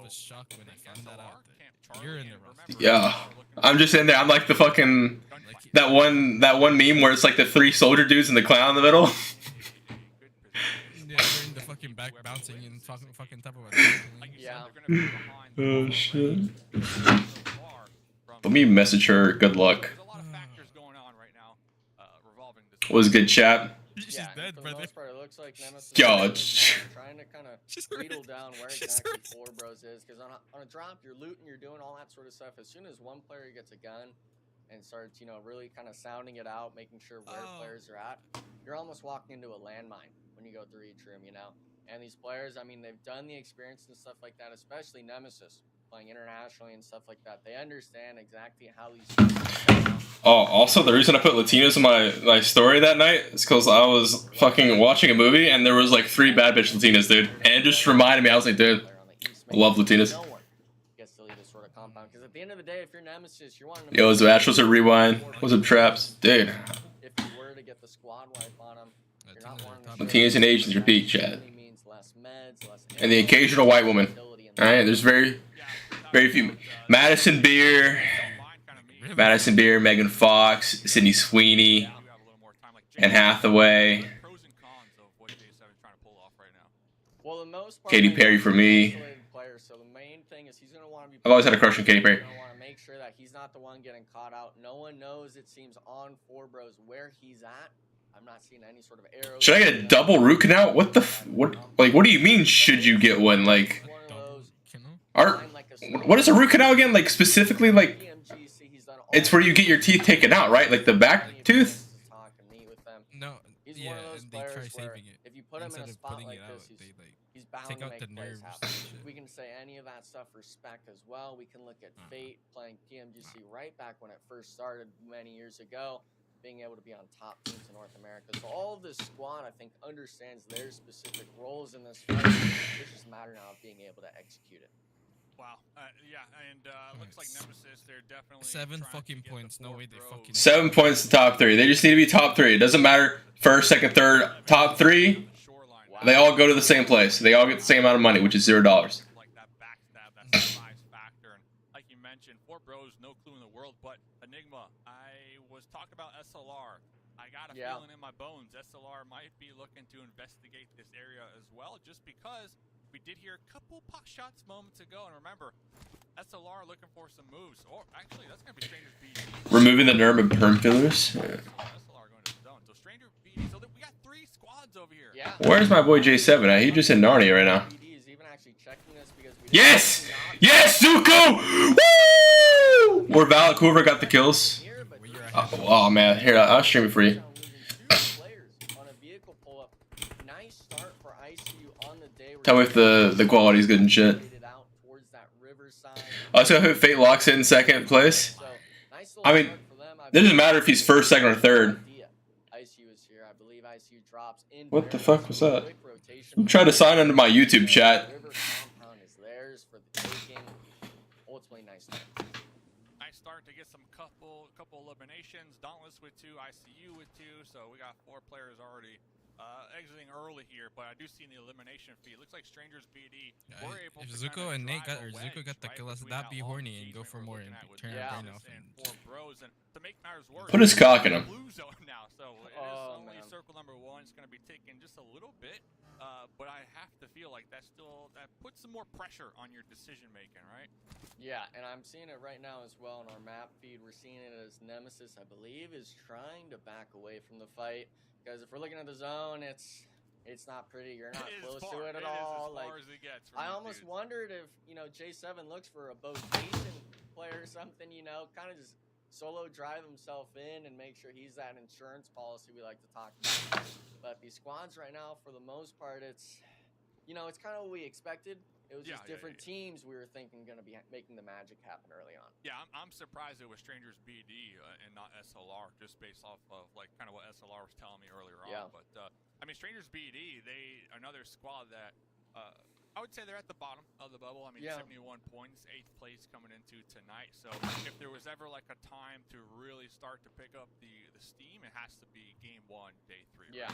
was shocked when I found that out. You're in the roster. Yeah, I'm just in there. I'm like the fucking that one meme where it's like the 3 soldier dudes and the clown in the middle. Yeah, they're in the fucking back bouncing and fucking top of it. Yeah. Oh shit. Let me message her. Good luck. Was good chat. She's Yeah, dead, for the brother. most part, it looks like Nemesis Yo, is trying to kind of wheedle down where exactly Four Bros is, because on a drop, you're looting, you're doing all that sort of stuff. As soon as one player gets a gun and starts, you know, really kind of sounding it out, making sure where players are at, you're almost walking into a landmine when you go through each room, you know? And these players, I mean, they've done the experience and stuff like that, especially Nemesis, playing internationally and stuff like that. They understand exactly how these... Oh, also the reason I put Latinos in my story that night is because I was fucking watching a movie and there was like 3 bad bitch Latinas, dude. And it just reminded me, I was like, dude, I love Latinas. Because at the end of the day, if you're Nemesis, you're wanting to... Yo, what's a rewind? What's up, traps? Dude. If you were to get the squad wipe on them, you're not wanting to... Latinas and Asians repeat, chat. And the occasional white woman. Alright, there's very few. Madison Beer, Megan Fox, Sydney Sweeney, Anne Hathaway, Katy Perry for me. I've always had a crush on Katy Perry. Make sure that he's not the one getting caught out. No one knows, it seems, on Four Bros where he's at. I'm not seeing any sort of arrows. Should I get a double root canal? What the what do you mean should you get one? Like what is a root canal again? Like specifically like it's where you get your teeth taken out, right? Like the back tooth? No, yeah, and they try saving it. If you put him in a spot like this, he's bound to make plays happen. We can say any of that stuff for spec as well. We can look at Fate playing PMGC right back when it first started many years ago, being able to be on top teams in North America. So all of this squad, I think, understands their specific roles in this fight. It's just a matter now of being able to execute it. Wow. Yeah, and looks like Nemesis, they're definitely 7 fucking points. No way they fucking... 7 points to top 3. They just need to be top 3. It doesn't matter first, second, third. Top 3, they all go to the same place. They all get the same amount of money, which is $0. Like that backstab, that surprise factor. And like you mentioned, Four Bros, no clue in the world, but Enigma, I was talking about SLR. I got a feeling in my bones SLR might be looking to investigate this area as well, just because we did hear a couple pot shots moments ago. And remember, SLR looking for some moves. Or actually, that's going to be Stranger's BD. Removing the nerve and perm fillers. SLR going to the zone. So Stranger BD. So we got 3 squads over here. Yeah. Where's my boy J7 at? He just in Narnia right now. Yes! Yes, Zuko! Woo! Or Valak, whoever got the kills. Oh man, here, I'll stream it for you. Tell me if the quality is good and shit. I also hope Fate locks it in 2nd place. I mean, it doesn't matter if he's 1st, 2nd, or 3rd. What the fuck was that? I'm trying to sign into my YouTube chat. Nice start to get some couple eliminations. Dauntless with 2, ICU with 2. So we got 4 players already exiting early here, but I do see in the elimination feed. Looks like Strangers BD were able if to Zuko and Nate got, or Zuko got the kill, let's not be horny and go for more and turn our brain off. And Four Bros, and to make matters worse, put his cock in him. Blue zone now, so it is only circle number 1. It's going to be taking just a little bit, but I have to feel like that puts some more pressure on your decision making, right? Yeah, and I'm seeing it right now as well in our map feed. We're seeing it as Nemesis, I believe, is trying to back away from the fight. Because if we're looking at the zone, it's not pretty. You're not close to it at all. As far as it gets I almost wondered if, you know, J7 looks for a Jason player or something, you know, kind of just solo drive himself in and make sure he's that insurance policy we like to talk about. But these squads right now, for the most part, it's, you know, it's kind of what we expected. It was just different teams we were thinking going to be making the magic happen early on. Yeah, I'm surprised it was Strangers BD and not SLR, just based off of like kind of what SLR was telling me earlier on. But I mean, Strangers BD, they another squad that I would say they're at the bottom of the bubble. I mean, 71 points, 8th place coming into tonight. So if there was ever like a time to really start to pick up the steam, it has to be game 1, day 3. Yeah.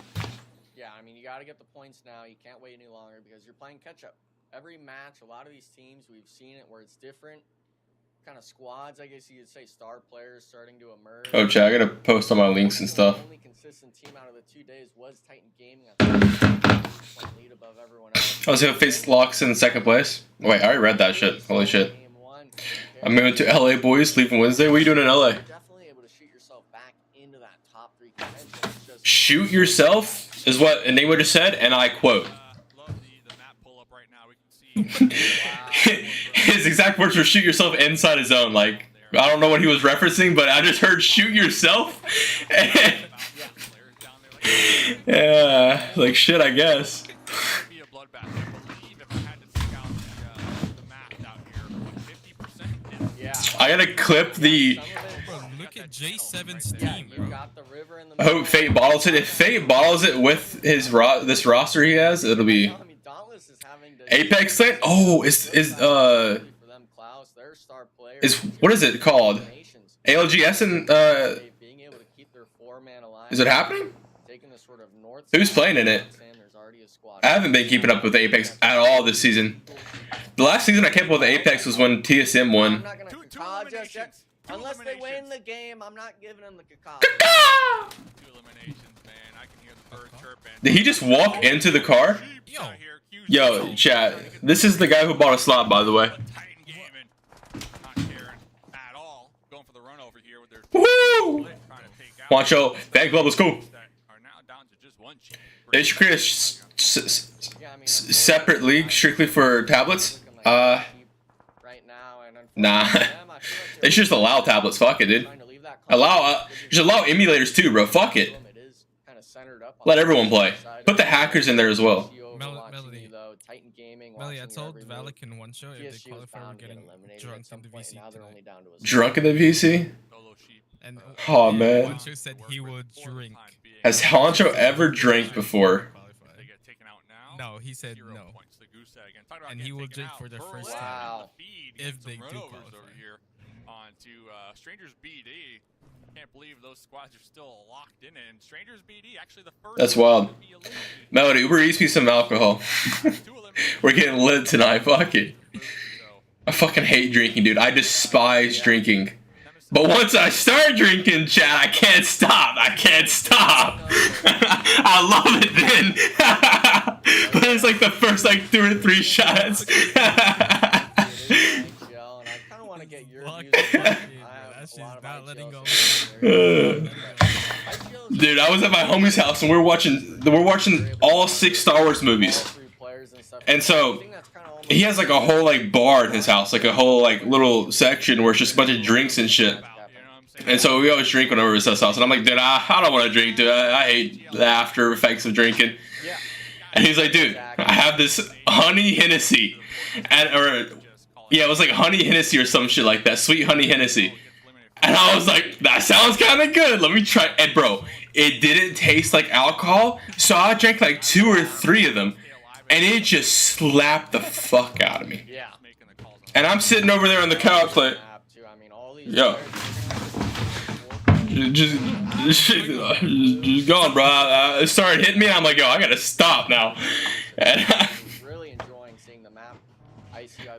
Yeah, I mean, you got to get the points now. You can't wait any longer because you're playing catch up. every match, a lot of these teams, we've seen it where it's different kind of squads, I guess you could say, star players starting to emerge. Oh, chat, I gotta post all my links and stuff. The only consistent team out of the 2 days was Titan Gaming. I think lead above everyone else. Oh, so face locks in second place? Wait, I already read that shit. Holy shit. I'm moving to LA, boys. Leaving Wednesday. What are you doing in LA? Definitely able to shoot yourself back into that top 3 contention. Shoot yourself is what Enigma just said, and I quote. Love the map pull up right now. We can see. His exact words were shoot yourself inside his zone. Like, I don't know what he was referencing, but I just heard shoot yourself. Yeah, like shit, I guess. I gotta clip the. Bro, look at J7's team, bro. I hope Fate bottles it. If Fate bottles it with his this roster he has, it'll be Apex Lane. Oh, is what is it called? ALGS and is it happening? Who's playing in it? I haven't been keeping up with Apex at all this season. The last season I kept up with Apex was when TSM won. Unless they win the game, I'm not giving them the cacao. 2 eliminations, man. I can hear the bird chirping. Did he just walk into the car? Yo, chat. This is the guy who bought a slot, by the way. Titan Gaming, not caring at all. Going for the run over here with their Woo! Juancho, FANCLUB, let's go. Are now down to just 1 cheat. They should create a separate league strictly for tablets. Nah. They should just allow tablets. Fuck it, dude. Just allow emulators too, bro. Fuck it. Let everyone play. Put the hackers in there as well. Melody, I told Valak in one show if they qualify, we're getting drunk in the VC tonight. Drunk in the VC? And Oh, man. One show said he would drink. Has Honcho ever drank before? No, he said no. And he will drink for the first time. Wow. If they do qualify. Over here onto Strangers BD. Can't believe those squads are still locked in, and Strangers BD actually the first. That's wild. Melody, Uber Eats me some alcohol. We're getting lit tonight. Fuck it. I fucking hate drinking, dude. I despise drinking. But once I start drinking, chat, I can't stop. I can't stop. I love it then. But it's like the first like 2 or 3 shots. Dude, I was at my homie's house and we're watching all 6 Star Wars movies. And so he has like a whole like bar in his house, like a whole like little section where it's just a bunch of drinks and shit. And so we always drink whenever it's at his house. And I'm like, dude, I don't want to drink, dude. I hate the after effects of drinking. And he's like, dude, I have this honey Hennessy. Yeah, it was like honey Hennessy or some shit like that. Sweet honey Hennessy. And I was like, that sounds kind of good. Let me try. And bro, it didn't taste like alcohol. So I drank like 2 or 3 of them. And it just slapped the fuck out of me. And I'm sitting over there on the couch like, yo. Just going, bro. It started hitting me. And I'm like, yo, I gotta stop now. And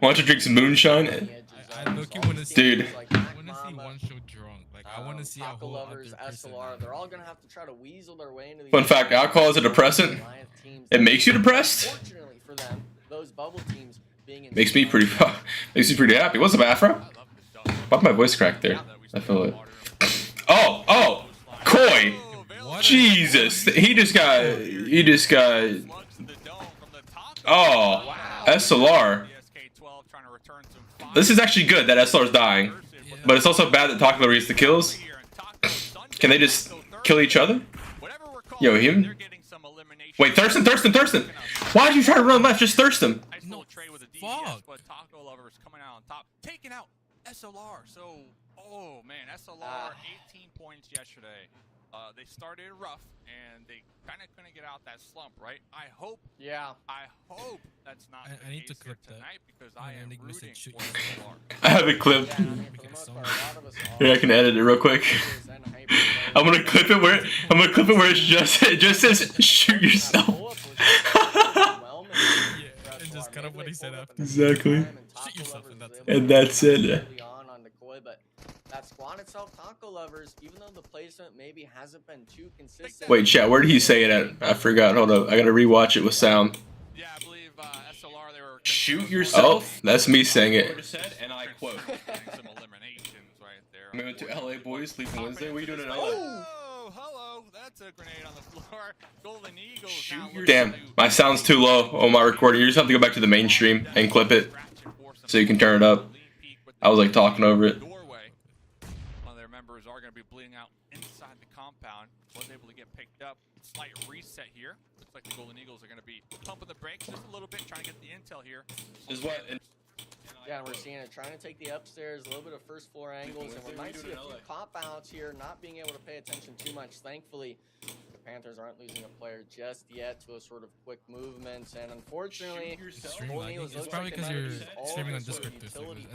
want to drink some moonshine? Dude. I want to see how lovers, SLR, they're all gonna have to try to weasel their way into these. Fun fact, alcohol is a depressant. It makes you depressed. Fortunately for them, those bubble teams being in Makes me pretty happy. What's up, Afro? Why'd my voice crack there? I feel it. Oh, Koi. Jesus, he just got. Oh, SLR. This is actually good that SLR's dying, but it's also bad that Taco reads the kills. Can they just kill each other? Yo, him. Wait, Thurston. Why'd you try to run left? Just Thurston. No, fuck. But Taco Lovers coming out on top, taking out SLR. So, oh man, SLR 18 points yesterday. They started rough and they kind of couldn't get out that slump, right? I hope that's not I need to clip tonight because I am rooting for SLR. I have it clipped. Here, I can edit it real quick. I'm gonna clip it where it just says shoot yourself. just cut off what he said after. Exactly. Shit yourself, and that's it. That squad itself, Taco Lovers, even though the placement maybe hasn't been too consistent. Wait, chat, where did he say it at? I forgot. Hold up. I gotta rewatch it with sound. Yeah, I believe SLR, they were... Shoot yourself? Oh, that's me saying it. And I quote. Some eliminations right there. Moving to LA, boys. Leaving Wednesday. What are you doing in LA? Oh, hello. That's a grenade on the floor. Golden Eagles. Damn, my sound's too low on my recording. You just have to go back to the main stream and clip it so you can turn it up. I was like talking over it. Are going to be bleeding out inside the compound. Was able to get picked up. Slight reset here. Looks like the Golden Eagles are going to be pumping the brakes just a little bit, trying to get the intel here. Is what? Yeah, we're seeing it trying to take the upstairs, a little bit of first floor angles, and we might see a few pop-outs here, not being able to pay attention too much. Thankfully, the Panthers aren't losing a player just yet to a sort of quick movement, and unfortunately, it's probably because you're streaming on Discord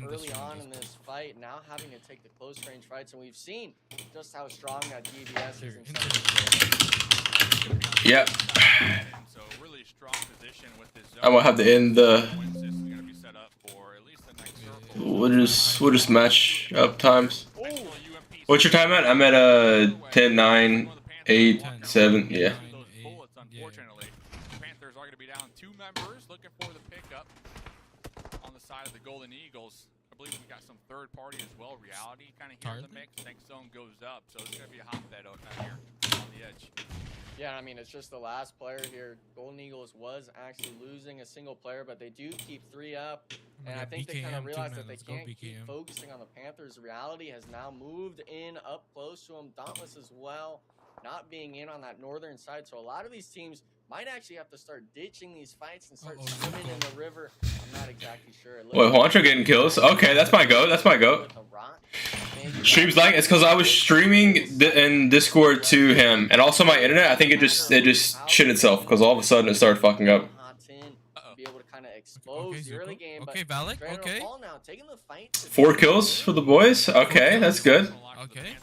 early on in this fight, now having to take the close range fights, and we've seen just how strong that DBS is. Yep. So really strong position with this zone. I'm gonna have to end the. We'll just match up times. What's your time at? I'm at 10, 9, 8, 7. Yeah. Unfortunately, Panthers are going to be down 2 members, looking for the pickup on the side of the Golden Eagles. I believe we got some third party as well. Reality kind of here in the mix. Next zone goes up, so it's going to be a hotbed out here on the edge. Yeah, I mean, it's just the last player here. Golden Eagles was actually losing a single player, but they do keep 3 up. And I think they kind of realize that they can't keep focusing on the Panthers. Reality has now moved in up close to them. Dauntless as well, not being in on that northern side. So a lot of these teams might actually have to start ditching these fights and start swimming in the river. I'm not exactly sure. Wait, JUANCHO getting kills? Okay, that's my go. That's my go. Streams like it's because I was streaming in Discord to him, and also my internet. I think it just shit itself because all of a sudden it started fucking up. Okay, Valak. Okay. 4 kills for the boys. Okay, that's good. Okay.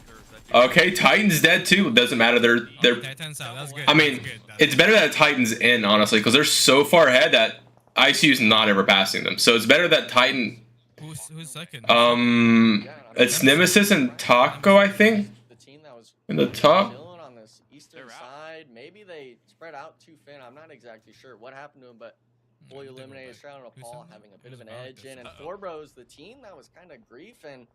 Okay, Titan's dead too. It doesn't matter. They're. Titan's out. That's good. I mean, it's better that Titan's in, honestly, because they're so far ahead that ICU's not ever passing them. So it's better that Titan. Who's second? It's Nemesis and Taco, I think. In the top. On this eastern side, maybe they spread out too thin. I'm not exactly sure what happened to him, but fully eliminated. Shroud and Paul having a bit of an edge in, and 4 Bros, the team that was kind of griefing.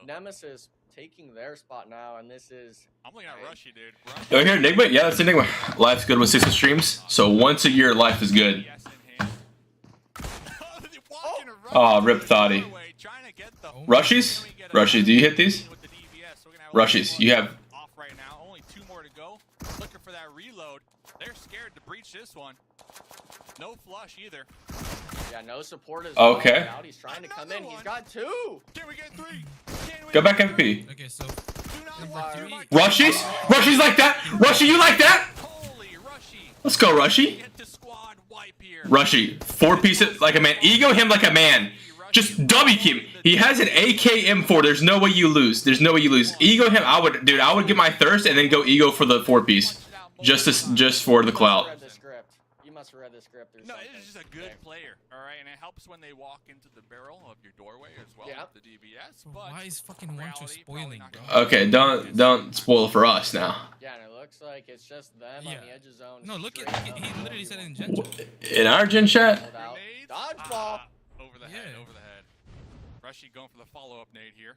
Nemesis taking their spot now, and this is. I'm looking at Rushy, dude. Do I hear Enigma? Yeah, that's Enigma. Life's good with 60 streams, so once a year, life is good. Oh, rip Thoughty. Rushies? Rushies, do you hit these? Rushies, you have. Off right now. Only 2 more to go. Looking for that reload. They're scared to breach this one. No flush either. Yeah, no support as okay. Well. He's trying to come in. He's got 2. Can we get 3? Go back MP. Okay, so Rushies? Rushies like that? Rushy, you like that? Holy Rushy. Let's go, Rushy. Get the squad wipe here. Rushy, 4 pieces like a man. Ego him like a man. Just W him. He has an AK-M4. There's no way you lose. There's no way you lose. Ego him. I would get my thirst and then go ego for the 4-piece, just for the clout. You must have read the script. No, it's just a good player, all right, and it helps when they walk into the barrel of your doorway as well with the DBS. But why is fucking JUANCHO spoiling, bro? Okay, don't spoil it for us now. Yeah, and it looks like it's just them on the edge of zone. No, look at he literally said it in gen chat. In our gen chat. Dodgeball. Over the head, over the head. Rushy going for the follow-up nade here.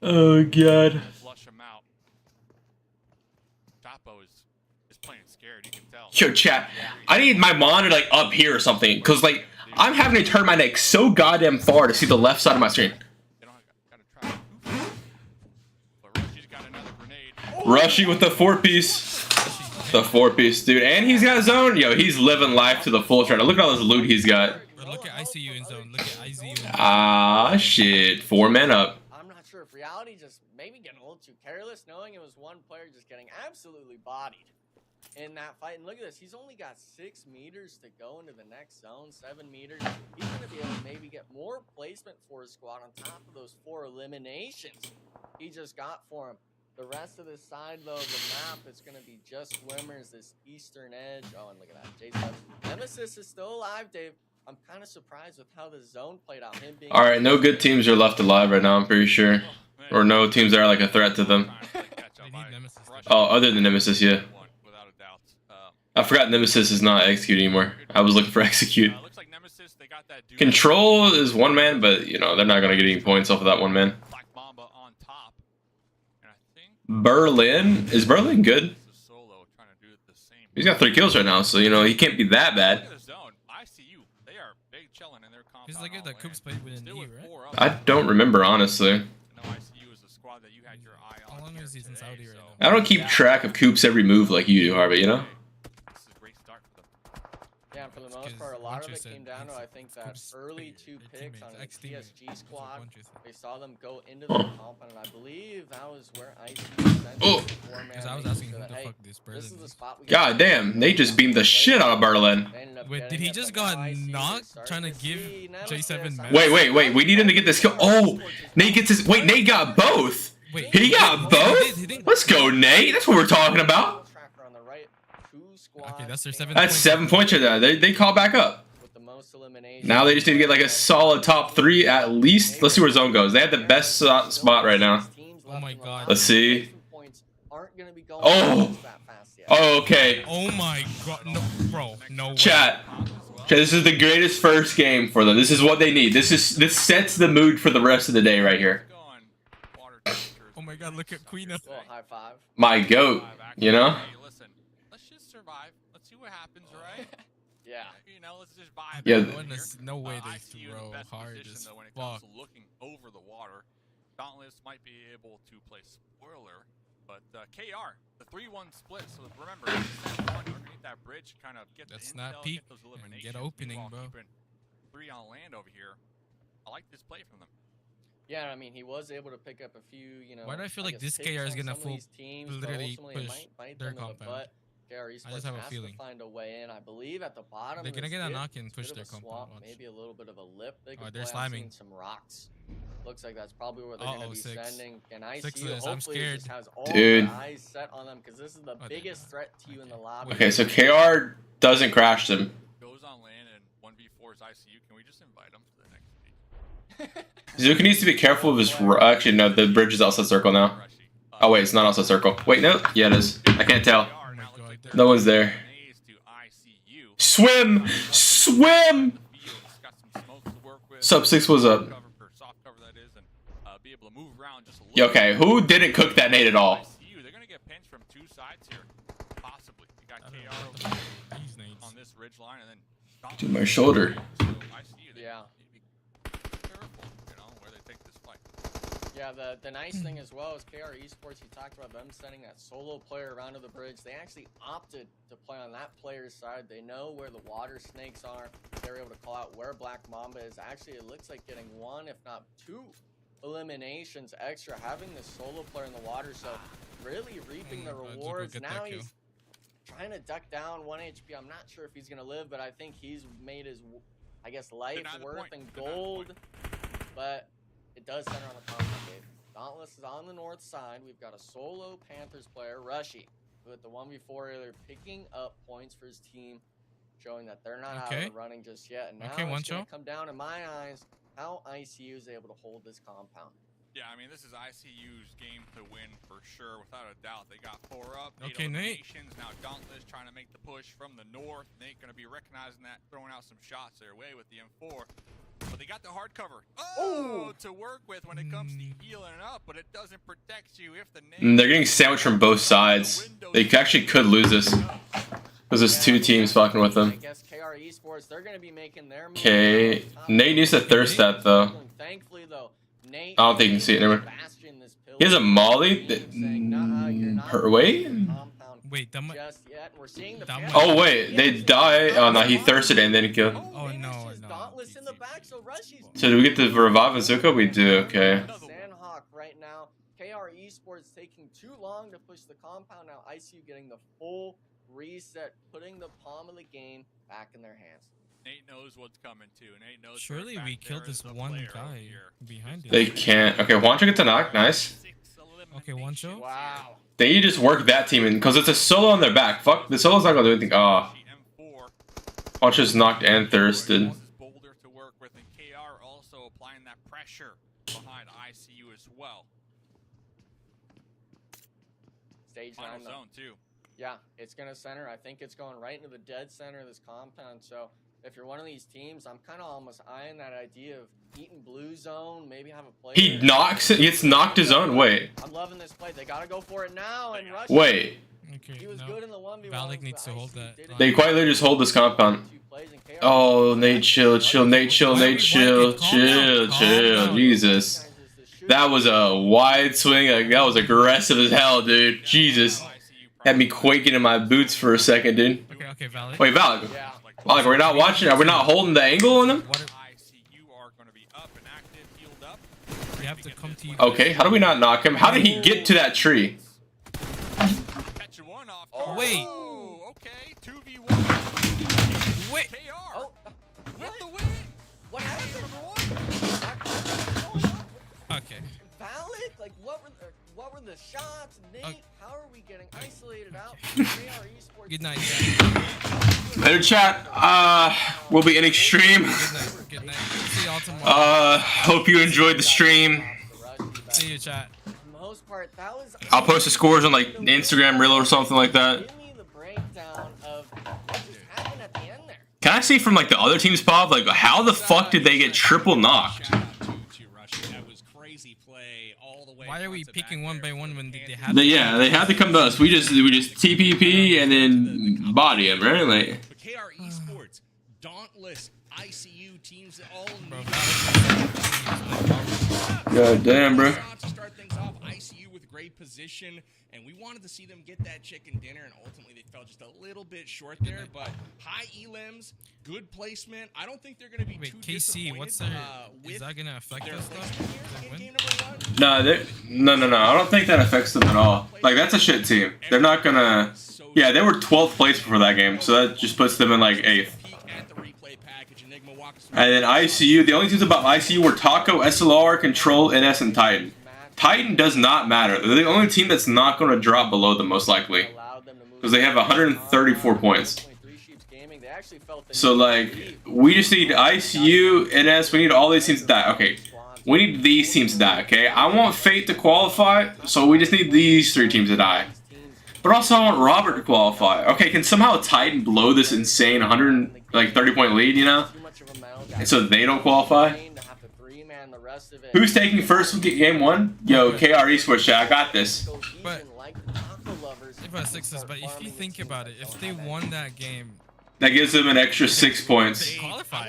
Oh god. Flush him out. Chapo is playing scared, you can tell. Yo, chat. I need my monitor like up here or something, because like I'm having to turn my neck so goddamn far to see the left side of my screen. Rushy with the 4-piece. The 4-piece, dude. And he's got his own. Yo, he's living life to the full try. Look at all this loot he's got. Bro, look at ICU in zone. Look at ICU in zone. Ah, shit. 4 men up. I'm not sure if reality just maybe getting a little too careless, knowing it was one player just getting absolutely bodied in that fight. And look at this. He's only got 6 meters to go into the next zone, 7 meters. He's going to be able to maybe get more placement for his squad on top of those 4 eliminations he just got for him. The rest of this side, though, of the map, it's going to be just swimmers, this eastern edge. Oh, and look at that. Jason, Nemesis is still alive, Dave. I'm kind of surprised with how the zone played out. Him being Alright, no good teams are left alive right now, I'm pretty sure. Or no teams that are like a threat to them. Oh, other than Nemesis, yeah. I forgot Nemesis is not execute anymore. I was looking for execute. Control is one man, but you know, they're not gonna get any points off of that one man. Berlin? Is Berlin good? He's got 3 kills right now, so you know, he can't be that bad. He's like that Coops played with an E, right? I don't remember, honestly. How long is he in Saudi right now? I don't keep track of Coops' every move like you do, Harvey, you know? Yeah, for the most part, a lot of it came down to, I think, that early 2 picks on his PSG squad. They saw them go into the compound, and I believe that was where ICU sent the 4-man. I was asking who the fuck this Berlin is. God damn, they just beamed the shit out of Berlin. Wait, did he just got knocked trying to give J7 match? Wait, we need him to get this kill. Oh, Nate gets his, wait, Nate got both? Wait, he got both? Let's go, Nate, that's what we're talking about. Okay, that's their 7 That's 7 points right there. They call back up. Now they just need to get like a solid top 3 at least. Let's see where zone goes. They have the best spot right now. Oh my god. Let's see. Oh. Oh, okay. Oh my god. No, bro. No way. Chat. This is the greatest first game for them. This is what they need. This sets the mood for the rest of the day right here. Oh my god, look at Queen. My goat, you know? Yeah. You know, let's just vibe. Yeah. No way they throw hard as when it comes fuck. to looking over the water. Dauntless might be able to play spoiler, but KR, the 3-1 split. So remember, underneath that bridge, kind of get the intel, peek, get those eliminations. get opening, bro. 3 on land over here. I like this play from them. Yeah, I mean, he was able to pick up a few, you know. Why do I feel like this KR is gonna literally push their compound? I just have a feeling. To find a way in. I believe at the bottom. They're gonna get a knock and push their compound. Maybe a little bit of a lip. They they're slamming some rocks. Looks like that's probably where they're gonna be sending. And ICU I'm scared. Just has all Dude. the eyes set on them because this is the biggest threat to you in the lobby. Okay, so KR doesn't crash them. Goes on land and 1v4's ICU. Can we just invite him to the next stage? Zuka needs to be careful of his. Actually, no, the bridge is outside circle now. Oh wait, it's not outside circle. Wait, no, yeah, it is. I can't tell. No one's there. Swim! Swim! Sub 6 was up. Yeah, okay, who didn't cook that nade at all? They're gonna get pinched from 2 sides here. Possibly. You got KR on this ridge line and then Dude, my shoulder. Yeah. You know, where they take this fight. Yeah, the nice thing as well is KR Esports, you talked about them sending that solo player around to the bridge. They actually opted to play on that player's side. They know where the water snakes are. They're able to call out where Black Mamba is. Actually, it looks like getting 1, if not 2 eliminations extra, having this solo player in the water, so really reaping the rewards. Now he's trying to duck down 1 HP. I'm not sure if he's going to live, but I think he's made his, I guess, life worth in gold. But it does center on the compound gate. Dauntless is on the north side. We've got a solo Panthers player, Rushy, who at the 1v4 they're picking up points for his team, showing that they're not out of the running just yet. And now it's going to come down, in my eyes, how ICU is able to hold this compound. Yeah, I mean, this is ICU's game to win for sure, without a doubt. They got 4 up, 8 eliminations. Now Dauntless trying to make the push from the north. Nate going to be recognizing that, throwing out some shots their way with the M4. But they got the hard cover to work with when it comes to healing up, but it doesn't protect you if the They're getting sandwiched from both sides. They actually could lose this. Because there's 2 teams fucking with them. I guess KR Esports, they're going to be making their move. Okay, Nate needs to thirst that though. Thankfully, though, Nate, I don't think you can see it. Never. He has a molly. Her way? Wait, oh wait, they die. Oh no, he thirsted and then killed. Oh no. So do we get the revive Azuka? We do. Okay. Sandhawk right now. KR Esports taking too long to push the compound. Now ICU getting the full reset, putting the palm of the game back in their hands. Nate knows what's coming too. Nate knows. Surely we killed this one guy behind it. They can't. Okay, JUANCHO gets a knock. Nice. Okay, JUANCHO. Wow. They just work that team in because it's a solo on their back. Fuck, the solo's not gonna do anything. Ah. JUANCHO's knocked and thirsted. also applying that pressure behind ICU as well. Stage Final 9 zone too. Yeah, it's gonna center. I think it's going right into the dead center of this compound. So if you're one of these teams, I'm kind of almost eyeing that idea of eating blue zone, maybe have a play. He gets knocked his own. Wait. I'm loving this play. They gotta go for it now and rush. Wait. Okay, he was good in the 1v1. Valak needs to hold that. They quietly just hold this compound. Oh, Nate, chill, Nate, chill. Jesus. That was a wide swing. That was aggressive as hell, dude. Jesus. Had me quaking in my boots for a second, dude. Okay, Valak. Wait, Valak. Valak, are we not watching? Are we not holding the angle on him? We have to come to you. Okay, how do we not knock him? How did he get to that tree? Oh, wait. Okay, 2v1. Wait. KR with the win. What happened? Okay. Valak? Like, what were the shots? Nate, how are we getting isolated out? Good night, Later, chat. We'll be ending stream. Good night. See y'all tomorrow. Hope you enjoyed the stream. See you, chat. I'll post the scores on like Instagram Reel or something like that. Give me the breakdown of what just happened at the end there. Can I see from like the other team's pop? Like, how the fuck did they get triple knocked? Why are we picking one by one when they have? They had to come to us. We just TPP and then body him, right? Like. But KR Esports, dauntless ICU teams all. God damn, bro. To start things off, ICU with great position, and we wanted to see them get that chicken dinner, and ultimately they fell just a little bit short there. But high elims, good placement. I don't think they're going to be too KC, what's their? Is that going to affect us though? No. I don't think that affects them at all. Like, that's a shit team. They're not gonna. Yeah, they were 12th place before that game, so that just puts them in like 8th. And then ICU, the only teams about ICU were Taco, SLR, Control, NS, and Titan. Titan does not matter. They're the only team that's not going to drop below them, most likely. Because they have 134 points. So, like, we just need ICU, NS, we need all these teams to die. Okay, we need these teams to die, okay? I want Fate to qualify, so we just need these 3 teams to die. But also, I want Robert to qualify. Okay, can somehow Titan blow this insane 130-point lead, you know? And so they don't qualify? Who's taking first game 1? Yo, KR Esports chat, I got this. But if you think about it, if they won that game, that gives them an extra 6 points.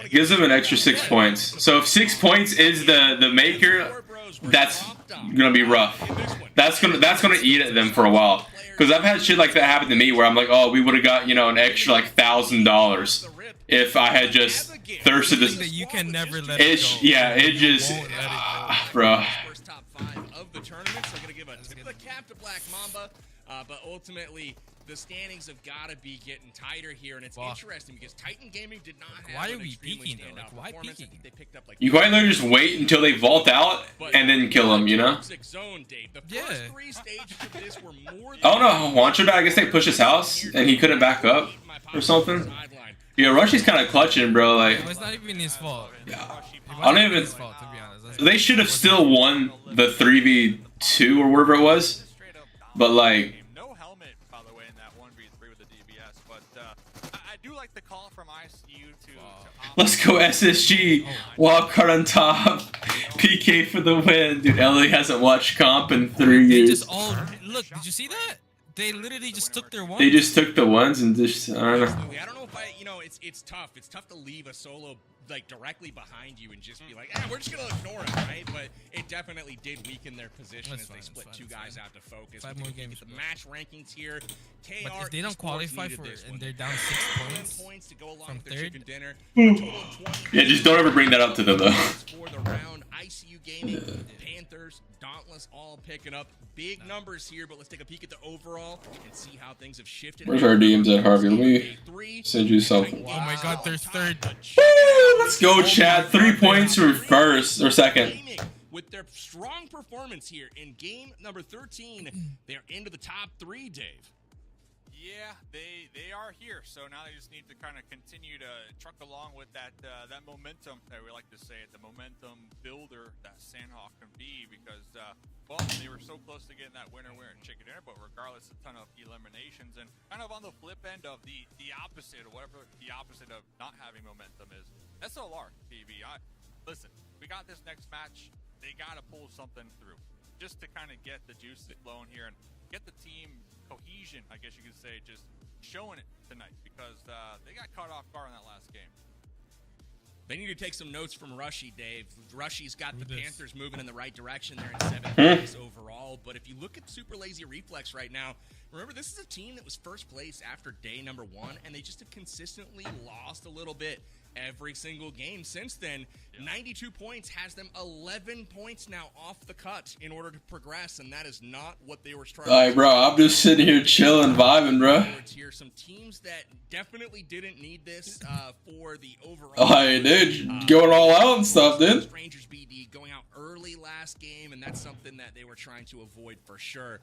Gives them an extra 6 points. So if 6 points is the maker, that's gonna be rough. That's gonna eat at them for a while. Because I've had shit like that happen to me where I'm like, oh, we would have got, you know, an extra like $1,000 if I had just thirsted this. You can never let it go. Yeah, it just, bro. First top 5 of the tournament, so I'm gonna give a tip of the cap to Black Mamba, but ultimately the standings have got to be getting tighter here, and it's interesting because Titan Gaming did not have. Why are we peeking though? Like, why peeking? They picked up, like, you quite literally just wait until they vault out and then kill them, you know? Yeah. Oh no, Juancho died. I guess they pushed his house and he couldn't back up or something. Yeah, Rushy's kind of clutching, bro. Like, it's not even his fault. Yeah. I don't even. They should have still won the 3v2 or whatever it was, but like. No helmet, by the way, in that 1v3 with the DBS, but I do like the call from ICU to Let's go SSG. Wild card on top. PK for the win, dude. Ellie hasn't watched comp in 3 years. They just all look. Did you see that? They literally just took their ones. They just took the ones and just. I don't know. I don't know if it's tough. It's tough to leave a solo like directly behind you and just be like, we're just gonna ignore him, right? But it definitely did weaken their position as they split 2 guys out to focus. 5 more games. The match rankings here. But if they don't qualify for it and they're down 6 points to go along from with 3rd, dinner. Yeah, just don't ever bring that up to them though. For the round, ICU Gaming, Panthers, Dauntless, all picking up big numbers here. But let's take a peek at the overall and see how things have shifted. Where's our DMs at, Harvey? Let me send you something. Oh my God, they're 3rd. Woo, let's go, chat. 3 points for first or second. With their strong performance here in game number 13, they're into the top 3, Dave. Yeah, they are here. So now they just need to kind of continue to truck along with that that momentum that we like to say it, the momentum builder that Sandhawk can be, because well, they were so close to getting that winner chicken dinner, but regardless, a ton of eliminations. And kind of on the flip end of the opposite, or whatever the opposite of not having momentum is, SLR PB. Listen, we got this next match. They got to pull something through just to kind of get the juices flowing here and get the team cohesion, I guess you could say, just showing it tonight, because they got caught off guard in that last game. They need to take some notes from Rushy, Dave. Rushy's got the Panthers moving in the right direction. They're in 7th place overall. But if you look at Super Lazy Reflex right now, remember, this is a team that was first place after day number 1, and they just have consistently lost a little bit every single game since then. 92 points has them 11 points now off the cut in order to progress, and that is not what they were striving. All right, bro, I'm just sitting here chilling, vibing, bro. Here, some teams that definitely didn't need this for the overall. Oh, hey, dude, going all out and stuff, dude. Strangers BD going out early last game, and that's something that they were trying to avoid for sure.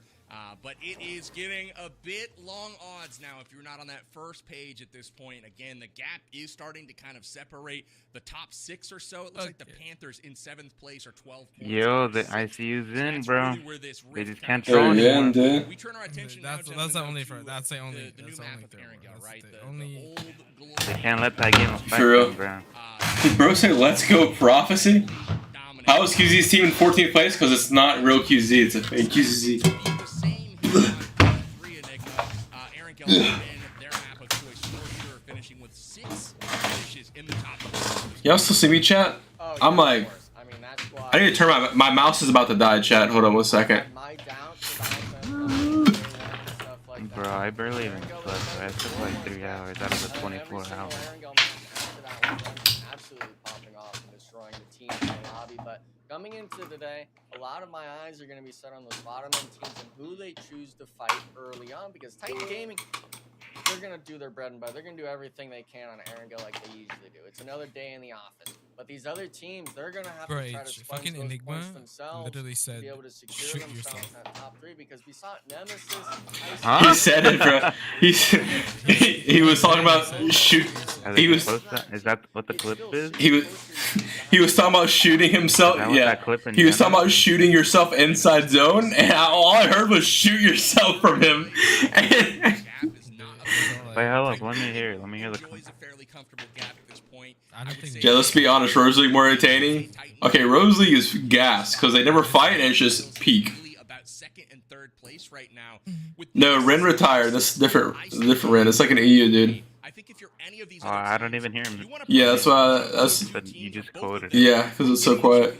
But it is getting a bit long odds now if you're not on that first page at this point. Again, the gap is starting to kind of separate the top 6 or so. It looks like the Panthers in 7th place are 12 points. Yo, the ICU's in, bro. Really they just can't throw anymore. We turn our attention that's the only for that's the only the new map of Erangel, right? They can't let that game affect For real. them, bro. Did bro say let's go prophecy? How is QZ's team in 14th place? Because it's not real QZ, it's a fake QZ. Y'all still see me, chat? I'm like, I need to turn my mouse is about to die, chat. Hold on 1 second. Bro, I barely even slept. I took like 3 hours out of the 24 hours. Absolutely popping off and destroying the team in the lobby, but coming into today, a lot of my eyes are going to be set on those bottom end teams and who they choose to fight early on, because Titan Gaming, they're going to do their bread and butter. They're going to do everything they can on Erangel like they usually do. It's another day in the office. But these other teams, they're going to have to try to sponge those Enigma points themselves literally said, to be able to secure themselves in that top 3, because we saw Nemesis. He said it, bro. He was talking about shoot. He was. Is that what the clip is? He was talking about shooting himself. Yeah. He was talking about shooting yourself inside zone, and all I heard was shoot yourself from him. Wait, hold up. Let me hear the clip. Yeah, let's be honest. Rose League more entertaining. Okay, Rose League is gas because they never fight and it's just peak. No, Ren retired. That's different. Different Ren. It's like an EU, dude. I don't even hear him. Yeah, that's why. You just quoted it. Yeah, because it's so quiet.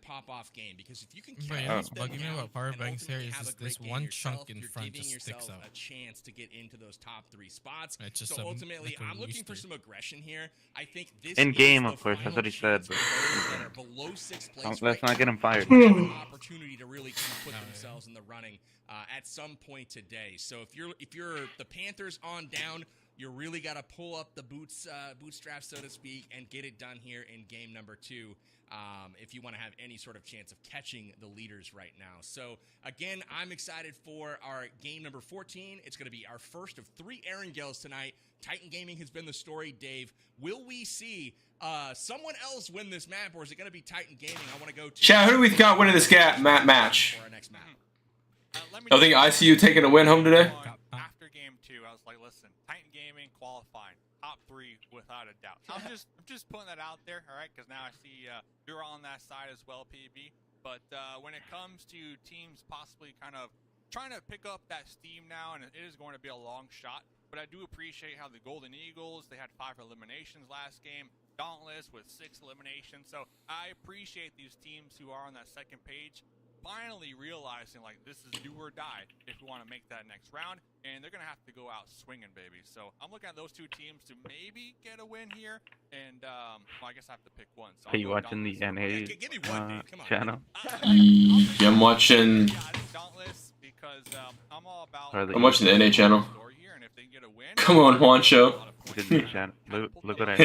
Pop-off game, because if you can what's bugging me about power banks here is just this one chunk in front just sticks out. A chance to get into those top 3 spots. It's just so ultimately, I'm looking for some aggression here. I think this in game, of course, that's what he said. But below 6th place let's not get him fired. Opportunity to really kind of put themselves in the running at some point today. So if you're the Panthers on down, you really got to pull up the bootstraps, so to speak, and get it done here in game number 2. If you want to have any sort of chance of catching the leaders right now. So, again, I'm excited for our game number 14. It's going to be our first of 3 Erangels tonight. Titan Gaming has been the story, Dave. Will we see someone else win this map, or is it going to be Titan Gaming? I want to go to... Chat, who do we got winning this match? For our next map. I think ICU taking a win home today. After game 2, I was like, listen, Titan Gaming qualifying. Top 3 without a doubt. I'm just putting that out there, all right? Because now I see you're on that side as well, PB. But when it comes to teams possibly kind of trying to pick up that steam now, and it is going to be a long shot, but I do appreciate how the Golden Eagles, they had 5 eliminations last game, Dauntless with 6 eliminations. So I appreciate these teams who are on that second page finally realizing, like, this is do or die if we want to make that next round, and they're going to have to go out swinging, baby. So I'm looking at those 2 teams to maybe get a win here, and well, I guess I have to pick one. So are you watching the NA channel? Yeah, I'm watching. Dauntless, because I'm all about. I'm watching the NA channel. Come on, JUANCHO. Look what I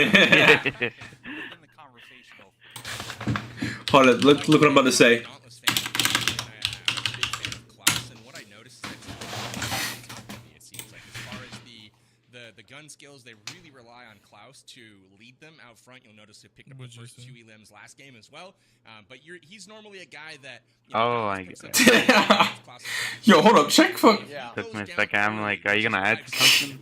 Hold on, look what I'm about to say. out front. You'll notice he picked up the first 2 elims last game as well. But he's normally a guy that. I get it. Yo, hold up, check fuck. Took me a second. I'm like, are you gonna add something?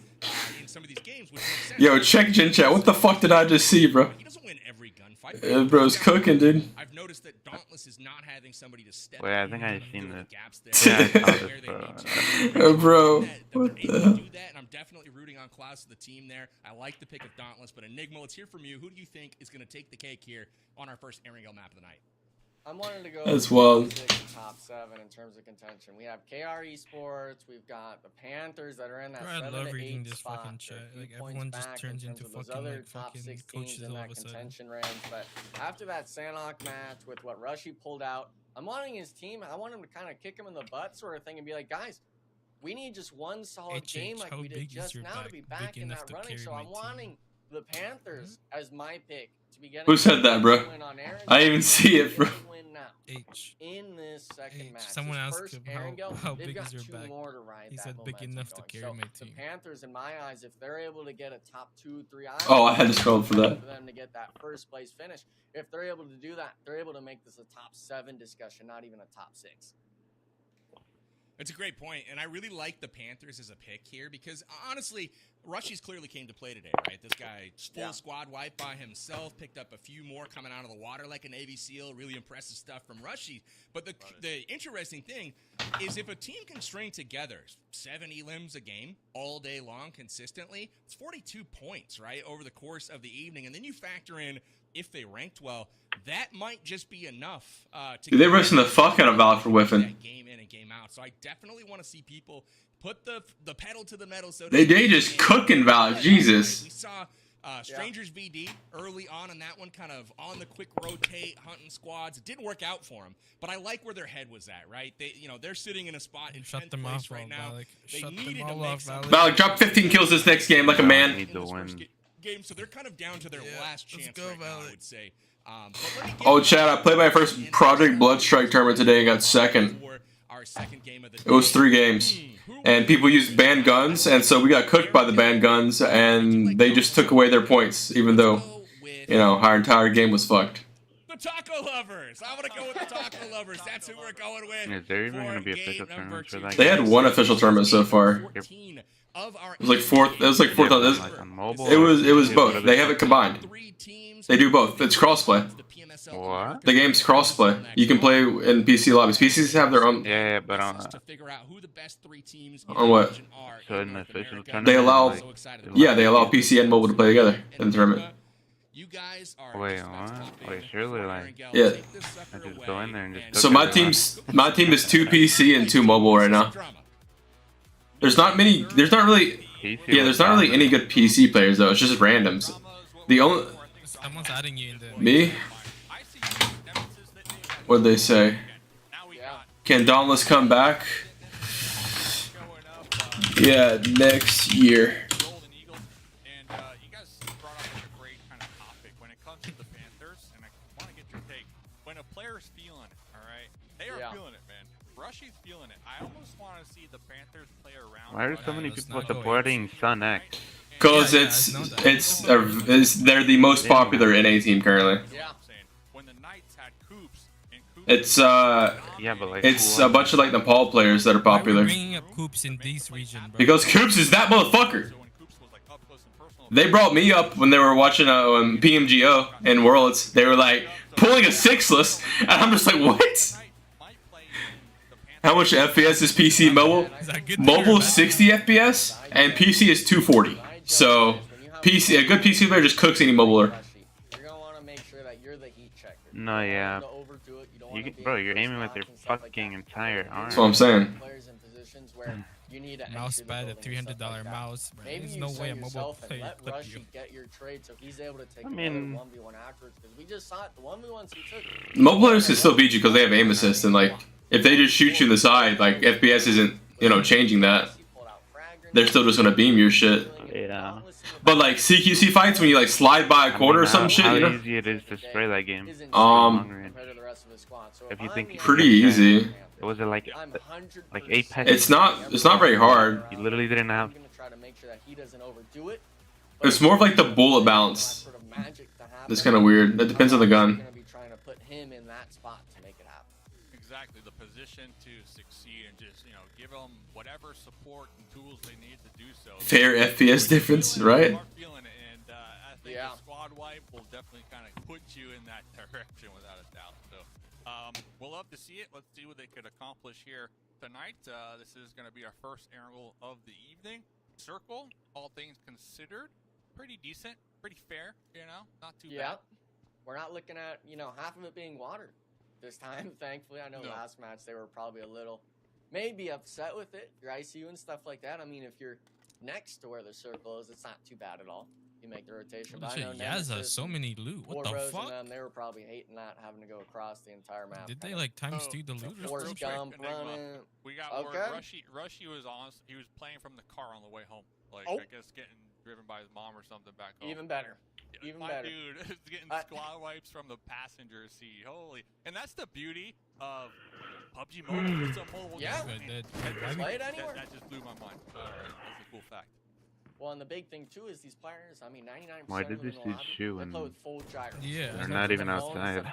In some of these games, which makes sense. Yo, check Gen Chat. What the fuck did I just see, bro? He doesn't win every gunfight. Bro's cooking, dude. I've noticed that Dauntless is not having somebody to step. Wait, I think I've seen this. Yeah, I saw this, bro. What the? Do that, and I'm definitely rooting on Klaus to the team there. I like the pick of Dauntless, but Enigma, let's hear from you. Who do you think is going to take the cake here on our first Erangel map of the night? I'm wanting to go as well. Top 7 in terms of contention. We have KR Esports. We've got the Panthers that are in that 7 to 8 spot. Fucking chat. Like everyone just turns into fucking other like top fucking 16s coaches in all that of a sudden. contention range. But after that Sanhok match with what Rushy pulled out, I'm wanting his team. I want him to kind of kick him in the butt, sort of thing, and be like, guys, we need just one solid game like we did just now to be back in that running. So I'm wanting the Panthers as my pick to be getting. Who said that, bro? I didn't even see it, bro. In this second match, someone asked him how big is your back. He said big enough to carry my team. The Panthers, in my eyes, if they're able to get a top 2-3, I had to scroll for that. For them to get that first place finish. If they're able to do that, they're able to make this a top 7 discussion, not even a top 6. It's a great point, and I really like the Panthers as a pick here because, honestly, Rushy's clearly came to play today, right? This guy, full squad wipe by himself, picked up a few more coming out of the water like a Navy SEAL. Really impressive stuff from Rushy. But the interesting thing is if a team can string together 7 elims a game all day long consistently, it's 42 points, right, over the course of the evening. And then you factor in if they ranked well, that might just be enough to Dude, they're rushing the fuck out of Valk for whiffing. Game in and game out. So I definitely want to see people put the pedal to the metal. So they just cooking Valk. Jesus. We saw Strangers VD early on in that one, kind of on the quick rotate, hunting squads. It didn't work out for them, but I like where their head was at. Right, they're sitting in a spot in 10th place right now. They needed to make some. Valk, drop 15 kills this next game like a man. Need to win. Game, so they're kind of down to their last chance right now, I would say. Oh, Chad, I played my first Project Bloodstrike tournament today and got second. It was 3 games. And people used banned guns, and so we got cooked by the banned guns, and they just took away their points, even though, our entire game was fucked. The Taco Lovers! I'm going to go with the Taco Lovers. That's who we're going with. Is there even going to be official tournaments for that? They had 1 official tournament so far. It was like fourth. It was like fourth. It was both. They have it combined. They do both. It's crossplay. What? The game's crossplay. You can play in PC lobbies. PCs have their own. Yeah, but on what? So in the official tournament, they allow. They allow PC and mobile to play together in the tournament. Wait, what? Wait, surely like. Yeah. I just go in there and just. So my team is 2 PC and 2 mobile right now. There's not really any good PC players though. It's just randoms. The only. Someone's adding you in there. Me? What'd they say? Can Dauntless come back? Yeah, next year. When a player's feeling it, alright? They are feeling it, man. Rushy's feeling it. I almost want to see the Panthers play around. Why are so many people supporting Sun X? Because they're the most popular NA team currently. When the Knights had Coops and It's but like it's a bunch of like Nepal players that are popular. Why are we bringing up Coops in this region, bro? Because Coops is that motherfucker. They brought me up when they were watching PMGO and Worlds. They were like pulling a 6-less, and I'm just like, what? How much FPS is PC mobile? Mobile 60 FPS and PC is 240. So PC, a good PC player just cooks any mobiler. No, yeah. You're aiming with your fucking entire arm. That's what I'm saying. Mouse pad, a $300 mouse. Bro. There's no way a mobile player clip you. I mean, mobile players can still beat you because they have aim assist, and like if they just shoot you in the side, like FPS isn't changing that. They're still just gonna beam your shit. Yeah. But like CQC fights when you like slide by a corner or some shit, how easy it is to spray that game. If you think pretty easy. Was it like 8 patches? It's not very hard. You literally didn't have. It's more of like the bullet bounce. happen. That's kind of weird. That depends on the gun. Going to be trying to put him in that spot to make it happen. Exactly, the position to succeed and just, you know, give them whatever support and tools they need to do so. Fair FPS difference, right? Feeling it, and I think the squad wipe will definitely kind of put you in that direction without a doubt. So we'll love to see it. Let's see what they could accomplish here tonight. This is going to be our first angle of the evening. Circle, all things considered, pretty decent, pretty fair, you know, not too bad. We're not looking at, you know, half of it being water this time, thankfully. I know last match they were probably a little maybe upset with it, your ICU and stuff like that. I mean, if you're next to where the circle is, it's not too bad at all. You make the rotation. But I know Yaza, so many loot. What the fuck? Them, they were probably hating that, having to go across the entire map. Did they like times 2 the loot? Force jump, running. We got word Rushy was on. He was playing from the car on the way home. Like I guess getting driven by his mom or something back home. Even better. Even My better. dude is getting squad wipes from the passenger seat. Holy. And that's the beauty of PUBG Mobile. It's a mobile game. Play it anywhere. That just blew my mind. That's a cool fact. Well, and the big thing too is these players. I mean, 99% Why did this dude shoe and they're not even outside?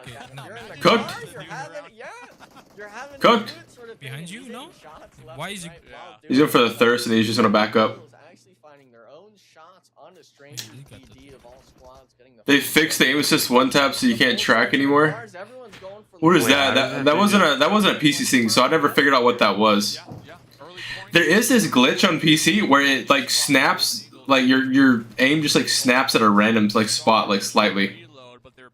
Cooked. You're having Cooked. Sort of behind you, no? Why is he? He's going for the thirst, and he's just gonna back up. Actually finding their own shots onto strangers. BD of all squads getting the. They fixed the aim assist one tap, so you can't track anymore. What is that? That wasn't a PC thing, so I never figured out what that was. There is this glitch on PC where it like snaps, like your aim just like snaps at a random like spot, like slightly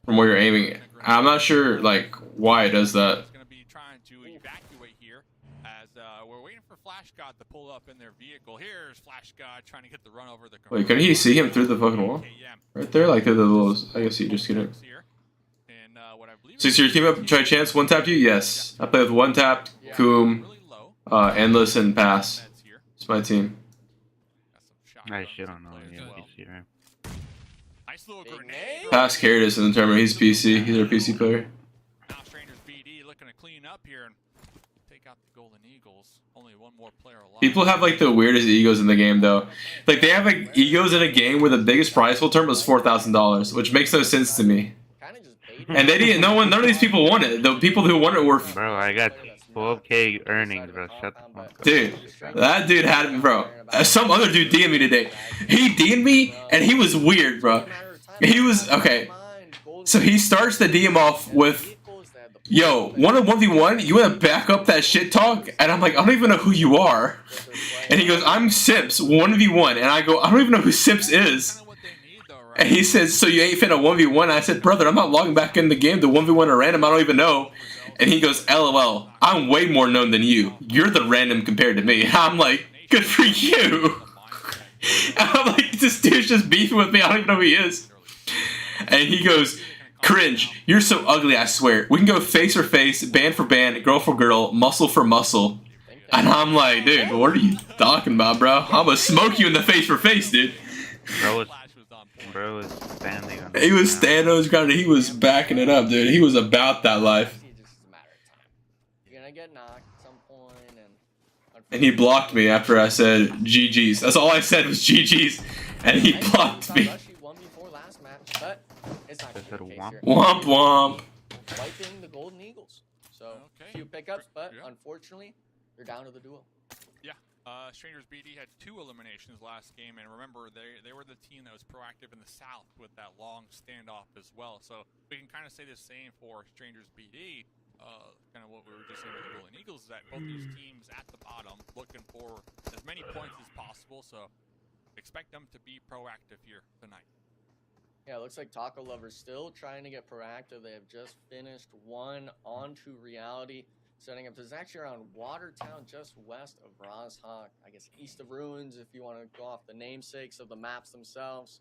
from where you're aiming. I'm not sure like why it does that. Going to be trying to evacuate here as we're waiting for Flash God to pull up in their vehicle. Here's Flash God trying to get the run over the. Wait, can he see him through the fucking wall? Right there, like through the little. I guess you just get it. So your team up, try chance, one tap you? Yes. I play with one tap, Coom, Endless, and Pass. It's my team. I shit on all you PC, right? Nice little grenade. Pass carried us in the tournament. He's PC. He's our PC player. Now Strangers BD looking to clean up here and take out the Golden Eagles. Only one more player alive. People have like the weirdest egos in the game though. Like they have like egos in a game where the biggest prize pool term was $4,000, which makes no sense to me. And they didn't. None of these people won it. The people who won it were. Bro, I got 12K earnings, bro. Shut the fuck up. Dude, that dude had me, bro. Some other dude DM'd me today. He DM'd me, and he was weird, bro. He was okay. So he starts the DM off with, "Yo, 1v1, you wanna back up that shit talk?" And I'm like, "I don't even know who you are." And he goes, "I'm Sips 1v1," and I go, "I don't even know who Sips is." And he says, "So you ain't finna 1v1?" I said, "Brother, I'm not logging back in the game to 1v1 a random. I don't even know." And he goes, "LOL, I'm way more known than you. You're the random compared to me." I'm like, "Good for you." I'm like, "This dude's just beefing with me. I don't even know who he is." And he goes, "Cringe. You're so ugly, I swear. We can go face for face, band for band, girl for girl, muscle for muscle." And I'm like, "Dude, what are you talking about, bro? I'm gonna smoke you in the face for face, dude." Bro was standing on He was standing on his ground. He was backing it up, dude. He was about that life. You're gonna get knocked at some point, and he blocked me after I said GG's. That's all I said was GG's, and he blocked me. Womp womp. Wiping the Golden Eagles. So few pickups, but unfortunately, they're down to the duo. Yeah. Strangers BD had 2 eliminations last game, and remember, they were the team that was proactive in the South with that long standoff as well. So we can kind of say the same for Strangers BD. Kind of what we were just saying with the Golden Eagles is that both these teams at the bottom looking for as many points as possible. So expect them to be proactive here tonight. Yeah, it looks like Taco Lover's still trying to get proactive. They have just finished one onto Reality. Setting up, this is actually around Watertown, just west of Rozhawk, I guess east of Ruins, if you want to go off the namesakes of the maps themselves.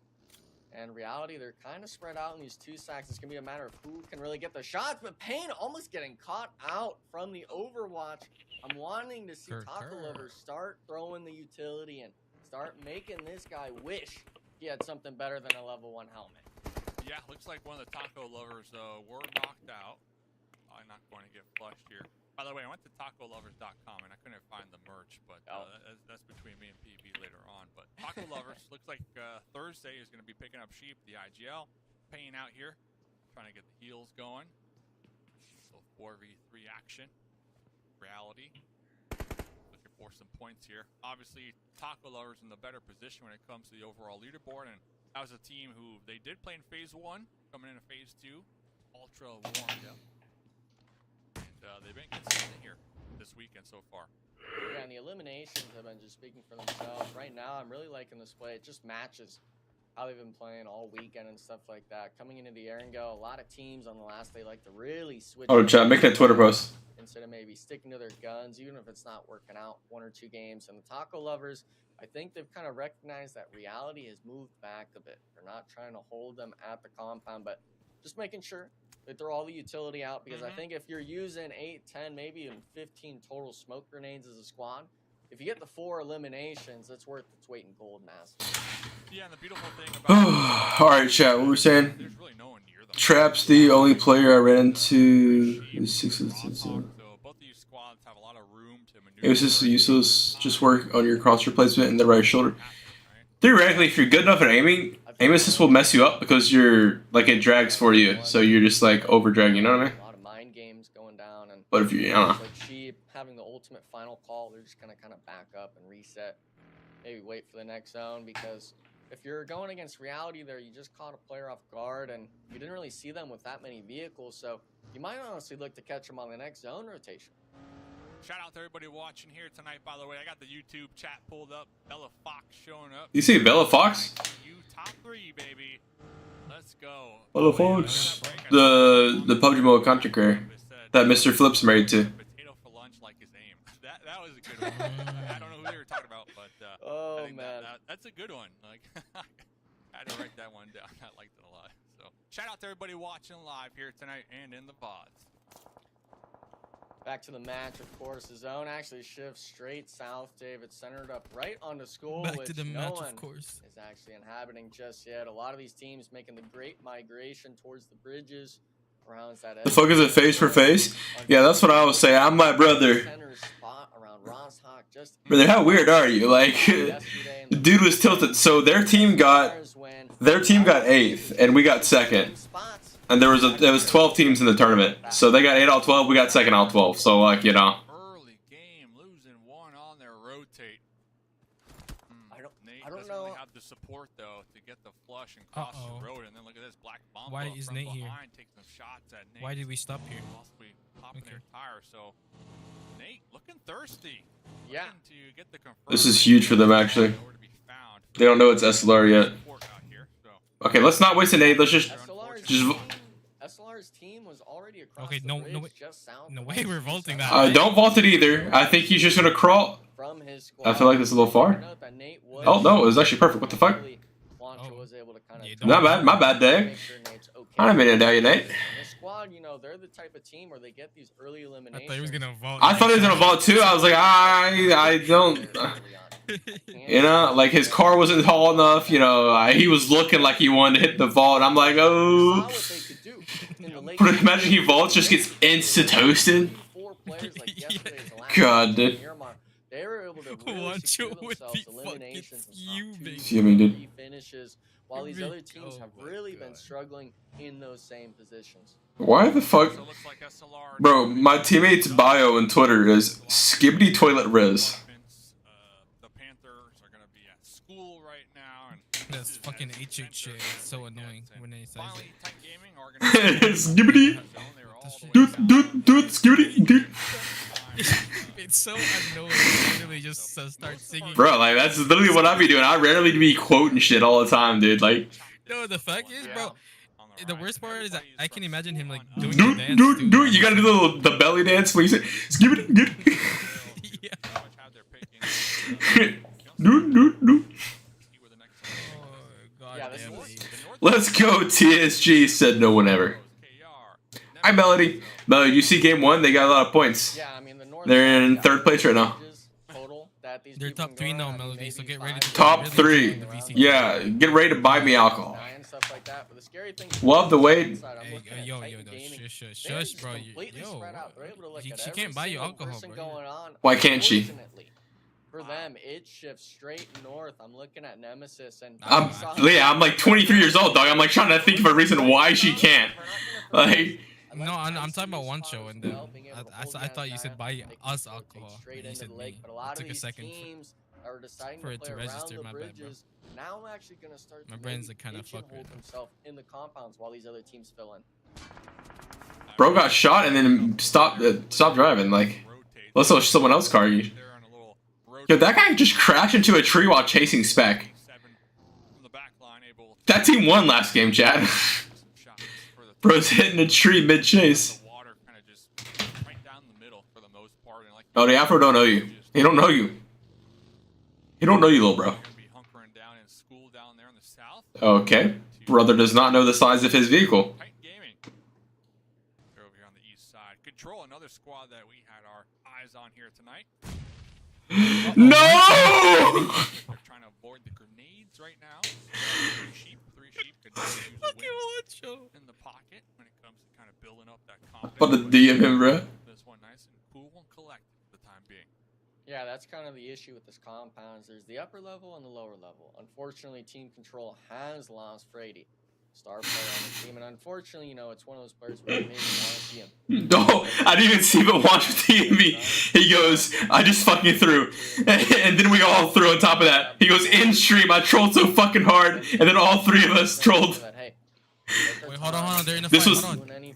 And Reality, they're kind of spread out in these 2 stacks. It's going to be a matter of who can really get the shots, but Payne almost getting caught out from the Overwatch. I'm wanting to see Taco Lover start throwing the utility and start making this guy wish he had something better than a level 1 helmet. Yeah, looks like one of the Taco Lovers were knocked out. I'm not going to get flushed here. By the way, I went to TacoLovers.com and I couldn't find the merch, but that's between me and PB later on. But Taco Lovers looks like Thursday is going to be picking up Sheep, the IGL. paying out here. Trying to get the heels going. So 4v3 action. Reality. Looking for some points here. Obviously, Taco Lovers in the better position when it comes to the overall leaderboard. And that was a team who they did play in phase 1, coming into phase 2. Ultra warmed up. And they've been consistent here this weekend so far. Yeah, and the eliminations have been just speaking for themselves. Right now, I'm really liking this play. It just matches how they've been playing all weekend and stuff like that. Coming into the air and go, a lot of teams on the last day like to really switch. Oh, chat, make that Twitter post. Instead of maybe sticking to their guns, even if it's not working out 1 or 2 games. And the Taco Lovers, I think they've kind of recognized that reality has moved back a bit. They're not trying to hold them at the compound, but just making sure they throw all the utility out, because I think if you're using 8, 10, maybe even 15 total smoke grenades as a squad, if you get the 4 eliminations, it's worth its weight in gold, mass. Yeah, and the beautiful thing about all right, chat. What we're saying? there's really no one near them. Trap's the only player I ran into. So both of these squads have a lot of room to maneuver. It was just useless. Just work on your crosshair placement in the right shoulder. Theoretically, if you're good enough at aiming, aim assist will mess you up because you're like it drags for you, so you're just like over dragging. You know what I mean? A lot of mind games going down, and but if you, I don't know. like Sheep having the ultimate final call, they're just gonna kind of back up and reset. Maybe wait for the next zone, because if you're going against reality there, you just caught a player off guard, and you didn't really see them with that many vehicles, so you might honestly look to catch them on the next zone rotation. Shout out to everybody watching here tonight, by the way. I got the YouTube chat pulled up. Bella Fox showing up. You see Bella Fox? You top 3, baby. Let's go. Bella Fox. The PUBG Mobile content creator that Mr. Flip's married to. Potato for lunch like his aim. That was a good one. I don't know who they were talking about, but Oh, I think man. that's a good one. Like, I had to write that one down. I liked it a lot. So shout out to everybody watching live here tonight and in the VODs. Back to the match, of course. The zone actually shifts straight south, Dave. It's centered up right onto school, Back which to the no match, one of course. is actually inhabiting just yet. A lot of these teams making the great migration towards the bridges. Around that The fuck is it, face for face? Yeah, that's what I was saying. I'm my brother. Center spot around Rosshawk, just Brother, how weird are you? Like, the dude was tilted. So their team got 8th, and we got 2nd. And there was 12 teams in the tournament. So they got 8 out of 12, we got 2nd out of 12. So like, you know. Early game, losing 1 on their rotate. Nate I don't doesn't know. really have the support though to get the flush and cross the road. And then look at this black bomb. Why is from Nate behind, here? Taking some shots at Nate. Why did we stop here? Possibly popping their tire. So Nate looking thirsty. Yeah. Looking to get the This is huge for them, actually. nowhere to be found. They don't know it's SLR yet. Support out here, so. Okay, let's not waste an 8. Let's just... SLR's team was already across Okay, the no, bridge no way. just south No of way we're vaulting that. Don't vault it either. I think he's just gonna crawl. from his squad. I feel like this is a little far. Note that Nate was Oh, no, it was actually perfect. What the fuck? JUANCHO was able to kind of Yeah, Not bad. My bad, Dave. make sure Nate's okay. I didn't mean to doubt you, Nate. And this squad, you know, they're the type of team where they get these early I eliminations. thought he was gonna vault. I thought he was gonna vault too. I was like, I don't... You know, like his car wasn't tall enough. You know, he was looking like he wanted to hit the vault. I'm like, oh. Saw what they could do in the late But imagine he vaults, just gets insta-toasted. 4 players like yesterday's last God, dude. Miramar, they were able to really JUANCHO secure would themselves be fucking eliminations and fuming. Fuming, dude. 3 finishes, while these other teams have Oh really my been God. struggling in those same positions. Why the fuck? So it looks like SLR Bro, my teammate's bio on Twitter is Skibbity Toilet Riz. The Panthers are going to be at school right now. And That's fucking HH shit. It's so annoying when they say finally, it. Tight Gaming are going to Skibbity. Dude, Skibbity, dude. It's so annoying. I literally just start singing. Bro, like, that's literally what I be doing. I rarely be quoting shit all the time, dude. Like, No, the fact is, bro. The worst part is I can imagine him like doing the dude, dance. dude, you gotta do the belly dance when you say, Skibbity, dude. Yeah. Dude. Oh, God Yeah, damn this it. Let's go, TSG, said no one ever. Hi, Melody. Melody, you see game 1? They got a lot of points. Yeah, I mean, the North They're in 3rd place right now. total that these They're people top can 3 go now, on. I mean, Melody, so maybe get ready to 5, Top really 3. join the VC. Yeah, get ready to buy me alcohol. 9, stuff like that. But the scary thing Love the way- Hey, yo, shush, bro. Yo, They are just completely spread out. They're able to look at she every can't buy you single alcohol, person bro. going on. Why can't she? Unfortunately, For them, it shifts straight north. I'm looking at Nemesis and I'm like 23 years old, dog. I'm like trying to think of a reason why she can't. Like, no, I'm talking about JUANCHO, and then I thought you said buy us alcohol. You said me. It took a second for it to register. My bad, bro. Now I'm actually gonna start. My brain's kind of fucked right now. Himself in the compounds while these other teams fill in. bro got shot and then stopped driving. Like, let's let someone else car you. Yo, that guy just crashed into a tree while chasing Spec. That team won last game, Chad. Bro's hitting a tree mid-chase. Oh, the Afro don't know you. He don't know you. He don't know you, little bro. Okay. Brother does not know the size of his vehicle. Control, another squad that we had our eyes on here tonight. No! They're trying to avoid the grenades right now. Three sheep could use a win in the pocket when it comes to kind of building up that confidence. What the DM him, bro? This one nice and cool and collected for the time being. Yeah, that's kind of the issue with this compounds. There's the upper level and the lower level. Unfortunately, Team Control has lost Frady, star player on the team, and unfortunately, you know, it's one of those players where you maybe want to see him. No, I didn't even see but watch TV. He goes, I just fucking threw. And then we all threw on top of that. He goes, in stream, I trolled so fucking hard, and then all three of us trolled. Wait, hold on, they're in the this fight. was... Hold on.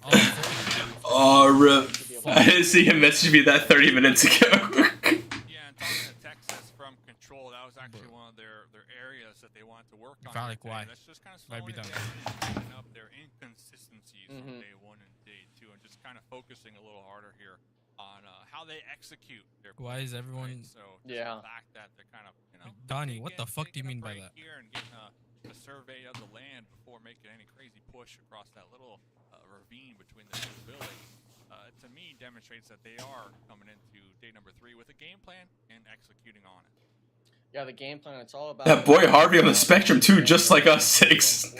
Oh, rip. I didn't see him message me that 30 minutes ago. Yeah, and talking to Texas from Control, that was actually one of their areas that they wanted to work on. Like why? That's just kind of slowing it down and cleaning up their inconsistencies from day 1 and day 2, and just kind of focusing a little harder here on how they execute their play. Why is everyone? Right? So the fact that they're kind of, you know, Donnie, what the fuck do you mean by that? Here and getting a survey of the land before making any crazy push across that little ravine between the two buildings. To me, demonstrates that they are coming into day number 3 with a game plan and executing on it. Yeah, the game plan, it's all about... That boy Harvey on the spectrum too, just like us 6.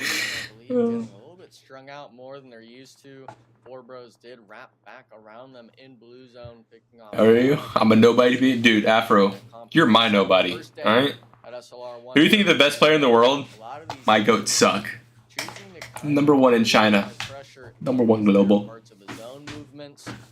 Getting a little bit strung out more than they're used to. Four Bros did wrap back around them in blue zone, picking off... Are you? I'm a nobody. Dude, Afro, you're my nobody, alright? Who do you think is the best player in the world? My goats suck. Number 1 in China. Number 1 global.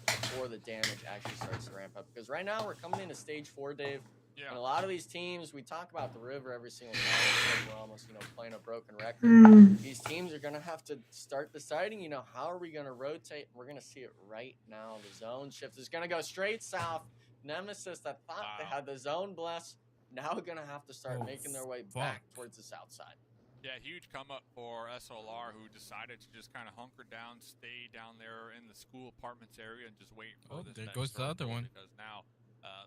Before the damage actually starts to ramp up, because right now we're coming into stage 4, Dave. And a lot of these teams, we talk about the river every single time. We're almost, you know, playing a broken record. These teams are gonna have to start deciding, you know, how are we gonna rotate? We're gonna see it right now. The zone shift is gonna go straight south. Nemesis that thought they had the zone blessed, now gonna have to start making their way back towards the south side. Yeah, huge come up for SLR, who decided to just kind of hunker down, stay down there in the school apartments area, and just wait for this. There goes the other one. Because now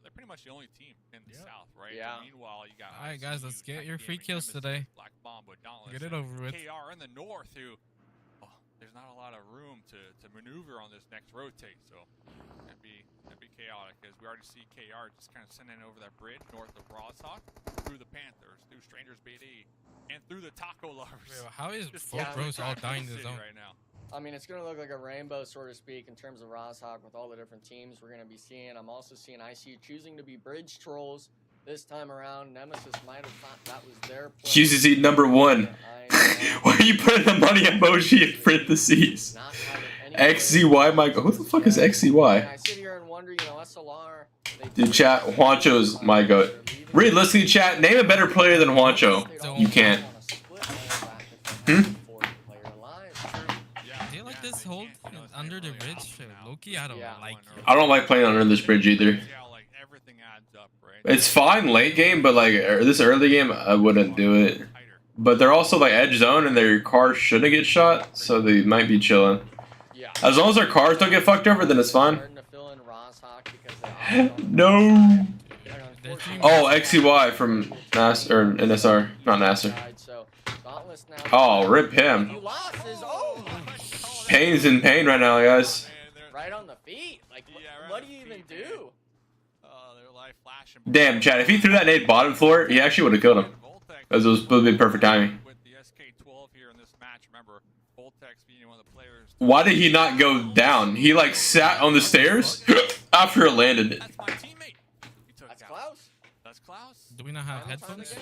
they're pretty much the only team in the south, right? Yeah. And meanwhile, you got. All right, guys, let's get your free kills today. Black Bomb, Get it over with. KR in the north, who there's not a lot of room to maneuver on this next rotate, so that'd be chaotic. As we already see KR just kind of sending over that bridge north of Rosshawk, through the Panthers, through Strangers BD. And through the taco lovers. Wait, how is 4 Bros all dying in the zone right now? I mean, it's going to look like a rainbow, so to speak, in terms of Rosshawk with all the different teams we're going to be seeing. I'm also seeing ICU choosing to be bridge trolls this time around. Nemesis might have thought that was their play. QCZ number 1. Why are you putting the money emoji in parentheses? XZY, Michael. Who the fuck is XZY? I sit here and wonder, you know, SLR. Dude, chat, JUANCHO's my goat. Realistically, chat, name a better player than JUANCHO. You can't. Do you like this hold under the bridge? Loki, I don't like it. I don't like playing under this bridge either. It's fine late game, but like this early game, I wouldn't do it. But they're also like edge zone, and their cars shouldn't get shot, so they might be chilling. As long as their cars don't get fucked over, then it's fine. No. Oh, XCY from NAS or NSR, not NASR. Oh, rip him. Pain's in pain right now, guys. Right on the feet. Like, what do you even do? Damn, Chad, if he threw that nade bottom floor, he actually would have killed him. Because it was supposed to be perfect timing. Why did he not go down? He like sat on the stairs after it landed. That's close. Do we not have headphones?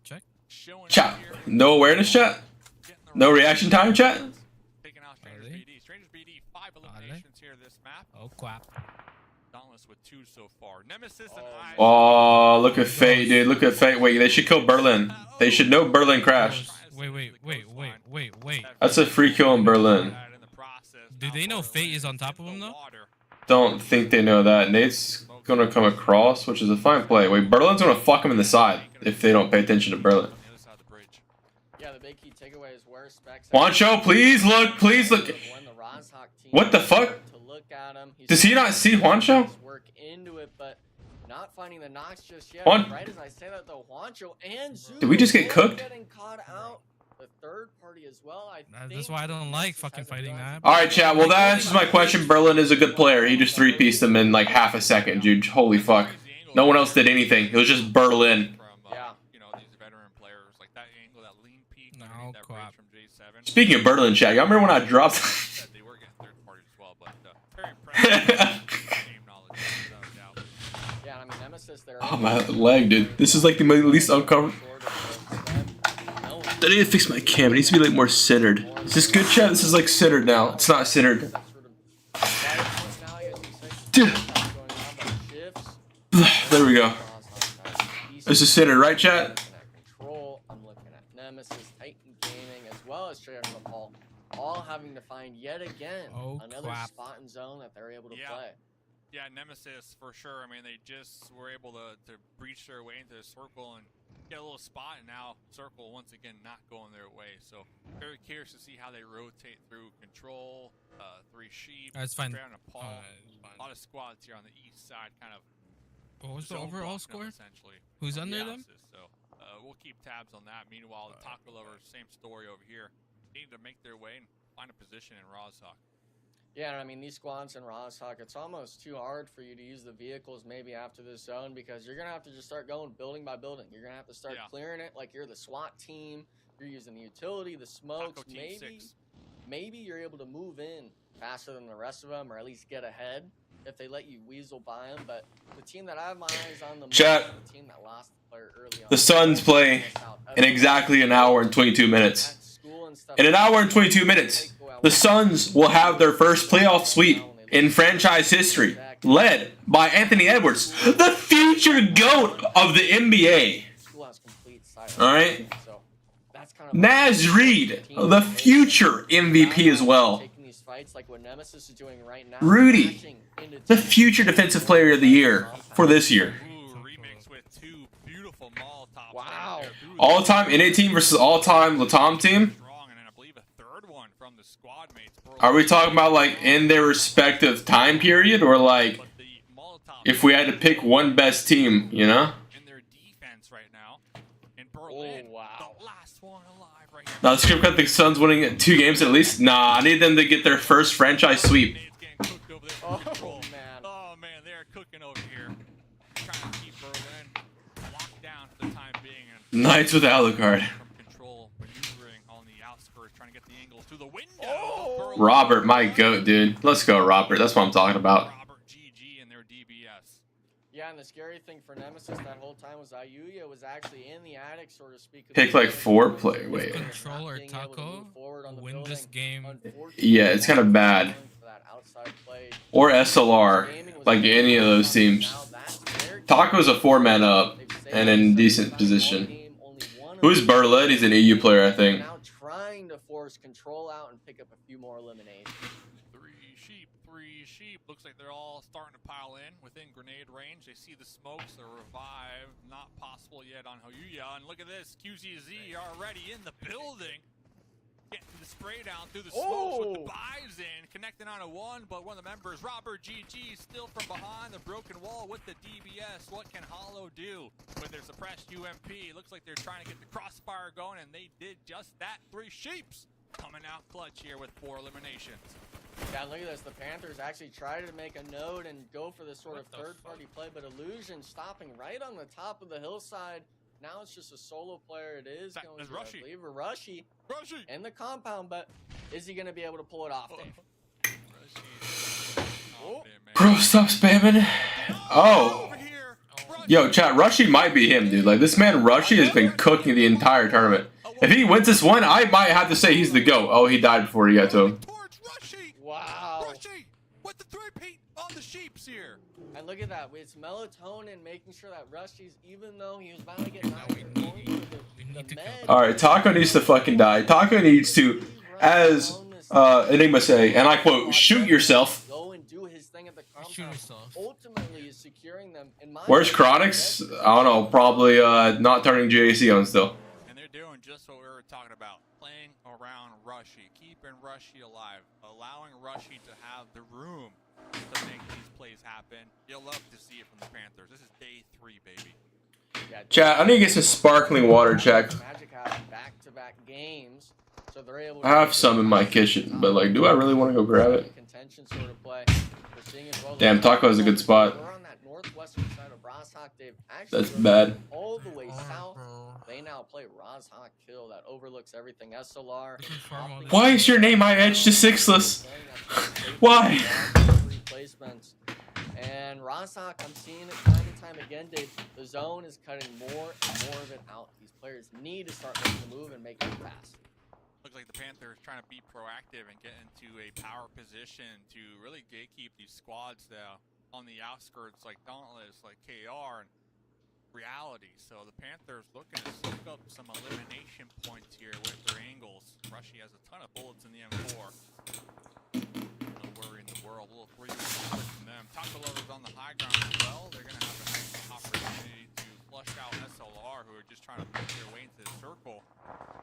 Check. Chat. No awareness, chat. No reaction time, chat. Taking out Strangers BD. Strangers BD, 5 eliminations here this map. Oh, crap. Dauntless with 2 so far. Nemesis and I. Oh, look at Fate, dude. Look at Fate. Wait, they should kill Berlin. They should know Berlin crashed. Wait. That's a free kill in Berlin. Do they know Fate is on top of him, though? Don't think they know that. Nate's gonna come across, which is a fine play. Wait, Berlin's gonna fuck him in the side if they don't pay attention to Berlin. Yeah, the big key takeaway is where Specs. JUANCHO, please look. What the fuck? Does he not see JUANCHO? Work into it, but not finding the knocks just yet. Right as I say that, though, JUANCHO and Zoo did we just get cooked? Getting caught out. The third party as well. That's why I don't like fucking fighting that. Alright, chat. Well, that answers my question. Berlin is a good player. He just 3-pieced him in like half a second, dude. Holy fuck. No one else did anything. It was just Berlin. Yeah. You know, these veteran players like that angle, that lean peak, no, that bridge from J7. Speaking of Berlin, chat, y'all remember when I dropped? They were getting third party as well, but very impressive. Game knowledge, no doubt. Yeah, I mean, Nemesis there. Oh, my leg, dude. This is like the least uncomfortable. I need to fix my cam. It needs to be like more centered. Is this good, chat? This is like centered now. It's not centered. There we go. This is centered, right, chat? I'm looking at Nemesis, Titan Gaming, as well as Straight from the Ball, all having to find yet again another spot and zone that they're able to play. Yeah, Nemesis for sure. I mean, they just were able to breach their way into the circle and get a little spot, and now circle once again not going their way. So very curious to see how they rotate through control. 3 sheep. That's fine. A lot of squads here on the east side, kind of. What was the overall score? Essentially. Who's under them? So we'll keep tabs on that. Meanwhile, the Taco Lovers, same story over here. Need to make their way and find a position in Rozhok. Yeah, I mean, these squads in Rozhok, it's almost too hard for you to use the vehicles maybe after this zone because you're going to have to just start going building by building. You're going to have to start clearing it like you're the SWAT team. You're using the utility, the smokes. Maybe you're able to move in faster than the rest of them or at least get ahead if they let you weasel by them. But the team that I have my eyes on the chat, most, the team that lost the player early on. The Suns play in exactly an hour and 22 minutes. In an hour and 22 minutes, the Suns will have their first playoff sweep in franchise history, led by Anthony Edwards, the future GOAT of the NBA. Alright? Naz Reid, the future MVP as well. Rudy, the future defensive player of the year for this year. Wow. All-time NA team versus all-time Latam team. Are we talking about like in their respective time period or like if we had to pick one best team, you know? In their defense right now. In Berlin, the last one alive right here. Now the script got the Suns winning 2 games at least. Nah, I need them to get their first franchise sweep. Oh man. Oh man, they're cooking over here. Trying to keep Berlin locked down for the time being. Knights with Alucard. Robert, my goat, dude. Let's go, Robert. That's what I'm talking about. Robert GG and their DBS. Yeah, and the scary thing for Nemesis that whole time was Ayuya was actually in the attic, so to speak. Pick like 4 play. Wait. Control or Taco win this game. Yeah, it's kind of bad. Or SLR, like any of those teams. Taco's a 4-man up and in decent position. Who's Berlin? He's an EU player, I think. Now trying to force control out and pick up a few more eliminations. 3 sheep. Looks like they're all starting to pile in within grenade range. They see the smokes, the revive, not possible yet on Hoyuya. And look at this, QZZ already in the building. Getting the spray down through the smokes with the buys in, connecting on a 1, but one of the members, Robert GG, still from behind the broken wall with the DBS. What can Hollow do with their suppressed UMP? Looks like they're trying to get the crossfire going, and they did just that. 3 sheeps coming out clutch here with 4 eliminations. Yeah, look at this. The Panthers actually tried to make a node and go for this sort of third-party play, but Illusion stopping right on the top of the hillside. Now it's just a solo player. It is going to, I believe, Rushy in the compound, but is he going to be able to pull it off, Dave? Bro, stop spamming. Oh. Yo, chat, Rushy might be him, dude. Like, this man, Rushy, has been cooking the entire tournament. If he wins this one, I might have to say he's the GOAT. Oh, he died before he got to him. Wow. Rushy with the three-peat on the sheeps here. And look at that. It's melatonin making sure that Rushy's, even though he was about to get knocked, going for the med. Alright, Taco needs to fucking die. Taco needs to, as Enigma say, and I quote, shoot yourself. Go and do his thing at the compound. Ultimately is securing them. In my Where's Chronix? I don't know, probably not turning JAC on still. And they're doing just what we were talking about, playing around Rushy, keeping Rushy alive, allowing Rushy to have the room to make these plays happen. You'll love to see it from the Panthers. This is day 3, baby. Chat, I need to get some sparkling water checked. Magic have back-to-back games, so they're able to I have some in my kitchen, but like, do I really want to go grab it? Contention sort of play. We're seeing as well. Damn, Taco is a good spot. We're on that northwestern side of Rozhok. They've That's actually bad. all the way south. They now play Rozhok Kill that overlooks everything. SLR. Why is your name I edged to sixless? Why? Replacements. And Rozhok, I'm seeing it time and time again, Dave. The zone is cutting more and more of it out. These players need to start making the move and making it fast. Looks like the Panthers trying to be proactive and get into a power position to really gatekeep these squads now on the outskirts like Dauntless, like KR, and Reality. So the Panthers looking to soak up some elimination points here with their angles. Rushy has a ton of bullets in the M4. No worry in the world. A little 3-1 from them. Taco Lovers on the high ground as well. They're going to have a nice opportunity to flush out SLR, who are just trying to push their way into the circle.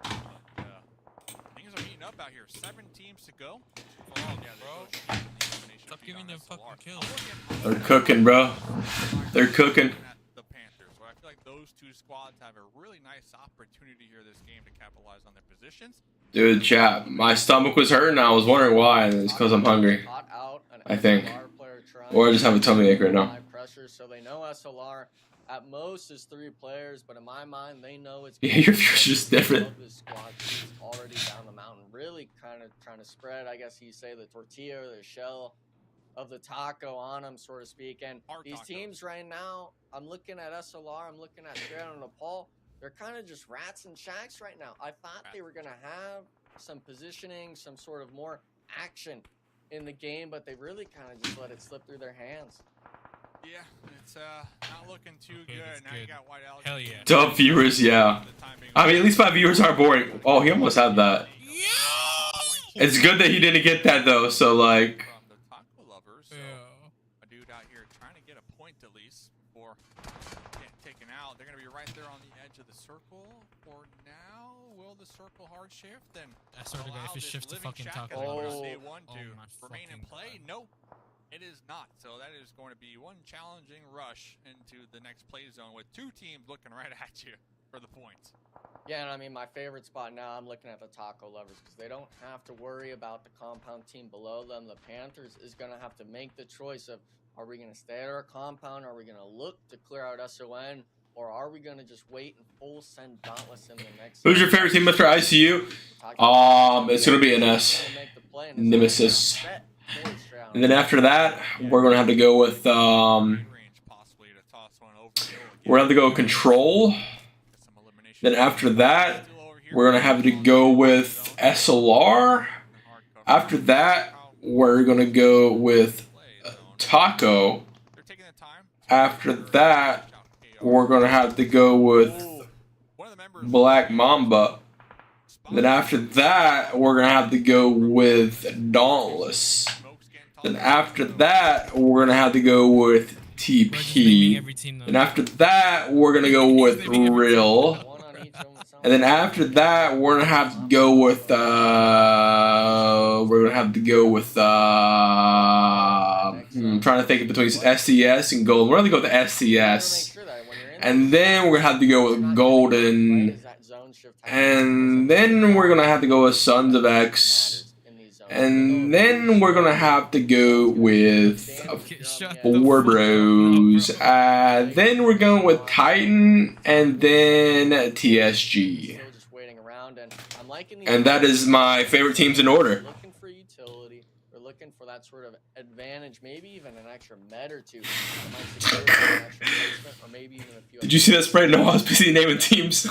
But things are heating up out here. 7 teams to go. Oh, yeah, bro. Stop giving them fucking kills. They're cooking, bro. They're cooking. The Panthers. So I feel like those 2 squads have a really nice opportunity here this game to capitalize on their positions. Dude, chat, my stomach was hurting. I was wondering why, and it's because I'm hungry. I think. Or I just have a tummy ache right now. So they know SLR at most is 3 players, but in my mind, they know it's. Yeah, your view's just different. This squad is already down the mountain, really kind of trying to spread, I guess you say, the tortilla or the shell of the taco on them, so to speak. And these teams right now, I'm looking at SLR, I'm looking at Shredder and Nepal. They're kind of just rats and shacks right now. I thought they were going to have some positioning, some sort of more action in the game, but they really kind of just let it slip through their hands. Yeah, it's not looking too good. Now you got White Alex. Hell yeah. Tough viewers, yeah. I mean, at least my viewers aren't boring. Oh, he almost had that. It's good that he didn't get that, though, so, like... From the Taco Lovers, so a dude out here trying to get a point at least before getting taken out. They're going to be right there on the edge of the circle for now. Will the circle hard shift and I swear to God, if it shifts to fucking Taco. Remain in play? Nope. It is not. So that is going to be one challenging rush into the next play zone with 2 teams looking right at you for the points. Yeah, and I mean, my favorite spot now, I'm looking at the Taco Lovers because they don't have to worry about the compound team below them. The Panthers is going to have to make the choice of, are we going to stay at our compound? Are we going to look to clear out SON? Or are we going to just wait and full send Dauntless in the next... Who's your favorite team after ICU? It's going to be NS. Nemesis. And then after that, we're going to have to go with, we're going to have to go Control. Then after that, we're going to have to go with SLR. After that, we're going to go with Taco. After that, we're going to have to go with Black Mamba. Then after that, we're going to have to go with Dauntless. Then after that, we're going to have to go with TP. And after that, we're going to go with Real. And then after that, we're going to have to go with, I'm trying to think between SCS and Golden. We're going to go with SCS. And then we're going to have to go with Golden. And then we're going to have to go with Sons of X. And then we're going to have to go with Four Bros. Then we're going with Titan. And then TSG. And that is my favorite teams in order. They're looking for that sort of advantage, maybe even an extra med or two. That might secure an extra placement, or maybe even a few. Did you see that spread? No, I was busy naming teams.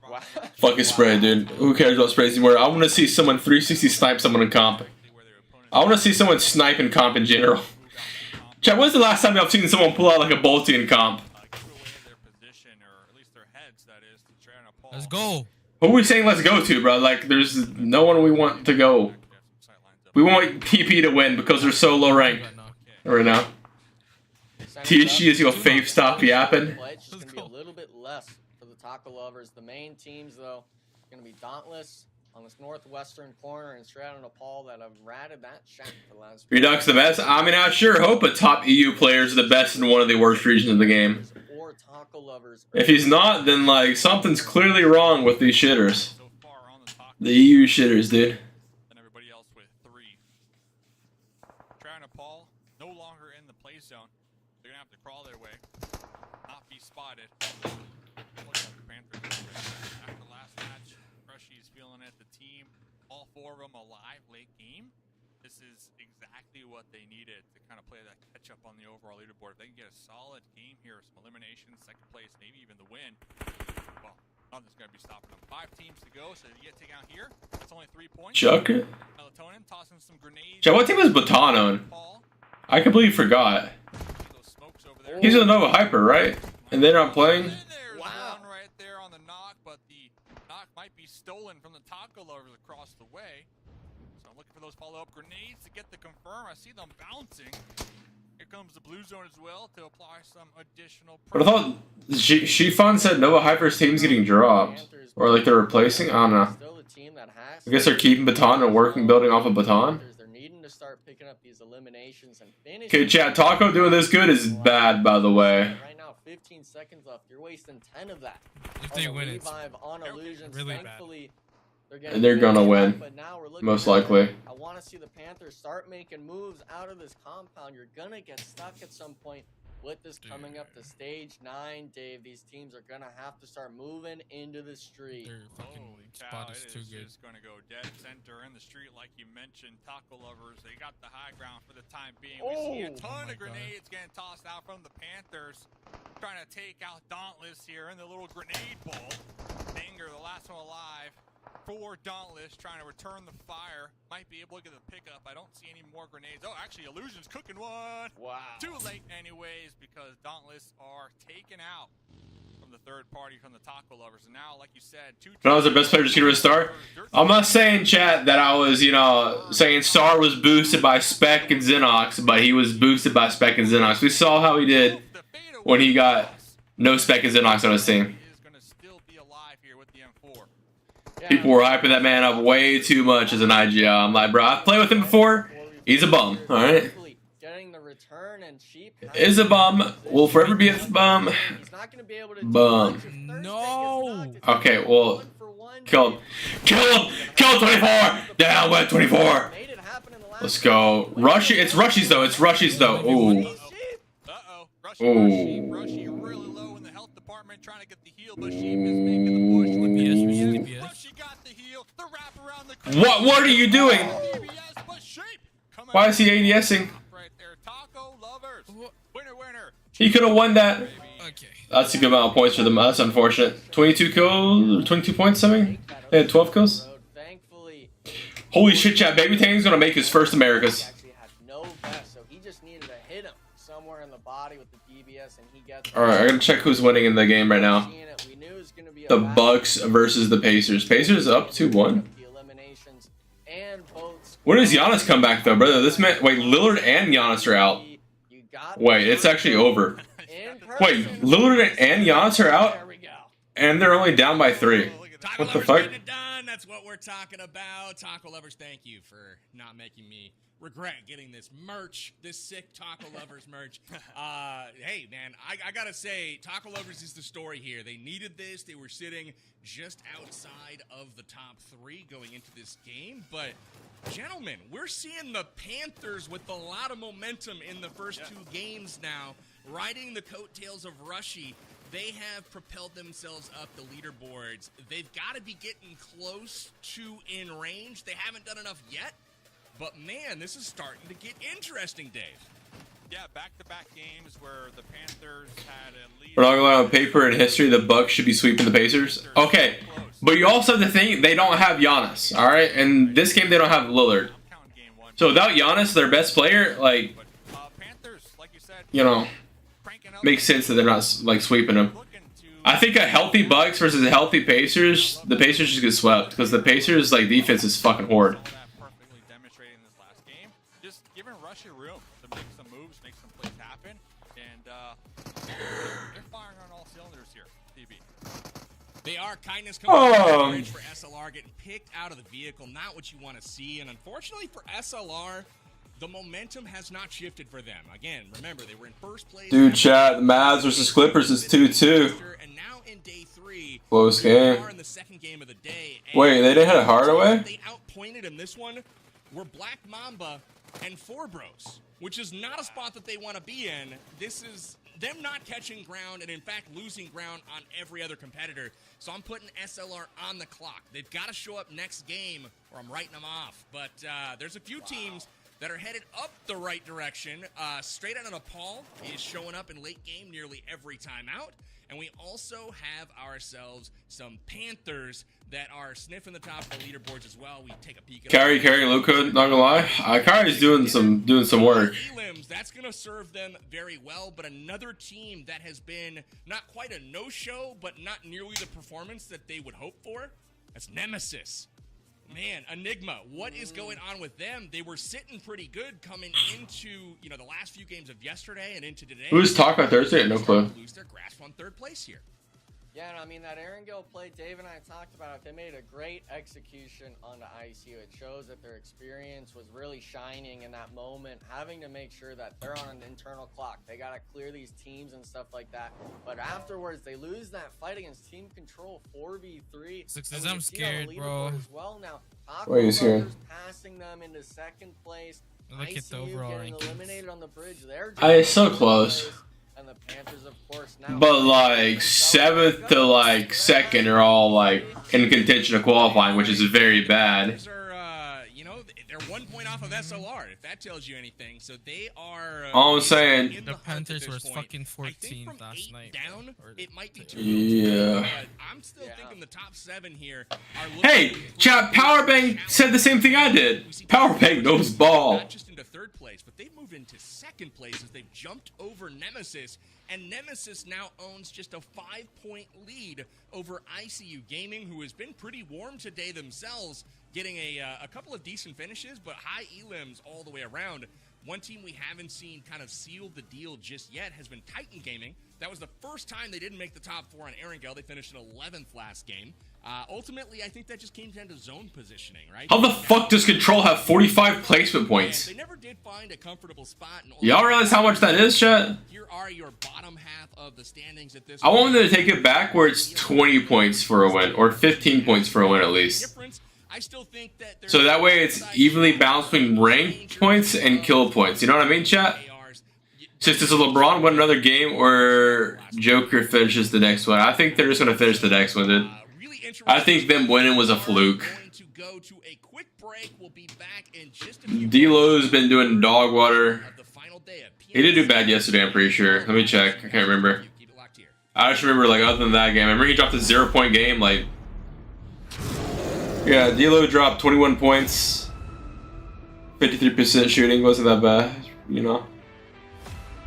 Wow. Fucking spread, dude. Who cares about spreads anymore? I want to see someone 360 snipe someone in comp. I want to see someone snipe in comp in general. Chat, when's the last time I've seen someone pull out like a bolty in comp? Let's go. Who are we saying let's go to, bro? Like, there's no one we want to go. We want PP to win because they're so low ranked right now. TSG is your fave, stop yapping. It's going to be a little bit less for the Taco Lovers. The main teams, though, going to be Dauntless on this northwestern corner and Shroud Nepal that have ratted that shack for the last. Redux the best? I mean, I sure hope a top EU player is the best in one of the worst regions of the game. If he's not, then like something's clearly wrong with these shitters. The EU shitters, dude. And everybody else with 3. Shroud Nepal no longer in the play zone. They're gonna have to crawl their way, not be spotted. Look at the Panthers after the last match. Crushy's feeling it. The team, all 4 of them alive late game. This is exactly what they needed to kind of play that catch up on the overall leaderboard. If they can get a solid game here, some eliminations, second place, maybe even the win, well, nothing's going to be stopping them. 5 teams to go, so you get taken out here. That's only 3 points. Chuck. Melatonin tossing some grenades. Chat, what team is Baton on? I completely forgot. He's a Nova Hyper, right? And they're not playing? Wow. One right there on the knock, but the knock might be stolen from the Taco Lovers across the way. So I'm looking for those follow-up grenades to get the confirm. I see them bouncing. Here comes the blue zone as well to apply some additional But I thought Shifan said Nova Hyper's team's getting dropped. Or like they're replacing? I don't know. I guess they're keeping Baton and working, building off of Baton. Start picking up these eliminations and finishing. Okay, chat, Taco doing this good is bad, by the way. Right now, 15 seconds left. You're wasting 10 of that. If they win, it's on illusions. really Thankfully, bad. They're gonna win, but now we're most likely. I want to see the Panthers start making moves out of this compound. You're gonna get stuck at some point with this coming up to stage 9, Dave. These teams are gonna have to start moving into the street. Their fucking spot is too good. It's gonna go dead center in the street, like you mentioned. Taco Lovers, they got the high ground for the time being. We see a ton of grenades getting tossed out from the Panthers, trying to take out Dauntless here in the little grenade ball. Dinger, the last one alive. For Dauntless, trying to return the fire. Might be able to get the pickup. I don't see any more grenades. Oh, actually, Illusion's cooking one. Wow. Too late anyways, because Dauntless are taken out from the third party, from the Taco Lovers. And now, like you said, 2 When I was the best player, just get a restart. I'm not saying, chat, that I was, you know, saying Star was boosted by Spec and Xenox, but he was boosted by Spec and Xenox. We saw how he did when he got no Spec and Xenox on his team. People were hyping that man up way too much as an IGL. I'm like, bro, I've played with him before. He's a bum, alright? Is a bum. Will forever be a bum. Bum. No. Okay, well, kill him. Kill him! Kill him, 24! Down with 24! Let's go. Rushy, it's Rushy's though. It's Rushy's though. Ooh. Ooh. Rushy really low in the health department trying to get the heal, but she is making the push. Rushy got the heal. The wrap around the What are you doing? Why is he ADSing? Right there. Taco Lovers. Winner. He could have won that. Okay. That's a good amount of points for them. That's unfortunate. 22 kills, 22 points, something? They had 12 kills? Holy shit, chat. Baby Tang's gonna make his first Americas. Alright, I gotta check who's winning in the game right now. The Bucks versus the Pacers. Pacers up 2-1. When does Giannis come back though, brother? This man, wait, Lillard and Giannis are out. Wait, it's actually over. Wait, Lillard and Giannis are out, and they're only down by 3. What the fuck? That's what we're talking about. Taco Lovers, thank you for not making me regret getting this merch, this sick Taco Lovers merch. Hey, man, I gotta say, Taco Lovers is the story here. They needed this. They were sitting just outside of the top 3 going into this game. But, gentlemen, we're seeing the Panthers with a lot of momentum in the first 2 games now, riding the coattails of Rushy. they have propelled themselves up the leaderboards. They've got to be getting close to in range. They haven't done enough yet, but man, this is starting to get interesting, Dave. Yeah, back-to-back games where the Panthers had a lead. We're talking about on paper and history, the Bucks should be sweeping the Pacers. Okay, but you also have to think they don't have Giannis, all right? And this game they don't have Lillard. So without Giannis, their best player, like, you know, makes sense that they're not like sweeping them. I think a healthy Bucks versus a healthy Pacers, the Pacers just get swept because the Pacers like defense is fucking horrid. Perfectly demonstrating this last game. Just giving Russia room to make some moves, make some plays happen, and they're firing on all cylinders here. TB. They are. Kindness coming to the bridge for SLR, getting picked out of the vehicle. Not what you want to see, and unfortunately for SLR, the momentum has not shifted for them. Again, remember, they were in first place. Dude, chat, the Mavs versus Clippers is 2-2. And now in day 3, close game. in the second game of the day. Wait, they didn't hit Hardaway? They outpointed him. This one were Black Mamba and Four Bros, which is not a spot that they want to be in. This is them not catching ground and, in fact, losing ground on every other competitor. So I'm putting SLR on the clock. They've got to show up next game or I'm writing them off. But there's a few teams that are headed up the right direction. Straight Out of Nepal is showing up in late game nearly every time out. And we also have ourselves some Panthers that are sniffing the top of the leaderboards as well. We take a peek at Carry, Luka, not gonna lie. Carry's doing some work. Elims, that's gonna serve them very well, but another team that has been not quite a no-show, but not nearly the performance that they would hope for, that's Nemesis. Man, Enigma, what is going on with them? They were sitting pretty good coming into, the last few games of yesterday and into today. Who's talking on Thursday? No clue. Lose their grasp on third place here. Yeah, and I mean, that Erangel play, Dave and I talked about it. They made a great execution on the ICU. It shows that their experience was really shining in that moment, having to make sure that they're on an internal clock. They got to clear these teams and stuff like that. But afterwards, they lose that fight against Team Control 4v3. Success, I'm scared, bro. As well now. Why are you scared? Passing them into second place. Look at the overall rankings. Eliminated on the bridge. It's so close. And the Panthers, of course, now. But like 7th to like 2nd are all like in contention of qualifying, which is very bad. They're 1 point off of SLR, if that tells you anything. So they are. All I'm saying. The Panthers were fucking 14th last night. Down, it might be too. Yeah. But I'm still thinking the top 7 here are. Hey, chat. Powerbang said the same thing I did. Powerbang knows ball. Not just into third place, but they've moved into second place as they've jumped over Nemesis. And Nemesis now owns just a 5-point lead over ICU Gaming, who has been pretty warm today themselves, getting a couple of decent finishes, but high elims all the way around. One team we haven't seen kind of seal the deal just yet has been Titan Gaming. That was the first time they didn't make the top 4 on Erangel. They finished in 11th last game. Ultimately, I think that just came down to zone positioning, right? How the fuck does Control have 45 placement points? They never did find a comfortable spot. Y'all realize how much that is, chat? Here are your bottom half of the standings at this I want them to take it back where it's 20 points for a win, or 15 points for a win at least. I still think that so that way it's evenly balanced between rank points and kill points. You know what I mean, chat? Since it's a LeBron win another game or Joker finishes the next one, I think they're just going to finish the next one, dude. I think them winning was a fluke. D-Lo's been doing dog water. He did do bad yesterday, I'm pretty sure. Let me check. I can't remember. I just remember, like, other than that game. I remember he dropped a 0-point game, like... Yeah, D-Lo dropped 21 points. 53% shooting. Wasn't that bad, you know?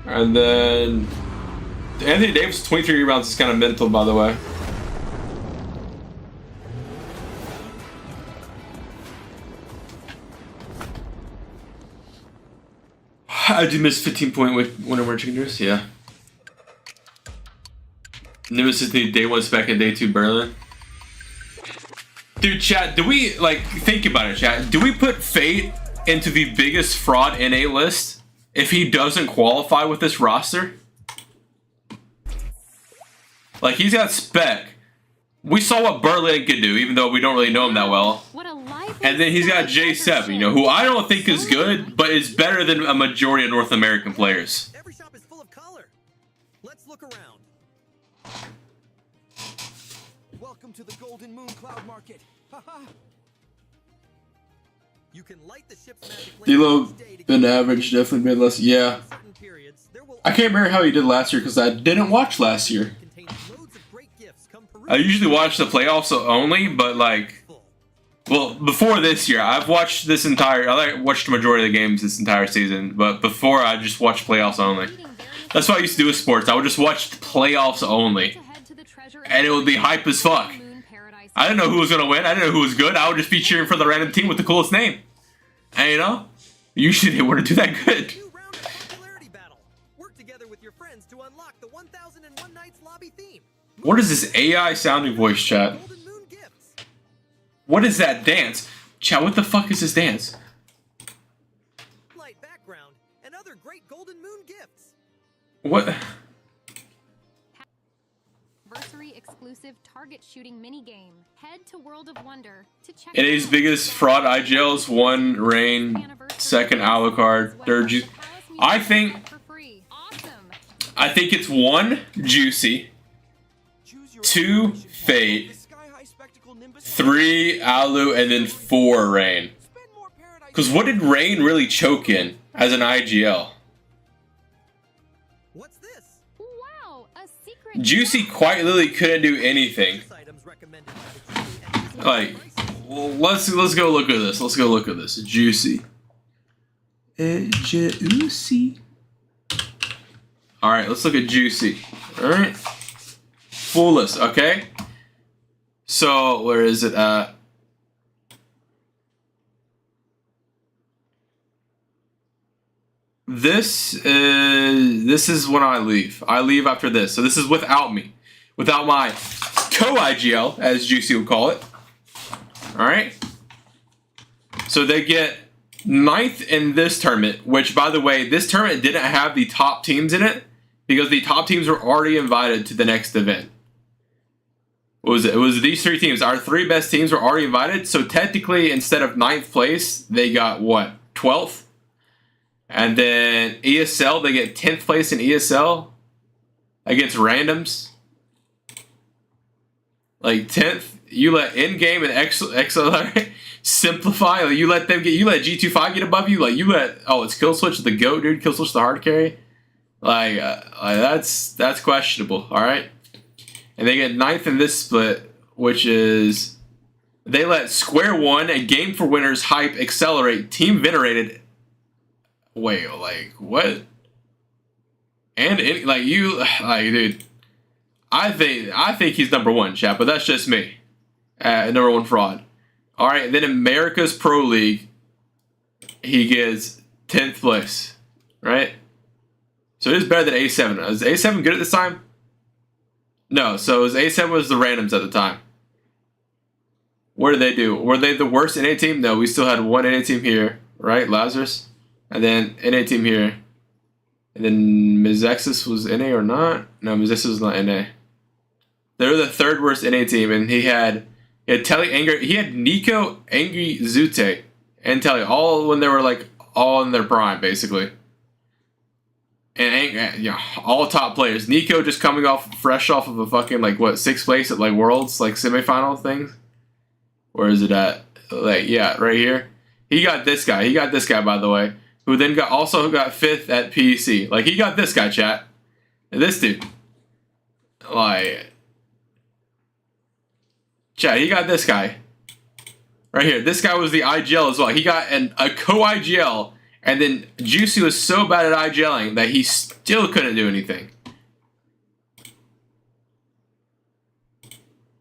And then... Anthony Davis, 23 rebounds is kind of mental, by the way. I do miss 15-point winner winner chicken dress, yeah. Nemesis the day 1 spec and day 2 Berlin. Dude, chat, do we, like, think about it, chat. Do we put Fate into the biggest fraud in a list if he doesn't qualify with this roster? Like, he's got spec. We saw what Berlin could do, even though we don't really know him that well. And then he's got J7, you know, who I don't think is good, but is better than a majority of North American players. Every shop is full of color. Let's look around. Welcome to the Golden Moon Cloud Market. You can light the ship's magic D'Lo been average, definitely been less. Yeah. I can't remember how he did last year because I didn't watch last year. I usually watch the playoffs only, but like, well, before this year, I've watched this entire. I watched the majority of the games this entire season, but before I just watched playoffs only. That's what I used to do with sports. I would just watch the playoffs only, and it would be hype as fuck. I didn't know who was gonna win. I didn't know who was good. I would just be cheering for the random team with the coolest name. And you know, usually they wouldn't do that good. What is this AI sounding voice chat? What is that dance? Chat, what the fuck is this dance? Light background and other great Golden Moon gifts. What? Anniversary exclusive target shooting mini game. Head to World of Wonder to check. NA's biggest fraud IGLs: 1 Rain, 2nd Alucard, 3rd I think it's 1 Juicy, 2 Fate, 3 Alu, and then 4 Rain. Because what did Rain really choke in as an IGL? What's this? Wow, a secret. Juicy quite literally couldn't do anything. Like, well, let's go look at this. Let's go look at this. Juicy. Juicy. All right, let's look at Juicy. All right. Full list, okay? So, where is it at? This is when I leave. I leave after this. So this is without me. Without my co-IGL, as Juicy would call it. Alright? So they get 9th in this tournament, which, by the way, this tournament didn't have the top teams in it because the top teams were already invited to the next event. What was it? It was these 3 teams. Our 3 best teams were already invited, so technically, instead of 9th place, they got, what, 12th? And then ESL, they get 10th place in ESL against randoms. Like 10th, you let in-game and XLR simplify. Like you let G25 get above you. Like you let, oh, it's Kill Switch the GOAT, dude. Kill Switch the hard carry. Like that's questionable. All right. And they get 9th in this split, which is they let Square One and Game for Winners hype accelerate Team Venerated. Wait, like what? And like you, like dude, I think he's #1, chat, but that's just me. #1 fraud. All right, then America's Pro League, he gets 10th place, right? So it is better than A7. Is A7 good at this time? No. So A7 was the randoms at the time. What did they do? Were they the worst NA team? No, we still had one NA team here, right? Lazarus. And then NA team here. And then Mizexis was NA or not? No, Mizexis was not NA. They were the 3rd worst NA team, and he had Telly Anger. He had Nico, Angry, Zute, and Telly all when they were like all in their prime, basically. And yeah, all top players. Nico just coming fresh off of a fucking like what 6th place at like Worlds like semifinal things. Where is it at? Like yeah, right here. He got this guy. He got this guy, by the way. Who then also got 5th at PEC. Like, he got this guy, chat. And this dude. Like. Chat, he got this guy. Right here. This guy was the IGL as well. He got a co-IGL. And then Juicy was so bad at IGLing that he still couldn't do anything.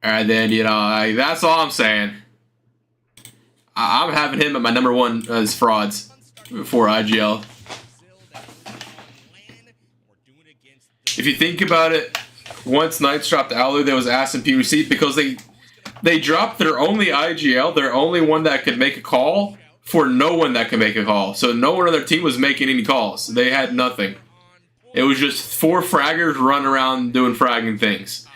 And then, you know, like, that's all I'm saying. I'm having him at my #1 as frauds. For IGL. If you think about it, once Knights dropped Alu, there was ass and PUC because they dropped their only IGL, their only one that could make a call, for no one that could make a call. So no one on their team was making any calls. They had nothing. It was just 4 fraggers running around doing fragging things.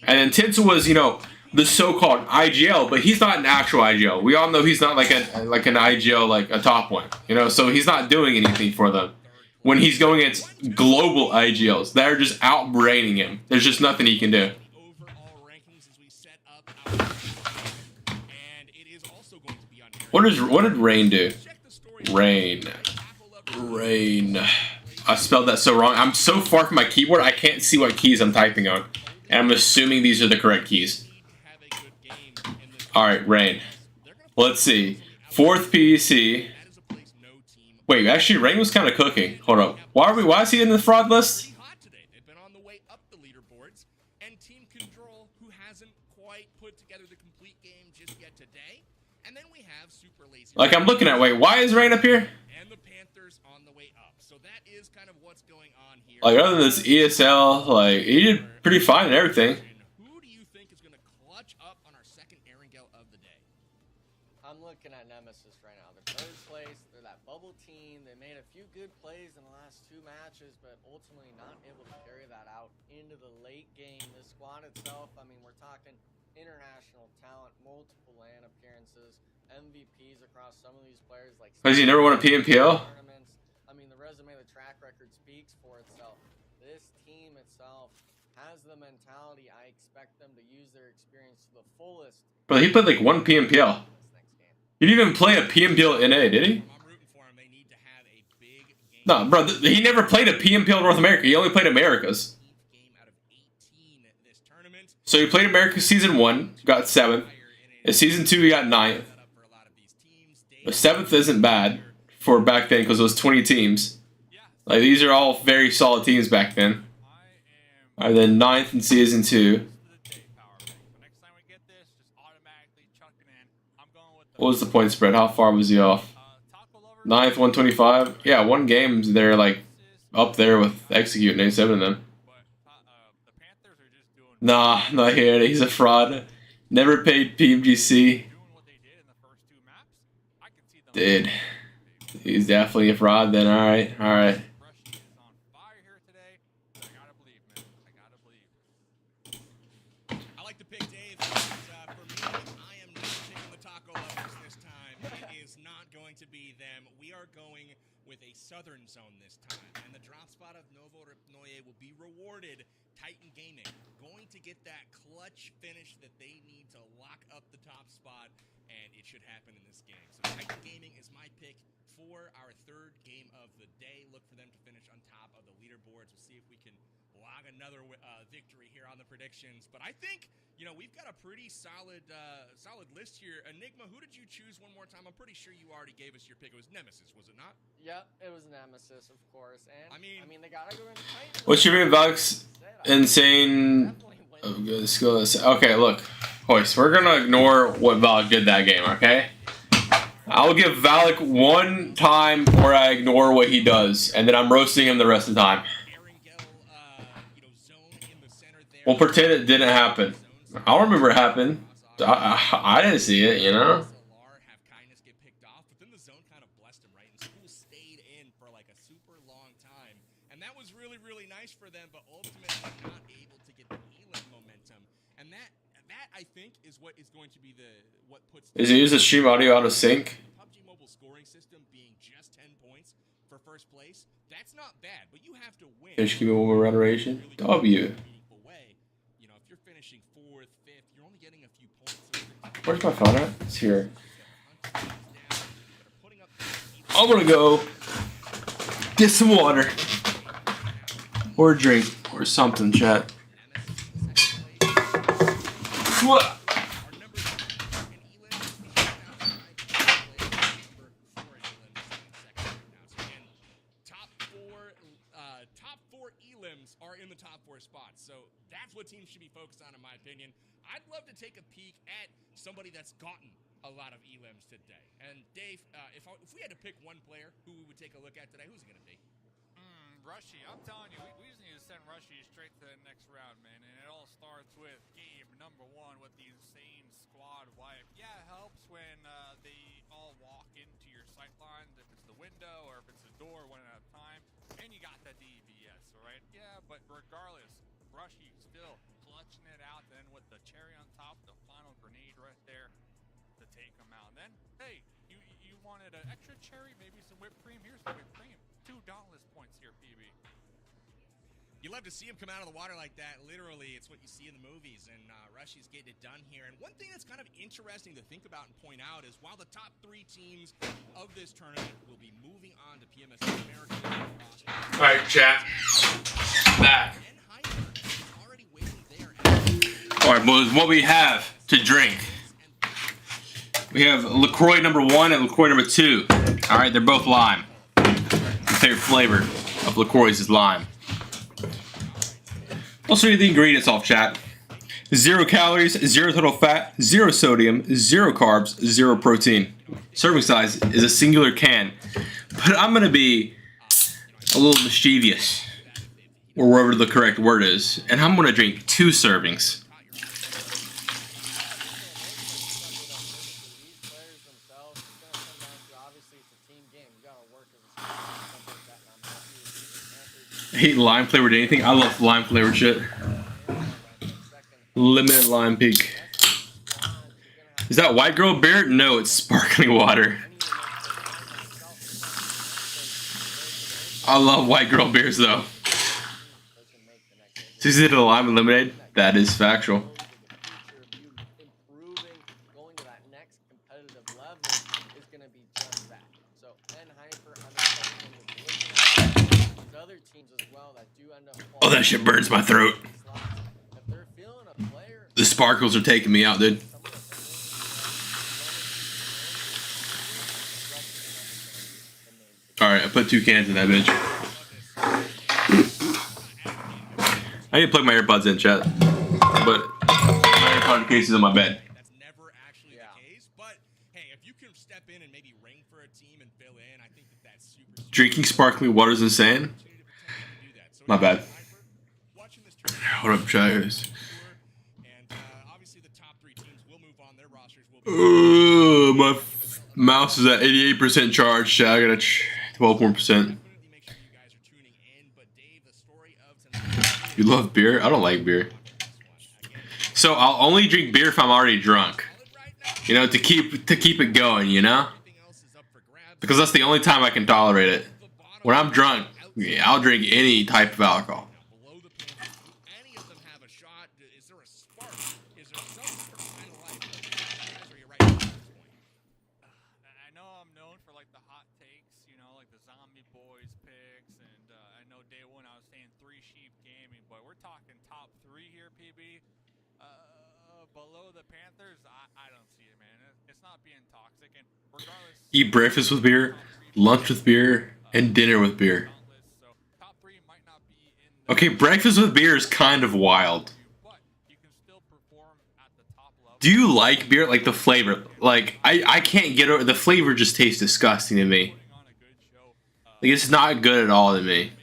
And then Tinsel was, you know, the so-called IGL, but he's not an actual IGL. We all know he's not like an IGL, like a top one, you know. So he's not doing anything for them. When he's going against global IGLs, they're just outbraining him. There's just nothing he can do. What did Rain do? Rain. I spelled that so wrong. I'm so far from my keyboard, I can't see what keys I'm typing on. And I'm assuming these are the correct keys. Alright, Rain. Let's see. 4th PEC. Wait, actually, Rain was kind of cooking. Hold up. Why is he in the fraud list? Like, I'm looking at, wait, why is Rain up here? Like, other than this ESL, like, he did pretty fine and everything. Who do you think is going to clutch up on our second Erangel of the day? I'm looking at Nemesis right now. They're 3rd place. They're that bubble team. They made a few good plays in the last 2 matches, but ultimately not able to carry that out into the late game. The squad itself, I mean, we're talking international talent, multiple LAN appearances, MVPs across some of these players. Like, has he never won a PMPL? I mean, the resume, the track record speaks for itself. This team itself has the mentality. I expect them to use their experience to the fullest. But he played like 1 PMPL. He didn't even play a PMPL NA, did he? No, bro, he never played a PMPL North America. He only played Americas. So he played America Season 1, got 7th. In Season 2, he got 9th. The 7th isn't bad for back then because it was 20 teams. Like, these are all very solid teams back then. And then 9th in Season 2. What was the point spread? How far was he off? 9th, 125. Yeah, 1 game's they're like up there with Execute and A7 of them. Nah, not here. He's a fraud. Never paid PMGC. Dude. He's definitely a fraud then. Alright, alright. I like to pick Dave. For me, I am not taking the taco lovers this time. It is not going to be them. We are going with a southern zone this time. And the drop spot of Novo Ripnoye will be rewarded. Titan Gaming going to get that clutch finish that they need to lock up the top spot. And it should happen in this game. So Titan Gaming is my pick for our 3rd game of the day. Look for them to finish on top of the leaderboards. We'll see if we can log another victory here on the predictions. But I think, you know, we've got a pretty solid solid list here. Enigma, who did you choose one more time? I'm pretty sure you already gave us your pick. It was Nemesis, was it not? Yep, it was Nemesis, of course. And I mean they gotta go into Titan. What's your favorite Valk's insane? Oh, good. Let's go. Okay, look. Hoist, we're gonna ignore what Valak did that game, okay? I'll give Valak 1 time where I ignore what he does, and then I'm roasting him the rest of the time. We'll pretend it didn't happen. I'll remember it happened. I didn't see it, you know? And that was really, really nice for them, but ultimately not able to get the Elam momentum. And that I think is what is going to be what puts. Is he use the stream audio out of sync? PUBG Mobile scoring system being just 10 points for 1st place. That's not bad, but you have to win. Just give me one more reiteration. W. You know, if you're finishing 4th, 5th, you're only getting a few points. Where's my phone at? It's here. I'm gonna go get some water. Or a drink. Or something, chat. Top four elims are in the top 4 spots, so that's what teams should be focused on, in my opinion. I'd love to take a peek at somebody that's gotten a lot of elims today. And Dave, if we had to pick one player who we would take a look at today, who's it going to be? Rushy. I'm telling you, we just need to send Rushy straight to the next round, man. And it all starts with game number 1 with the insane squad wipe. Yeah, it helps when they all walk into your sight lines, if it's the window or if it's the door, one at a time. And you got that DBS, all right? Yeah, but regardless, Rushy still clutching it out. Then with the cherry on top, the final grenade right there to take them out. And then, hey, you wanted an extra cherry, maybe some whipped cream. Here's some whipped cream. $2 points here, PB. You love to see him come out of the water like that. Literally, it's what you see in the movies, and Rushy's getting it done here. And one thing that's kind of interesting to think about and point out is while the top 3 teams of this tournament will be moving on to PMSL America. All right, chat. Back. All right, boys. What we have to drink? We have LaCroix number 1 and LaCroix number 2. All right, they're both lime. My favorite flavor of LaCroix is lime. Let's read the ingredients off, chat. 0 calories, 0 total fat, 0 sodium, 0 carbs, 0 protein. Serving size is a singular can. But I'm going to be a little mischievous, or wherever the correct word is. And I'm going to drink 2 servings. I hate lime flavored anything. I love lime flavored shit. Limited lime peak. Is that white girl beer? No, it's sparkling water. I love white girl beers though. Is it a lime and lemonade? That is factual. Oh, that shit burns my throat. The sparkles are taking me out, dude. Alright, I put 2 cans in that bitch. I need to plug my AirPods in, chat. But my AirPod case is on my bed. That's never actually the case, but hey, if you can step in and maybe ring for a team and fill in, I think that's super. Drinking sparkling water is insane. My bad. Hold up, chat. Ooh, my mouse is at 88% charge, chat. I got 12 more percent. You love beer? I don't like beer. So I'll only drink beer if I'm already drunk. You know, to keep it going, you know? Because that's the only time I can tolerate it. When I'm drunk, yeah, I'll drink any type of alcohol. Eat breakfast with beer, lunch with beer, and dinner with beer. Okay, breakfast with beer is kind of wild. Do you like beer? Like the flavor? Like, I can't get over the flavor, just tastes disgusting to me. Like, it's not good at all to me.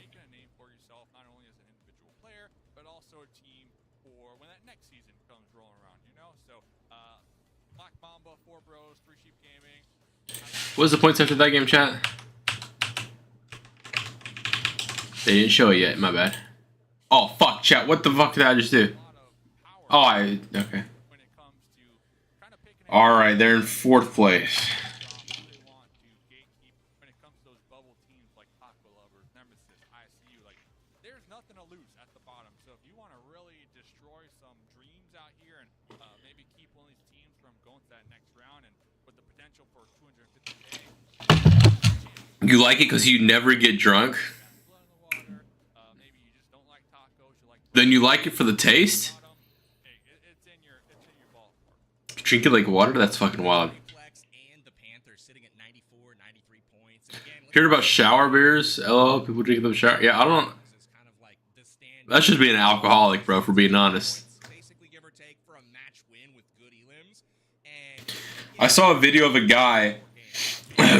What's the points after that game, chat? They didn't show it yet, my bad. Oh, fuck, chat. What the fuck did I just do? Oh, okay. Alright, they're in 4th place. You like it because you never get drunk? Then you like it for the taste? Drink it like water? That's fucking wild. Heard about shower beers? LOL, people drinking them shower. Yeah, I don't. That should be an alcoholic, bro, for being honest. I saw a video of a guy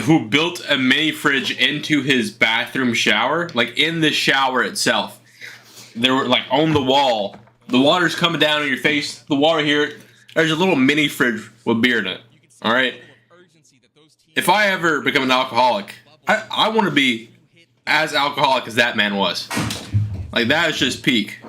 who built a mini fridge into his bathroom shower, like in the shower itself. They were like on the wall. The water's coming down on your face. The water here. There's a little mini fridge with beer in it. All right. If I ever become an alcoholic, I want to be as alcoholic as that man was. Like, that is just peak.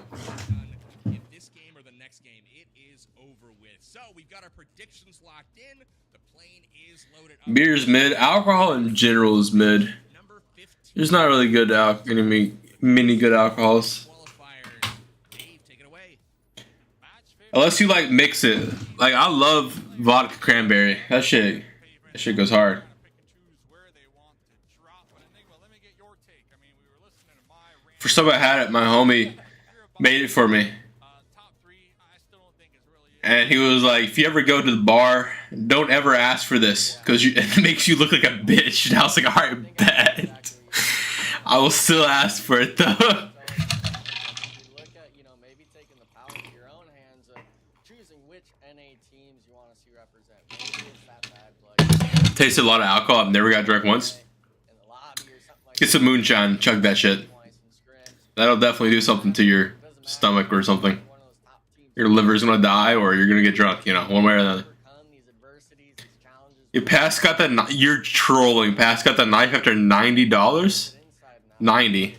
This game or the next game, it is over with. So we've got our predictions locked in. The plane is loaded up. Beer's mid. Alcohol in general is mid. There's not really good many good alcohols. Unless you like mix it. Like I love vodka cranberry. That shit goes hard. For some I had it, my homie made it for me. And he was like, if you ever go to the bar, don't ever ask for this, because it makes you look like a bitch. And I was like, alright, bet. I will still ask for it though. Tasted a lot of alcohol. I've never got drunk once. Get some moonshine, chug that shit. That'll definitely do something to your stomach or something. Your liver's gonna die, or you're gonna get drunk. You know, one way or another. You got the. You're trolling. Pass got the knife after $90. 90.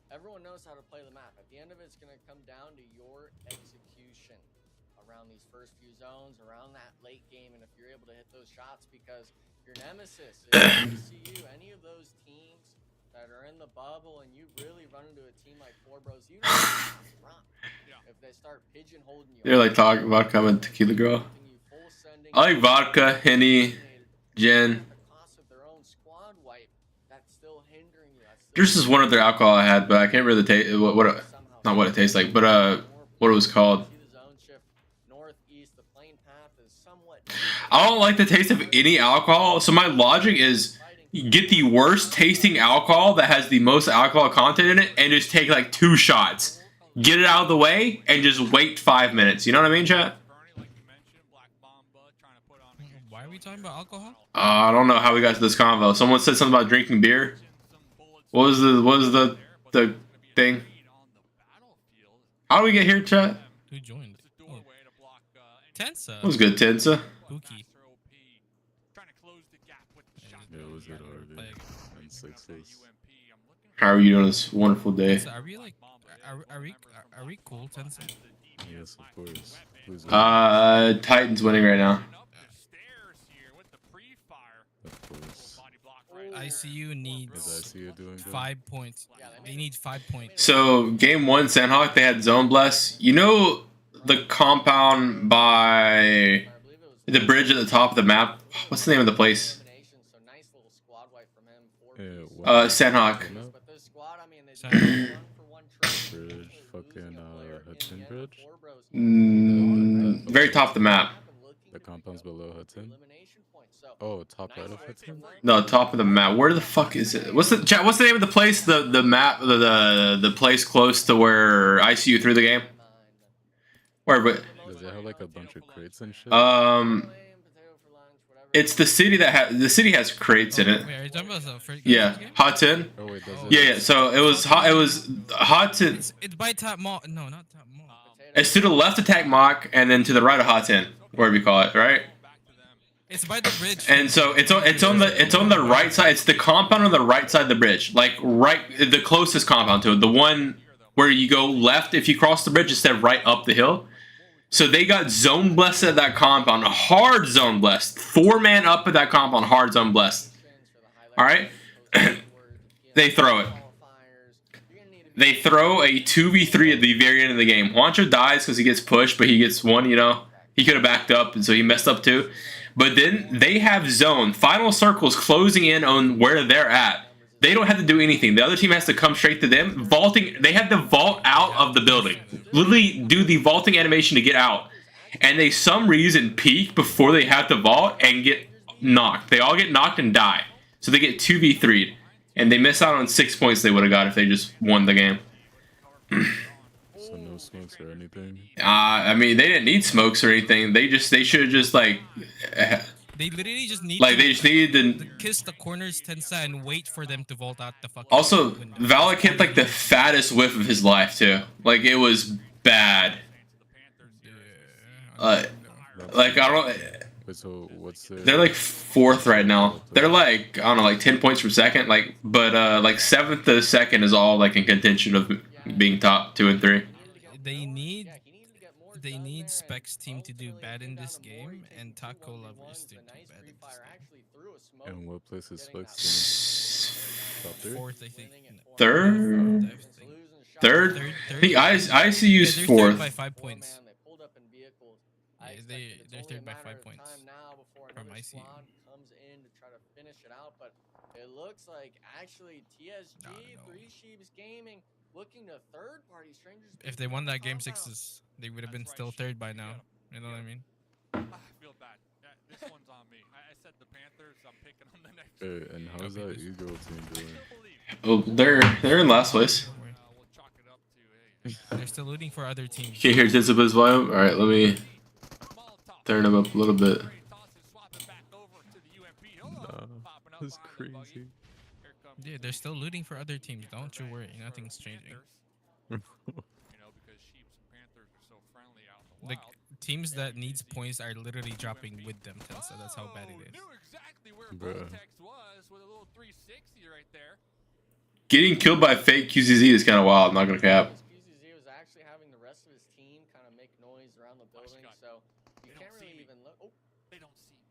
Everyone knows how to play the map. At the end of it, it's going to come down to your execution around these first few zones, around that late game, and if you're able to hit those shots, because your nemesis is ICU, any of those teams that are in the bubble, and you really run into a team like Four Bros, you know if they start pigeonholing you. They're like talking about coming tequila girl. I like vodka, Henny, gin. There's just one other alcohol I had, but I can't really taste not what it tastes like, but what it was called. I don't like the taste of any alcohol, so my logic is get the worst tasting alcohol that has the most alcohol content in it, and just take like 2 shots, get it out of the way, and just wait 5 minutes. You know what I mean, chat? Why are we talking about alcohol? I don't know how we got to this convo. Someone said something about drinking beer. What was the thing? How do we get here, chat? Who joined? Oh. Tensa. What was good, Tensa? Pookie. Yeah, it was good already. And 6-6. How are you doing this wonderful day? Tensa, are we like, are we cool, Tensa? Yes, of course. Who's winning? Titan's winning right now. Of course. ICU needs Is ICU doing good? 5 points. They need 5 points. So game 1, Sandhawk, they had zone bless. You know the compound by the bridge at the top of the map? What's the name of the place? Sandhawk. Bridge, fucking Hudson Bridge? Very top of the map. The compound's below Hudson? Oh, top right of Hudson? No, top of the map. Where the fuck is it? What's the name of the place? The map, the place close to where ICU threw the game. Where? But does it have like a bunch of crates and shit? It's the city that has crates in it. Wait, are you talking about the first Yeah, game? Hudson. Oh wait, does it? Yeah. So it was Hudson. It's by Top Mall. No, not Top Mall. It's to the left of Tech Mock, and then to the right of Hudson, whatever you call it, right? It's by the bridge. And so it's on the right side. It's the compound on the right side of the bridge, like the closest compound to it. The one where you go left if you cross the bridge instead of right up the hill. So they got zone blessed at that compound, hard zone blessed. 4-man up at that compound, hard zone blessed. All right, they throw it. They throw a 2v3 at the very end of the game. JUANCHO dies because he gets pushed, but he gets one. You know, he could have backed up, and so he messed up too. But then they have zone. Final circles closing in on where they're at. They don't have to do anything. The other team has to come straight to them. Vaulting. They have to vault out of the building. Literally do the vaulting animation to get out. And they, some reason, peek before they have to vault and get knocked. They all get knocked and die. So they get 2v3'd. And they miss out on 6 points they would have got if they just won the game. So no smokes or anything? I mean, they didn't need smokes or anything. They should have just like... They literally just need they just needed to kiss the corners, Tensa, and wait for them to vault out the fucking Also, window. Valak hit like the fattest whiff of his life too. Like it was bad. Like I don't. Wait, so what's the... They're like 4th right now. They're like, I don't know, like 10 points from second. Like, but like 7th to 2nd is all like in contention of being top 2 and 3. They need Specs team to do bad in this game, and Taco Lovers to do bad in this game. And what place is Specs in? Top 3? 4th, I think. 3rd? Third? I think ICU's they're fourth. third by 5 points. They pulled up in vehicles. Yeah, they're third by 5 points from ICU. Comes in to try to finish it out, but it looks like actually TSG, Three Sheeps Gaming, looking to third-party strangers. If they won that game 6s, they would have been still third by now. You know what I mean? I feel bad. This one's on me. I said the Panthers. I'm picking on the next. And how's that Eagle team doing? Oh, they're in last place. We'll chalk it up to They're still looting for other teams. Can't hear Tiziba's volume. All right, let me turn them up a little bit. Nah, that's crazy. Yeah, they're still looting for other teams. Don't you worry, nothing's changing. Because Sheeps and Panthers are so friendly out in the The wild. teams that needs points are literally dropping with them, Tensa. That's how bad it is. Knew exactly where Bruh. Vortex was with a little 360 right there. Getting killed by fake QCZ is kind of wild. I'm not gonna cap. QCZ was actually having the rest of his team kind of make noise around the building, so you can't really even look. Oh, They don't see me.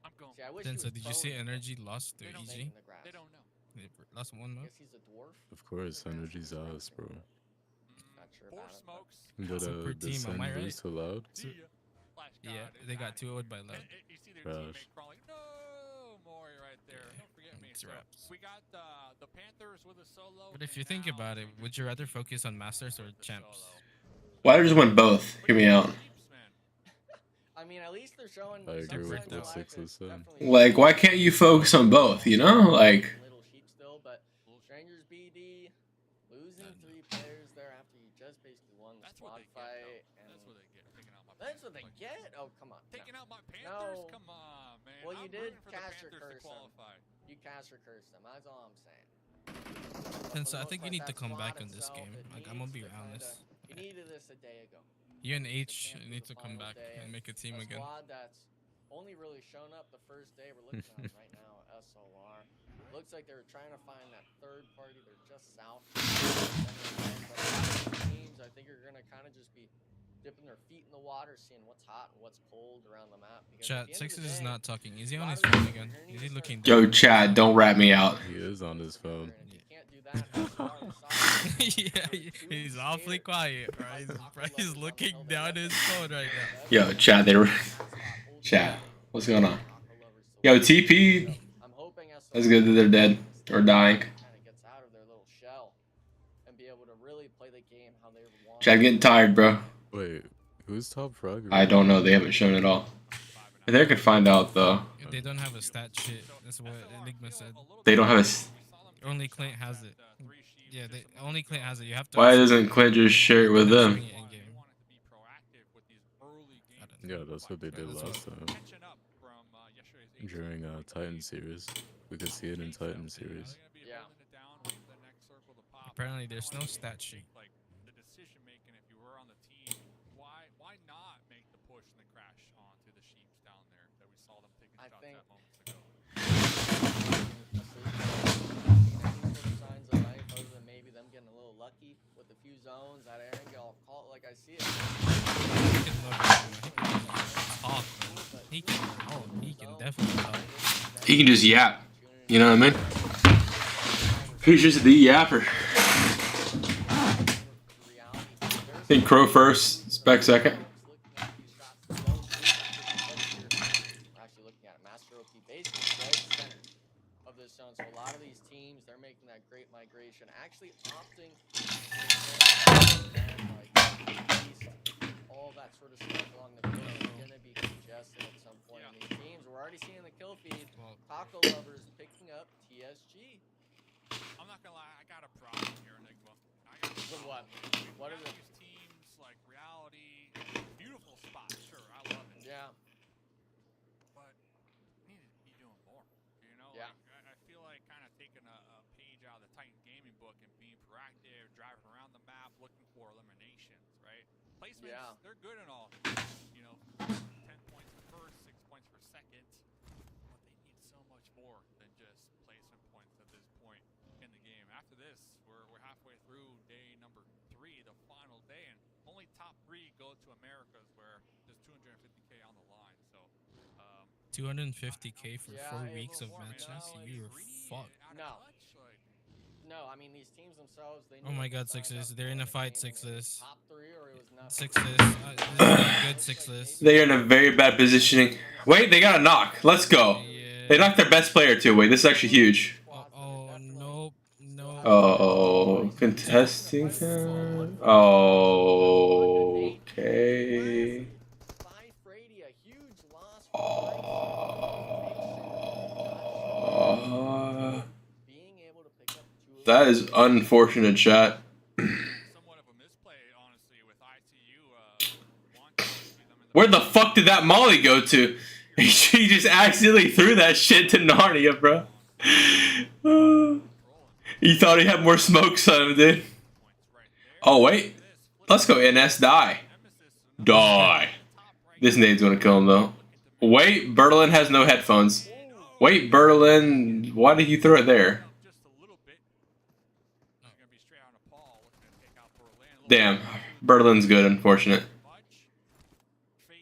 I'm going. see, I wish he Tensa, was did you see prone. Energy lost to They don't EG? make in the grass. They don't know. They lost one I mode. guess he's a dwarf. Of course, Energy's us, bro. Not sure Four about it, but- smokes. Did Super team, descend am I right? boost allowed? See ya. Flash Yeah, God they is got dying. 2-0'd by Loud. You see their Gosh. teammate crawling. No, Maury right there. Don't forget me. It's So wraps. we got the Panthers with a solo. But if and you think now about it, would you rather focus on Masters or the Champs? solo. Why don't you just win both? Hear me out. Sheeps, man. I mean, at least they're showing. I agree some with signs what of life. Six was It's saying. definitely Like, why can't you focus on both? You know, like. Little sheep still, but Strangers BD losing 3 players there after you just basically won the That's what squad they get, fight, though. and That's what they get. Taking out my that's what they Panthers. get. Oh, come on. Taking No. out my Panthers? No. Come on, man. Well, you I'm did rooting for the cast your Panthers to curse on qualify. You cast or curse them. That's all I'm saying. Tensa, I think you need to come back on this game. Like, I'm gonna be honest. You needed this a day ago. You and The H Panthers need the to come final back day, and make a team a again. squad that's only really shown up the first day. We're looking at it right now. SLR. Looks like they were trying to find that third party. They're just south. Teams, I think, are gonna kind of just be dipping their feet in the water, seeing what's hot and what's cold around the map. Because at Chat, the end of Sixes the is day, not talking. Is he a on lot his of phone these again? you're gonna Is need he to looking start Yo, Chad, don't rat me out. He is on his phone. And if you can't do that, SLR decides Yeah, to he's two awfully scared. quiet, bro. He's looking down his phone right now. Yo, Chad, they were. Chad, what's going on? Yo, TP. I'm hoping That's good that they're dead or dying. kind of gets out of their little shell and be able to really play the game how they want. Chad getting tired, bro. Wait, who's top frag? I don't know. They haven't shown it all. I think I could find out though. They don't have a stat shit. That's what Enigma said. They don't have a. s- Only Clint has it. Yeah, only Clint has it. You have to. Why doesn't Clint just share it with them? Showing it in game. Yeah, that's what they did last time. During Titan series. We could see it in Titan series. Yeah. Apparently, there's no stat sheet. Like the decision making, if you were on the team, why not make the push and the crash onto the Sheeps down there that we saw them taking I shots think- at moments ago? Signs of life, other than maybe them getting a little lucky with a few zones. That Aaron, I'll call it like I see it. He can look, talk, man. He can. Oh, he can definitely talk. He can just yap. You know what I mean? He's just the yapper. I think Crow first, Spec second. We're actually looking at it. Master OP basically dead center of this zone. So a lot of these teams, they're making that great migration, actually opting all that sort of stuff along the field is going to be congested at some point in these teams. We're already seeing the kill feed. Taco lovers picking up TSG. I'm not gonna lie, I got a problem here, Enigma. I got a With problem. what? What is it? These teams like Reality, beautiful spot, sure, I love it. Yeah. But we need to be doing more. You know, Yeah. like, I feel like kind of taking a page out of the Titan gaming book and being proactive, driving around the map, looking for eliminations, right? Placements, Yeah. they're good and all. You know, 10 points for first, 6 points for second, but they need so much more than just placement points at this point in the game. After this, we're halfway through day number 3, the final day, and only top 3 go to Americas, where there's 250K on the line. So 250K for Yeah, 4 hey, weeks of more, man. matches. Like, You're greedy, fucked. out of No. touch, like, No, I mean these teams themselves. They Oh my God, sixes. They're in a fight, sixes. top 3 or it was nothing. Sixes. This is not good, sixes. They are in a very bad positioning. Wait, they got a knock. Let's go. Yeah. They knocked their best player too. Wait, this is actually huge. Oh, nope. No. Oh, contesting. Oh, okay. That is unfortunate, chat. Where the fuck did that Molly go to? She just accidentally threw that shit to Narnia, bro. He thought he had more smokes on him, dude. Oh, wait. Let's go NS die. Die. This nade's gonna kill him, though. Wait, Berlin has no headphones. Wait, Berlin, why did you throw it there? Damn, Berlin's good, unfortunate.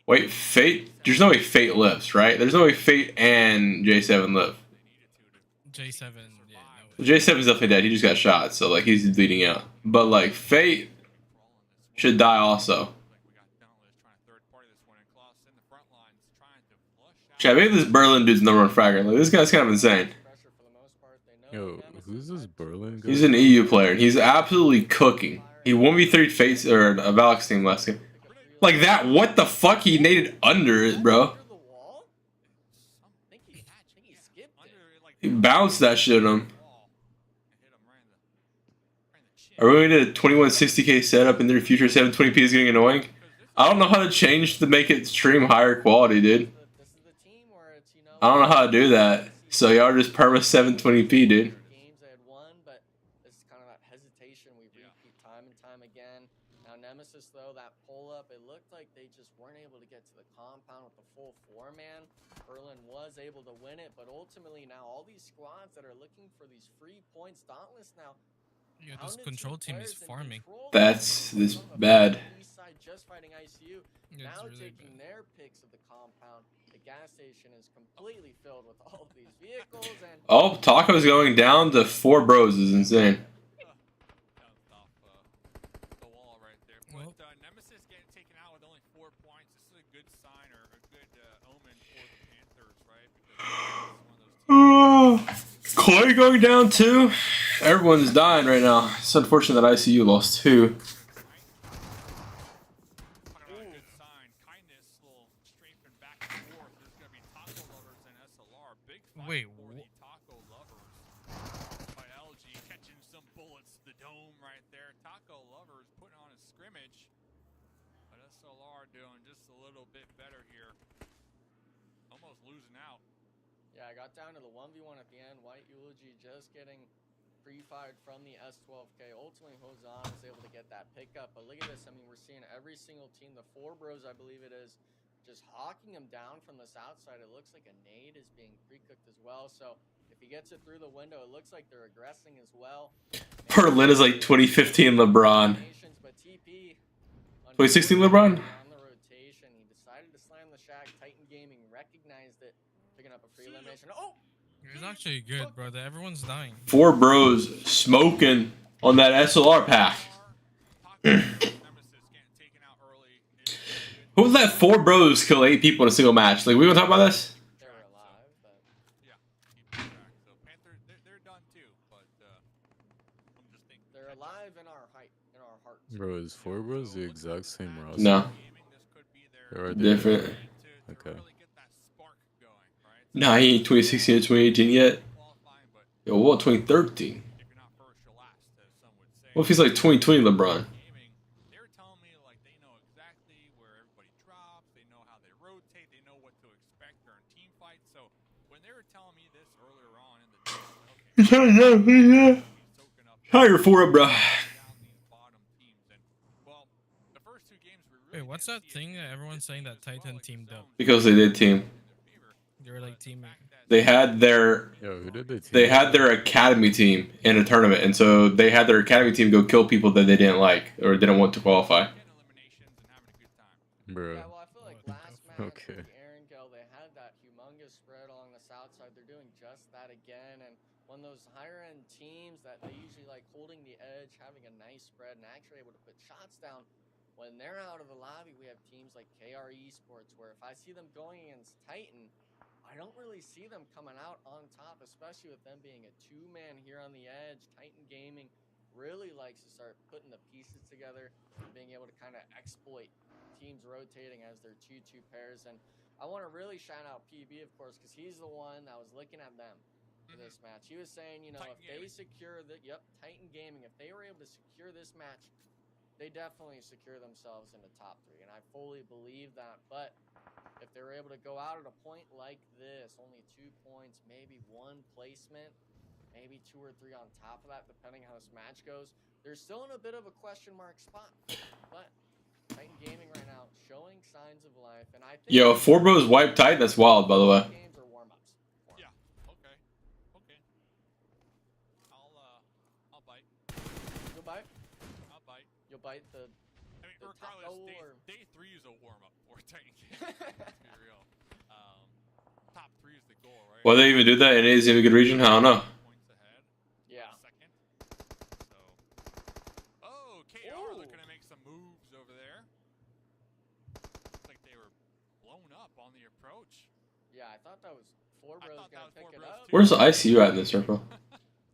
Wait, Fate? There's no way Fate lives, right? There's no way Fate and J7 live. J7, yeah. No. J7's definitely dead. He just got shot, so like he's bleeding out. But like Fate should die also. Chat, maybe this Berlin dude's number 1 fragger. Like, this guy's kind of insane. Yo, who's this Berlin guy? He's an EU player, and he's absolutely cooking. He 1v3 Fates or a Valix team last game. Like that, what the fuck? He naded under it, bro. He bounced that shit on him. Are we going to 2160k setup in their future 720p is getting annoying? I don't know how to change to make it stream higher quality, dude. I don't know how to do that. So y'all just perma 720p, dude. Though that pull up, it looked like they just weren't able to get to the compound with the full 4-man. Berlin was able to win it, but ultimately now all these squads that are looking for these free points, Dauntless now. Yeah, this control team is farming. That's this bad. Just fighting ICU. Now really taking their picks of the compound. The gas station is completely filled with all of these vehicles. And oh, Taco's going down to 4 bros is insane. Clay going down too. Everyone's dying right now. It's unfortunate that ICU lost 2. Wait, catching some bullets to the dome right there. Taco Lovers putting on a scrimmage, but SLR doing just a little bit better here. Almost losing out. Yeah, I got down to the 1v1 at the end. White Eulogy just getting pre-fired from the S12K. Ultimately, Hozan is able to get that pickup. But look at this. I mean, we're seeing every single team, the 4 bros, I believe it is, just hawking him down from the south side. It looks like a nade is being pre-cooked as well. So if he gets it through the window, it looks like they're aggressing as well. Berlin is like 2015 LeBron. 2016 LeBron? On the rotation, he decided to slam the shack. Titan Gaming recognized it, picking up a free elimination. Oh! it's actually good, brother. Everyone's dying. 4 bros smoking on that SLR pack. Who would let 4 bros kill 8 people in a single match? Like, we gonna talk about this? They're alive, but yeah, keep track. So Panther, they're done too, but I'm just thinking they're alive in our hearts. Bro, is 4 bros the exact same roster? No. They're Different. Okay. Nah, he ain't 2016 or 2018 yet. Yo, what, 2013? What if he's like 2020 LeBron? They're telling me like they know exactly where everybody drops, they know how they rotate, they know what to expect during team fights. So when they were telling me this earlier on in the day, Higher 4 up, bro. Wait, what's that thing that everyone's saying that Titan teamed up? Because they did team. They were like teaming. They had their Yo, who did they team? They had their academy team in a tournament, and so they had their academy team go kill people that they didn't like or didn't want to qualify. Bro. Yeah, well, I feel like last match Okay. Aaron Gell, they had that humongous spread along the the south side, they're doing just that again. And one of those higher end teams that they usually like holding the edge, having a nice spread, and actually able to put shots down. When they're out of the lobby, we have teams like KR Esports, where if I see them going against Titan, I don't really see them coming out on top, especially with them being a two-man here on the edge. Titan Gaming really likes to start putting the pieces together and being able to kind of exploit teams rotating as their 2-2 pairs. And I want to really shout out PB, of course, because he's the one that was looking at them for this match. He was saying, you know, Titan if Gaming. They secure the Titan Gaming, if they were able to secure this match, they definitely secure themselves in the top 3, and I fully believe that. But if they were able to go out at a point like this, only 2 points, maybe 1 placement, maybe 2 or 3 on top of that, depending how this match goes, they're still in a bit of a question mark spot. But Titan Gaming right now showing signs of life, and I think Yo, 4 bros wipe Titan. That's wild, by the way. Games are warm-ups. Yeah. Okay. I'll bite. You'll bite. I'll bite. You'll bite the. I mean, regardless, day 3 is a warm-up for Titan Gaming. Let's be real. Top 3 is the goal, right? Will they even do that in any good region? I don't know. Points ahead. Yeah. Second. So. Oh, KR looking to make some moves over there. Looks like they were blown up on the approach. Yeah, I thought that was 4 bros gonna pick it up. Where's the ICU at in this circle?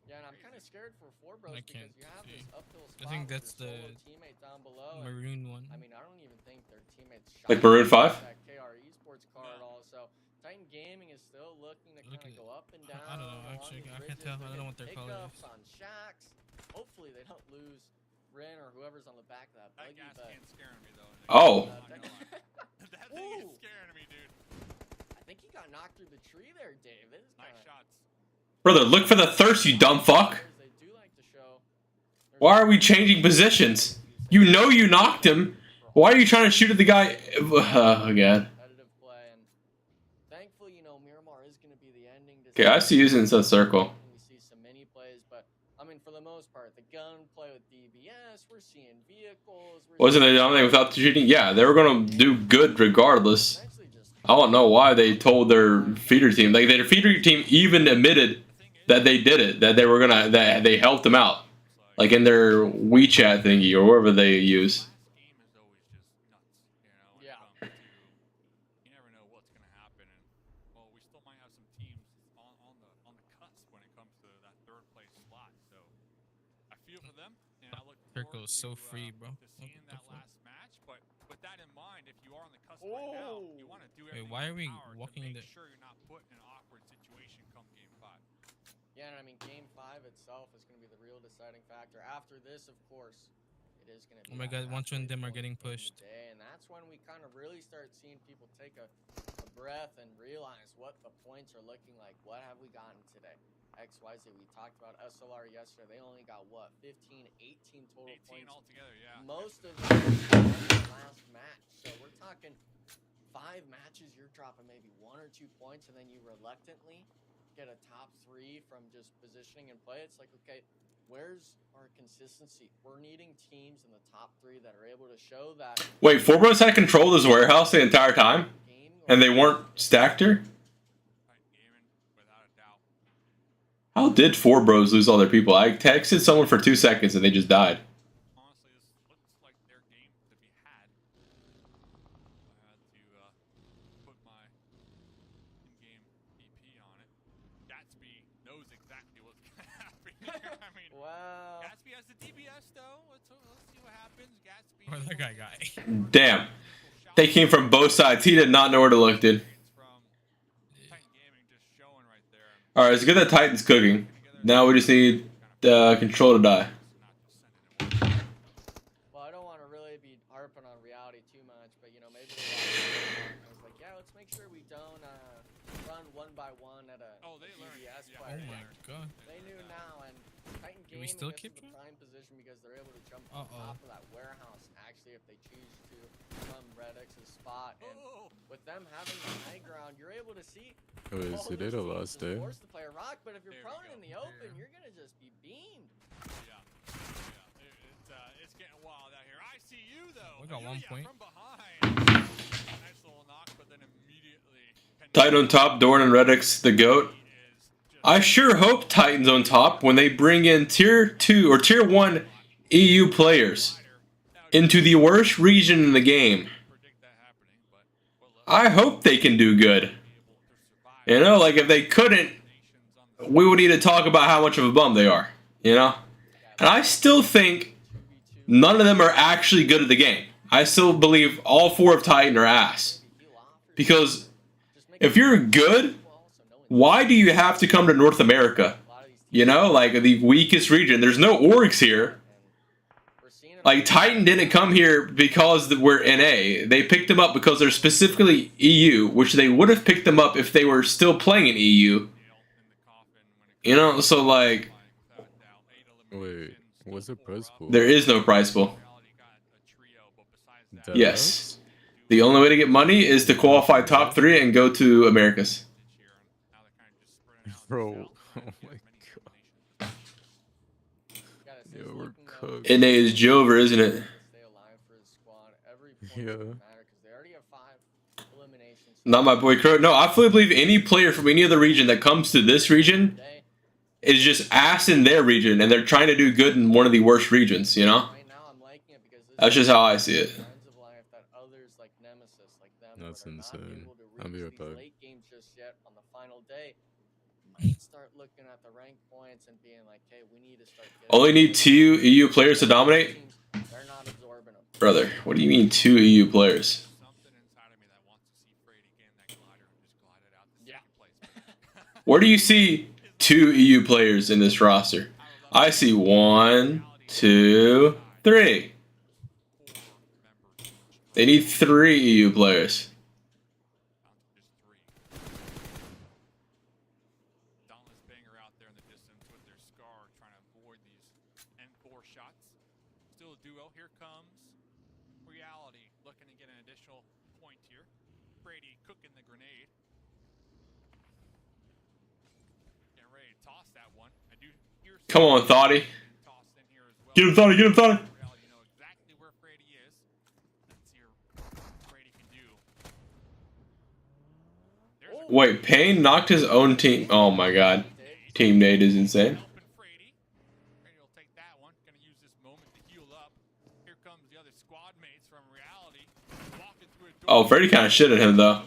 Yeah, and I'm kind of scared for 4 bros because you have this uphill spot. I think that's the teammate down below. maroon one. I mean, I don't even think their teammates shot Like Maroon 5? that KR Esports car at all. So Titan Gaming is still looking to kind of go up and down. I don't know. Actually, I can't tell. I don't know what their color is. On Shacks. Hopefully they don't lose Rin or whoever's on the back of that buggy. That gas can's scaring me though. Oh. That thing is scaring me, dude. I think he got knocked through the tree there, Dave. This is Nice shots. Brother, look for the thirst, you dumb fuck. Why are we changing positions? You know you knocked him. Why are you trying to shoot at the guy? Oh, God. Thankfully, you know, Miramar is going to be the ending. Okay, I see using the circle. We see some mini plays, but I mean, for the most part, the gunplay with DBS, we're seeing vehicles. Wasn't it anything without the shooting? Yeah, they were going to do good regardless. I don't know why they told their feeder team. Like, their feeder team even admitted that they did it, that they were gonna, that they helped them out. Like in their WeChat thingy or wherever they use. Yeah. You never know what's gonna happen, and well, we still might have some teams on the cusp when it comes to that 3rd place slot. So I feel for them, and I look forward Circle's so free, bro. to seeing that last match. But with that in mind, if you are on the cusp right now, you want to do everything. Wait, why are we in your power walking to in make the? sure you're not put in an awkward situation come game 5. Yeah, and I mean, Game 5 itself is going to be the real deciding factor. After this, of course, it is going to be. Oh my God, JUANCHO and them are getting pushed. And that's when we kind of really start seeing people take a breath and realize what the points are looking like. What have we gotten today? XYZ. We talked about SLR yesterday. They only got what, 15, 18 total 18 points. altogether, yeah. Most of them in the last match. So we're talking 5 matches. You're dropping maybe 1 or 2 points, and then you reluctantly get a top 3 from just positioning and play. It's like, okay, where's our consistency? We're needing teams in the top 3 that are able to show that. Wait, 4 bros had control of this warehouse the entire time? And they weren't stacked her? How did 4 bros lose all their people? I texted someone for 2 seconds and they just died. Honestly, this looks like their game to be had. I had to put my in-game EP on it. Gatsby knows exactly what's going to happen here. I mean, wow. Gatsby has the DBS though. Let's see what happens. Gatsby. Where's that guy? Damn. They came from both sides. He did not know where to look, dude. Alright, it's good that Titan's cooking. Now we just need control to die. Well, I don't want to really be harping on reality too much, but you know, maybe I was like, yeah, let's make sure we don't run 1 by 1 at a DBS player. Oh my God. They knew now, and Titan Do we Gaming still is keep in the trying? prime position because they're able to jump on top of that warehouse. Actually, if they choose to from Redx's spot, and with them having the high ground, you're able to see. Oh, is it a lost day? Force to play a rock, but if you're prone in the open, you're gonna just be beamed. Yeah. It's getting wild out here. ICU though. We got 1 point. From behind. Nice little knock, but then immediately Titan on top, Dorn and Redix the GOAT. I sure hope Titan's on top when they bring in Tier 2 or Tier 1 EU players into the worst region in the game. I hope they can do good. You know, like if they couldn't, we would need to talk about how much of a bum they are. You know? And I still think none of them are actually good at the game. I still believe all 4 of Titan are ass. Because if you're good, why do you have to come to North America? You know, like the weakest region. There's no orgs here. Like Titan didn't come here because we're NA. They picked them up because they're specifically EU, which they would have picked them up if they were still playing in EU. You know, so like... Wait, what's the prize pool? There is no prize pool. Yes. The only way to get money is to qualify top 3 and go to Americas. Bro, oh my god. Yo, we're cooked. NA is Jover, isn't it? Yeah. Not my boy Crow. No, I fully believe any player from any other region that comes to this region is just ass in their region, and they're trying to do good in one of the worst regions, you know? That's just how I see it. That's insane. I'll be right back. Only need 2 EU players to dominate? Brother, what do you mean 2 EU players? Where do you see 2 EU players in this roster? I see 1, 2, 3. They need 3 EU players. Come on, Thoughty. Get him, Thoughty, get him, Thoughty. Wait, Payne knocked his own team. Oh my god. Team Nate is insane. Oh, Freddy kind of shit at him though.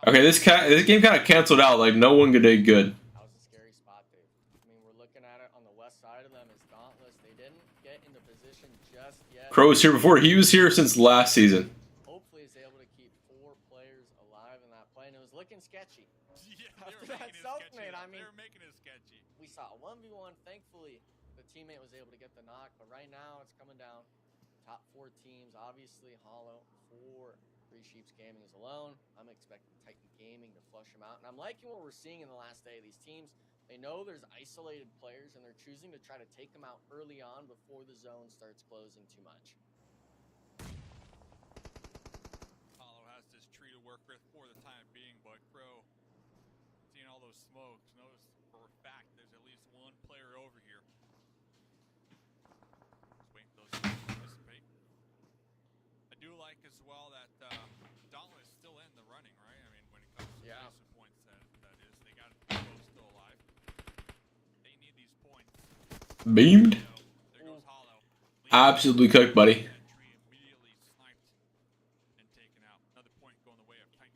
Okay, this game kind of canceled out. Like no one did good. That was a scary spot, dude. I mean, we're looking at it on the west side of them is Dauntless. They didn't get into position just yet. Crow was here before. He was here since last season. Hopefully, he's able to keep 4 players alive in that play. And it was looking sketchy. Yeah, after that self-made, I mean, they were making it sketchy. We saw a 1v1. Thankfully, the teammate was able to get the knock. But right now, it's coming down. Top 4 teams, obviously, Hollow for Three Sheeps Gaming is alone. I'm expecting Titan Gaming to flush them out. And I'm liking what we're seeing in the last day. These teams, they know there's isolated players, and they're choosing to try to take them out early on before the zone starts closing too much. Hollow has this tree to work with for the time being, but Crow, seeing all those smokes, knows for a fact there's at least 1 player over here. Just waiting for those to dissipate. I do like as well that Dauntless is still in the running, right? I mean, when it comes to position points, that is, they got both still alive. They need these points. Beamed. There goes Hollow. Absolutely cooked, buddy.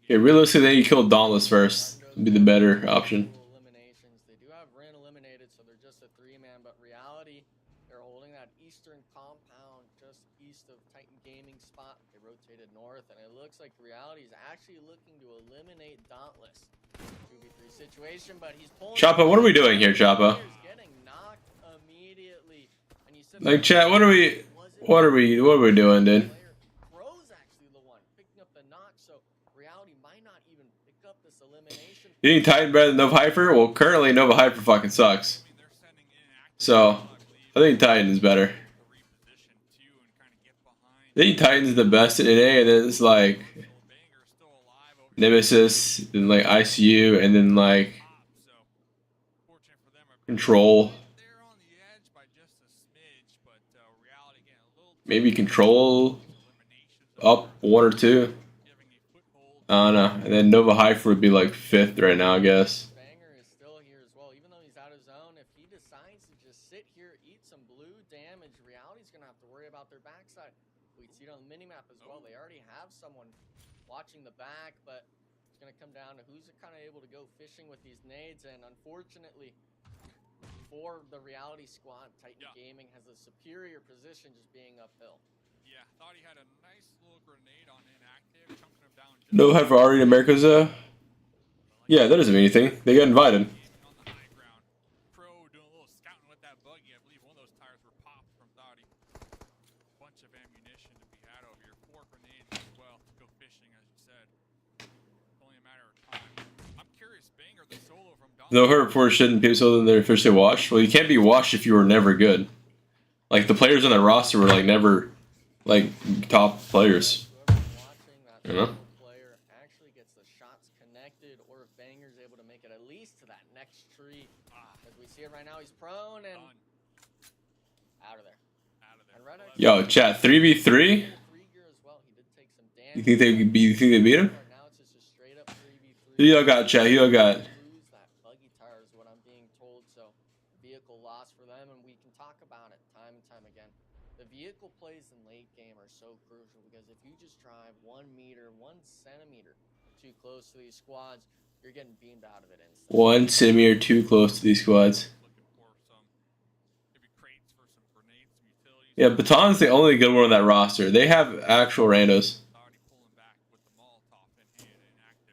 Yeah, realistically, you kill Dauntless first. Would be the better option. They do have Rin eliminated, so they're just a 3-man. But reality, they're holding that eastern compound just east of Titan Gaming spot. They rotated north, and it looks like reality is actually looking to eliminate Dauntless. 2v3 situation, but he's pulling. Choppa, what are we doing here, Choppa? Getting knocked immediately. And you said like, chat, what are we doing, dude? You think Titan better than Nova Hyper? Well, currently Nova Hyper fucking sucks. So, I think Titan is better. I think Titan's the best in NA, and then it's like Nemesis, then like ICU, and then like Control. maybe control up 1 or 2. I don't know. And then Nova Heifer would be like 5th right now, I guess. Banger is still here as well, even though he's out of zone. If he decides to just sit here, eat some blue damage, Reality's gonna have to worry about their backside. We see it on the minimap as well. They already have someone watching the back, but it's gonna come down to who's kind of able to go fishing with these nades. And unfortunately, for the Reality squad, Titan Gaming has a superior position, just being uphill. Yeah, thought he had a nice little grenade on inactive, chunking him down. No Heifer already in America's Yeah, that doesn't mean anything. They got invited. On the high ground. Crow doing a little scouting with that buggy. I believe one of those tires were popped from Thoughty. Bunch of ammunition to be had over here. 4 grenades as well to go fishing, as you said. It's only a matter of time. I'm curious, Banger, the solo from Don. No, her reports shouldn't be so than they're officially washed. Well, you can't be washed if you were never good. Like the players on that roster were like never like top players. You know? Player actually gets the shots connected, or if Banger's able to make it at least to that next tree. As we see it right now, he's prone and out of there. And Red X, Yo, chat 3v3. You think they could beat? You think they beat him? now it's just a straight up 3v3. Who y'all got, chat? Who y'all got? Lose that buggy tire is what I'm being told. So vehicle loss for them, and we can talk about it time and time again. The vehicle plays in late game are so crucial because if you just drive 1 meter, 1 centimeter too close to these squads, you're getting beamed out of it instantly. 1 centimeter too close to these squads. Yeah, Baton's the only good one on that roster. They have actual randos.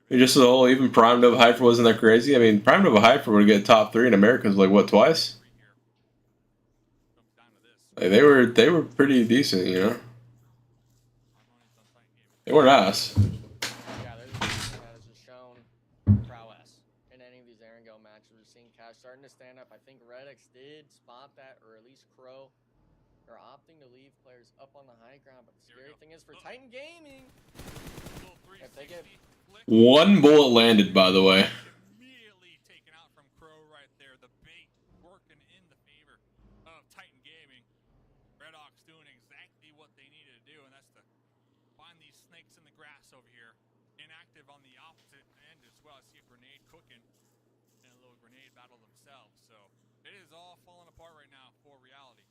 Just the whole, even Prime Nova Hyper wasn't that crazy. I mean, Prime Nova Hyper would get top 3 in Americas like what, twice? Like, they were pretty decent, you know. They weren't ass. Yeah, there's a team that has just shown prowess in any of these air and go matches. We're seeing Cash starting to stand up. I think Red X did spot that, or at least Crow. They're opting to leave players up on the high ground, but the scary thing is for Titan Gaming, if they get 1 bullet landed, by the way. Immediately taken out from Crow right there. The bait working in the favor of Titan Gaming. Red Ox doing exactly what they needed to do, and that's to find these snakes in the grass over here. Inactive on the opposite end as well. I see a grenade cooking and a little grenade battle themselves. So it is all falling apart right now for Reality.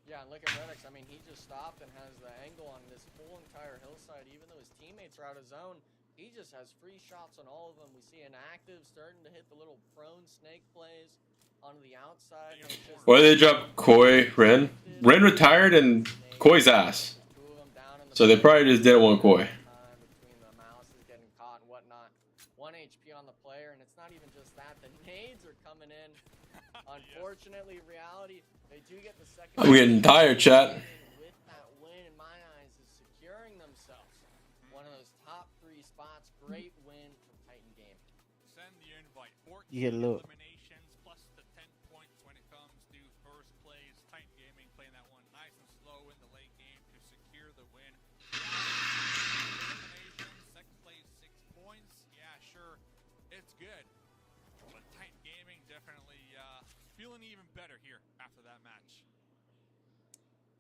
Yeah, and look at Red X. I mean, he just stopped and has the angle on this whole entire hillside. Even though his teammates are out of zone, he just has free shots on all of them. We see Inactive starting to hit the little prone snake plays onto the outside. Why did they drop Koi, Ren? Ren retired and Koi's ass. So they probably just didn't want Koi. Between the mouses getting caught and whatnot. 1 HP on the player, and it's not even just that. The nades are coming in. Unfortunately, Reality, they do get the second. I'm getting tired, chat. With that win, in my eyes, is securing themselves one of those top 3 spots. Great win from Titan Game. Send the invite. 14 look. eliminations plus the 10 points when it comes to first plays. Titan Gaming playing that one nice and slow in the late game to secure the win. Eliminations, second place 6 points. Yeah, sure, it's good. But Titan Gaming definitely feeling even better here after that match.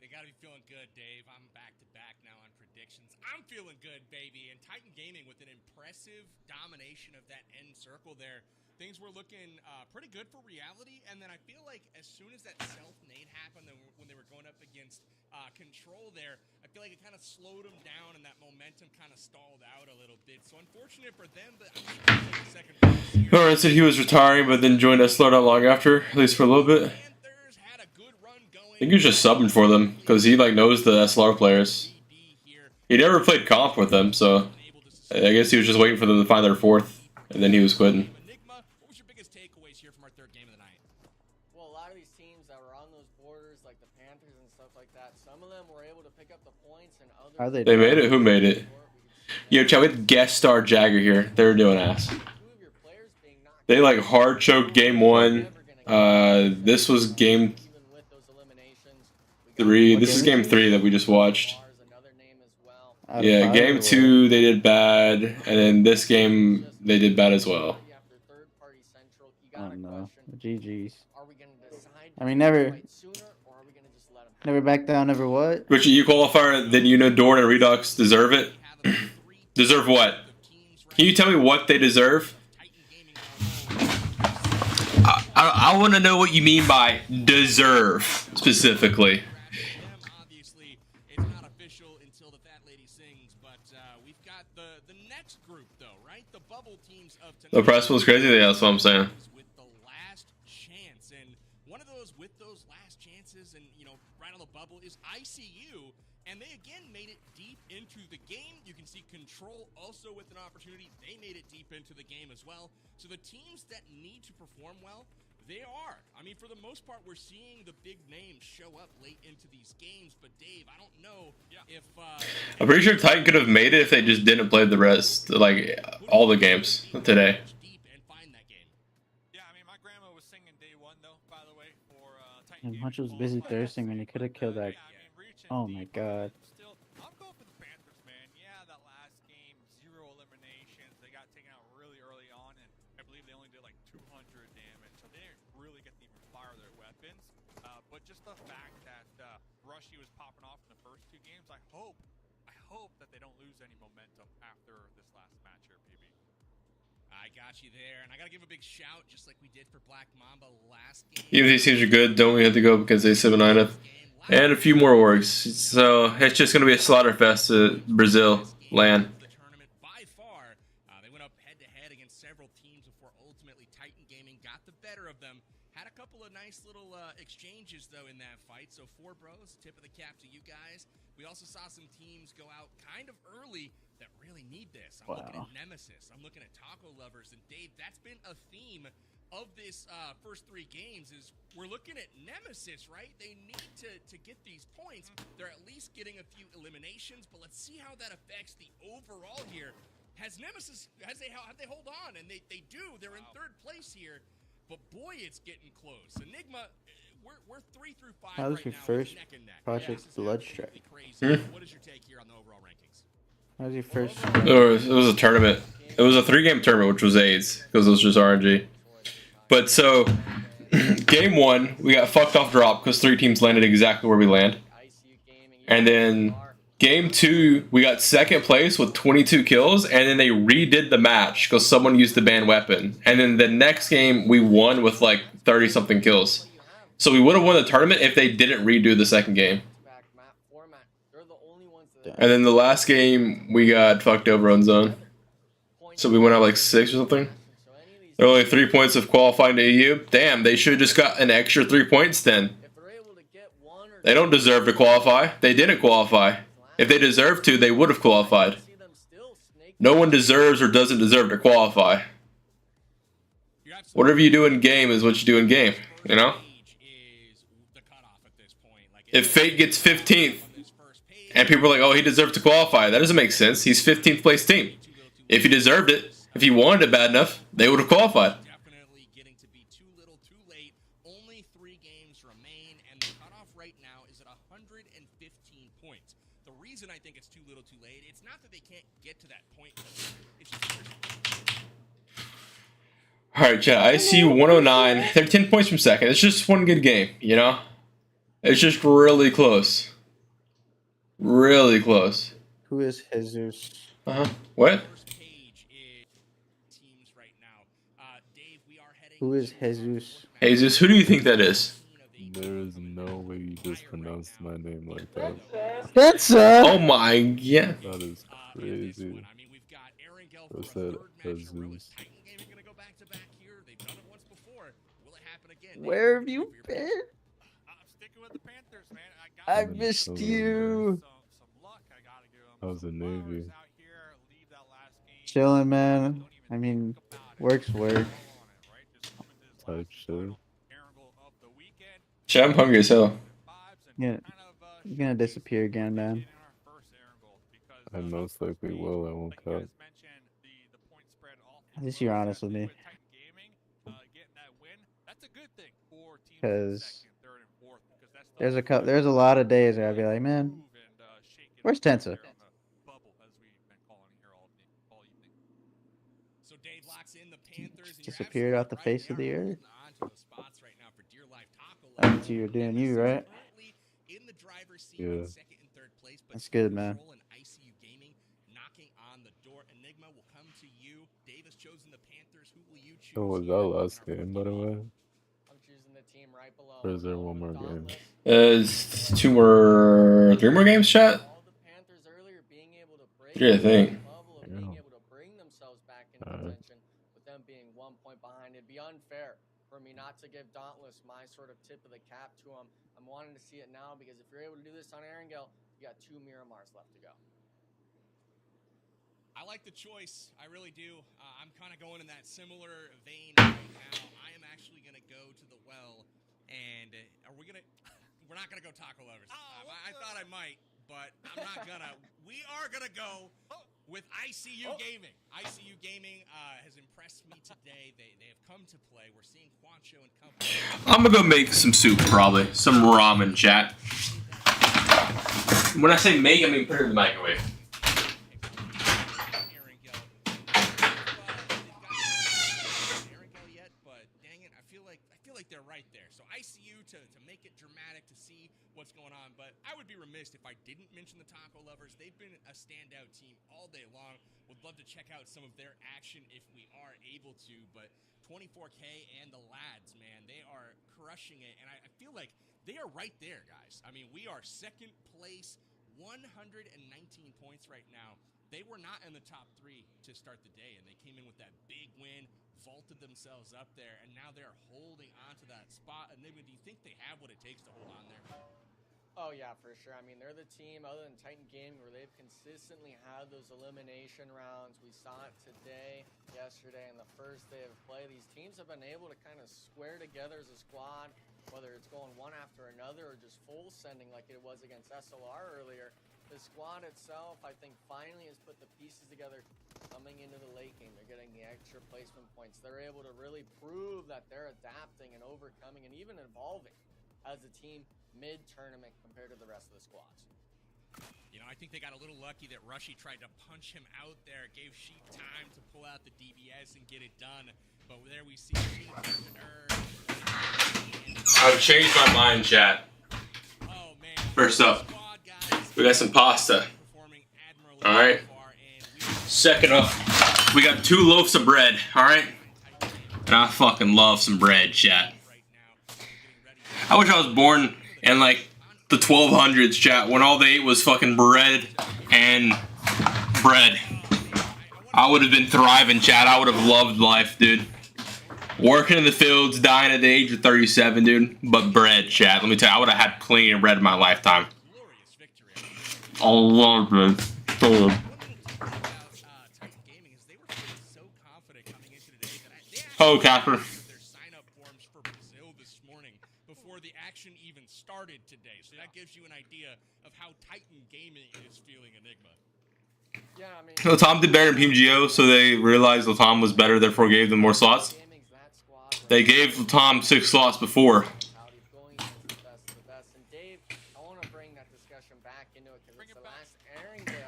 They got to be feeling good, Dave. I'm back-to-back now on predictions. I'm feeling good, baby. And Titan Gaming with an impressive domination of that end circle there. Things were looking pretty good for Reality. And then I feel like as soon as that self-nade happened, when they were going up against Control there, I feel like it kind of slowed them down and that momentum kind of stalled out a little bit. So unfortunate for them, but I'm sure they'll take the second place here. Horan said he was retiring, but then joined us not long after, at least for a little bit. I think he was just subbing for them because he like knows the SLR players. He never played comp with them, so I guess he was just waiting for them to find their 4th, and then he was quitting. What was your biggest takeaways here from our 3rd game of the night? Well, a lot of these teams that were on those borders, like the Panthers and stuff like that, some of them were able to pick up the points, and others. They made it. Who made it? Yo, chat with guest star Jagger here. They were doing ass. They like hard choked game 1. This was game 3. This is game 3 that we just watched. Yeah, game 2 they did bad, and then this game they did bad as well. Oh no, GG's. I mean, never. Never back down, never what? Richie, you qualifier, then you know Dorn and Redux deserve it? Deserve what? Can you tell me what they deserve? I want to know what you mean by deserve, specifically. Obviously, it's not official until the fat lady sings, but we've got the next group, though, right? The bubble teams of tonight. The press was crazy, that's what I'm saying. With the last chance, and one of those with those last chances, and you know, right on the bubble is ICU, and they again made it deep into the game. You can see Control also with an opportunity. They made it deep into the game as well. So the teams that need to perform well, they are. I mean, for the most part, we're seeing the big names show up late into these games. But Dave, I don't know if I'm pretty sure Titan could have made it if they just didn't play the rest, like all the games today. Yeah, I mean, my grandma was singing day one though. By the way, for Titan. And Hunch was busy thirsting when he could have killed that. Oh my god. Still, I'm going for the Panthers, man. Yeah, that last game, 0 eliminations. They got taken out really early on, and I believe they only did like 200 damage, so they didn't really get to even fire their weapons. But just the fact that Rushy was popping off in the first 2 games, I hope that they don't lose any momentum after this last match here, PB. I got you there, and I gotta give a big shout, just like we did for Black Mamba last game. Even if these teams are good, don't we have to go because they 7-9 and a few more orgs. So it's just going to be a slaughter fest at Brazil LAN. The tournament by far, they went up head-to-head against several teams before ultimately Titan Gaming got the better of them. Had a couple of nice little exchanges, though, in that fight. So 4 bros, tip of the cap to you guys. We also saw some teams go out kind of early that really need this. I'm looking at Nemesis. I'm looking at Taco Lovers. And Dave, that's been a theme of this first 3 games is we're looking at Nemesis, right? They need to get these points. They're at least getting a few eliminations, but let's see how that affects the overall here. Has Nemesis, have they hold on? And they do. They're in 3rd place here. But boy, it's getting close. Enigma, we're 3 through 5 That was right your now, first neck and neck. Project Bloodstrike. What is your take here on the overall rankings? That was your first. It was a tournament. It was a 3-game tournament, which was AIDS, because it was just RNG. But so, game 1, we got fucked off drop because 3 teams landed exactly where we land. And then game 2, we got 2nd place with 22 kills, and then they redid the match because someone used the banned weapon. And then the next game, we won with like 30-something kills. So we would have won the tournament if they didn't redo the 2nd game. And then the last game, we got fucked over on zone. So we went out like 6 or something. They're only 3 points of qualifying to EU. Damn, they should have just got an extra 3 points then. They don't deserve to qualify. They didn't qualify. If they deserved to, they would have qualified. No one deserves or doesn't deserve to qualify. Whatever you do in game is what you do in game, you know? If Fate gets 15th, and people are like, oh, he deserved to qualify, that doesn't make sense. He's 15th place team. If he deserved it, if he wanted it bad enough, they would have qualified. Definitely getting to be too little, too late. Only 3 games remain, and the cutoff right now is at 115 points. The reason I think it's too little, too late, it's not that they can't get to that point. It's just Alright, chat, I see 109. They're 10 points from 2nd. It's just one good game, you know? It's just really close. Really close. Who is Jesus? What? Who is Jesus? Jesus, who do you think that is? There is no way you just pronounced my name like that. That's Oh my god. That is crazy. Who said Jesus? Where have you been? I'm sticking with the Panthers, man. I missed you. How's the Navy? Chilling, man. I mean, work's work. Type shit. Chat, I'm hungry as hell. Yeah, you're gonna disappear again, man. I most likely will. I won't cut. At least you're honest with me. Because there's a lot of days where I'd be like, man, where's Tensa? Disappeared off the face of the earth. That's what you're doing, you right? Yeah. second and third place, but That's good, man. Control and ICU Gaming knocking on the door. Enigma will come to you. Dave has chosen the Panthers. Who will you choose? Oh, was that last game, by the way? I'm choosing the team right below. Or is there one more game? It's 3 more games, chat? All the Panthers earlier being able to break Yeah, I think. the bubble of being able to bring themselves back into contention with them being 1 point behind. It'd be unfair for me not to give Dauntless my sort of tip of the cap to him. I'm wanting to see it now because if you're able to do this on Erangel, you got 2 Miramars left to go. I like the choice. I really do. I'm kind of going in that similar vein right now. I am actually going to go to the well, and we're not going to go Taco Lovers. I thought I might, but I'm not going to. We are going to go with ICU Gaming. ICU Gaming has impressed me today. They have come to play. We're seeing JUANCHO and company. I'm gonna go make some soup, probably. Some ramen, chat. When I say make, I mean put it in the microwave. They're right there. So ICU to make it dramatic to see what's going on. But I would be remiss if I didn't mention the Taco Lovers. They've been a standout team all day long. Would love to check out some of their action if we are able to. But 24K and the lads, man, they are crushing it. And I feel like they are right there, guys. I mean, we are second place, 119 points right now. They were not in the top 3 to start the day, and they came in with that big win, vaulted themselves up there, and now they're holding on to that spot. And do you think they have what it takes to hold on there? Oh, yeah, for sure. I mean, they're the team, other than Titan Gaming, where they've consistently had those elimination rounds. We saw it today, yesterday, and the first day of play. These teams have been able to kind of square together as a squad, whether it's going one after another or just full sending like it was against SLR earlier. The squad itself, I think, finally has put the pieces together coming into the late game. They're getting the extra placement points. They're able to really prove that they're adapting and overcoming and even evolving as a team mid-tournament compared to the rest of the squads. You know, I think they got a little lucky that Rushy tried to punch him out there, gave Sheep time to pull out the DBS and get it done. But there we see Sheep. I've changed my mind, chat. Oh, man. First up, we got some pasta. Alright. Second up, we got 2 loaves of bread. Alright. And I fucking love some bread, chat. I wish I was born in like the 1200s, chat, when all they ate was fucking bread and bread. I would have been thriving, chat. I would have loved life, dude. Working in the fields, dying at the age of 37, dude. But bread, chat. Let me tell you, I would have had plenty of bread in my lifetime. I love bread. So good. Oh, Casper. Their sign-up forms for Brazil this morning before the action even started today. So that gives you an idea of how Titan Gaming is feeling Enigma. Yeah, I mean, Latam did better in PMGO, so they realized Latam was better, therefore gave them more slots. They gave Latam 6 slots before.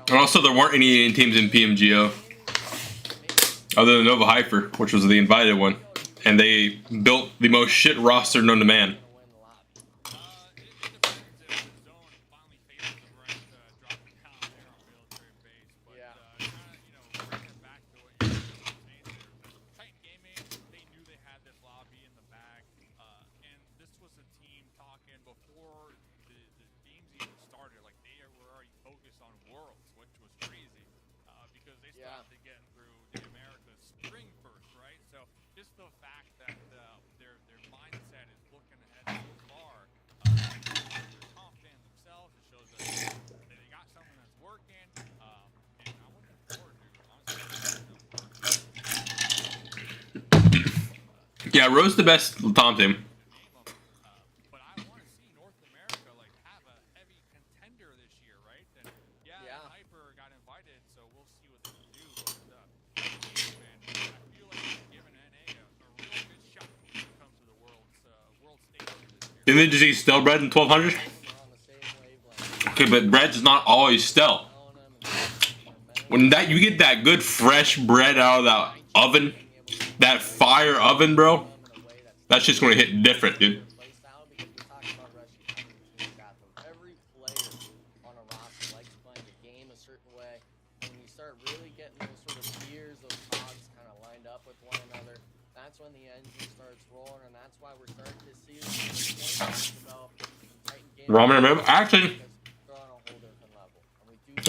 And also, there weren't any teams in PMGO other than Nova Hyper, which was the invited one, and they built the most shit roster known to man. Yeah, Rose the best Latam team. But I want to see North America like have a heavy contender this year, right? And yeah. Hyper got invited, so we'll see what they can do. But man, I feel like they're giving NA a real good shot when it comes to the world stage this year. Didn't they just eat stale bread in 1200? Okay, but bread's not always stale. When you get that good fresh bread out of that oven, that fire oven, bro, that shit's gonna hit different, dude. gears, those cogs kind of lined up with one another. That's when the engine starts rolling, and that's why we're starting to see this points develop. Ramen, remember? Actually,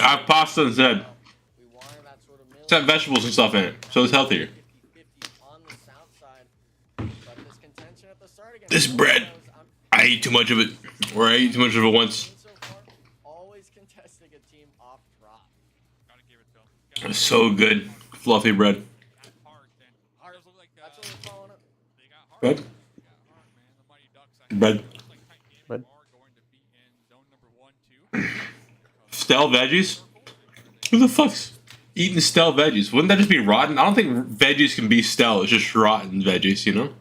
I have pasta instead. It's got vegetables and stuff in it, so it's healthier. This bread, I ate too much of it, or I ate too much of it once. It's so good, fluffy bread. Bread. Bread. Stale veggies? Who the fuck's eating stale veggies? Wouldn't that just be rotten? I don't think veggies can be stale. It's just rotten veggies, you know?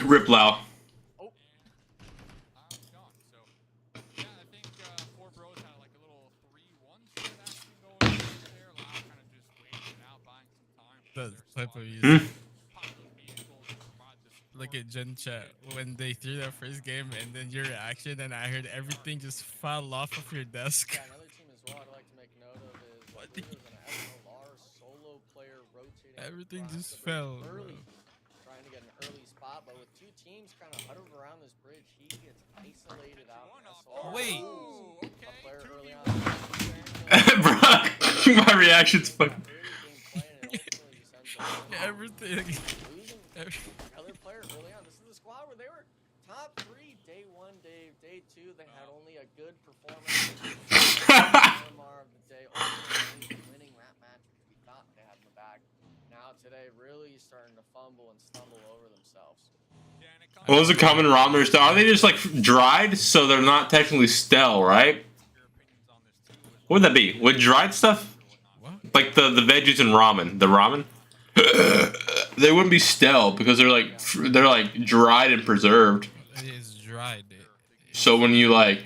Rip Lau. The type of music. Look at Gen Chat when they threw that first game and then your reaction, and I heard everything just fell off of your desk. Yeah, another team as well I'd like to make note of is what there's an SLR solo player rotating. Everything just fell. Early, trying to get an early spot, but with two teams kind of huddled around this bridge, he gets isolated out. Wait. A player early on. Bro, my reaction's fucking. Everything. Other player early on. This is the squad where they were top 3 day 1, day 2. They had only a good performance. Miramar of the day, ultimately winning that match, which we thought they had in the bag. Now today, really starting to fumble and stumble over themselves. What was the common ramen style? Are they just like dried, so they're not technically stale, right? What would that be? With dried stuff? What? Like the veggies and ramen. The ramen? They wouldn't be stale because they're like dried and preserved. It is dried. So when you like,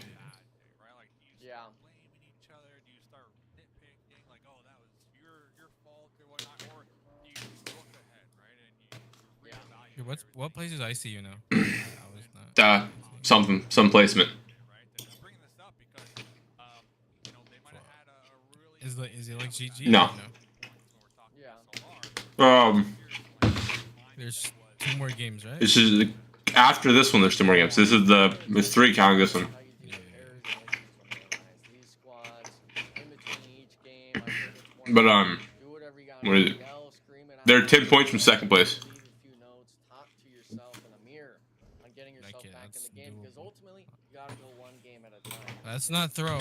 what place is ICU now? some placement. Is it like GG? No. There's 2 more games, right? This is after this one. There's 2 more games. This is there's 3 counting this one. But what is it? They're 10 points from second place. That's not throw.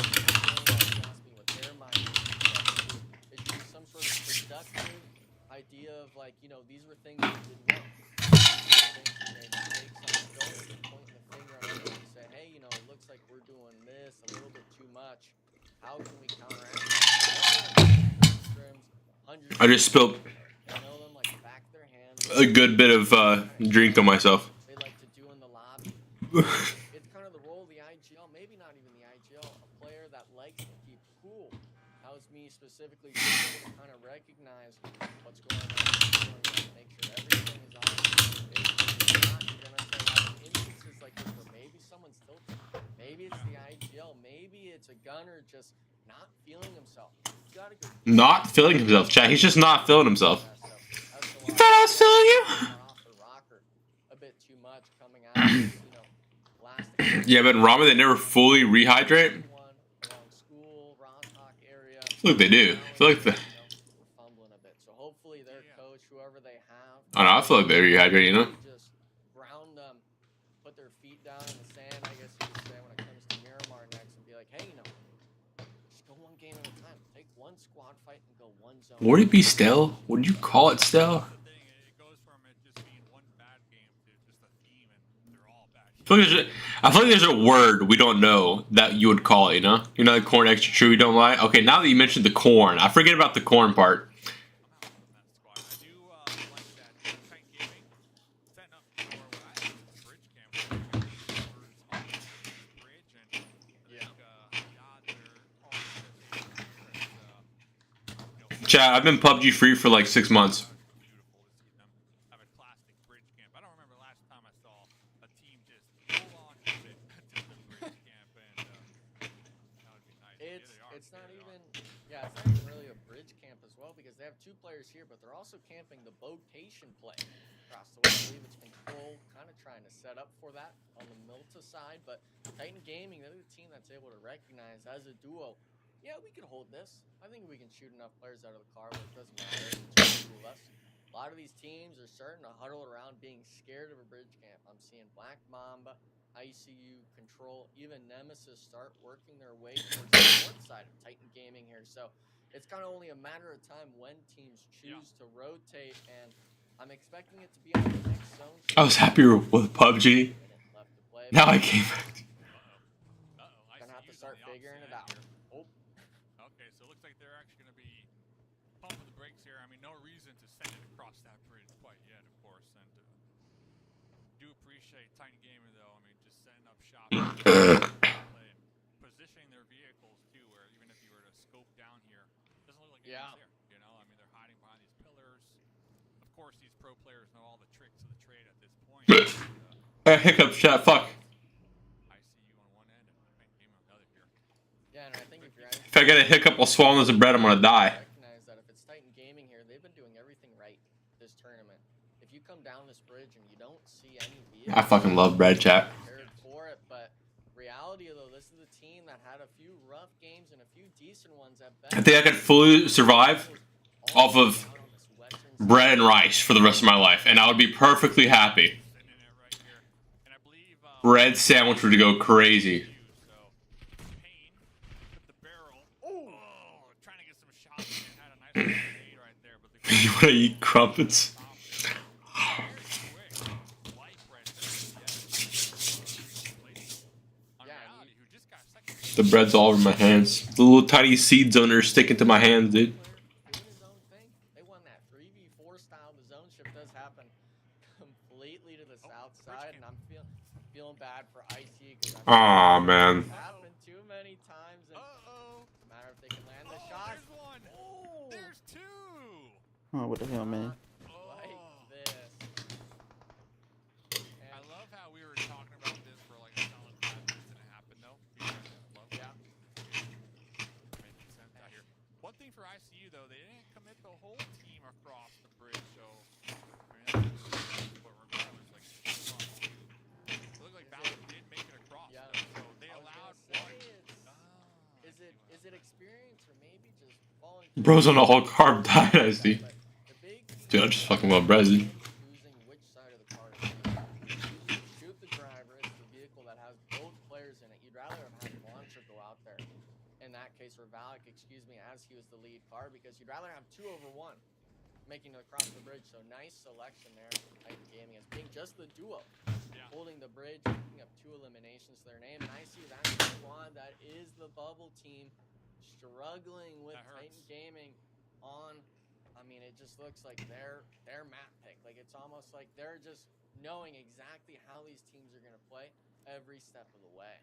Idea of like, you know, these were things you didn't know. Point the finger on it and say, hey, you know, it looks like we're doing this a little bit too much. How can we counteract that? I just spilled a good bit of drink on myself. They like to do in the lobby. It's kind of the role of the IGL, maybe not even the IGL, a player that likes to keep cool. That was me specifically to kind of recognize what's going on, make sure everything is on. You're gonna have instances like this where maybe someone's tilted. Maybe it's the IGL. Maybe it's a gunner just not feeling himself. Not feeling himself, chat. He's just not feeling himself. You thought I was feeling you? A bit too much coming out. Yeah, but in ramen they never fully rehydrate. I feel like they do. I feel like the. I don't know. I feel like they rehydrate, you know. Just ground them, put their feet down in the sand. I guess you could say when it comes to Miramar next, and be like, hey, you know, just go 1 game at a time. Take 1 squad fight and go 1 zone. Would it be stale? Would you call it stale? I feel like there's a word we don't know that you would call it, you know? You know the corn extra true, you don't lie? Okay, now that you mentioned the corn, I forget about the corn part. Chat, I've been PUBG free for like 6 months. it's not even really a bridge camp as well, because they have 2 players here, but they're also camping the botation play across the way. I believe it's Control kind of trying to set up for that on the Milta side, but Titan Gaming, they're the team that's able to recognize as a duo, yeah, we can hold this. I think we can shoot enough players out of the car where it doesn't matter. It's just 2 of us. A lot of these teams are starting to huddle around being scared of a bridge camp. I'm seeing Black Mamba, ICU, Control, even Nemesis start working their way towards the north side of Titan Gaming here. So it's kind of only a matter of time when teams choose to rotate, and I'm expecting it to be on the next zone. I was happier with PUBG. Now I came back. Gonna have to start figuring it out. Okay, so it looks like they're actually gonna be pumping the brakes here. I mean, no reason to send it across that bridge quite yet, of course. And do appreciate Titan Gaming, though. I mean, just setting up shop, and positioning their vehicles too. Where even if you were to scope down here, it doesn't look like anyone's there. You know, I mean, they're hiding behind these pillars. Of course, these pro players know all the tricks of the trade at this point. Hiccup chat. Fuck. ICU on one end and Titan Gaming on the other here. Yeah, and I think If I get a hiccup while swallowing this bread, I'm gonna die. recognize that if it's Titan Gaming here, they've been doing everything right this tournament. If you come down this bridge and you don't see any vehicles, I fucking love bread chat. prepared for it, but reality though, this is the team that had a few rough games and a few decent ones at best. I think I could fully survive off of bread and rice for the rest of my life, and I would be perfectly happy. Bread sandwich would go crazy. You wanna eat crumpets? The bread's all over my hands. The little tiny seeds under sticking to my hands, dude. They won that 3v4 style. The zone shift does happen completely to the south side, and I'm feeling bad for IC because Aw, man. it's happened too many times. And it's a matter if they can land the shot. There's one. There's 2. Oh, what the hell, man? Like this. I love how we were talking about this for like a solid 5 minutes and it happened though. Making sense out here. One thing for ICU though, they didn't commit the whole team across the bridge, so I mean, but regardless, like it looked like Valor did make it across. Yeah. So they allowed one. Is it experience or maybe just falling? Bro's on a whole carb diet, I see. Dude, I just fucking love bread, dude. Choosing which side of the car to shoot. Shoot the driver. It's the vehicle that has both players in it. You'd rather have had JUANCHO go out there. In that case, or Valak, excuse me, as he was the lead car, because you'd rather have 2 over 1 making it across the bridge. So nice selection there from Titan Gaming as being just the duo. Holding the bridge, picking up 2 eliminations to their name. And I see that's the squad that is the bubble team struggling with Titan Gaming on. I mean, it just looks like their map pick. Like, it's almost like they're just knowing exactly how these teams are going to play every step of the way.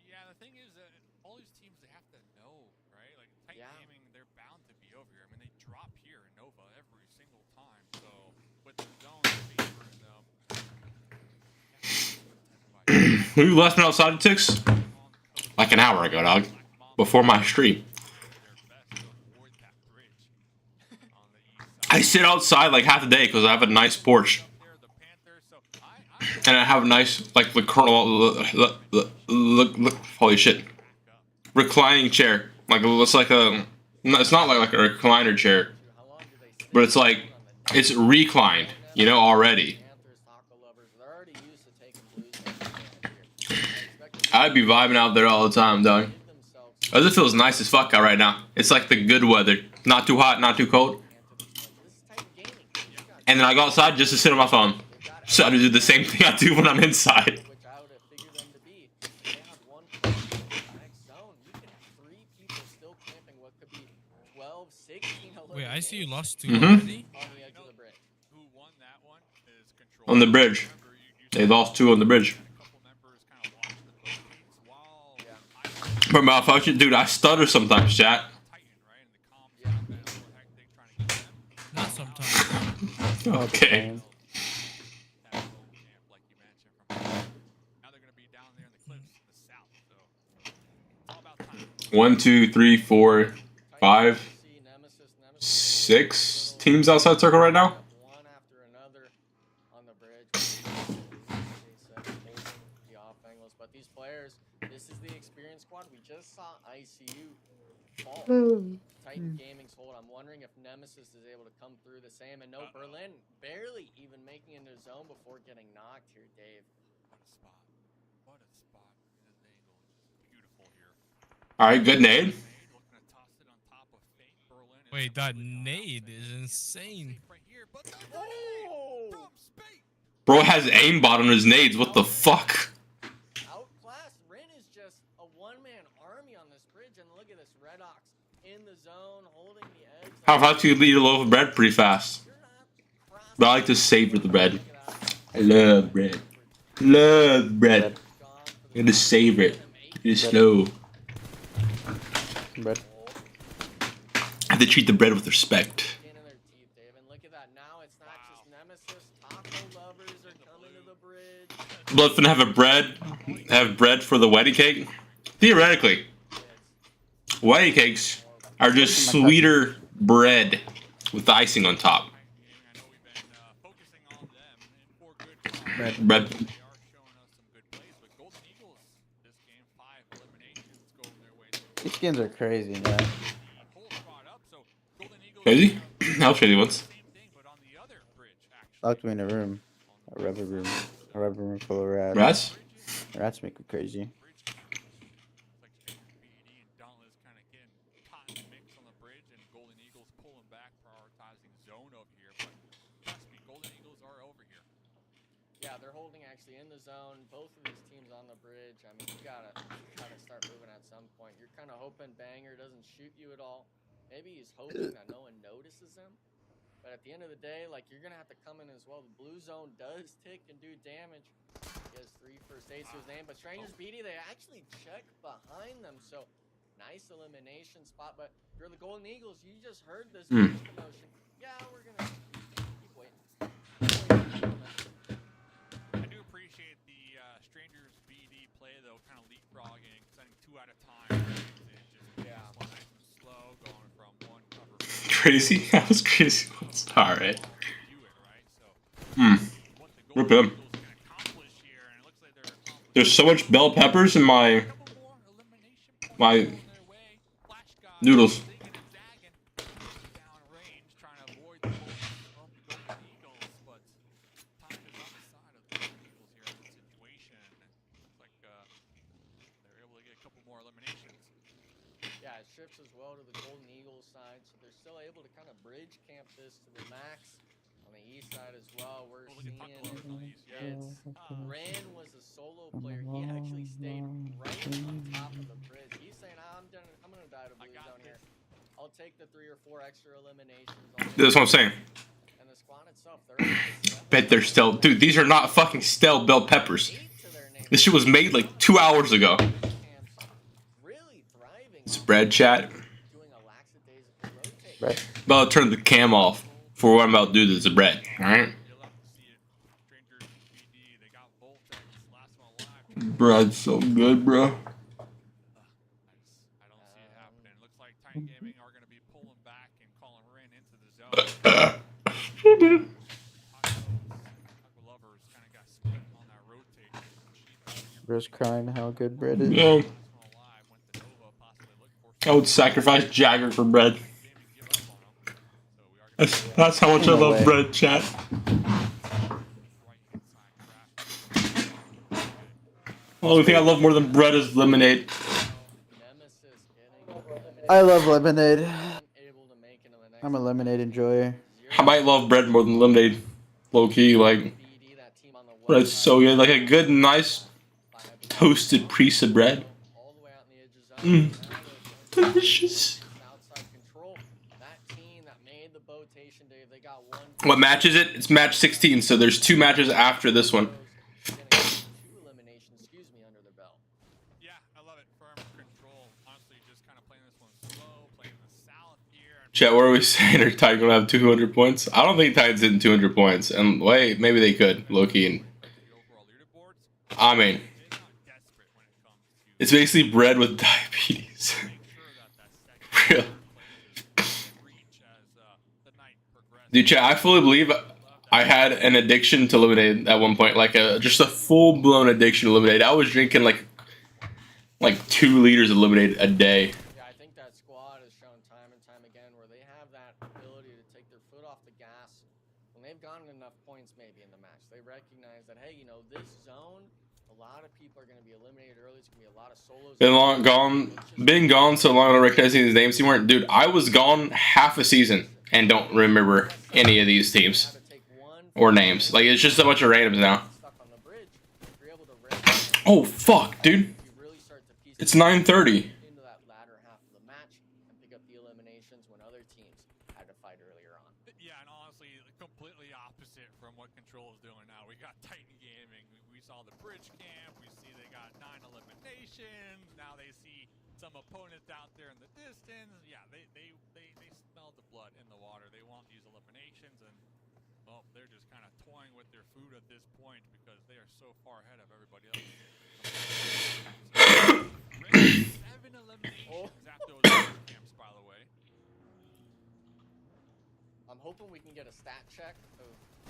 Yeah, the thing is that all these teams, they have to know, right? Like, Titan Gaming, they're bound to be over here. I mean, they drop here in Nova every single time. So, with the zone favoring them. You left me outside the ticks? Like an hour ago, dog. Before my stream. I sit outside like half the day because I have a nice porch. And I have a nice, like, the holy shit. Reclining chair. Like, it's like a, it's not like a recliner chair. But it's like, it's reclined, you know, already. I'd be vibing out there all the time, dog. It feels nice as fuck out right now. It's like the good weather. Not too hot, not too cold. And then I go outside just to sit on my phone. So I do the same thing I do when I'm inside. Wait, I see you lost 2 already? On the bridge. They lost 2 on the bridge. But malfunction, dude, I stutter sometimes, chat. Not sometimes. Okay. 1, 2, 3, 4, 5, 6 teams outside circle right now. One after another on the bridge. The off angles, but these players, this is the experience squad. We just saw ICU fall. Titan Gaming's hold. I'm wondering if Nemesis is able to come through the same. And no, Berlin barely even making it into zone before getting knocked here, Dave. What a spot. What a spot. This angle is beautiful here. Alright, good nade. Wait, that nade is insane. Bro has aimbot on his nades. What the fuck? Outclassed. Rin is just a one-man army on this bridge. And look at this. Redox in the zone, holding the edge. How fast do you eat a loaf of bread? Pretty fast. But I like to savor the bread. I love bread. Love bread. You gotta savor it. It's slow. Bread. I have to treat the bread with respect. Blood finna have bread for the wedding cake? Theoretically. Wedding cakes are just sweeter bread with the icing on top. Bread. These skins are crazy, man. Crazy? How crazy ones? Locked me in a room. A rubber room. A rubber room full of rats. Rats? Rats make me crazy. Yeah, they're holding actually in the zone. Both of these teams on the bridge. I mean, you gotta start moving at some point. You're kind of hoping Banger doesn't shoot you at all. Maybe he's hoping that no one notices him. But at the end of the day, like, you're gonna have to come in as well. The blue zone does tick and do damage. He has 3 first aids to his name, but Strangers BD, they actually check behind them. So nice elimination spot. But you're the Golden Eagles. You just heard this commotion. Yeah, we're gonna keep waiting. I do appreciate the Strangers BD play though, kind of leapfrogging, sending 2 at a time. Nice and slow, going from one cover. Crazy? That was crazy. Alright. Rip him. There's so much bell peppers in my noodles. Yeah, it shifts as well to the Golden Eagles side, so they're still able to kind of bridge camp this to the max. On the east side as well, we're seeing Ran was a solo player. He actually stayed right on top of the bridge. He's saying, I'm gonna die to blue zone here. I'll take the 3 or 4 extra eliminations. That's what I'm saying. And the squad itself, they're Bet they're still, dude, these are not fucking stale bell peppers. This shit was made like 2 hours ago. It's bread chat. Bread. About to turn the cam off for what I'm about to do to the bread. Alright? Bread's so good, bro. I don't see it happening. Looks like Titan Gaming are going to be pulling back and calling Rin into the zone. Lovers kind of got split on that rotate. Bro's crying how good bread is. Yeah. I would sacrifice Jagger for bread. That's how much I love bread, chat. The only thing I love more than bread is lemonade. I love lemonade. I'm a lemonade enjoyer. I might love bread more than lemonade. Low key, like, bread's so good. Like a good, nice, toasted piece of bread. Delicious. What match is it? It's match 16, so there's 2 matches after this one. Chat, what are we saying? Are Titan gonna have 200 points? I don't think Titan's hitting 200 points. And wait, maybe they could, low-key. I mean, it's basically bread with diabetes. Dude, chat, I fully believe I had an addiction to lemonade at one point, like just a full blown addiction to lemonade. I was drinking like 2 liters of lemonade a day. Yeah, I think that squad has shown time and time again where they have that ability to take their foot off the gas when they've gotten enough points maybe in the match. They recognize that, hey, you know, this zone, a lot of people are going to be eliminated early. It's going to be a lot of solos. Been gone so long I don't recognize these names anymore. Dude, I was gone half a season and don't remember any of these teams or names. Like, it's just a bunch of randoms now. Oh, fuck, dude. It's 9:30. Into that latter half of the match and pick up the eliminations when other teams had to fight earlier on. Yeah, and honestly, completely opposite from what Control is doing now. We got Titan Gaming. We saw the bridge camp. We see they got 9 eliminations. Now they see some opponents out there in the distance. Yeah, they smell the blood in the water. They want these eliminations, and well, they're just kind of toying with their food at this point because they are so far ahead of everybody else. 7 eliminations after those camps, by the way. I'm hoping we can get a stat check of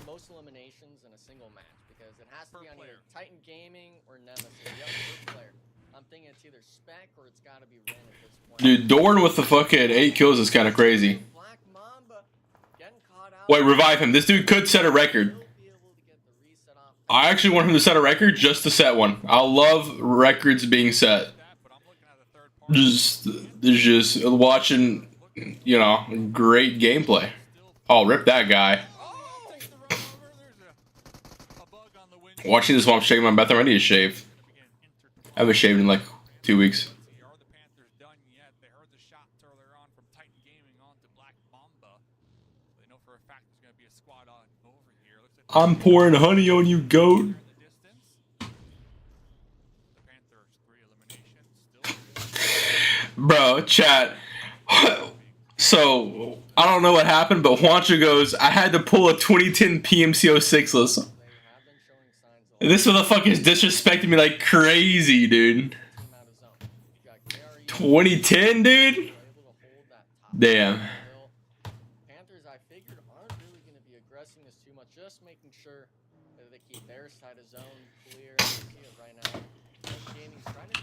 most eliminations in a single match because it has to be on either Titan Gaming or Nemesis. Yep, per player. I'm thinking it's either Spec or it's got to be Ren at this point. Dude, Dorn with the fucking 8 kills is kind of crazy. Black Mamba getting caught out. Wait, revive him. This dude could set a record. I actually want him to set a record just to set one. I love records being set. Just watching, you know, great gameplay. Oh, rip that guy. Watching this while I'm shaving my bathroom, I need to shave. I haven't shaved in like 2 weeks. I'm pouring honey on you, goat. Bro, chat. So, I don't know what happened, but JUANCHO goes, I had to pull a 2010 PMCO 6less. This motherfucker's disrespecting me like crazy, dude. 2010, dude? Damn. Panthers, I figured, aren't really going to be aggressing this too much, just making sure that they keep their side of zone clear. You see it right now. Gaming's trying to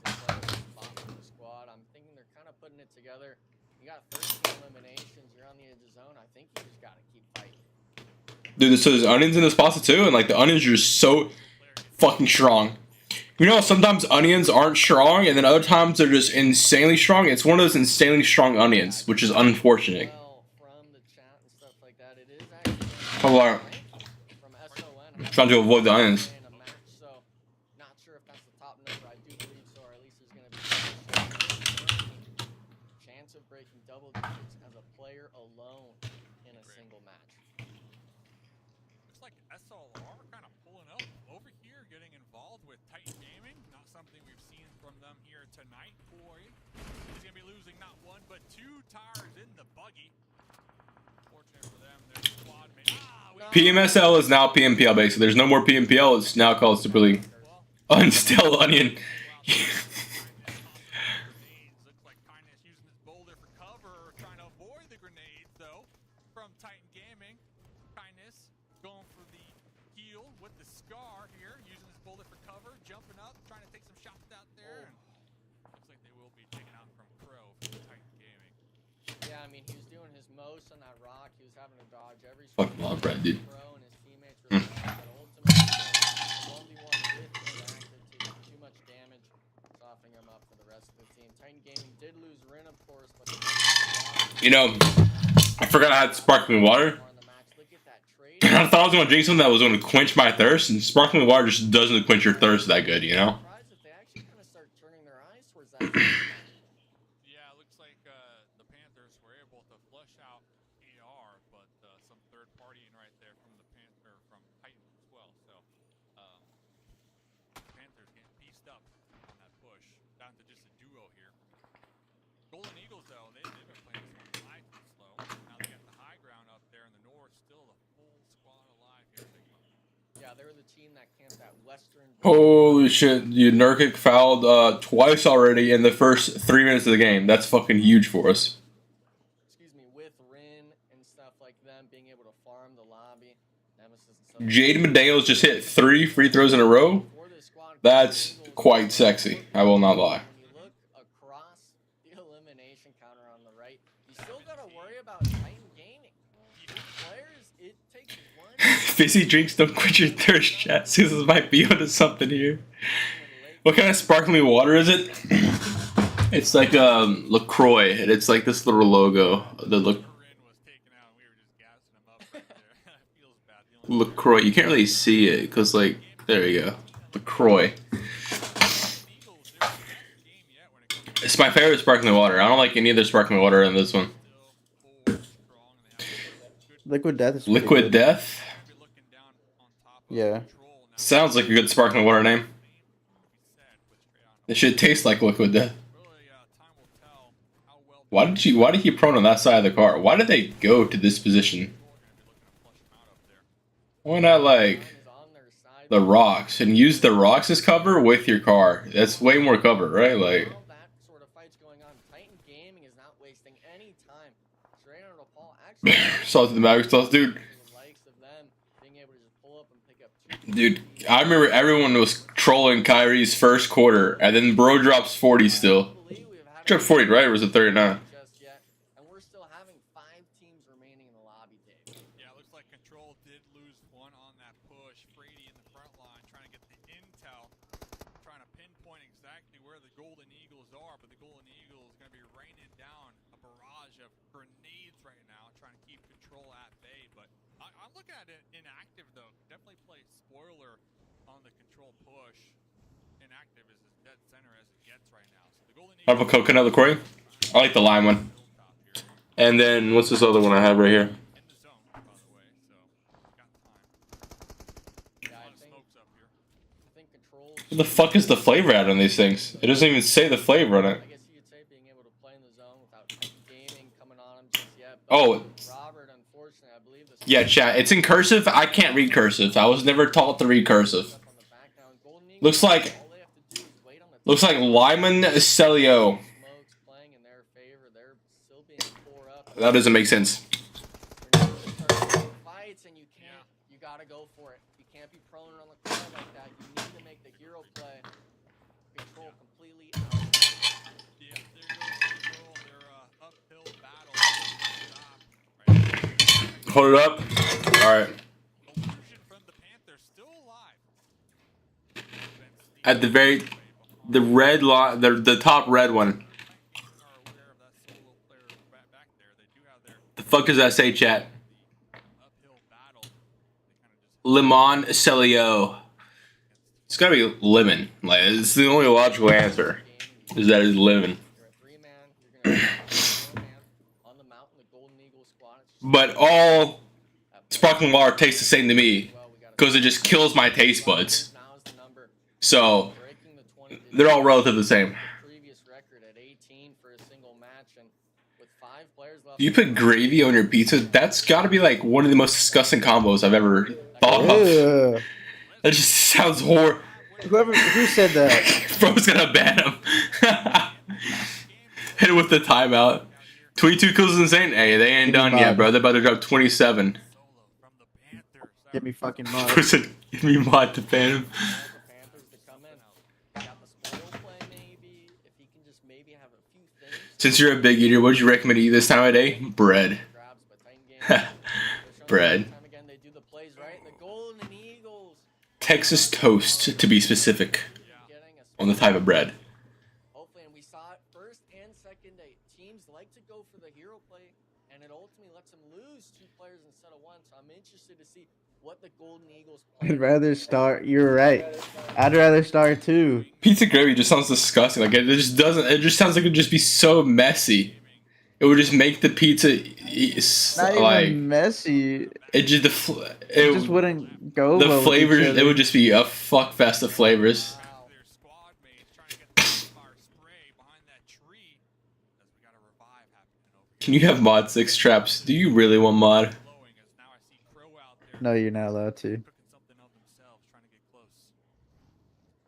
the squad. I'm thinking they're kind of putting it together. You got 13 eliminations. You're on the edge of zone. I think you just got to keep fighting. Dude, so there's onions in this pasta too, and like the onions are so fucking strong. You know, sometimes onions aren't strong, and then other times they're just insanely strong. It's one of those insanely strong onions, which is unfortunate. Hold on. I'm trying to avoid the onions. Not sure if that's the top number. I do believe so, or at least there's going to be chance of breaking double digits as a player alone in a single match. Looks like SLR kind of pulling up over here, getting involved with Titan Gaming. Not something we've seen from them here tonight. Corey is going to be losing not 1 but 2 tires in the buggy. Fortunate for them, their squad mate. PMSL is now PMPL basically. There's no more PMPL. It's now called Super League. Unstill onion. Fuck my bread, dude. You know, I forgot I had sparkling water. I thought I was going to drink something that was going to quench my thirst, and sparkling water just doesn't quench your thirst that good, you know? Yeah, it looks like the Panthers were able to flush out AR, but some third partying right there from the Panther, from Titan as well. So, Panthers getting pieced up on that push, down to just a duo here. Golden Eagles, though, they've been playing this one live and slow. Now they got the high ground up there in the north, still a full squad alive here. Yeah, they were the team that camped at Western. Holy shit, dude, Nurkic fouled twice already in the first 3 minutes of the game. That's fucking huge for us. Excuse me, with Rin being able to farm the lobby. Jade Medeo's just hit 3 free throws in a row. That's quite sexy. I will not lie. When you look across the elimination counter on the right, you still gotta worry about Titan Gaming. Players, it takes one. Fizzy drinks, don't quit your thirst, chat. Susan might be onto something here. What kind of sparkling water is it? It's like LaCroix, and it's like this little logo. The LaCroix. You can't really see it because, like, there you go. LaCroix. It's my favorite sparkling water. I don't like any other sparkling water in this one. Liquid Death is Liquid Death? Yeah. Sounds like a good sparkling water name. It should taste like Liquid Death. Why did he prone on that side of the car? Why did they go to this position? Why not, like, the rocks and use the rocks as cover with your car? That's way more cover, right? Like, That sort of fight's going on. Titan Gaming is not wasting any time. Straight out of Paul actually. Salt to the Mavericks, dude. Dude, I remember everyone was trolling Kyrie's first quarter, and then bro drops 40 still. Dropped 40, right? Or was it 39? Just yet, and we're still having 5 teams remaining in the lobby, Dave. Yeah, it looks like Control did lose one on that push. Frady in the front line trying to get the intel, trying to pinpoint exactly where the Golden Eagles are, but the Golden Eagles is going to be raining down a barrage of grenades right now, trying to keep Control at bay. But I'm looking at it inactive, though. Definitely play spoiler on the Control push. Inactive is as dead center as it gets right now. So the Golden Eagles. I have a coconut LaCroix. I like the lime one. And then, what's this other one I have right here? In the zone, by the way, so got time. Yeah, A lot of smokes up here. I think Control. What the fuck is the flavor at on these things? It doesn't even say the flavor on it. I guess you could say being able to play in the zone without gaming coming on him just yet. Oh. Robert, unfortunately, I believe this. Yeah, chat. It's in cursive. I can't read cursive. I was never taught to read cursive. Looks like Lyman Celio. That doesn't make sense. Fights and you gotta go for it. You can't be prone on the car like that. You need to make the hero play. Control completely out. Yeah, there goes Control. Their uphill battle. Hold it up. All right. Illusion from the Panthers still alive. At the red line, the top red one. The fuck does that say, chat? Lemon Celio. It's gotta be lemon. Like, it's the only logical answer. Is that it's lemon. But all sparkling water tastes the same to me, because it just kills my taste buds. So they're all relatively the same. If you put gravy on your pizza, that's gotta be like one of the most disgusting combos I've ever thought of. That just sounds horrible. Who said that? Bro's gonna ban him. Hit it with the timeout. 22 kills is insane. Hey, they ain't done yet, bro. They're about to drop 27. Get me fucking mod. Give me mod to ban him. Since you're a big eater, what would you recommend to eat this time of day? Bread. Bread. Texas toast, to be specific, on the type of bread. Hopefully, and we saw it first and second day. Teams like to go for the hero play, and it ultimately lets them lose 2 players instead of 1. So I'm interested to see what the Golden Eagles play. I'd rather start. You're right. I'd rather start too. Pizza gravy just sounds disgusting. Like, it just doesn't. It just sounds like it'd just be so messy. It would just make the pizza Not like even messy. It just It just wouldn't go. The well with flavors. each other. It would just be a fuck fest of flavors. Can you have mod 6 traps? Do you really want mod? No, you're not allowed to. Look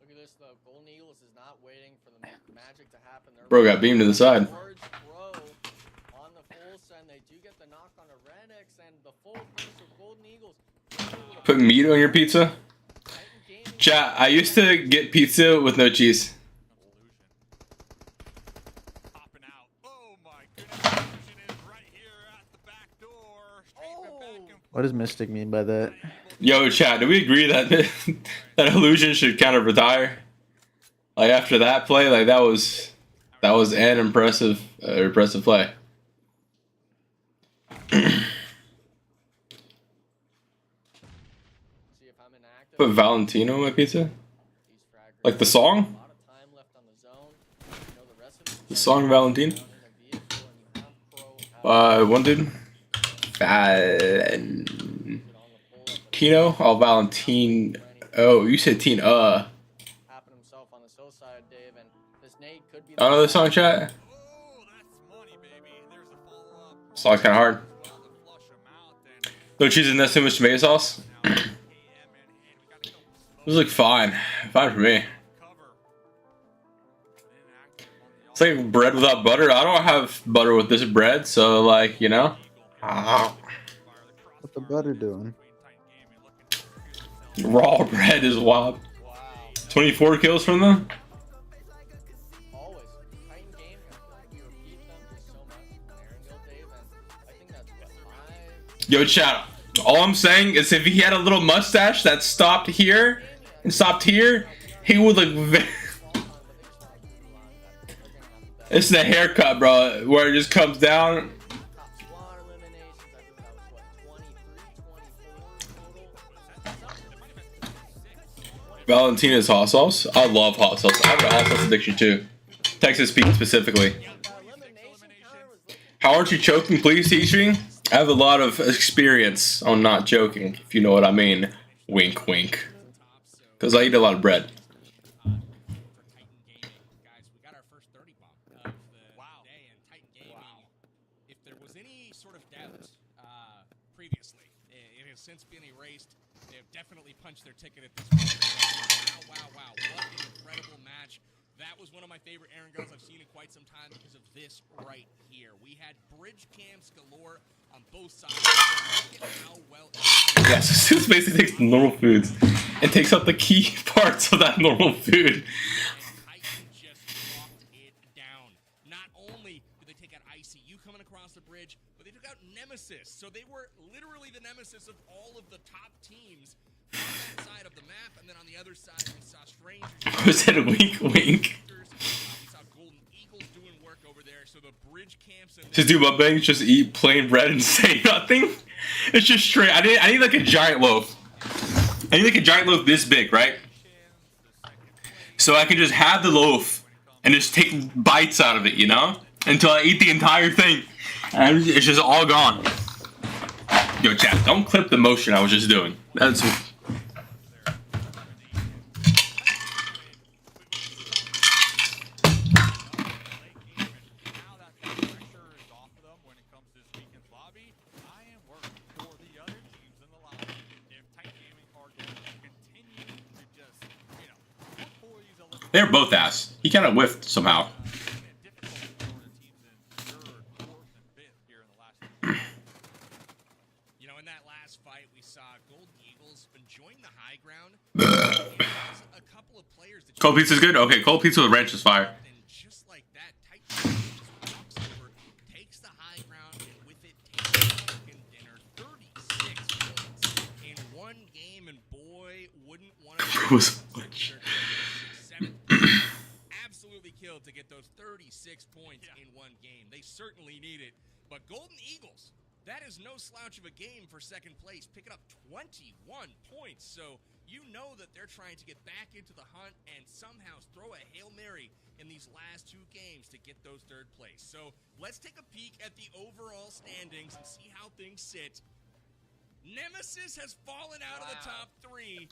at this though. Golden Eagles is not waiting for the magic to happen. Bro got beamed to the side. Bro on the Put meat on your pizza? Chat, I used to get pizza with no cheese. What does Mystic mean by that? Yo, chat, do we agree that that Illusion should kind of retire? Like after that play, like that was an impressive play. Put Valentino on my pizza? Like the song? The song Valentino? One dude? Valentino? Oh, Valentine. Oh, you said teen. I don't know the song, chat. Song's kind of hard. No cheese and not too much tomato sauce. This looks fine. Fine for me. It's like bread without butter. I don't have butter with this bread, so like, you know. What's the butter doing? Raw bread is wild. 24 kills from them? Yo, chat. All I'm saying is if he had a little mustache that stopped here and stopped here, he would look very... It's the haircut, bro, where it just comes down. Valentina's hot sauce. I love hot sauce. I have a hot sauce addiction too. Texas Pete specifically. How aren't you choking? Please teach me. I have a lot of experience on not joking, if you know what I mean. Wink, wink. Because I eat a lot of bread. Since been erased, they have definitely punched their ticket at this point. Wow, what an incredible match. That was one of my favorite Aaron Girls I've seen in quite some time because of this right here. We had bridge camps galore on both sides. Look at how well... Yes, Zeus basically takes the normal foods and takes out the key parts of that normal food. Just locked it down. Not only did they take out ICU coming across the bridge, but they took out Nemesis. So they were literally the nemesis of all of the top teams on that side of the map, and then on the other side we saw Strangers. Was that a wink, wink? We saw Golden Eagles doing work over there, so the bridge camps and Just do mukbangs, just eat plain bread and say nothing. It's just straight. I need like a giant loaf. I need like a giant loaf this big, right? So I can just have the loaf and just take bites out of it, you know, until I eat the entire thing, and it's just all gone. Yo, chat, don't clip the motion I was just doing. That's... They're both ass. He kind of whiffed somehow. You know, in that last fight, we saw Golden Eagles enjoying the high ground. A couple of players that Cold pizza's good? Okay, cold pizza with ranch is fire. Just like that, Titan just walks over, takes the high ground, and with it takes the fucking dinner. 36 points in one game, and boy, wouldn't want to... It was much. Absolutely killed to get those 36 points in one game. They certainly need it. But Golden Eagles, that is no slouch of a game for second place, picking up 21 points. So you know that they're trying to get back into the hunt and somehow throw a Hail Mary in these last two games to get those third place. So let's take a peek at the overall standings and see how things sit. Nemesis has fallen out of the top three.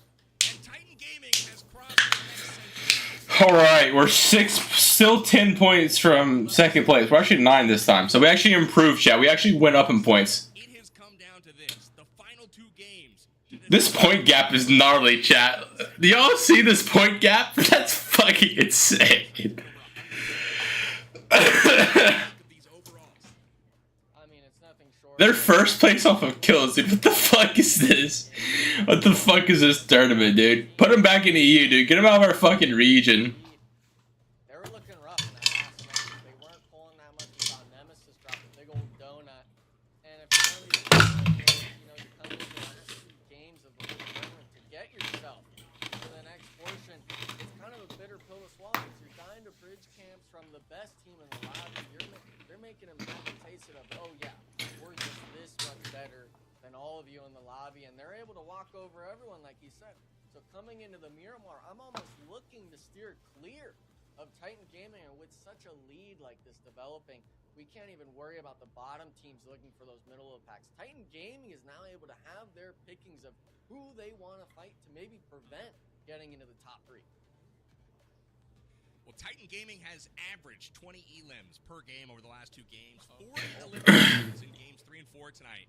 And Titan Gaming has crossed the next century. Alright, we're still 10 points from second place. We're actually 9 this time. So we actually improved, chat. We actually went up in points. It has come down to this. The final two games. This point gap is gnarly, chat. Do y'all see this point gap? That's fucking insane. Their first place off of kills, dude. What the fuck is this? What the fuck is this tournament, dude? Put them back in the EU, dude. Get them out of our fucking region. They were looking rough in that last match. They weren't pulling that much. We saw Nemesis drop a big old donut. And if you're you know, you come into the last 2 games of the tournament to get yourself to the next portion, it's kind of a bitter pill to swallow. You're dying to bridge camps from the best team in the lobby. They're making them taste it of, oh yeah, we're just this much better than all of you in the lobby, and they're able to walk over everyone, like he said. So coming into the Miramar, I'm almost looking to steer clear of Titan Gaming, and with such a lead like this developing, we can't even worry about the bottom teams looking for those middle of packs. Titan Gaming is now able to have their pickings of who they want to fight to maybe prevent getting into the top 3. Well, Titan Gaming has averaged 20 elims per game over the last 2 games. 40 eliminations in games 3 and 4 tonight.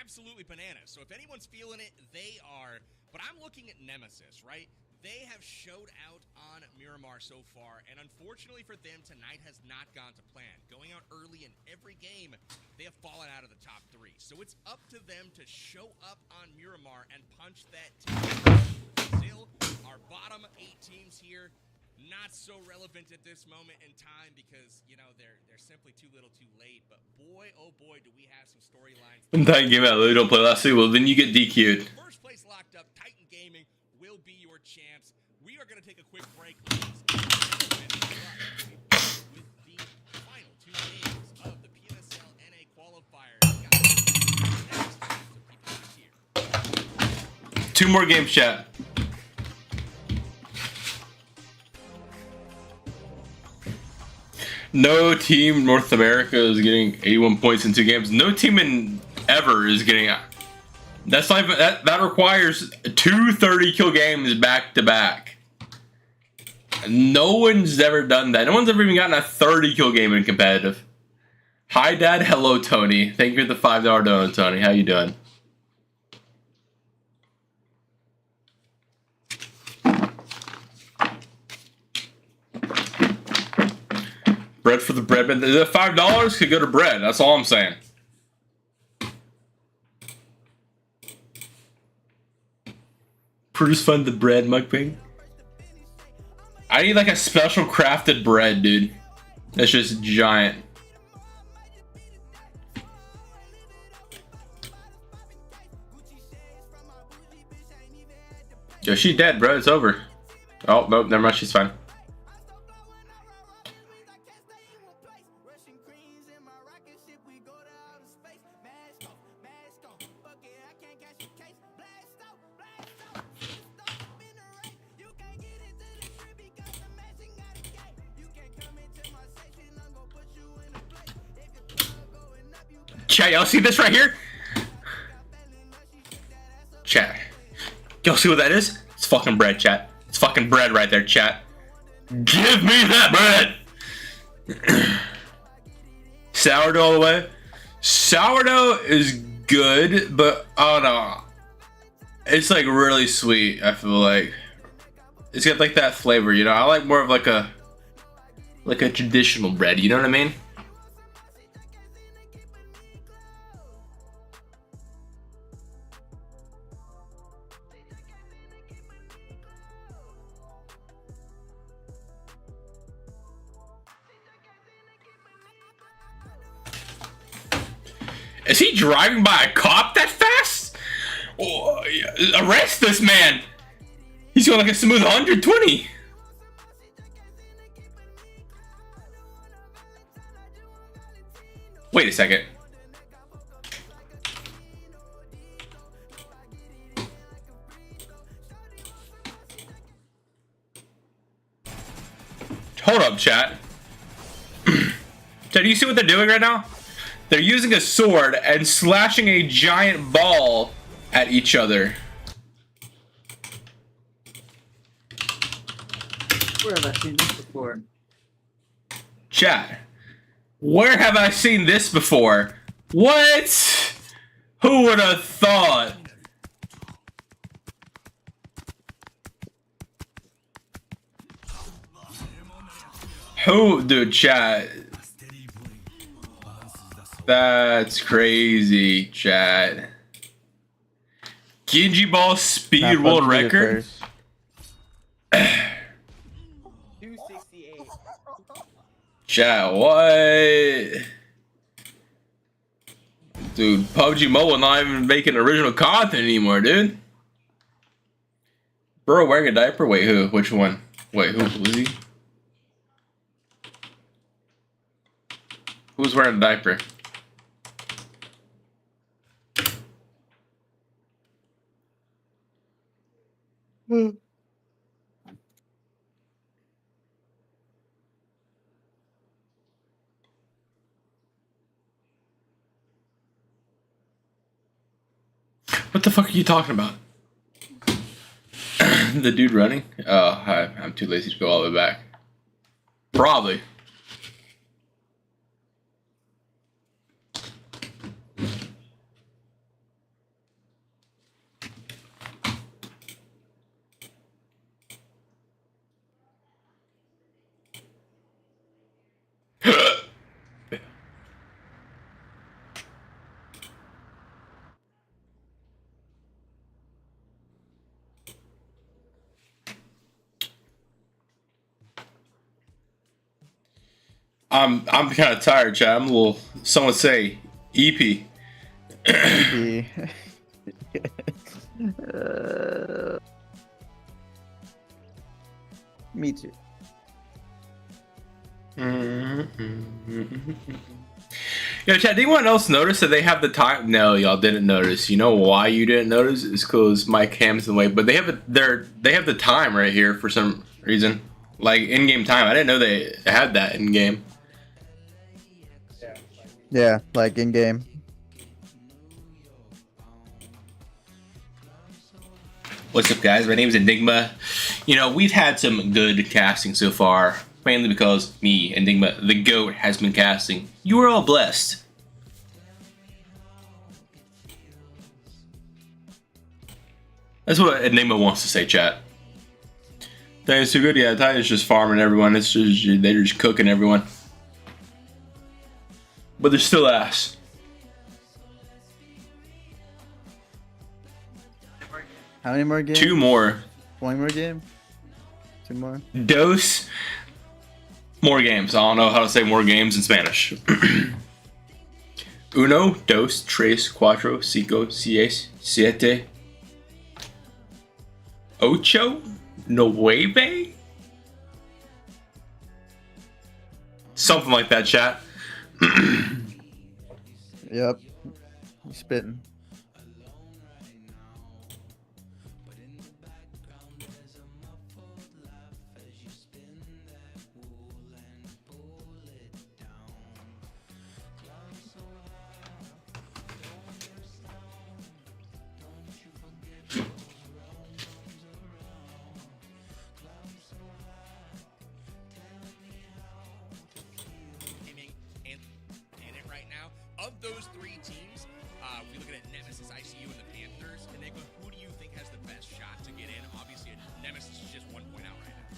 Absolutely bananas. So if anyone's feeling it, they are. But I'm looking at Nemesis, right? They have showed out on Miramar so far, and unfortunately for them, tonight has not gone to plan. Going out early in every game, they have fallen out of the top 3. So it's up to them to show up on Miramar and punch that team. Still, our bottom 8 teams here, not so relevant at this moment in time because, you know, they're simply too little too late. But boy, oh boy, do we have some storylines. Titan Gaming literally don't play last week. Well, then you get DQ'd. First place locked up. Titan Gaming will be your champs. We are going to take a quick break. With the final 2 games of the PMSL NA qualifier. 2 more games, chat. No team in North America is getting 81 points in 2 games. No team in ever is getting. That's like that requires 2 30-kill games back to back. No one's ever done that. No one's ever even gotten a 30-kill game in competitive. Hi, Dad. Hello, Tony. Thank you for the $5 donut, Tony. How you doing? Bread for the bread. But the $5 could go to bread. That's all I'm saying. Produce fund the bread, mukbang. I need like a special crafted bread, dude. That's just giant. Yo, she's dead, bro. It's over. Oh, no, never mind. She's fine. Chat, y'all see this right here? Chat. Y'all see what that is? It's fucking bread, chat. It's fucking bread right there, chat. Give me that bread! Sourdough all the way. Sourdough is good, but I don't know. It's like really sweet, I feel like. It's got like that flavor, you know? I like more of like a traditional bread, you know what I mean? Is he driving by a cop that fast? Oh, yeah. Arrest this man! He's going like a smooth 120. Wait a second. Hold up, chat. Chat, do you see what they're doing right now? They're using a sword and slashing a giant ball at each other. Where have I seen this before? Chat. Where have I seen this before? What? Who would have thought? Who, dude, chat. That's crazy, Chad. Genji Ball speed world record. 268. Chat, what? Dude, PUBG Mobile not even making original content anymore, dude. Bro, wearing a diaper? Wait, who? Which one? Wait, who was he? Who was wearing a diaper? What the fuck are you talking about? The dude running? Oh, I'm too lazy to go all the way back. Probably. I'm kind of tired, Chad. I'm a little. Some would say EP. EP. Me too. Yo, Chad, did anyone else notice that they have the time? No, y'all didn't notice. You know why you didn't notice? It's because my cam's in the way. But they have they have the time right here for some reason, like in-game time. I didn't know they had that in-game. Yeah, like in-game. What's up, guys? My name's Enigma. You know, we've had some good casting so far, mainly because me, Enigma, the GOAT, has been casting. You are all blessed. That's what Enigma wants to say, chat. Titans too good? Yeah, Titans just farming everyone. It's just, they're just cooking everyone. But they're still ass. How many more games? 2 more. 1 more game? 2 more? Dos. More games. I don't know how to say more games in Spanish. Uno, dos, tres, cuatro, cinco, seis, siete, ocho, nueve? Something like that, chat. Yep. He's spitting. Of those 3 teams, we look at Nemesis, ICU, and the Panthers. Enigma, who do you think has the best shot to get in? Obviously, Nemesis is just 1 point out right now.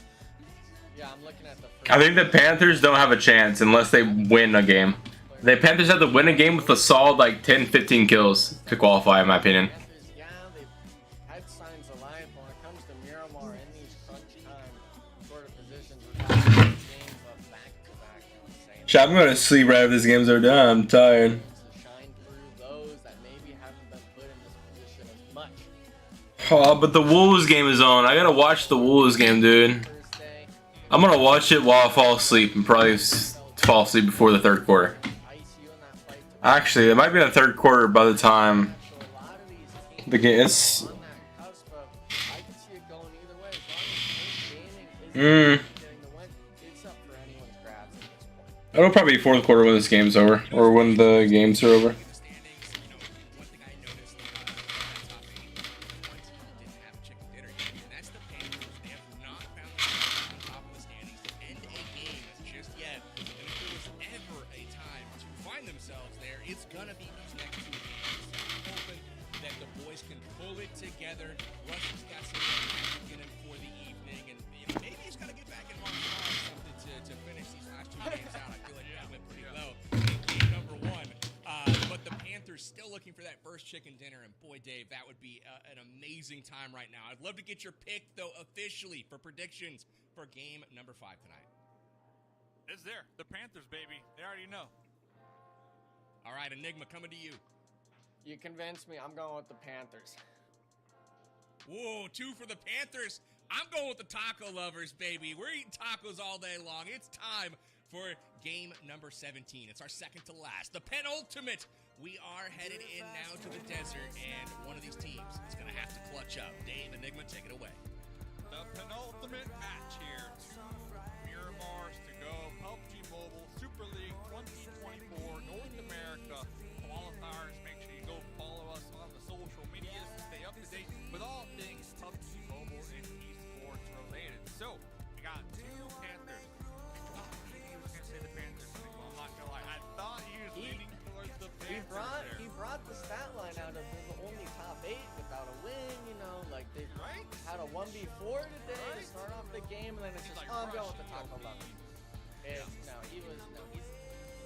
Yeah, I'm looking at the. I think the Panthers don't have a chance unless they win a game. The Panthers have to win a game with a solid like 10-15 kills to qualify, in my opinion. Yeah, they've had signs of life when it comes to Miramar in these crunch time sort of positions. Games of back-to-back, you know what I'm saying? Chat, I'm going to sleep right after this game's are done. I'm tired. Shine through those that maybe haven't been put in this position as much. Oh, but the Wolves game is on. I gotta watch the Wolves game, dude. I'm gonna watch it while I fall asleep and probably fall asleep before the 3rd quarter. Actually, it might be in the 3rd quarter by the time the game is. It'll probably be 4th quarter when this game's over, or when the games are over. first chicken dinner, and boy, Dave, that would be an amazing time right now. I'd love to get your pick, though, officially for predictions for game number 5 tonight. It's there. The Panthers, baby. They already know. All right, Enigma, coming to you. You convinced me. I'm going with the Panthers. Whoa, 2 for the Panthers. I'm going with the taco lovers, baby. We're eating tacos all day long. It's time for game number 17. It's our second to last, the penultimate. We are headed in now to the desert, and one of these teams is going to have to clutch up. Dave, Enigma, take it away. The penultimate match here. Miramars to go. PUBG Mobile Super League 2024 North America qualifiers. Make sure you go follow us on the social medias to stay up to date with all things PUBG Mobile and esports related. So, we got 2 Panthers. I thought he was going to say the Panthers. I'm not going to lie. I thought he was leaning towards the Panthers. He brought the stat line out of the only top 8 without a win, you know, like they had a 1v4 today to start off the game, and then it's just, I'm going with the taco lover.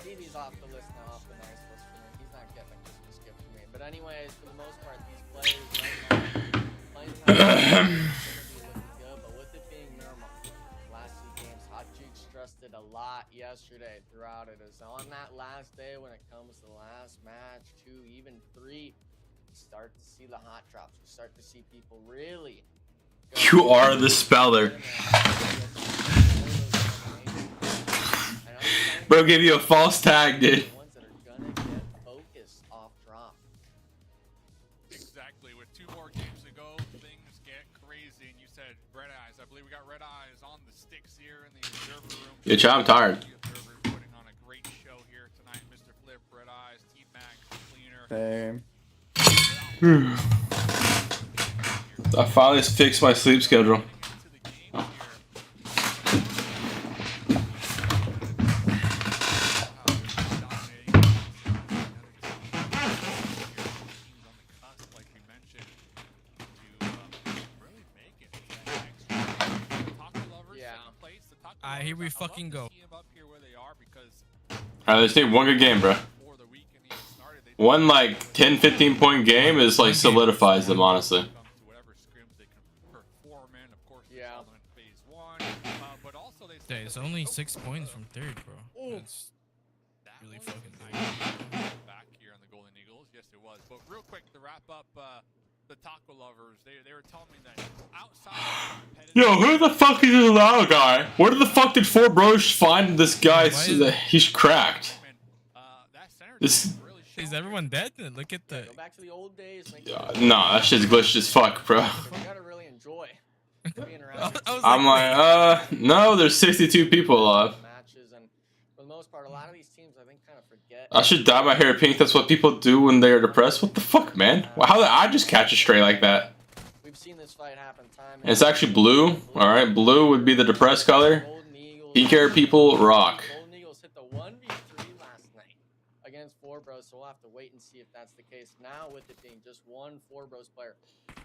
He's off the list now, off the nice list for me. He's not getting a Christmas gift from me. But anyways, for the most part, these players playing time going to be looking good. But with it being Miramar, last 2 games, Hot Juke stressed it a lot yesterday throughout it. Is on that last day when it comes to the last match, 2, even 3, start to see the hot drops. We start to see people really. You are the speller. Bro, give you a false tag, dude. Ones that are gonna get focused off drop. Exactly. With 2 more games to go, things get crazy. And you said Red Eyes. I believe we got Red Eyes on the sticks here in the observer room. Yeah, Chad, I'm tired. Putting on a great show here tonight. Mr. Flip, Red Eyes, T-Mac, Cleaner. Same. I finally fixed my sleep schedule. Here we fucking go. Alright, let's take one good game, bro. One like 10-15 point game is like solidifies them, honestly. Yeah, it's only 6 points from 3rd, bro. That's really fucking nice. Back here on the Golden Eagles, yes it was. But real quick to wrap up, the taco lovers, they were telling me that outside Yo, who the fuck is this Lau guy? Where the fuck did 4 Bros find this guy so that he's cracked? This is everyone dead? Look at the. Go back to the old days. Nah, that shit's glitched as fuck, bro. You gotta really enjoy being around. I'm like, no, there's 62 people alive. Matches, and for the most part, a lot of these teams, I think, kind of forget. I should dye my hair pink. That's what people do when they are depressed. What the fuck, man? How did I just catch a stray like that? We've seen this fight happen time. It's actually blue. All right, blue would be the depressed color. Pink hair people rock. Golden Eagles hit the 1v3 last night against 4 Bros, so we'll have to wait and see if that's the case. Now, with it being just one 4 Bros player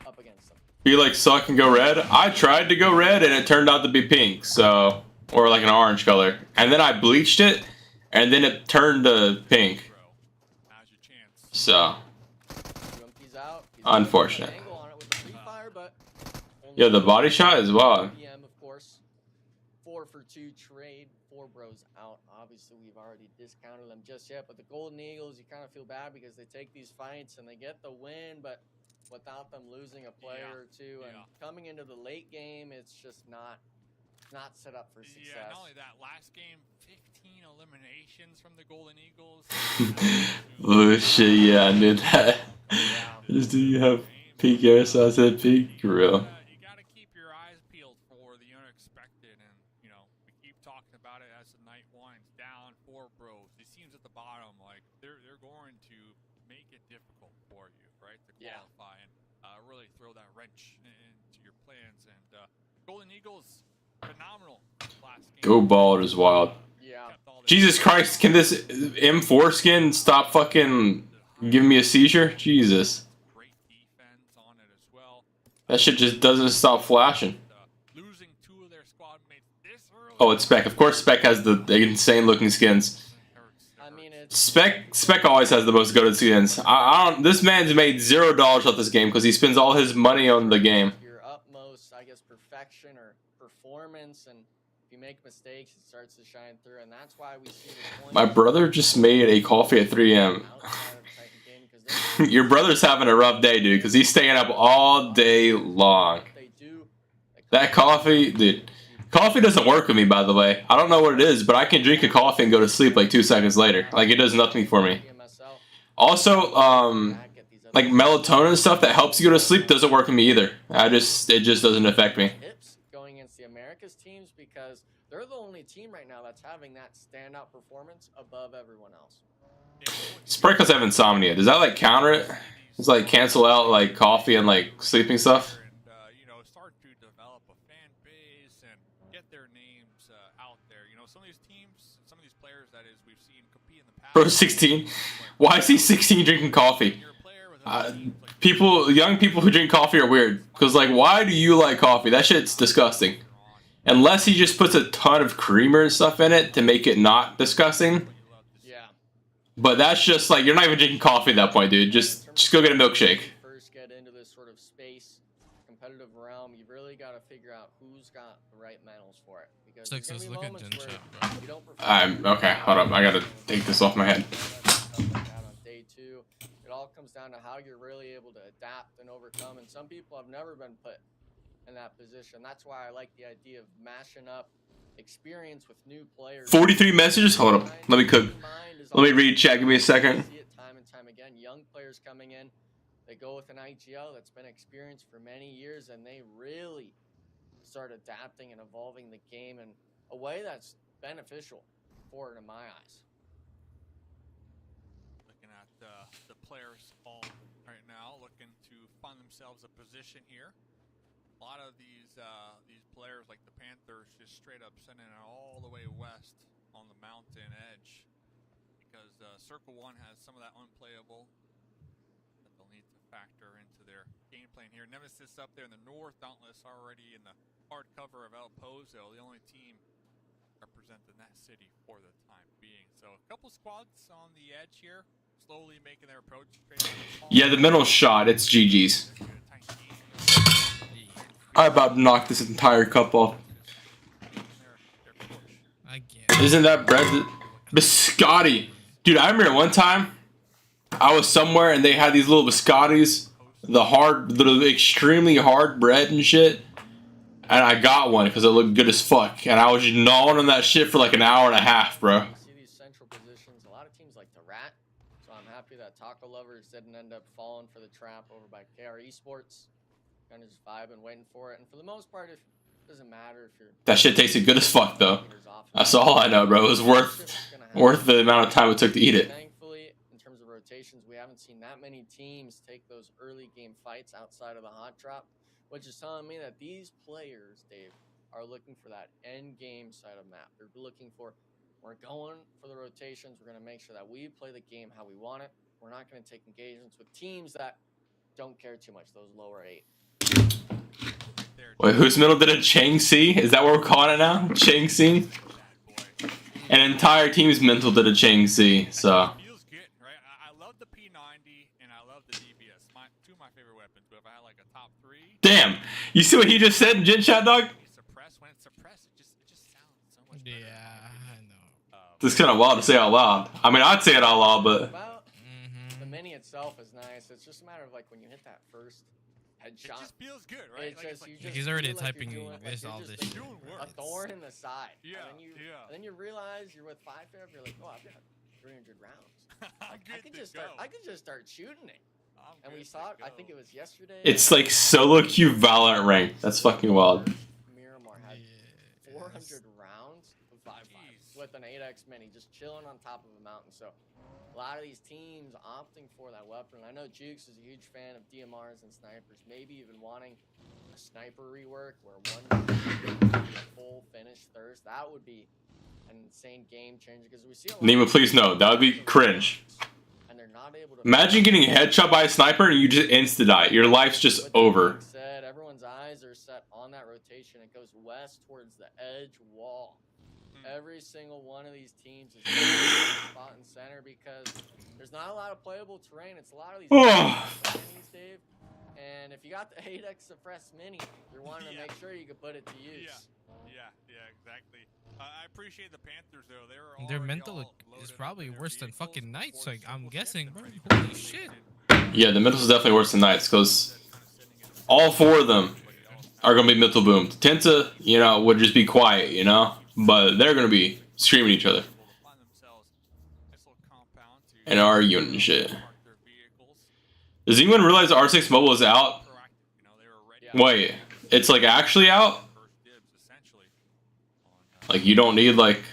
up against them. Be like suck and go red. I tried to go red and it turned out to be pink, so or like an orange color, and then I bleached it, and then it turned to pink. So unfortunate. Yeah, the body shot as well. PM, of course. 4 for 2 trade. 4 Bros out. Obviously, we've already discounted them just yet, but the Golden Eagles, you kind of feel bad because they take these fights and they get the win, but without them losing a player or 2, and coming into the late game, it's just not set up for success. Yeah, not only that, last game, 15 eliminations from the Golden Eagles. Oh shit, yeah, I knew that. Do you have pink hair? So I said pink, real. You gotta keep your eyes peeled for the unexpected, and you know, we keep talking about it as the night winds down. 4 Bros, these teams at the bottom, like they're going to make it difficult for you, right, to qualify and really throw that wrench into your plans. And Golden Eagles, phenomenal last game. Go bald is wild. Yeah. Jesus Christ, can this M4 skin stop fucking giving me a seizure? Jesus. Great defense on it as well. That shit just doesn't stop flashing. Losing 2 of their squad mates this early. Oh, it's Spec. Of course Spec has the insane looking skins. I mean, Spec always has the most goated skins. I don't. This man's made $0 off this game because he spends all his money on the game. Your utmost, I guess, perfection or performance, and if you make mistakes, it starts to shine through, and that's why we see the My brother just made a coffee at 3 a.m. Your brother's having a rough day, dude, because he's staying up all day long. That coffee, dude. Coffee doesn't work with me, by the way. I don't know what it is, but I can drink a coffee and go to sleep like 2 seconds later. Like, it does nothing for me. Also, like melatonin stuff that helps you go to sleep doesn't work with me either. It just doesn't affect me. Going against the Americas teams because they're the only team right now that's having that standout performance above everyone else. It's probably because I have insomnia. Does that like counter it? It's like cancel out like coffee and like sleeping stuff. You know, start to develop a fan base and get their names out there. You know, some of these teams, some of these players that is we've seen compete in the past. Bro, 16. Why is he 16 drinking coffee? Young people who drink coffee are weird. Cause like, why do you like coffee? That shit's disgusting. Unless he just puts a ton of creamer and stuff in it to make it not disgusting. But that's just like, you're not even drinking coffee at that point, dude. Just go get a milkshake. First get into this sort of space, competitive realm, you've really got to figure out who's got the right mentals for it. Because Sixes, look at Gen Chat, okay, hold up. I gotta take this off my head. On day 2, it all comes down to how you're really able to adapt and overcome. And some people have never been put in that position. That's why I like the idea of mashing up experience with new players. 43 messages? Hold up. Let me cook. Let me read chat. Give me a second. See it time and time again. Young players coming in, they go with an IGL that's been experienced for many years, and they really start adapting and evolving the game in a way that's beneficial for it in my eyes. Looking at the players all right now, looking to find themselves a position here. A lot of these players, like the Panthers, just straight up sending it all the way west on the mountain edge, because Circle 1 has some of that unplayable that they'll need to factor into their game plan here. Nemesis up there in the north, Dauntless already in the hard cover of El Pozo, the only team representing that city for the time being. So a couple squads on the edge here, slowly making their approach. Yeah, the middle shot, it's GG's. I'm about to knock this entire cup off. Isn't that bread? Biscotti. Dude, I remember one time I was somewhere and they had these little biscottis, the extremely hard bread and shit. And I got one because it looked good as fuck. And I was just gnawing on that shit for like an hour and a half, bro. See these central positions. A lot of teams like to rat. So I'm happy that Taco Lovers didn't end up falling for the trap over by KR Esports. Kind of just vibing, waiting for it. And for the most part, it doesn't matter if you're... That shit tasted good as fuck, though. That's all I know, bro. It was worth the amount of time it took to eat it. Thankfully, in terms of rotations, we haven't seen that many teams take those early game fights outside of the hot drop, which is telling me that these players, Dave, are looking for that end game side of map. They're looking for, we're going for the rotations. We're going to make sure that we play the game how we want it. We're not going to take engagements with teams that don't care too much, those lower 8. Wait, whose middle did a Chang C? Is that what we're calling it now? Chang C? An entire team's mental did a Chang C, so. Feels good, right? I love the P90 and I love the DBS. Two of my favorite weapons, but if I had like a top 3. Damn! You see what he just said in Gen Chat, dog? When it's suppressed, it just sounds so much better. Yeah, I know. This is kind of wild to say out loud. I mean, I'd say it out loud, but. Well, the mini itself is nice. It's just a matter of like when you hit that first headshot. It just feels good, right? He's already typing this all this shit. A thorn in the side. Yeah, and then you realize you're with 5 fair. You're like, oh, I've got 300 rounds. I could just start shooting it. And we saw it. I think it was yesterday. It's like solo queue Valorant rank. That's fucking wild. Miramar had 400 rounds of 5.5 with an 8x mini, just chilling on top of a mountain. So a lot of these teams opting for that weapon. I know Jukes is a huge fan of DMRs and snipers, maybe even wanting a sniper rework where one full finish thirst. That would be an insane game changer because we see a lot Nima, please no. That would be cringe. And they're not able to imagine getting headshot by a sniper and you just insta-die. Your life's just over. Said, everyone's eyes are set on that rotation. It goes west towards the edge wall. every single one of these teams is spot and center because there's not a lot of playable terrain. It's a lot of these minis, Dave. And if you got the 8x suppressed mini, you're wanting to make sure you can put it to use. Yeah, exactly. I appreciate the Panthers though. Their mental is probably worse than fucking Knights. Like I'm guessing, bro. Holy shit. Yeah, the mental is definitely worse than Knights because all 4 of them are gonna be mental boomed. Tenta, you know, would just be quiet, you know, but they're gonna be screaming at each other and arguing and shit. Does anyone realize the R6 mobile is out? Wait, it's like actually out? Like you don't need like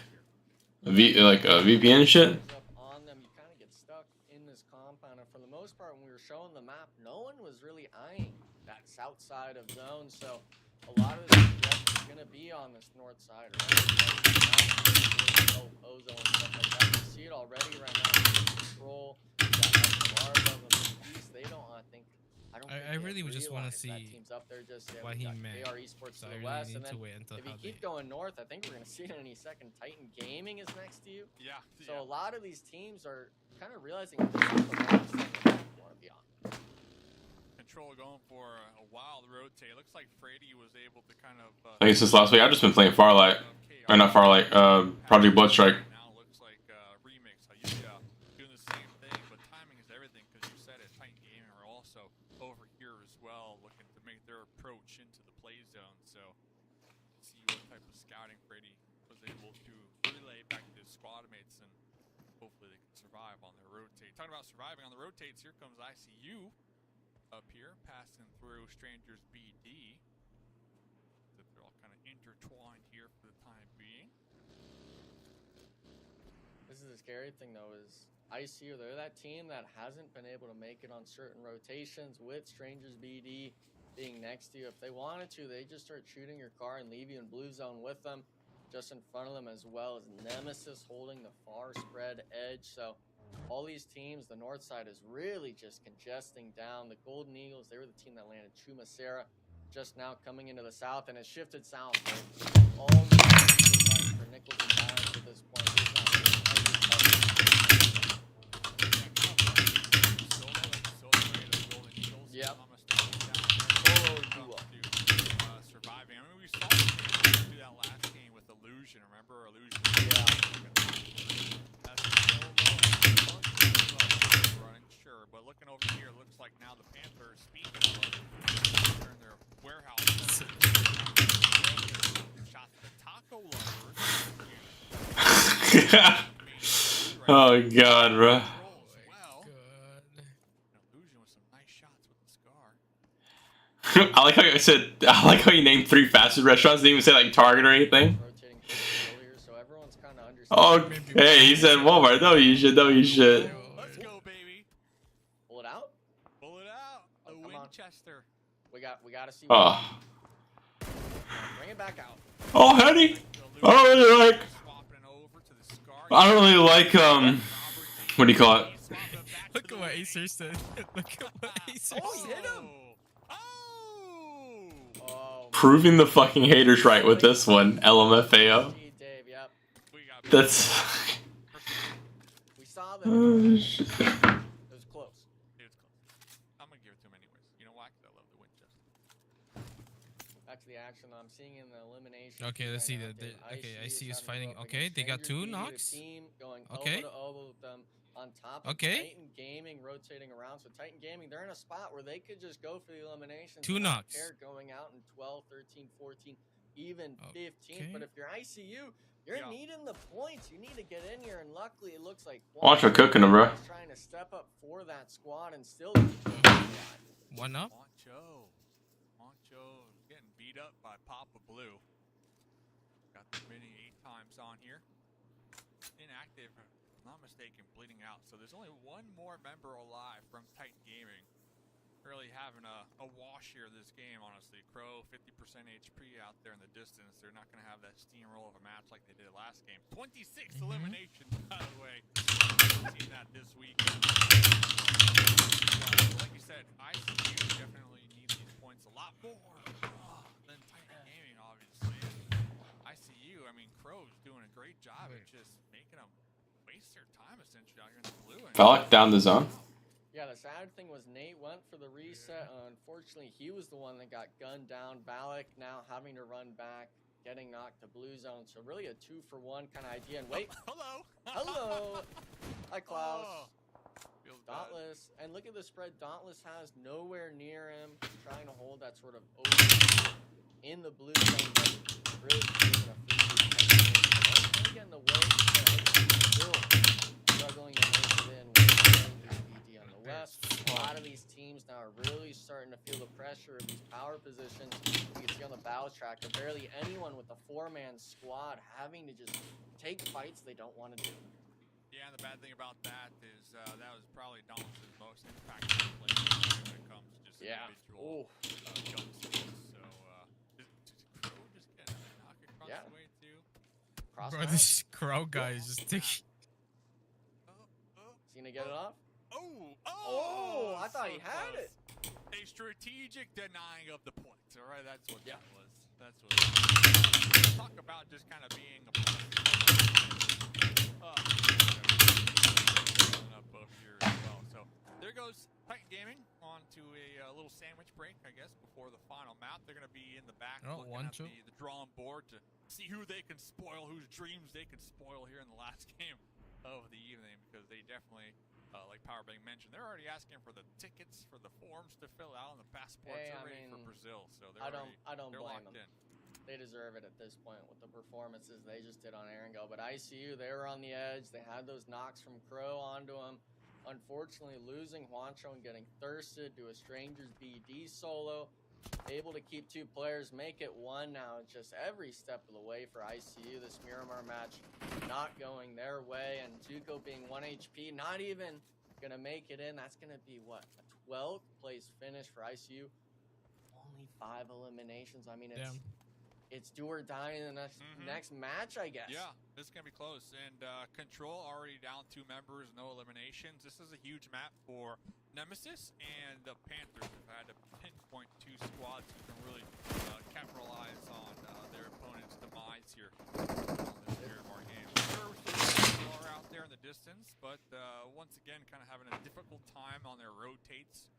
a VPN shit? On them, you kind of get stuck in this compound, and for the most part, when we were showing the map, no one was really eyeing that south side of zone. So a lot of this is going to be on this north side, right? Ozone and stuff like that. You see it already right now. Control. They don't. I really would just want to see up there just what he meant. AR Esports So to I the really west, need and then to wait until if you keep going north, I think we're going to see it any second. Titan Gaming is next to you. Yeah. So a lot of these teams are kind of realizing this is the wrong side that they want to be on. Control going for a wild rotate. Looks like Frady was able to kind of. I think since last week, I've just been playing Farlight. Or not Farlight, Project Bloodstrike. Now looks like Remix. Doing the same thing, but timing is everything because you said it. Titan Gaming are also over here as well, looking to make their approach into the play zone. So, see what type of scouting Frady was able to relay back to his squad mates, and hopefully they can survive on their rotate. Talking about surviving on the rotates, here comes ICU up here, passing through Strangers BD. They're all kind of intertwined here for the time being. This is the scary thing, though, is ICU, they're that team that hasn't been able to make it on certain rotations with Strangers BD being next to you. If they wanted to, they just start shooting your car and leave you in blue zone with them, just in front of them, as well as Nemesis holding the far spread edge. So all these teams, the north side is really just congesting down. The Golden Eagles, they were the team that landed Chumacera just now coming into the south, and it shifted south. All the teams are fighting for nickels and dimes at this point. There's not really yep. Solo duo. Surviving. I mean, we saw them do that last game with Illusion. Remember Illusion? Yeah. Running, sure, but looking over here, looks like now the Panthers, speaking of, they're in their warehouse. Shots to the taco lovers. Oh god, bro. I like how you said. I like how you named 3 fast food restaurants. Didn't even say like Target or anything. Oh, hey, he said Walmart. No, you should. No, you should. Let's go, baby. Pull it out. Pull it out. Oh, The Winchester. We got to see. Oh. Bring it back out. Oh, honey. I don't really like. I don't really like. What do you call it? Look at what Acer said. Look at what Acer said. Oh, hit him. Proving the fucking haters right with this one, LMFAO. That's. We saw them. It was close. It was close. I'm gonna give it to him anyways. You know why? Because I love the Winchester. Back to the action I'm seeing in the elimination. Okay, let's see that. Okay, ICU is fighting. Okay, they got 2 knocks. Okay. On top of Titan Gaming rotating around. So Titan Gaming, they're in a spot where they could just go for the elimination. 2 knocks. Going out in 12, 13, 14, even 15. But if you're ICU, you're needing the points. You need to get in here, and luckily it looks like JUANCHO cooking them, bro. Trying to step up for that squad and still. One up. JUANCHO getting beat up by Papa Blue. Got the mini 8 times on here. Inactive. Not mistaken, bleeding out. So there's only 1 more member alive from Titan Gaming. Really having a wash here this game, honestly. Crow, 50% HP out there in the distance. They're not going to have that steamroll of a match like they did last game. 26 eliminations, by the way. Seen that this week. Like you said, ICU definitely needs these points a lot more than Titan Gaming, obviously. ICU, I mean, Crow's doing a great job at just making them waste their time essentially out here in the blue. Valak down the zone. Yeah, the sad thing was Nate went for the reset. Unfortunately, he was the one that got gunned down. Valak now having to run back, getting knocked to blue zone. So really a 2-for-1 kind of idea. And wait. Hello. Hello. Hi, Klaus. Oh, feels Dauntless. And look at the spread Dauntless has nowhere near him. Trying to hold that sort of over in the blue zone. But really taking a free get in the way. Still struggling to make it in with BD on the west. A lot of these teams now are really starting to feel the pressure of these power positions. You can see on the battle track that barely anyone with a 4-man squad having to just take fights they don't want to do. Yeah, and the bad thing about that is that was probably Dauntless' most impactful play when it comes to just individual jump skills. So just getting a knock across the way too. Bro, this Crow guy is just taking. Is he gonna get it off? Oh! I thought he had it. A strategic denying of the points. All right, that's what that was. That's what. That was. Talk about just kind of being a. Up over here as well. So there goes Titan Gaming on to a little sandwich break, I guess, before the final map. They're going to be in the back looking at the drawing board to see who they can spoil, whose dreams they can spoil here in the last game of the evening, because they definitely, like Powerbang mentioned, they're already asking for the tickets for the forms to fill out and the passports are ready for Brazil. So they're I don't they're blame locked them. in. They deserve it at this point with the performances they just did on Erangel. But ICU, they were on the edge. They had those knocks from Crow onto them. Unfortunately, losing Juancho and getting thirsted to a Stranger's BD solo. Able to keep 2 players, make it 1 now. Just every step of the way for ICU. This Miramar match not going their way. And Tuco being 1 HP, not even going to make it in. That's going to be, what, a 12th place finish for ICU. Only 5 eliminations. I mean, it's do or die in the next match, I guess. Yeah, this is going to be close. And Control already down 2 members, no eliminations. This is a huge map for Nemesis, and the Panthers have had to pinpoint 2 squads who can really capitalize on their opponent's demise here on this Miramar game. Are out there in the distance, but once again, kind of having a difficult time on their rotates.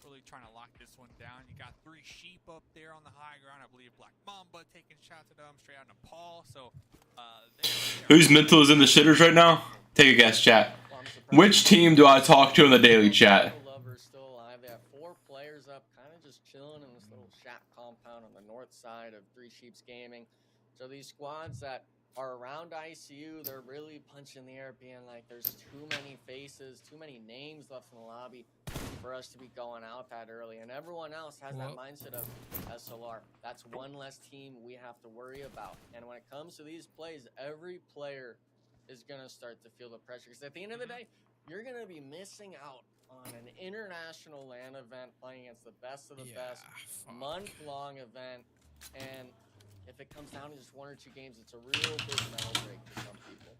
Really trying to lock this one down. You got 3 sheep up there on the high ground. I believe Black Mamba taking shots at them straight out of Nepal. So, whose mental is in the shitters right now? Take a guess, chat. Which team do I talk to in the daily chat? Lovers still alive. They have 4 players up, kind of just chilling in this little shack compound on the north side of Three Sheeps Gaming. So these squads that are around ICU, they're really punching the air, being like, there's too many faces, too many names left in the lobby for us to be going out that early. And everyone else has that mindset of SLR. That's 1 less team we have to worry about. And when it comes to these plays, every player is going to start to feel the pressure. Because at the end of the day, you're going to be missing out on an international LAN event, playing against the best of the best, month-long event. And if it comes down to just 1 or 2 games, it's a real big mental break for some people.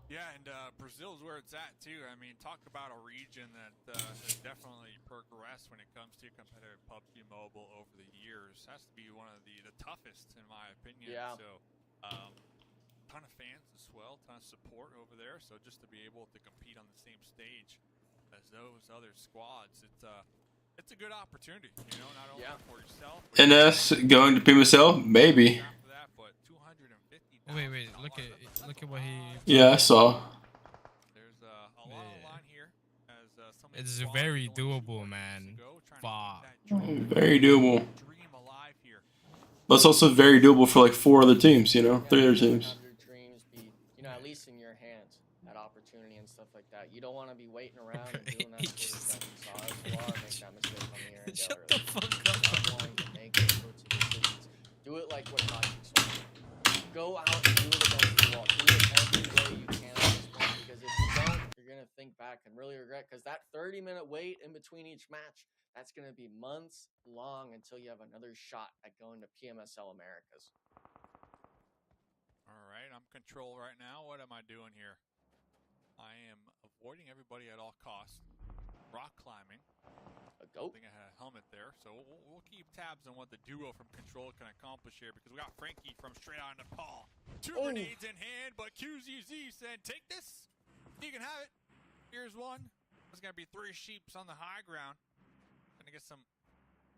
Yeah, and Brazil's where it's at too. I mean, talk about a region that has definitely progressed when it comes to competitive PUBG Mobile over the years. Has to be one of the toughest, in my opinion. Yeah. So, ton of fans as well, ton of support over there. So just to be able to compete on the same stage as those other squads, it's a good opportunity, you know, not only for yourself. NS going to PMSL? Maybe. After that, but 250. Wait, look at what he. Yeah, I saw. There's a lot on the line here. As it's very doable, man. Fuck. Very doable. That's also very doable for like 4 other teams, you know, 3 other teams. Have your dreams be, you know, at least in your hands, that opportunity and stuff like that. You don't want to be waiting around and doing that sort of stuff. You saw SLR make that mistake on the air. Shut the fuck up. Not wanting to make those sorts of decisions. Do it like what Toxic said. Go out and do it against the wall. Do it every way you can at this point, because if you don't, you're going to think back and really regret, because that 30-minute wait in between each match, that's going to be months long until you have another shot at going to PMSL Americas. All right, I'm Control right now. What am I doing here? I am avoiding everybody at all costs. Rock climbing. A goat. I think I had a helmet there, so we'll keep tabs on what the duo from Control can accomplish here, because we got Frankie from straight out of Nepal. 2 grenades in hand, but QZZ said, take this. You can have it. Here's one. There's going to be 3 sheeps on the high ground. Going to get some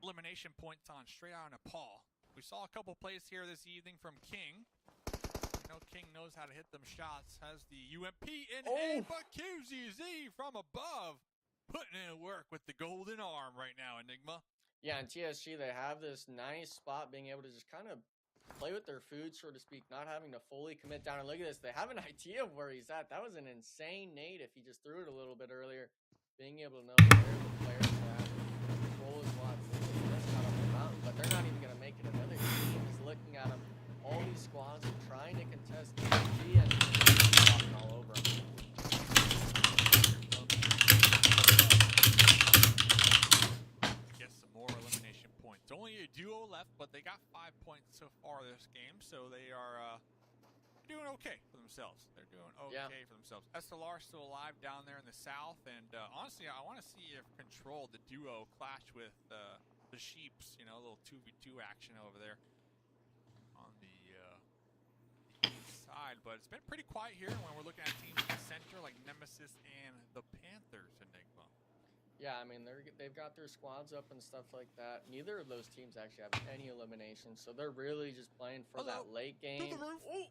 elimination points on straight out of Nepal. We saw a couple plays here this evening from King. You know, King knows how to hit them shots. Has the UMP in hand, but QZZ from above. Putting in work with the golden arm right now, Enigma. Yeah, and TSG, they have this nice spot being able to just kind of play with their food, so to speak, not having to fully commit down. And look at this. They have an idea of where he's at. That was an insane nade if he just threw it a little bit earlier. Being able to know where the players are at. Control is watching. But they're not even going to make it. Another team is looking at them. All these squads are trying to contest TSG and walking all over them. Only a duo left, but they got 5 points so far this game, so they are doing okay for themselves. They're doing okay for themselves. SLR still alive down there in the south, and honestly, I want to see if Control, the duo, clash with the Sheeps. You know, a little 2v2 action over there on the east side. But it's been pretty quiet here when we're looking at teams in the center like Nemesis and the Panthers, Enigma. Yeah, I mean, they've got their squads up and stuff like that. Neither of those teams actually have any eliminations, so they're really just playing for that late game. To the roof. Oh,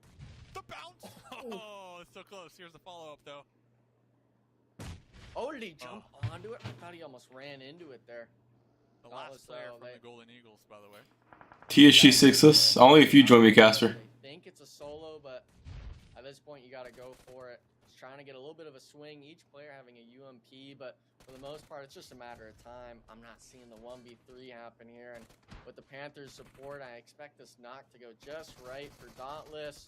the bounce. Oh, it's so close. Here's the follow-up, though. Oh, did he jump onto it? I thought he almost ran into it there. The last player from the Golden Eagles, by the way. TSG 6-us. Only if you join me, Casper. I think it's a solo, but at this point, you got to go for it. Just trying to get a little bit of a swing. Each player having a UMP, but for the most part, it's just a matter of time. I'm not seeing the 1v3 happen here, and with the Panthers' support, I expect this knock to go just right for Dauntless.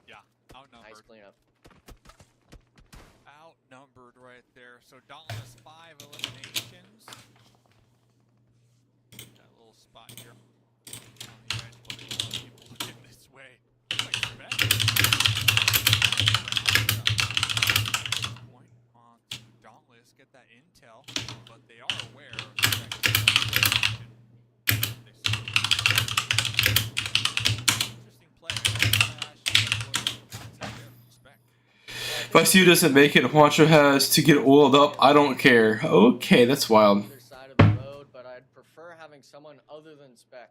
Yeah, outnumbered. Nice cleanup. Outnumbered right there. So Dauntless 5 eliminations. That little spot here on the edge, but a lot of people looking this way. Like point on to Dauntless, get that intel, but they are aware of the interesting play. If ICU doesn't make it, JUANCHO has to get oiled up. I don't care. Okay, that's wild. Other side of the road, but I'd prefer having someone other than Spec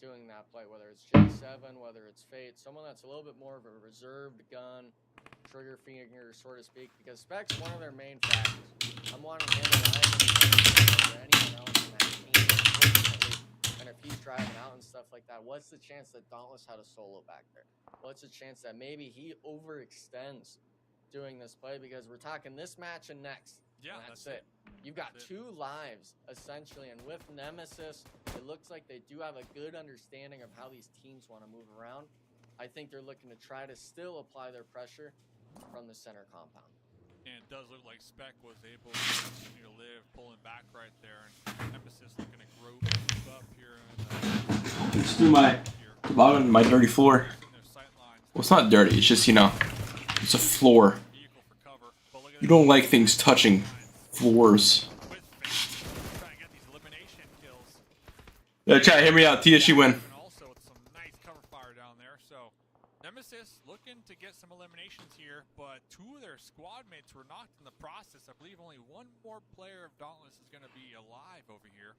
doing that play, whether it's J7, whether it's Fate, someone that's a little bit more of a reserved gun, trigger finger, so to speak, because Spec's one of their main factors. I'm wanting him alive or anyone else in that team, unfortunately. And if he's driving out and stuff like that, what's the chance that Dauntless had a solo back there? What's the chance that maybe he overextends doing this play? Because we're talking this match and next. Yeah, and that's it. You've got 2 lives, essentially, and with Nemesis, it looks like they do have a good understanding of how these teams want to move around. I think they're looking to try to still apply their pressure from the center compound. And it does look like Spec was able to continue to live, pulling back right there, and Nemesis looking to grow up here. Let's do my dirty floor. Well, it's not dirty. It's just, you know, it's a floor. You don't like things touching floors. Chat, hear me out. TSG win. Also with some nice cover fire down there. So Nemesis looking to get some eliminations here, but 2 of their squad mates were knocked in the process. I believe only 1 more player of Dauntless is going to be alive over here.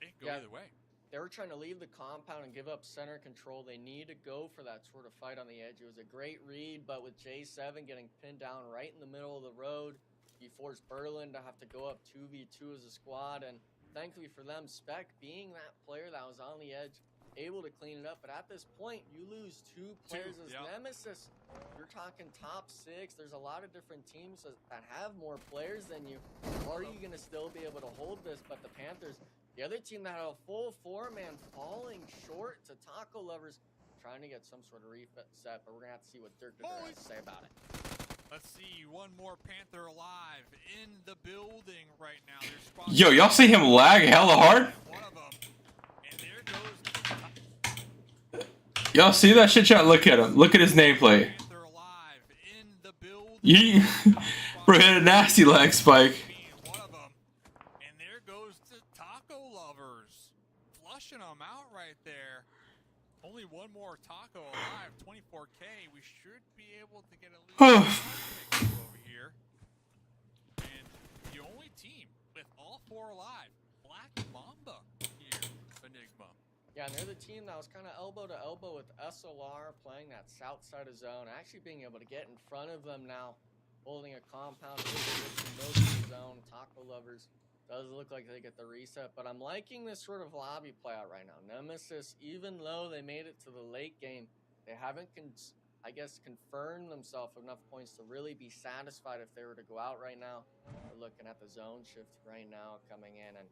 It could go either way. They were trying to leave the compound and give up center control. They need to go for that sort of fight on the edge. It was a great read, but with J7 getting pinned down right in the middle of the road, you forced Berlin to have to go up 2v2 as a squad, and thankfully for them, Spec being that player that was on the edge, able to clean it up. But at this point, you lose 2 players as Nemesis. You're talking top 6. There's a lot of different teams that have more players than you. Are you going to still be able to hold this? But the Panthers, the other team that had a full 4-man, falling short to Taco Lovers, trying to get some sort of reset, but we're going to have to see what Dirk has to say about it. Let's see, 1 more Panther alive in the building right now. Yo, y'all see him lag hella hard? One of them. And there goes. Y'all see that shit, chat? Look at him. Look at his nameplate. Panther alive in the building. Bro, hit a nasty lag spike. One of them. And one more taco alive, 24K. We should be able to get at least one pickup over here. And the only team with all 4 alive, Black Mamba here, Enigma. Yeah, and they're the team that was kind of elbow to elbow with SLR playing that south side of zone, actually being able to get in front of them now, holding a compound with most of the zone. Taco Lovers does look like they get the reset, but I'm liking this sort of lobby play out right now. Nemesis, even though they made it to the late game, they haven't, I guess, confirmed themselves enough points to really be satisfied if they were to go out right now. We're looking at the zone shift right now coming in, and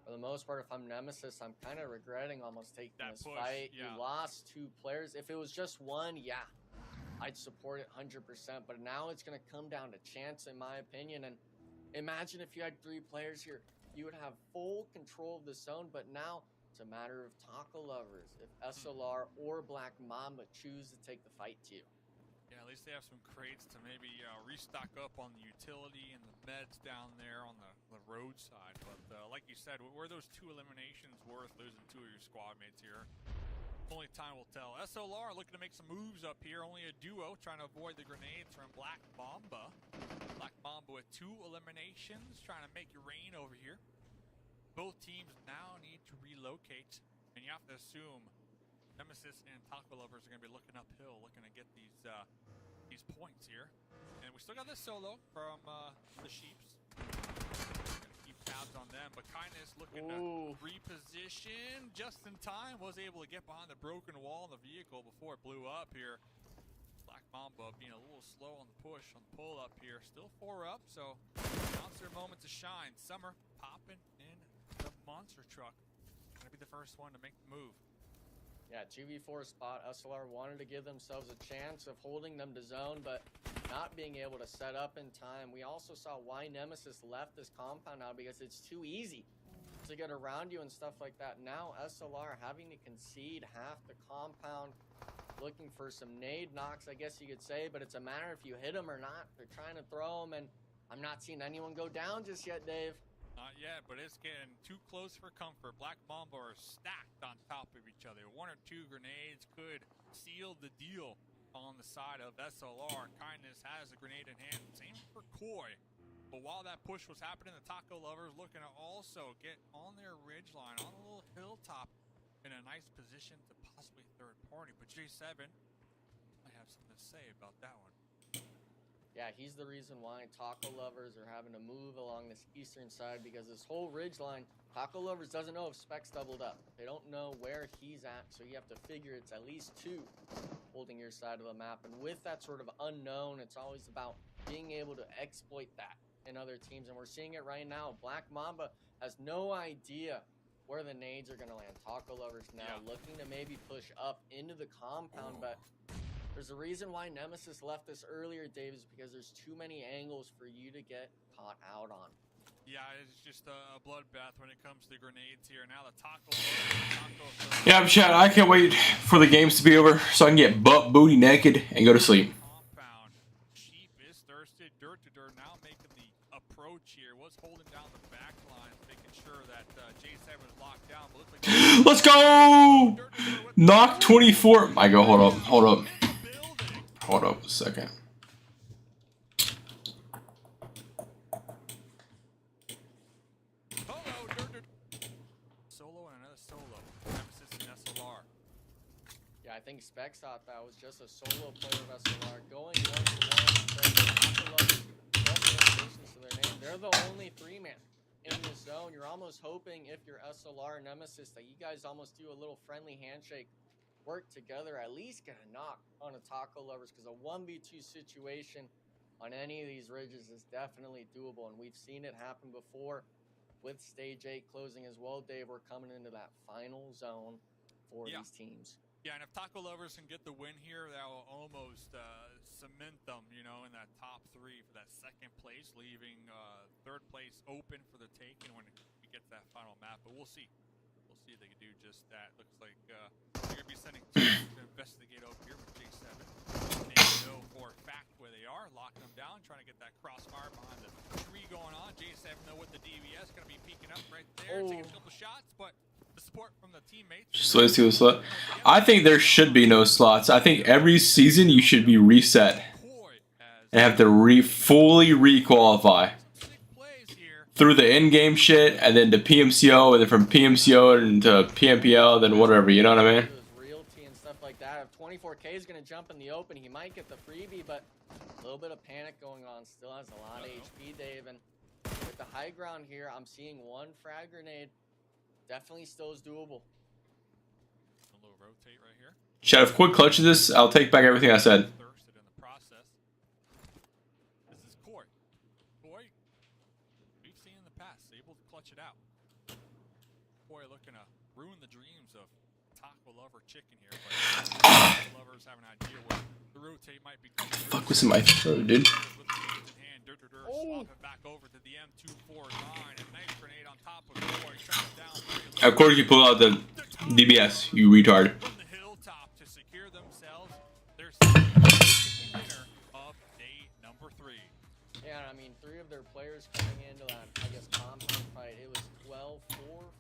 for the most part, if I'm Nemesis, I'm kind of regretting almost taking this fight. Yeah. You lost 2 players. If it was just one, yeah, I'd support it 100%. But now it's going to come down to chance, in my opinion. And imagine if you had 3 players here. You would have full control of the zone, but now it's a matter of Taco Lovers. If SLR or Black Mamba choose to take the fight to you. Yeah, at least they have some crates to maybe restock up on the utility and the meds down there on the roadside. But like you said, were those 2 eliminations worth losing 2 of your squad mates here? Only time will tell. SLR looking to make some moves up here. Only a duo trying to avoid the grenades from Black Mamba. Black Mamba with 2 eliminations, trying to make it rain over here. Both teams now need to relocate, and you have to assume Nemesis and Taco Lovers are going to be looking uphill, looking to get these points here. And we still got this solo from the Sheeps. Gonna keep tabs on them, but Kindness looking to reposition just in time. Was able to get behind the broken wall in the vehicle before it blew up here. Black Mamba being a little slow on the push, on the pull up here. Still 4 up, so now's their moment to shine. Summer popping in the monster truck. Gonna be the first one to make the move. Yeah, 2v4 spot. SLR wanted to give themselves a chance of holding them to zone, but not being able to set up in time. We also saw why Nemesis left this compound now, because it's too easy to get around you and stuff like that. Now SLR having to concede half the compound, looking for some nade knocks, I guess you could say, but it's a matter if you hit them or not. They're trying to throw them, and I'm not seeing anyone go down just yet, Dave. Not yet, but it's getting too close for comfort. Black Mamba are stacked on top of each other. 1 or 2 grenades could seal the deal on the side of SLR. Kindness has a grenade in hand. Same for Koi. But while that push was happening, the Taco Lovers looking to also get on their ridgeline, on a little hilltop, in a nice position to possibly third party. But J7 might have something to say about that one. Yeah, he's the reason why Taco Lovers are having to move along this eastern side, because this whole ridge line, Taco Lovers doesn't know if Specs doubled up. They don't know where he's at, so you have to figure it's at least 2 holding your side of the map. And with that sort of unknown, it's always about being able to exploit that in other teams. And we're seeing it right now. Black Mamba has no idea where the nades are going to land. Taco Lovers now looking to maybe push up into the compound, but there's a reason why Nemesis left this earlier, Dave, is because there's too many angles for you to get caught out on. Yeah, it's just a bloodbath when it comes to grenades here. Now the Taco. Yeah, I'm Chad. I can't wait for the games to be over so I can get butt booty naked and go to sleep. Compound. Sheep is thirsted. Dirt to dirt now making the approach here. Was holding down the back line, making sure that J7 was locked down. But looks like let's go! Knock 24. I go. Hold up. Hold up. Hold up a second. Solo and another solo. Nemesis and SLR. Yeah, I think Specs thought that was just a solo player of SLR going 1-to-1. To their name. They're the only 3-man in this zone. You're almost hoping, if you're SLR and Nemesis, that you guys almost do a little friendly handshake, work together, at least get a knock on a Taco Lovers, because a 1v2 situation on any of these ridges is definitely doable, and we've seen it happen before with Stage 8 closing as well. Dave, we're coming into that final zone for these teams. Yeah, and if Taco Lovers can get the win here, that will almost cement them, you know, in that top 3 for that 2nd place, leaving 3rd place open for the taking when we get to that final map, but we'll see. We'll see if they can do just that. Looks like they're going to be sending teams to investigate over here with J7. They know for a fact where they are, locking them down, trying to get that crossfire behind the tree going on. J7 though with the DBS, going to be peeking up right there, taking a couple shots, but the Just let's see the slot. I think there should be no slots. I think every season you should be reset and have to fully re-qualify through the in-game shit, and then to PMCO, and then from PMCO into PMPL, then whatever. You know what I mean? Realty and stuff like that. If 24K is gonna jump in the open, he might get the freebie, but a little bit of panic going on. Still has a lot of HP, Dave, and with the high ground here, I'm seeing one frag grenade. Definitely still is doable. A little rotate right here. Chat, if quick clutches this, I'll take back everything I said. Thirsted in the process. This is Coy. Coy, we've seen in the past, able to clutch it out. Coy looking to ruin the dreams of taco lover chicken here, but taco lovers have an idea where the rotate might be. Fuck, what's in my throat, dude? Swap it back over to the M249. A nice grenade on top of Coy. Of course you pull out the DBS, you retard. From the hilltop to secure themselves their winner of day number 3. Yeah, I mean, 3 of their players coming into that, I guess, compound fight. It was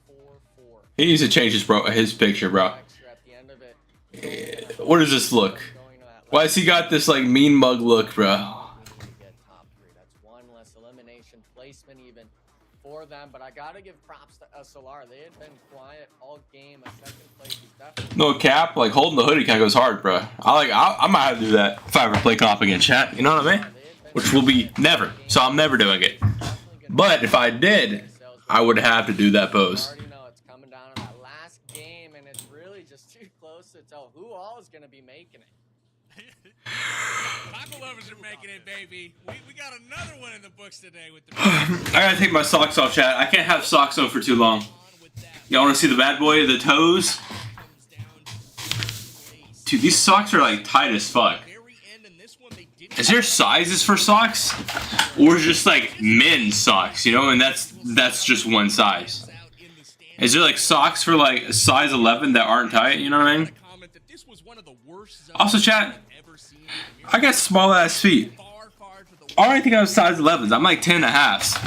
12-4-4-4. He needs to change his picture, bro. At the end of it, What does this look? Why has he got this like mean mug look, bro? Placement even for them, but I gotta give props to SLR. They had been quiet all game. A second place is definitely No cap, like holding the hoodie kind of goes hard, bro. I might have to do that if I ever play comp again, chat. You know what I mean? Which will be never. So I'm never doing it. But if I did, I would have to do that pose. I already know it's coming down to that last game, and it's really just too close to tell who all is gonna be making it. Taco lovers are making it, baby. We got another one in the books today with the. I gotta take my socks off, chat. I can't have socks on for too long. Y'all wanna see the bad boy, the toes? Dude, these socks are like tight as fuck. Is there sizes for socks? Or just like men's socks, you know? And that's just one size. Is there like socks for like a size 11 that aren't tight, you know what I mean? Also, chat, I got small ass feet. I already think I was size 11s. I'm like 10 and a half.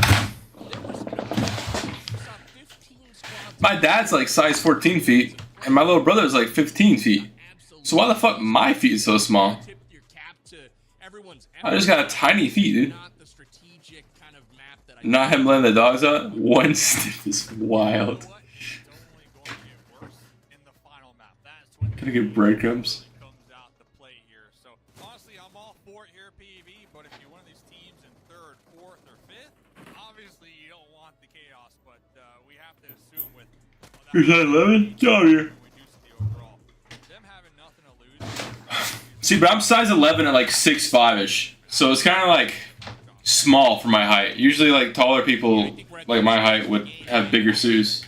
My dad's like size 14 feet, and my little brother's like 15 feet. So why the fuck my feet is so small? I just got tiny feet, dude. Not him letting the dogs out. One stiff is wild. Can I get breadcrumbs? You're size 11? Get out of here. See, but I'm size 11 at like 6'5"-ish. So it's kind of like small for my height. Usually like taller people like my height would have bigger shoes.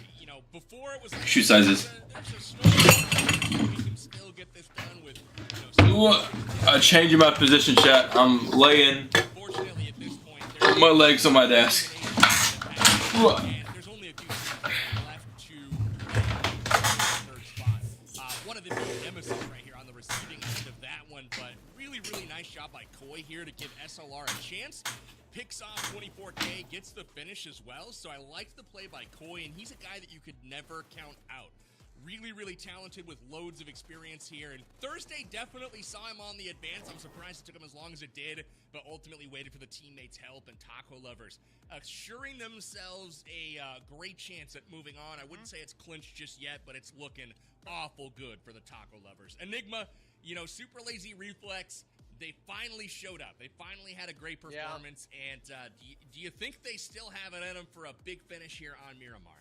Shoe sizes. Changing my position, chat. I'm laying my legs on my desk. Here to give SLR a chance. Picks off 24K, gets the finish as well. So I liked the play by Coy, and he's a guy that you could never count out. Really talented with loads of experience here. And Thursday definitely saw him on the advance. I'm surprised it took him as long as it did, but ultimately waited for the teammates' help. And Taco lovers assuring themselves a great chance at moving on. I wouldn't say it's clinched just yet, but it's looking awful good for the Taco lovers. Enigma, you know, super lazy reflex. They finally showed up. They finally had a great performance. Yeah. And do you think they still have it in them for a big finish here on Miramar?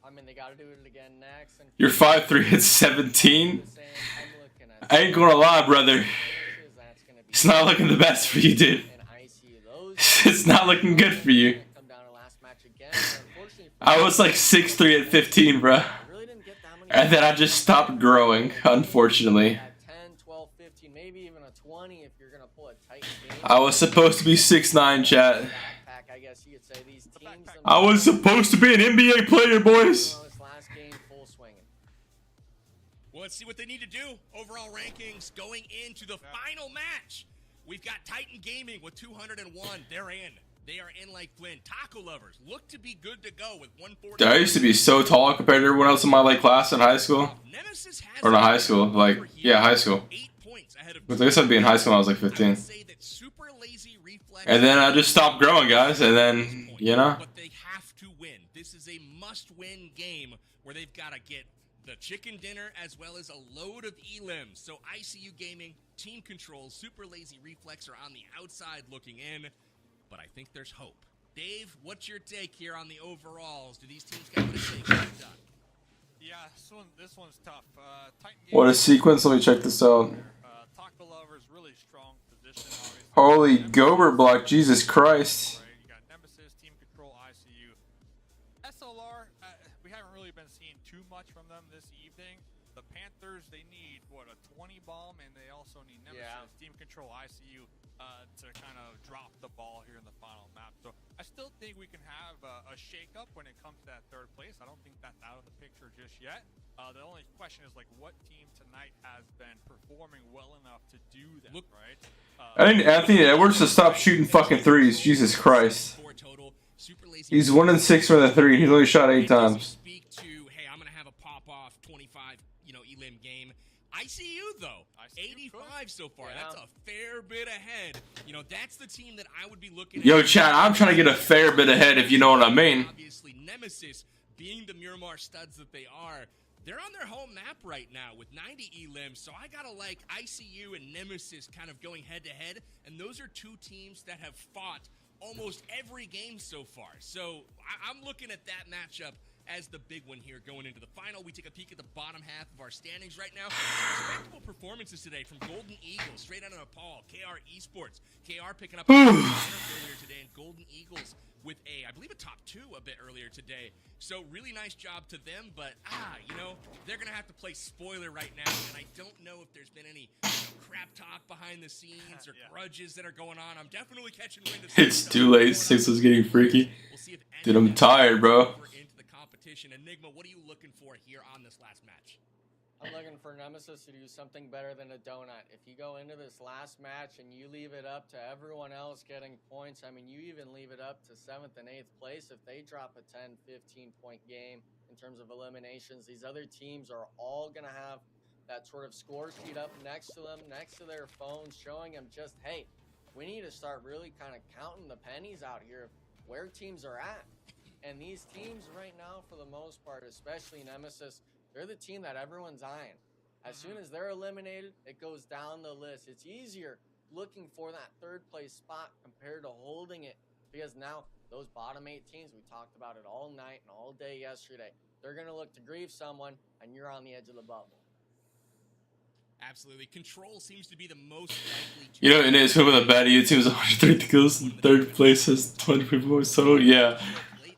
I mean, they got to do it again next. And you're 5'3" at 17? I ain't gonna lie, brother. It's not looking the best for you, dude. It's not looking good for you. I was like 6'3" at 15, bro. And then I just stopped growing, unfortunately. I was supposed to be 6'9", chat. I was supposed to be an NBA player, boys. Well, let's see what they need to do. Overall rankings going into the final match. We've got Titan Gaming with 201. They're in. They are in like Flynn. Taco lovers look to be good to go with 140. Dude, I used to be so tall compared to everyone else in my like class in high school. Or not high school, like yeah, high school. Because I guess I'd be in high school when I was like 15. And then I just stopped growing, guys. And then But they have to win. This is a must-win game where they've got to get the chicken dinner as well as a load of elims. So ICU Gaming, Team Control, Super Lazy Reflex are on the outside looking in. But I think there's hope. Dave, what's your take here on the overalls? Do these teams get what it takes to get done? Yeah, this one's tough. What a sequence. Let me check this out. Taco Lover's really strong position, obviously. Holy Gober block, Jesus Christ. Right, you got Nemesis, Team Control, ICU. SLR, we haven't really been seeing too much from them this evening. The Panthers, they need, what, a 20 bomb, and they also need Nemesis, Team Control, ICU, to kind of drop the ball here in the final map. So I still think we can have a shake-up when it comes to that third place. I don't think that's out of the picture just yet. The only question is, like, what team tonight has been performing well enough to do that, right? I need Anthony Edwards to stop shooting fucking threes. Jesus Christ. He's 1 and 6 from the 3. He's only shot 8 times. Speak to, hey, I'm going to have a pop-off 25, elim game. ICU, though, 85 so far. Yeah. That's a fair bit ahead. That's the team that I would be looking at. Yo, chat, I'm trying to get a fair bit ahead, if you know what I mean. Obviously, Nemesis, being the Miramar studs that they are, they're on their home map right now with 90 elims, so I gotta like ICU and Nemesis kind of going head-to-head, and those are two teams that have fought almost every game so far. So I'm looking at that matchup as the big one here going into the final. We take a peek at the bottom half of our standings right now. Respectable performances today from Golden Eagles, straight out of Nepal, KR Esports. KR picking up a earlier today, and Golden Eagles with I believe a top 2 a bit earlier today. So really nice job to them, but they're going to have to play spoiler right now, and I don't know if there's been any crap talk behind the scenes or grudges that are going on. I'm definitely catching wind of It's too late. 6 is getting freaky. Dude, I'm tired, bro. Enigma, what are you looking for here on this last match? I'm looking for Nemesis to do something better than a donut. If you go into this last match and you leave it up to everyone else getting points, I mean, you even leave it up to 7th and 8th place. If they drop a 10, 15-point game in terms of eliminations, these other teams are all going to have that sort of score sheet up next to them, next to their phones, showing them just, hey, we need to start really kind of counting the pennies out here of where teams are at. And these teams right now, for the most part, especially Nemesis, they're the team that everyone's eyeing. As soon as they're eliminated, it goes down the list. It's easier looking for that 3rd place spot compared to holding it, because now those bottom 8 teams, we talked about it all night and all day yesterday, they're going to look to grieve someone, and you're on the edge of the bubble. Absolutely. Control seems to be the most likely to... In his film with a baddie, team has 130 kills, and 3rd place has 20 points total. Yeah.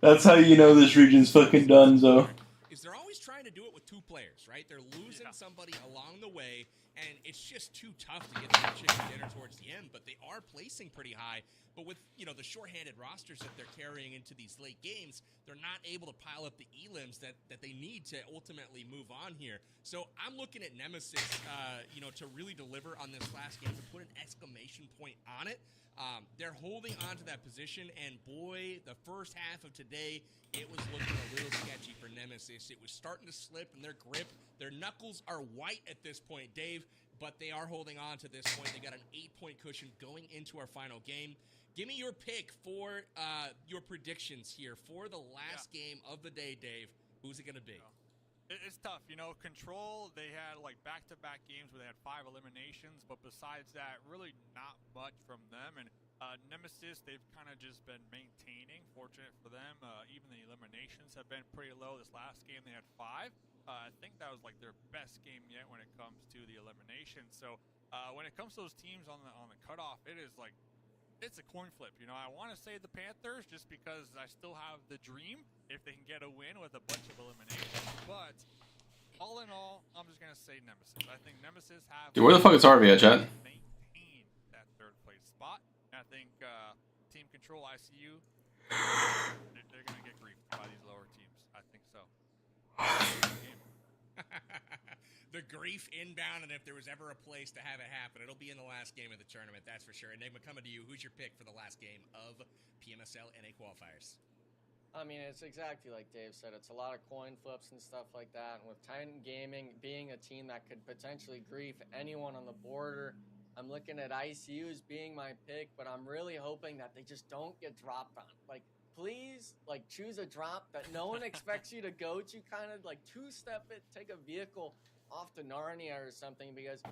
That's how you know this region's fucking done, so. Is they're always trying to do it with 2 players, right? They're losing somebody along the way, and it's just too tough to get that chicken dinner towards the end, but they are placing pretty high. But with, the shorthanded rosters that they're carrying into these late games, they're not able to pile up the elims that they need to ultimately move on here. So I'm looking at Nemesis, to really deliver on this last game, to put an exclamation point on it. They're holding on to that position, and boy, the first half of today, it was looking a little sketchy for Nemesis. It was starting to slip in their grip. Their knuckles are white at this point, Dave, but they are holding on to this point. They got an 8-point cushion going into our final game. Give me your pick for your predictions here for the last game of the day, Dave. Who's it going to be? It's tough. Control, they had like back-to-back games where they had 5 eliminations, but besides that, really not much from them. And Nemesis, they've kind of just been maintaining. Fortunate for them, even the eliminations have been pretty low. This last game, they had 5. I think that was like their best game yet when it comes to the elimination. So when it comes to those teams on the cutoff, it is like, it's a coin flip. I want to say the Panthers just because I still have the dream if they can get a win with a bunch of eliminations. But all in all, I'm just going to say Nemesis. I think Nemesis have... Dude, where the fuck is Harvey at, chat? ...maintain that 3rd place spot. And I think Team Control, ICU, they're going to get griefed by these lower teams. I think so. the grief inbound, and if there was ever a place to have it happen, it'll be in the last game of the tournament, that's for sure. Enigma, coming to you, who's your pick for the last game of PMSL NA qualifiers? I mean, it's exactly like Dave said. It's a lot of coin flips and stuff like that. And with Titan Gaming being a team that could potentially grief anyone on the border, I'm looking at ICU as being my pick, but I'm really hoping that they just don't get dropped on. Like, please, like, choose a drop that no one expects you to go to, kind of like two-step it, take a vehicle off to Narnia or something, because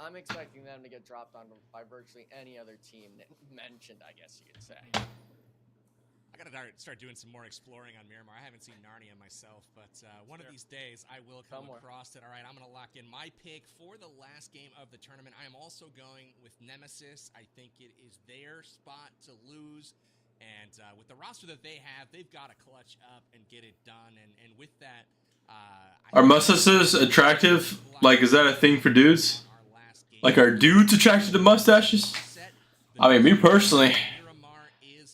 I'm expecting them to get dropped on by virtually any other team mentioned, I guess you could say. I gotta start doing some more exploring on Miramar. I haven't seen Narnia myself, but one of these days I will come across it. All right, I'm gonna lock in my pick for the last game of the tournament. I am also going with Nemesis. I think it is their spot to lose, and with the roster that they have, they've got to clutch up and get it done. And with that, are mustaches attractive? Like, is that a thing for dudes? Like, are dudes attracted to mustaches? I mean, me personally,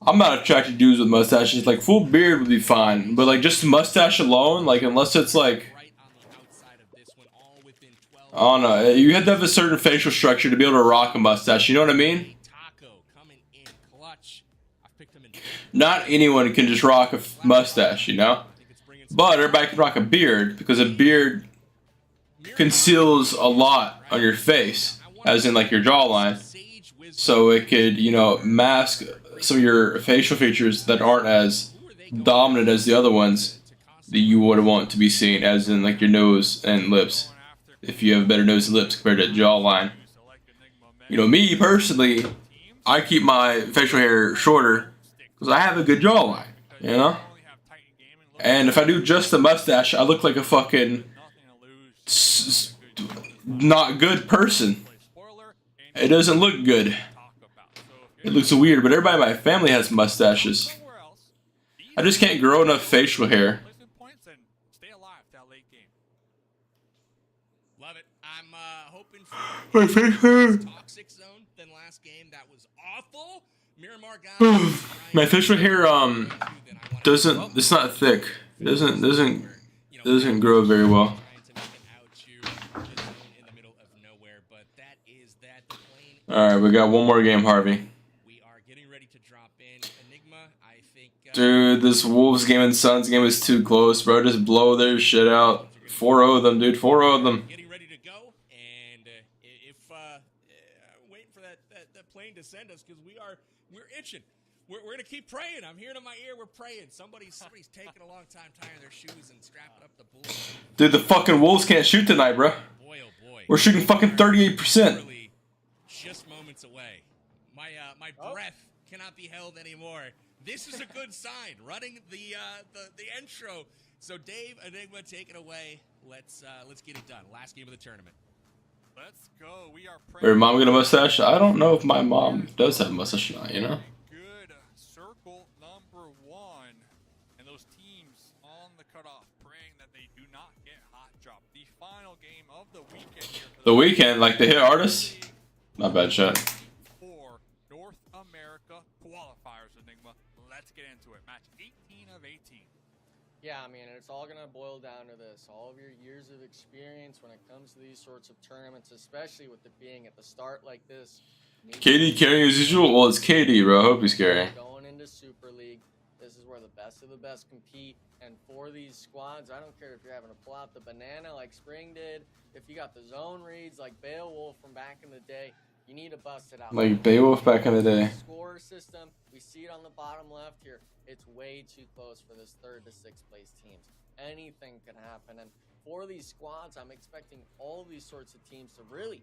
I'm not attracted to dudes with mustaches. Like, full beard would be fine, but like just mustache alone, like unless it's like, I don't know, you have to have a certain facial structure to be able to rock a mustache. You know what I mean? Not anyone can just rock a mustache, you know. But everybody can rock a beard because a beard conceals a lot on your face, as in like your jawline, so it could, you know, mask some of your facial features that aren't as dominant as the other ones that you would want to be seen, as in like your nose and lips, if you have a better nose and lips compared to jawline. You know, me personally, I keep my facial hair shorter because I have a good jawline, you know? And if I do just the mustache, I look like a fucking not good person. It doesn't look good. It looks weird, but everybody in my family has mustaches. I just can't grow enough facial hair. Love it. I'm hoping for my facial hair. Toxic zone than last game. That was awful. Miramar guys. My facial hair doesn't. It's not thick. It doesn't grow very well. All right, we got one more game, Harvey. Dude, this Wolves game and Suns game is too close, bro. Just blow their shit out. 4-0 them, dude. 4-0 them. Getting ready to go, and if waiting for that plane to send us, because we're itching. We're gonna keep praying. I'm hearing in my ear, we're praying. Somebody's taking a long time tying their shoes and strapping up the bullets. Dude, the fucking Wolves can't shoot tonight, bro. Boy, oh boy. We're shooting fucking 38%. Just moments away. My breath cannot be held anymore. This is a good sign. Running the intro. So Dave, Enigma, take it away. Let's get it done. Last game of the tournament. Let's go. We are Your mom got a mustache? I don't know if my mom does have a mustache or not, you know? Good. Circle number 1. And those teams on the cutoff praying that they do not get hot drop. The final game of the weekend here. The weekend, like the hit artists? Not bad shot. For North America qualifiers, Enigma. Let's get into it. Match 18 of 18. Yeah, I mean, it's all going to boil down to this. All of your years of experience when it comes to these sorts of tournaments, especially with it being at the start like this. KD carrying as usual? Well, it's KD, bro. I hope he's carrying. Going into Super League, this is where the best of the best compete. And for these squads, I don't care if you're having to pull out the banana like Spring did, if you got the zone reads like Beowulf from back in the day, you need to bust it out. Like Beowulf back in the day. Score system, we see it on the bottom left here. It's way too close for this 3rd to 6th place teams. Anything can happen. And for these squads, I'm expecting all of these sorts of teams to really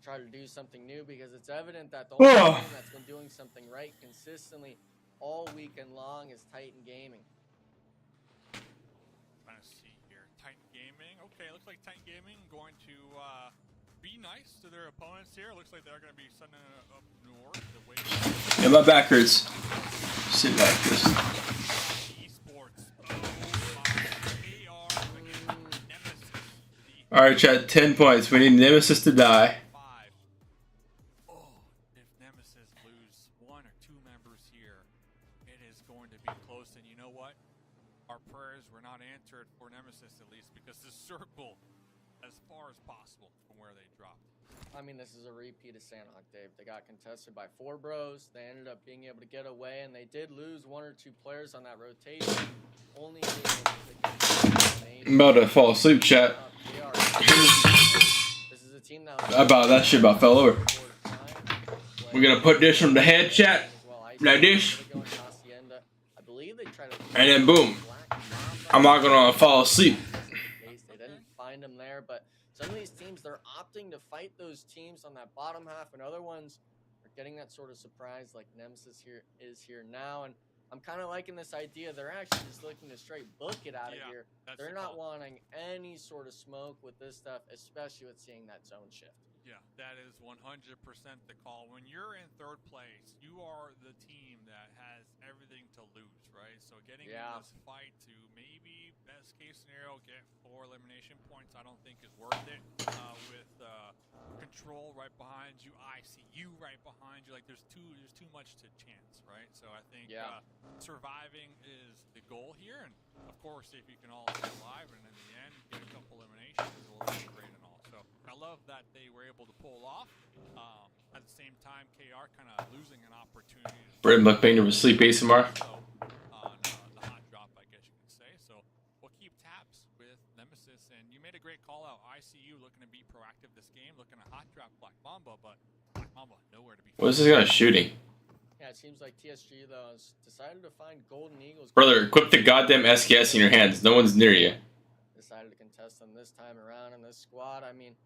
try to do something new, because it's evident that the only team that's been doing something right consistently all weekend long is Titan Gaming. Let's see here. Titan Gaming. Okay, looks like Titan Gaming going to be nice to their opponents here. Looks like they're going to be sending it up north. The way Yeah, my back hurts. Sit back, this. Esports. They are against Nemesis. Alright, chat, 10 points. We need Nemesis to die. Oh, if Nemesis lose 1 or 2 members here, it is going to be close. And you know what? Our prayers were not answered for Nemesis, at least, because the circle as far as possible from where they dropped. I mean, this is a repeat of Sandhawk, Dave. They got contested by 4 bros. They ended up being able to get away, and they did lose 1 or 2 players on that rotation. Only being able to I'm about to fall asleep, chat. This is a team that about that shit about fell over. We're gonna put this on the head, chat. Like this. And then boom. I'm not gonna fall asleep. They didn't find him there, but some of these teams, they're opting to fight those teams on that bottom half, and other ones are getting that sort of surprise like Nemesis is here now. And I'm kind of liking this idea. They're actually just looking to straight book it out of here. They're not wanting any sort of smoke with this stuff, especially with seeing that zone shift. Yeah, that is 100% the call. When you're in 3rd place, you are the team that has everything to lose, right? So getting in this fight to maybe best case scenario get 4 elimination points, I don't think is worth it. With Control right behind you, ICU right behind you, like there's too much to chance, right? So I think surviving is the goal here, and of course if you can all stay alive and in the end get a couple eliminations, it will be great and all. So I love that they were able to pull off. At the same time, KR kind of losing an opportunity. Brim Buckbanger with sleep ASMR. On the hot drop, I guess you could say. So we'll keep tabs with Nemesis, and you made a great call out. ICU looking to be proactive this game, looking to hot drop Black Mamba, but Black Mamba nowhere to be found. What is this guy shooting? Yeah, it seems like TSG though has decided to find Golden Eagles. Brother, equip the goddamn SKS in your hands. No one's near you. Decided to contest them this time around in this squad. I mean,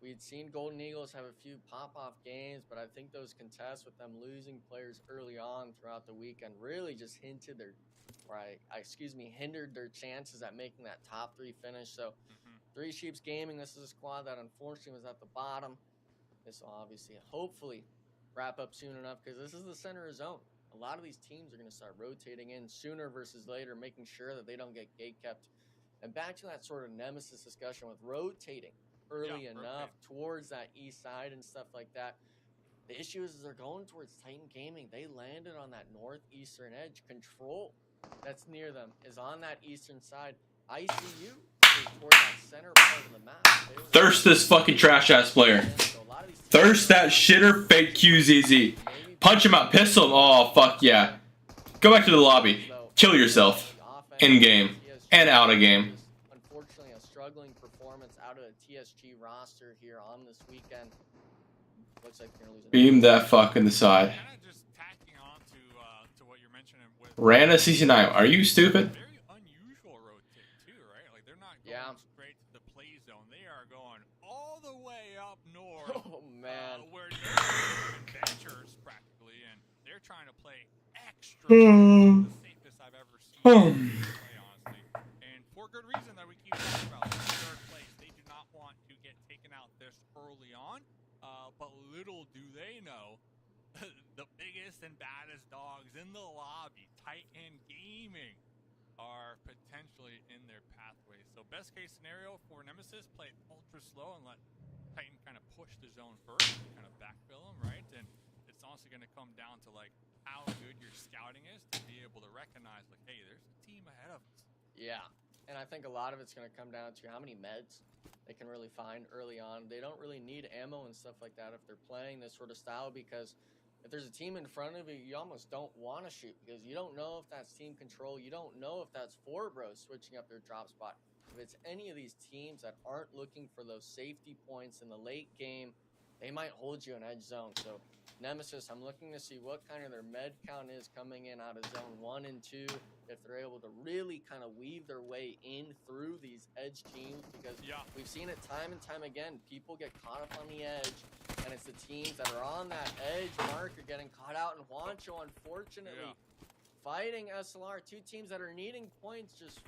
we'd seen Golden Eagles have a few pop-off games, but I think those contests with them losing players early on throughout the weekend really just hindered their chances at making that top 3 finish. So, 3 Sheeps Gaming, this is a squad that unfortunately was at the bottom. This will obviously, hopefully, wrap up soon enough because this is the center of zone. A lot of these teams are going to start rotating in sooner versus later, making sure that they don't get gate-kept. And back to that sort of Nemesis discussion with rotating early enough towards that east side and stuff like that. The issue is they're going towards Titan Gaming. They landed on that northeastern edge. Control that's near them is on that eastern side. ICU is towards that center part of the map. Thirst this fucking trash ass player. Thirst that shitter fake QZZ. Punch him out, pistol him. Oh fuck yeah. Go back to the lobby. Kill yourself. In game and out of game. Unfortunately, a struggling performance out of the TSG roster here on this weekend. Looks like they're losing. Beam that fuck in the side. Kind of just tacking on to what you're mentioning with Rana CC9, are you stupid? very unusual rotate too, right? Like they're not going straight to the play zone. They are going all the way up north. Oh man. Where they're adventures practically, and they're trying to play extra the safest I've ever seen them play, honestly. And for good reason that we keep talking about. 3rd place. They do not want to get taken out this early on. But little do they know, the biggest and baddest dogs in the lobby, Titan Gaming, are potentially in their pathway. So best case scenario for Nemesis, play it ultra slow and let Titan kind of push the zone first, kind of backfill them, right? And it's also going to come down to like how good your scouting is to be able to recognize like, hey, there's a team ahead of us. Yeah, and I think a lot of it's going to come down to how many meds they can really find early on. They don't really need ammo and stuff like that if they're playing this sort of style, because if there's a team in front of you, you almost don't want to shoot because you don't know if that's team control. You don't know if that's 4 bros switching up their drop spot. If it's any of these teams that aren't looking for those safety points in the late game, they might hold you in edge zone. So Nemesis, I'm looking to see what kind of their med count is coming in out of zone 1 and 2, if they're able to really kind of weave their way in through these edge teams, because we've seen it time and time again. People get caught up on the edge, and it's the teams that are on that edge marker getting caught out. And JUANCHO, unfortunately, fighting SLR, 2 teams that are needing points, just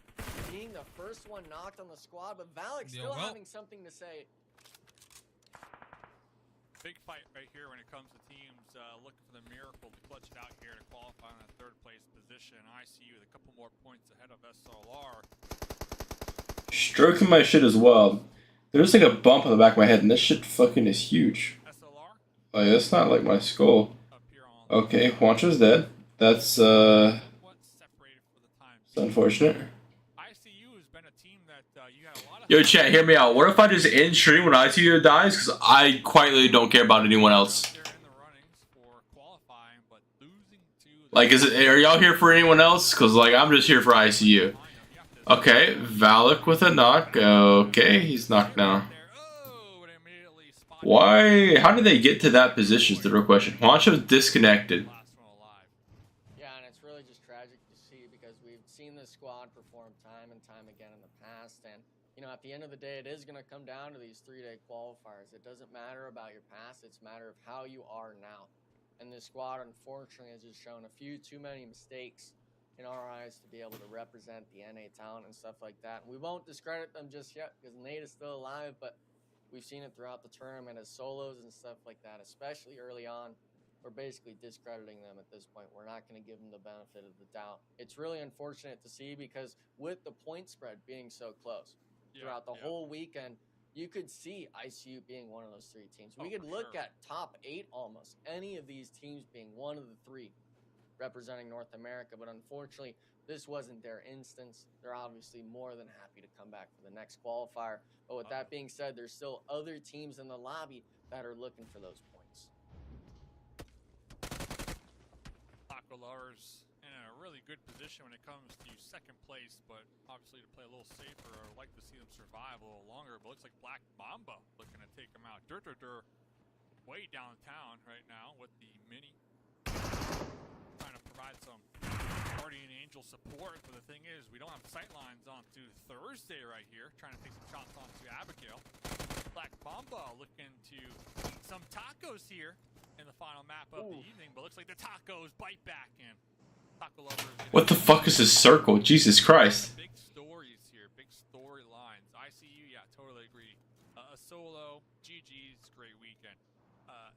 being the first one knocked on the squad, but Valak still having something to say. Big fight right here when it comes to teams looking for the miracle to clutch it out here to qualify on a 3rd place position. ICU with a couple more points ahead of SLR. Stroking my shit as well. There's like a bump on the back of my head, and this shit fucking is huge. SLR? Like, that's not like my skull. Okay, JUANCHO's dead. That's it's unfortunate. ICU has been a team that you had a lot of Yo, chat, hear me out. What if I just end stream when ICU dies? Because I quietly don't care about anyone else. Like, are y'all here for anyone else? Because, like, I'm just here for ICU. Okay, Valak with a knock. Okay, he's knocked down. Why? How did they get to that position is the real question. JUANCHO's disconnected. Yeah, and it's really just tragic to see because we've seen this squad perform time and time again in the past. And, you know, at the end of the day, it is going to come down to these 3-day qualifiers. It doesn't matter about your past. It's a matter of how you are now. And this squad, unfortunately, has just shown a few too many mistakes in our eyes to be able to represent the NA talent and stuff like that. And we won't discredit them just yet because Nate is still alive, but we've seen it throughout the tournament as solos and stuff like that, especially early on. We're basically discrediting them at this point. We're not going to give them the benefit of the doubt. It's really unfortunate to see because with the point spread being so close throughout the whole weekend, you could see ICU being one of those 3 teams. We could look at top 8 almost, any of these teams being one of the 3 representing North America, but unfortunately, this wasn't their instance. They're obviously more than happy to come back for the next qualifier. But with that being said, there's still other teams in the lobby that are looking for those points. Taco Lovers in a really good position when it comes to second place, but obviously to play a little safer, I would like to see them survive a little longer. But it looks like Black Mamba looking to take them out. Way downtown right now with the Mini. Trying to provide some Guardian Angel support, but the thing is, we don't have sight lines onto Thursday right here. Trying to take some shots onto Abigail. Black Mamba looking to eat some tacos here in the final map of the evening, but looks like the tacos bite back in. Taco Lovers. What the fuck is this circle? Jesus Christ. Big stories here, big storylines. ICU, yeah, totally agree. A solo, GG's, great weekend.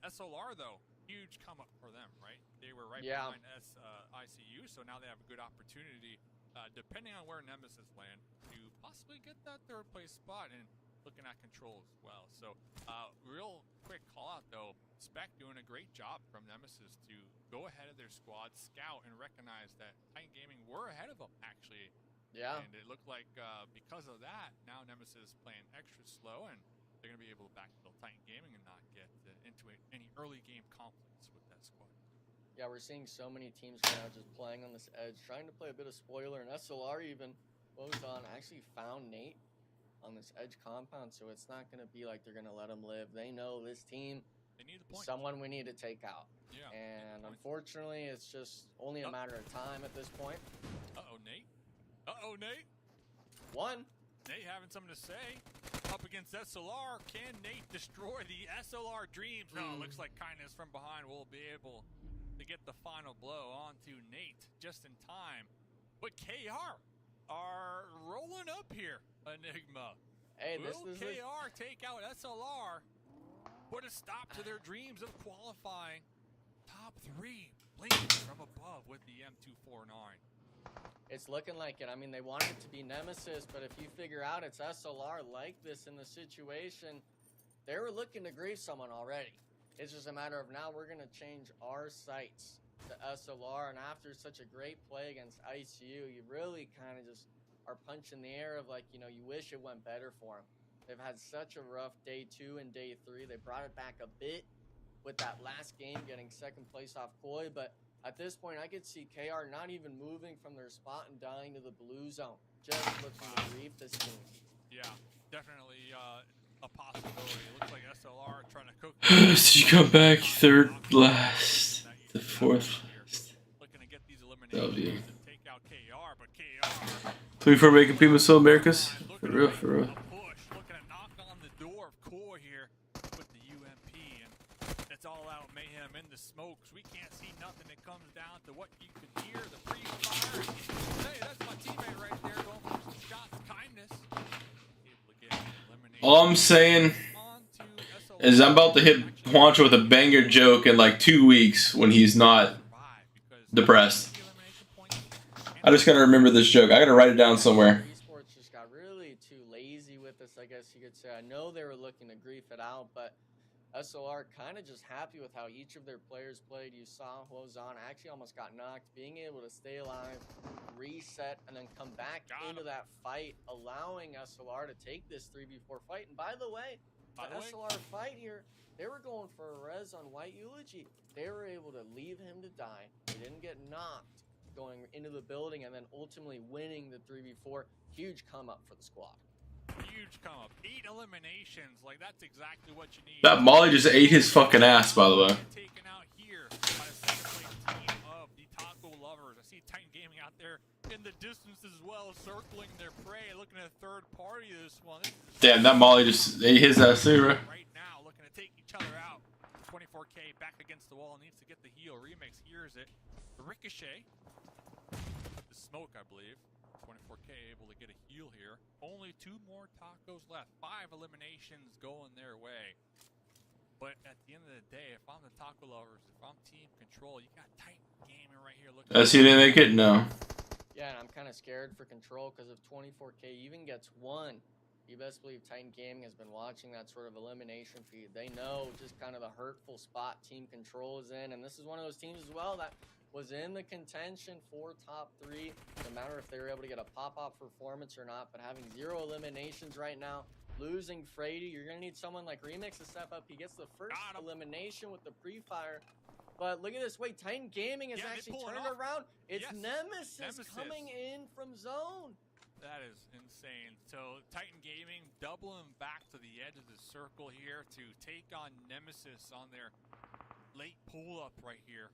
SLR though, huge come up for them, right? They were right behind ICU, so now they have a good opportunity, depending on where Nemesis land, to possibly get that 3rd place spot and looking at control as well. So, real quick call out though, Spec doing a great job from Nemesis to go ahead of their squad, scout, and recognize that Titan Gaming were ahead of them actually. Yeah. And it looked like because of that, now Nemesis playing extra slow, and they're going to be able to backfill Titan Gaming and not get into any early game conflicts with that squad. Yeah, we're seeing so many teams right now just playing on this edge, trying to play a bit of spoiler, and SLR even actually found Nate on this edge compound, so it's not going to be like they're going to let him live. They know this team is someone we need to take out. Yeah, and unfortunately, it's just only a matter of time at this point. Uh-oh, Nate. Uh-oh, Nate. One. Nate having something to say. Up against SLR. Can Nate destroy the SLR dreams? No, it looks like Kindness from behind will be able to get the final blow onto Nate just in time. But KR are rolling up here, Enigma. Hey, will KR take out SLR? Put a stop to their dreams of qualifying top 3, blinking from above with the M249. It's looking like it. I mean, they wanted it to be Nemesis, but if you figure out it's SLR like this in the situation, they were looking to grief someone already. It's just a matter of now we're going to change our sights to SLR, and after such a great play against ICU, you really kind of just are punching the air of like, you know, you wish it went better for them. They've had such a rough day 2 and day 3. They brought it back a bit with that last game, getting 2nd place off Koi, but at this point, I could see KR not even moving from their spot and dying to the blue zone, just looking to grief this team. Yeah, definitely a possibility. It looks like SLR trying to cook. So you come back 3rd last, the 4th last. Looking to get these eliminations and take out KR, but KR. Please for making PMSL Americas. For real, for real. Looking to knock on the door of Core here with the UMP, and it's all out mayhem in the smokes. We can't see nothing. It comes down to what you can hear, the pre-fire. Hey, that's my teammate right there going for some shots. Kindness. All I'm saying is I'm about to hit JUANCHO with a banger joke in like 2 weeks when he's not depressed. I just gotta remember this joke. I gotta write it down somewhere. Esports just got really too lazy with this, I guess you could say. I know they were looking to grief it out, but SLR kind of just happy with how each of their players played. You saw Hozan actually almost got knocked, being able to stay alive, reset, and then come back into that fight, allowing SLR to take this 3v4 fight. And by the way, the SLR fight here, they were going for a res on White Eulogy. They were able to leave him to die. They didn't get knocked going into the building, and then ultimately winning the 3v4. Huge come up for the squad. Huge come up. 8 eliminations. Like, that's exactly what you need. That Molly just ate his fucking ass, by the way. Taken out here by the second place team of the Taco Lovers. I see Titan Gaming out there in the distance as well, circling their prey, looking at a third party this one. Damn, that Molly just ate his ass too, bro. Right now, looking to take each other out. 24K back against the wall, needs to get the heal. Remix hears it. The Ricochet. The smoke, I believe. 24K able to get a heal here. Only 2 more tacos left. 5 eliminations going their way. But at the end of the day, if I'm the Taco Lovers, if I'm Team Control, you got Titan Gaming right here. Looking. He didn't make it? No. Yeah, and I'm kind of scared for Control because if 24K even gets 1, you best believe Titan Gaming has been watching that sort of elimination feed. They know just kind of the hurtful spot Team Control is in, and this is one of those teams as well that was in the contention for top 3. No matter if they were able to get a pop-off performance or not, but having 0 eliminations right now, losing Frady, you're going to need someone like Remix to step up. He gets the first elimination with the pre-fire. But look at this. Wait, Titan Gaming has actually turned around. It's Nemesis coming in from zone. That is insane. So Titan Gaming doubling back to the edge of the circle here to take on Nemesis on their late pull-up right here.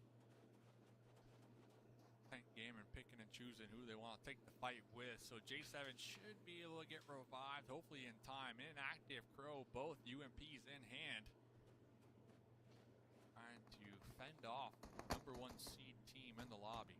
Gaming picking and choosing who they want to take the fight with. So J7 should be able to get revived, hopefully in time. Inactive Crow, both UMPs in hand. Trying to fend off #1 seed team in the lobby.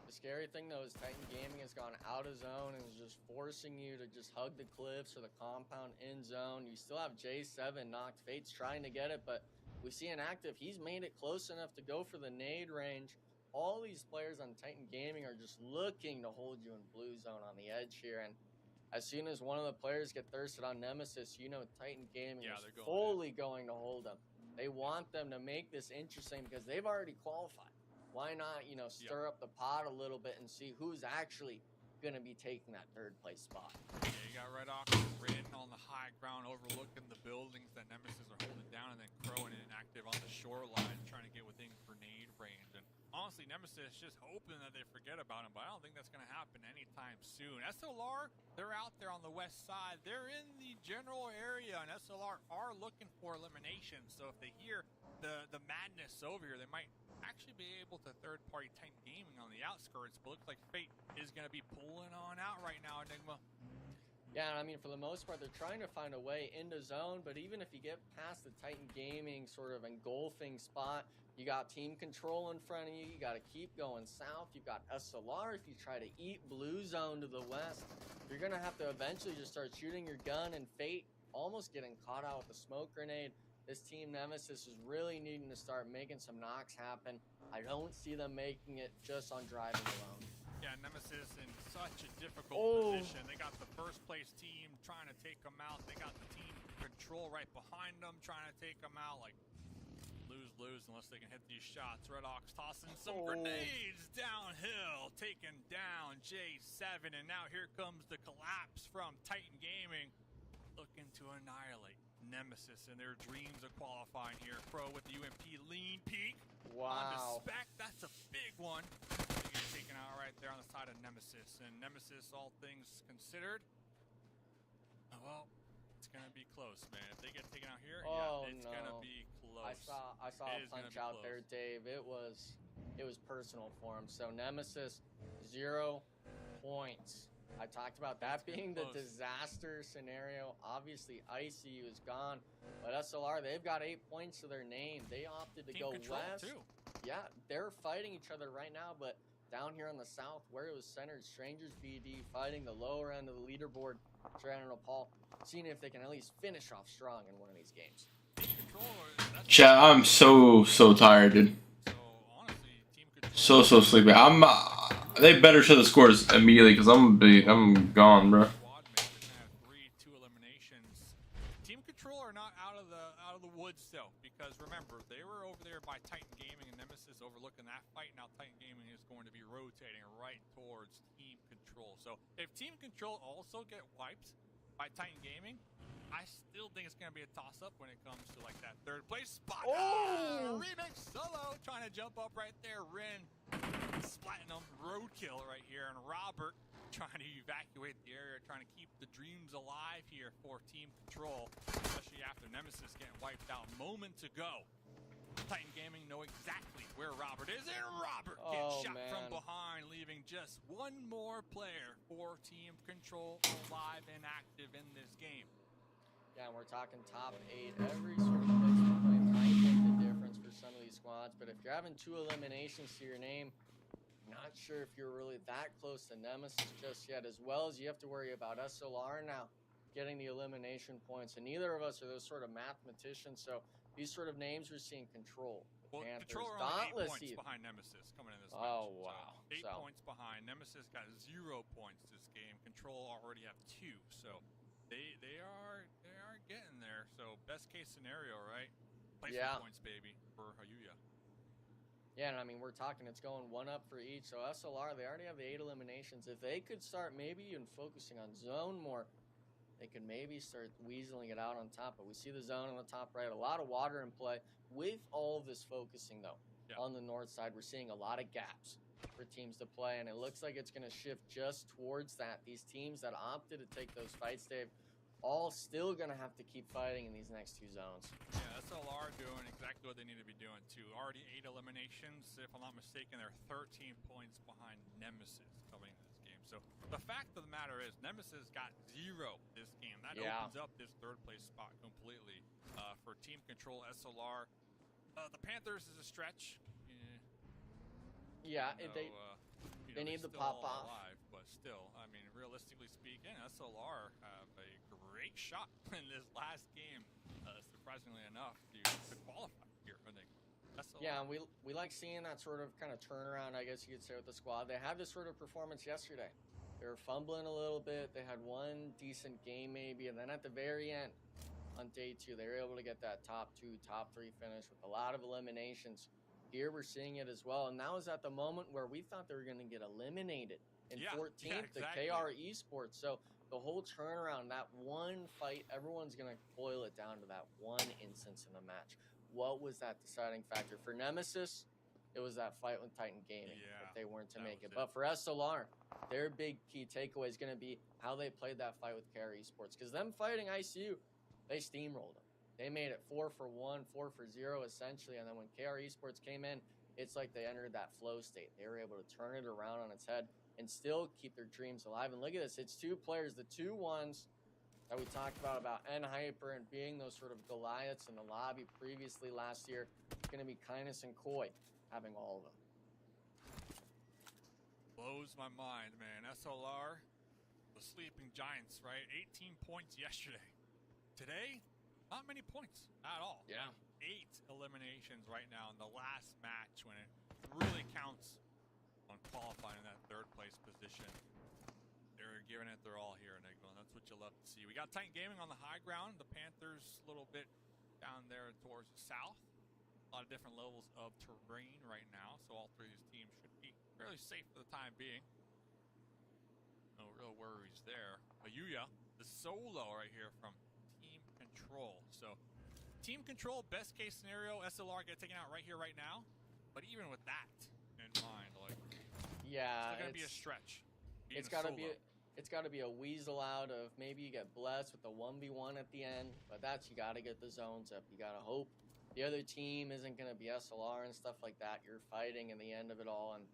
The scary thing though is Titan Gaming has gone out of zone and is just forcing you to just hug the cliffs or the compound in zone. You still have J7 knocked. Fate's trying to get it, but we see Inactive. He's made it close enough to go for the nade range. All these players on Titan Gaming are just looking to hold you in blue zone on the edge here. And as soon as one of the players get thirsted on Nemesis, you know Titan Gaming is fully going to hold them. They want them to make this interesting because they've already qualified. Why not, you know, stir up the pot a little bit and see who's actually going to be taking that 3rd place spot. Yeah, you got Red Ox written on the high ground overlooking the buildings that Nemesis are holding down, and then Crow and Inactive on the shoreline trying to get within grenade range. And honestly, Nemesis just hoping that they forget about him, but I don't think that's going to happen anytime soon. SLR, they're out there on the west side. They're in the general area, and SLR are looking for elimination. So if they hear the madness over here, they might actually be able to third-party Titan Gaming on the outskirts, but looks like Fate is going to be pulling on out right now, Enigma. Yeah, I mean, for the most part, they're trying to find a way into zone, but even if you get past the Titan Gaming sort of engulfing spot, you got Team Control in front of you. You got to keep going south. You've got SLR. If you try to eat blue zone to the west, you're going to have to eventually just start shooting your gun, and Fate almost getting caught out with a smoke grenade. This team Nemesis is really needing to start making some knocks happen. I don't see them making it just on driving alone. Yeah, Nemesis in such a difficult position. They got the first place team trying to take them out. They got the Team Control right behind them trying to take them out. Like, lose unless they can hit these shots. Red Ox tossing some grenades downhill, taking down J7, and now here comes the collapse from Titan Gaming, looking to annihilate Nemesis and their dreams of qualifying here. Crow with the UMP lean peek. On the spec, that's a big one. They get taken out right there on the side of Nemesis. And Nemesis, all things considered, well, it's gonna be close, man. If they get taken out here, it's gonna be close. I saw a punch out there, Dave. It was personal for him. So Nemesis, 0 points. I talked about that being the disaster scenario. Obviously, ICU is gone, but SLR, they've got 8 points to their name. They opted to go west. Too. Yeah, they're fighting each other right now, but down here on the south, where it was centered, Strangers BD fighting the lower end of the leaderboard. Trey and Paul, seeing if they can at least finish off strong in one of these games. Chat, I'm so tired, dude. So sleepy. They better show the scores immediately because I'm gone, bro. Team Control are not out of the woods overlooking that fight. Now Titan Gaming is going to be rotating right towards Team Control. So if Team Control also get wiped by Titan Gaming, I still think it's going to be a toss-up when it comes to like that third place spot. Oh! Remix Solo trying to jump up right there. Rin splatting them. Roadkill right here. And Robert trying to evacuate the area, trying to keep the dreams alive here for Team Control, especially after Nemesis getting wiped out. Moment to go. Titan Gaming know exactly where Robert is, and Robert gets shot from behind, leaving just one more player for Team Control alive and active in this game. Yeah, and we're talking top 8. Every sort of place you play might make the difference for some of these squads, but if you're having 2 eliminations to your name, not sure if you're really that close to Nemesis just yet, as well as you have to worry about SLR now getting the elimination points, and neither of us are those sort of mathematicians, so these sort of names we're seeing Control. Well, Panthers, Control are only 8 points behind Nemesis coming in this match. Oh, wow. So 8 points behind. Nemesis got 0 points this game. Control already have 2, so they are getting there. So best case scenario, right? Placement points, baby, for Hayuya. Yeah, and I mean, we're talking, it's going 1 up for each. So SLR, they already have the 8 eliminations. If they could start maybe even focusing on zone more, they could maybe start weaseling it out on top. But we see the zone on the top right, a lot of water in play. With all of this focusing, though, on the north side, we're seeing a lot of gaps for teams to play, and it looks like it's going to shift just towards that. These teams that opted to take those fights, Dave, all still going to have to keep fighting in these next 2 zones. Yeah, SLR doing exactly what they need to be doing, too. Already 8 eliminations. If I'm not mistaken, they're 13 points behind Nemesis coming in this game. So the fact of the matter is, Nemesis got 0 this game. That opens up this 3rd place spot completely for Team Control SLR. The Panthers is a stretch. Yeah, they need to pop off. Alive, but still, I mean, realistically speaking, SLR have a great shot in this last game, surprisingly enough, to qualify here, I think. SLR. Yeah, and we like seeing that sort of kind of turnaround, I guess you could say, with the squad. They had this sort of performance yesterday. They were fumbling a little bit. They had 1 decent game maybe, and then at the very end, on day 2, they were able to get that top 2, top 3 finish with a lot of eliminations. Here we're seeing it as well, and that was at the moment where we thought they were going to get eliminated in 14th to KR Esports. So the whole turnaround, that 1 fight, everyone's going to boil it down to that 1 instance in the match. What was that deciding factor? For Nemesis, it was that fight with Titan Gaming if they weren't to make it. But for SLR, their big key takeaway is going to be how they played that fight with KR Esports, because them fighting ICU, they steamrolled them. They made it 4 for 1, 4 for 0 essentially, and then when KR Esports came in, it's like they entered that flow state. They were able to turn it around on its head and still keep their dreams alive. And look at this, it's 2 players, the 2 ones that we talked about N-Hyper and being those sort of Goliaths in the lobby previously last year. It's going to be Kindness and Koi having all of them. Blows my mind, man. SLR, the sleeping giants, right? 18 points yesterday. Today, not many points at all. Yeah. 8 eliminations right now in the last match when it really counts on qualifying in that 3rd place position. They're giving it their all here, Enigma, and that's what you love to see. We got Titan Gaming on the high ground. The Panthers a little bit down there towards the south. A lot of different levels of terrain right now, so all 3 of these teams should be fairly safe for the time being. No real worries there. Hayuya, the solo right here from Team Control. So Team Control, best case scenario, SLR get taken out right here, right now. But even with that in mind, like, it's gonna be a stretch. It's gotta be a weasel out of maybe you get blessed with the 1v1 at the end, but that's, you gotta get the zones up. You gotta hope the other team isn't gonna be SLR and stuff like that. You're fighting in the end of it all, and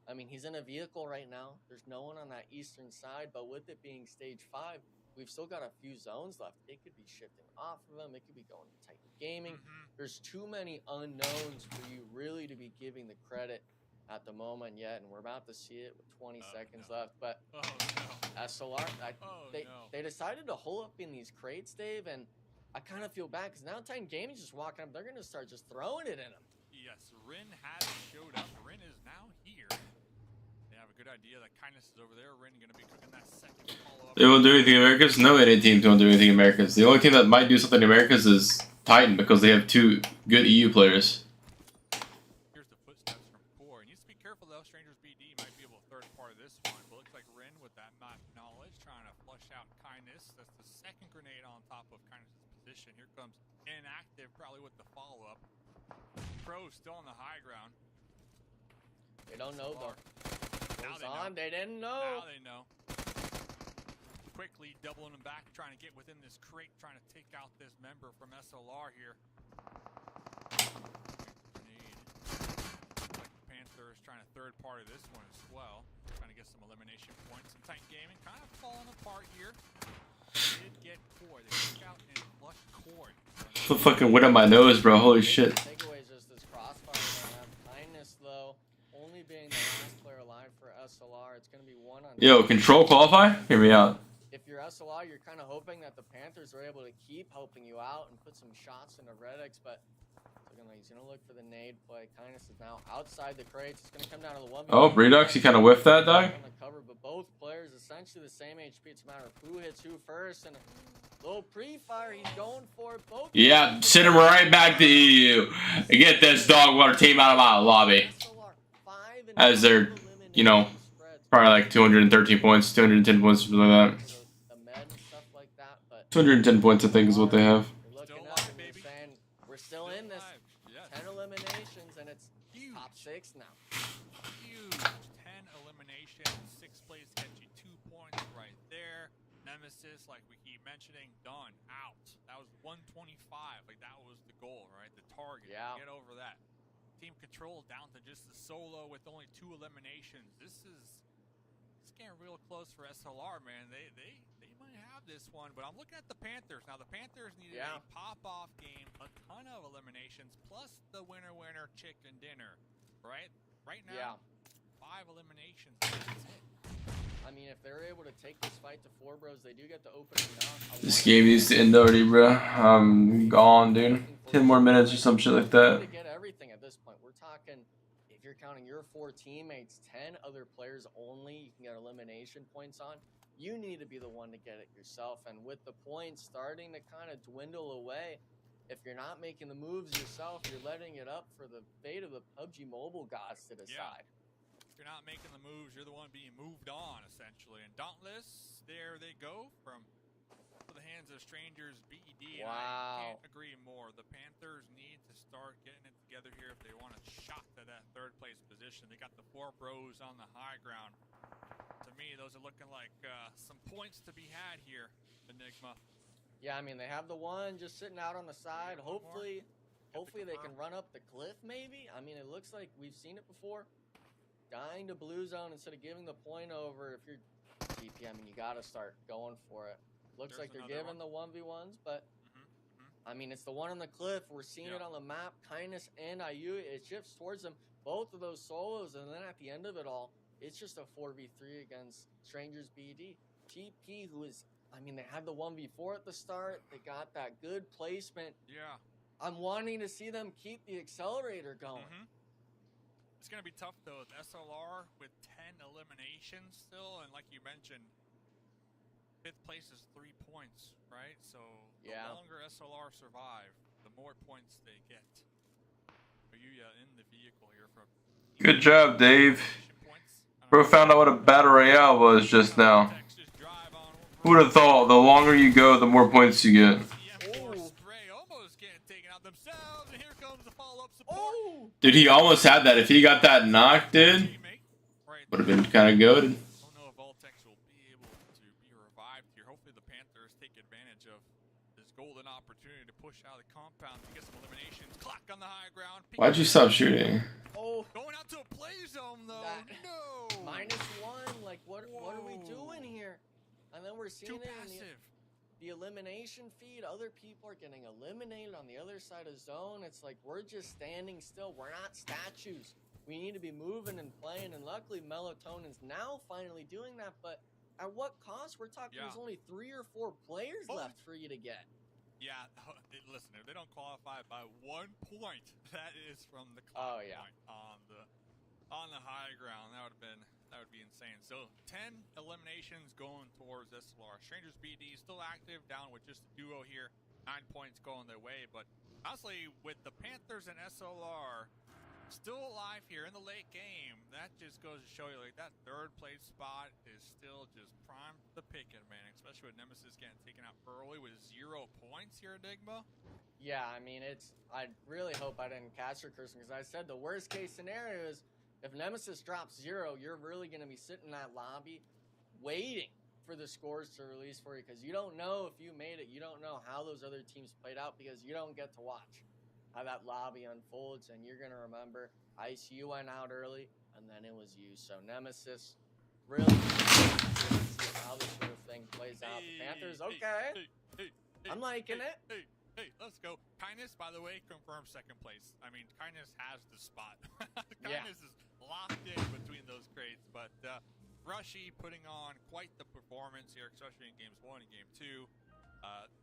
I mean, he's in a vehicle right now. There's no one on that eastern side, but with it being stage 5, we've still got a few zones left. It could be shifting off of them. It could be going to Titan Gaming. There's too many unknowns for you really to be giving the credit at the moment yet, and we're about to see it with 20 seconds left. But SLR, they decided to hole up in these crates, Dave, and I kind of feel bad because now Titan Gaming's just walking up. They're going to start just throwing it in them. Yes, Rin has showed up. Rin is now here. They have a good idea that Kindness is over there. Rin going to be cooking that second follow-up. They won't do anything in Americas? No any teams won't do anything in Americas. The only team that might do something in Americas is Titan, because they have 2 good EU players. Here's the footsteps for you. Needs to be careful though. Strangers BD might be able to third part of this one, but looks like Rin with that map knowledge trying to flush out Kindness. That's the second grenade on top of Kindness' position. Here comes Inactive, probably with the follow-up. Pro still on the high ground. They don't know though. Now they know. They didn't know. Now they know. Quickly doubling them back, trying to get within this crate, trying to take out this member from SLR here. Grenade. Looks like the Panthers trying to third party this one as well. Trying to get some elimination points. And Titan Gaming kind of falling apart here. They did get Core. They took out and flushed Core. The fucking wind on my nose, bro. Holy shit. Takeaway is just this crossfire they have. Kindness though, only being the last player alive for SLR. It's gonna be 1-on-2. Yo, control qualify? Hear me out. If you're SLR, you're kind of hoping that the Panthers are able to keep helping you out and put some shots into Redix, but he's going to look for the nade play. Kindness is now outside the crates. It's going to come down to the 1v1. Oh, Redux, you kind of whiffed that, dog? On the cover, but both players essentially the same HP. It's a matter of who hits who first. And a little pre-fire, he's going for it. Both. Yeah, send him right back to EU. Get this dog water team out of my lobby. As they're, you know, probably like 213 points, 210 points, something like that. 210 points, I think, is what they have. You're looking up and you're saying, we're still in this. 10 eliminations, and it's top 6 now. Huge 10 eliminations. 6th place gets you 2 points right there. Nemesis, like we keep mentioning, done, out. That was 125. Like, that was the goal, right? The target. Yeah. Get over that. Team Control down to just the solo with only 2 eliminations. This getting real close for SLR, man. They might have this one, but I'm looking at the Panthers. Now, the Panthers needed a pop-off game, a ton of eliminations, plus the winner chicken dinner, right? Right now, 5 eliminations. That's it. I mean, if they're able to take this fight to 4 bros, they do get the opening knock. This game needs to end already, bro. I'm gone, dude. 10 more minutes or some shit like that. To get everything at this point, we're talking. If you're counting your 4 teammates, 10 other players only, you can get elimination points on. You need to be the one to get it yourself. And with the points starting to kind of dwindle away, if you're not making the moves yourself, you're letting it up for the fate of the PUBG Mobile gods to decide. If you're not making the moves, you're the one being moved on, essentially. And Dauntless, there they go from the hands of Strangers BD. Wow. And I can't agree more. The Panthers need to start getting it together here if they want a shot to that 3rd place position. They got the 4 bros on the high ground. To me, those are looking like some points to be had here, Enigma. Yeah, I mean, they have the one just sitting out on the side. Hopefully they can run up the cliff, maybe. I mean, it looks like we've seen it before. Dying to blue zone instead of giving the point over. If you're GP, I mean, you got to start going for it. Looks like they're giving the 1v1s, but I mean, it's the one on the cliff. We're seeing it on the map. Kindness and IU, it shifts towards them. Both of those solos, and then at the end of it all, it's just a 4v3 against Strangers BD. TP, who is, I mean, they had the 1v4 at the start. They got that good placement. Yeah. I'm wanting to see them keep the accelerator going. It's going to be tough, though, with SLR with 10 eliminations still. And like you mentioned, 5th place is 3 points, right? So the longer SLR survive, the more points they get. Are you in the vehicle here from... Good job, Dave. Bro found out what a battle royale was just now. Who would have thought the longer you go, the more points you get? Dude, he almost had that. If he got that knocked, dude, would have been kind of goated. I don't know if Voltex will be able to be revived here. Hopefully the Panthers take advantage of this golden opportunity to push out of the compound to get some eliminations. Clock on the high ground. Why'd you stop shooting? Oh, going out to a play zone though. No. -1. Like what are we doing here? And then we're seeing it in the elimination feed. Other people are getting eliminated on the other side of zone. It's like we're just standing still. We're not statues. We need to be moving and playing. And luckily, Melatonin's now finally doing that. But at what cost? We're talking there's only 3 or 4 players left for you to get. Yeah, listen, if they don't qualify by 1 point, that is from the clock point on the high ground. That would be insane. So 10 eliminations going towards SLR. Strangers BD still active, down with just a duo here. 9 points going their way. But honestly, with the Panthers and SLR still alive here in the late game. That just goes to show you, like, that third place spot is still just prime the picking, man. Especially with Nemesis getting taken out early with 0 points here, Enigma. Yeah, I mean, I really hope I didn't catch her cursing, because I said the worst case scenario is if Nemesis drops 0, you're really going to be sitting in that lobby waiting for the scores to release for you, because you don't know if you made it. You don't know how those other teams played out, because you don't get to watch how that lobby unfolds, and you're going to remember ICU went out early, and then it was you. So Nemesis, really see how this sort of thing plays out. The Panthers, okay. I'm liking it. Hey, let's go. Kindness, by the way, confirmed second place. I mean, Kindness has the spot. Kindness is locked in between those crates, but Rushy putting on quite the performance here, especially in games 1 and game 2.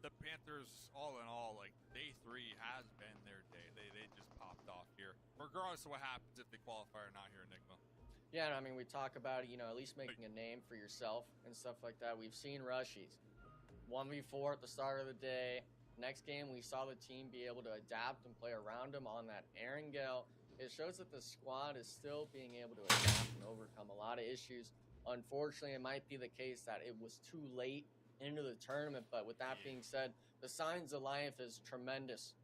The Panthers, all in all, like, day 3 has been their day. They just popped off here, regardless of what happens if they qualify or not here, Enigma. Yeah, I mean, we talk about, you know, at least making a name for yourself and stuff like that. We've seen Rushies 1v4 at the start of the day. Next game, we saw the team be able to adapt and play around them on that Aaron Gale. It shows that the squad is still being able to adapt and overcome a lot of issues. Unfortunately, it might be the case that it was too late into the tournament, but with that being said, the signs of life is tremendous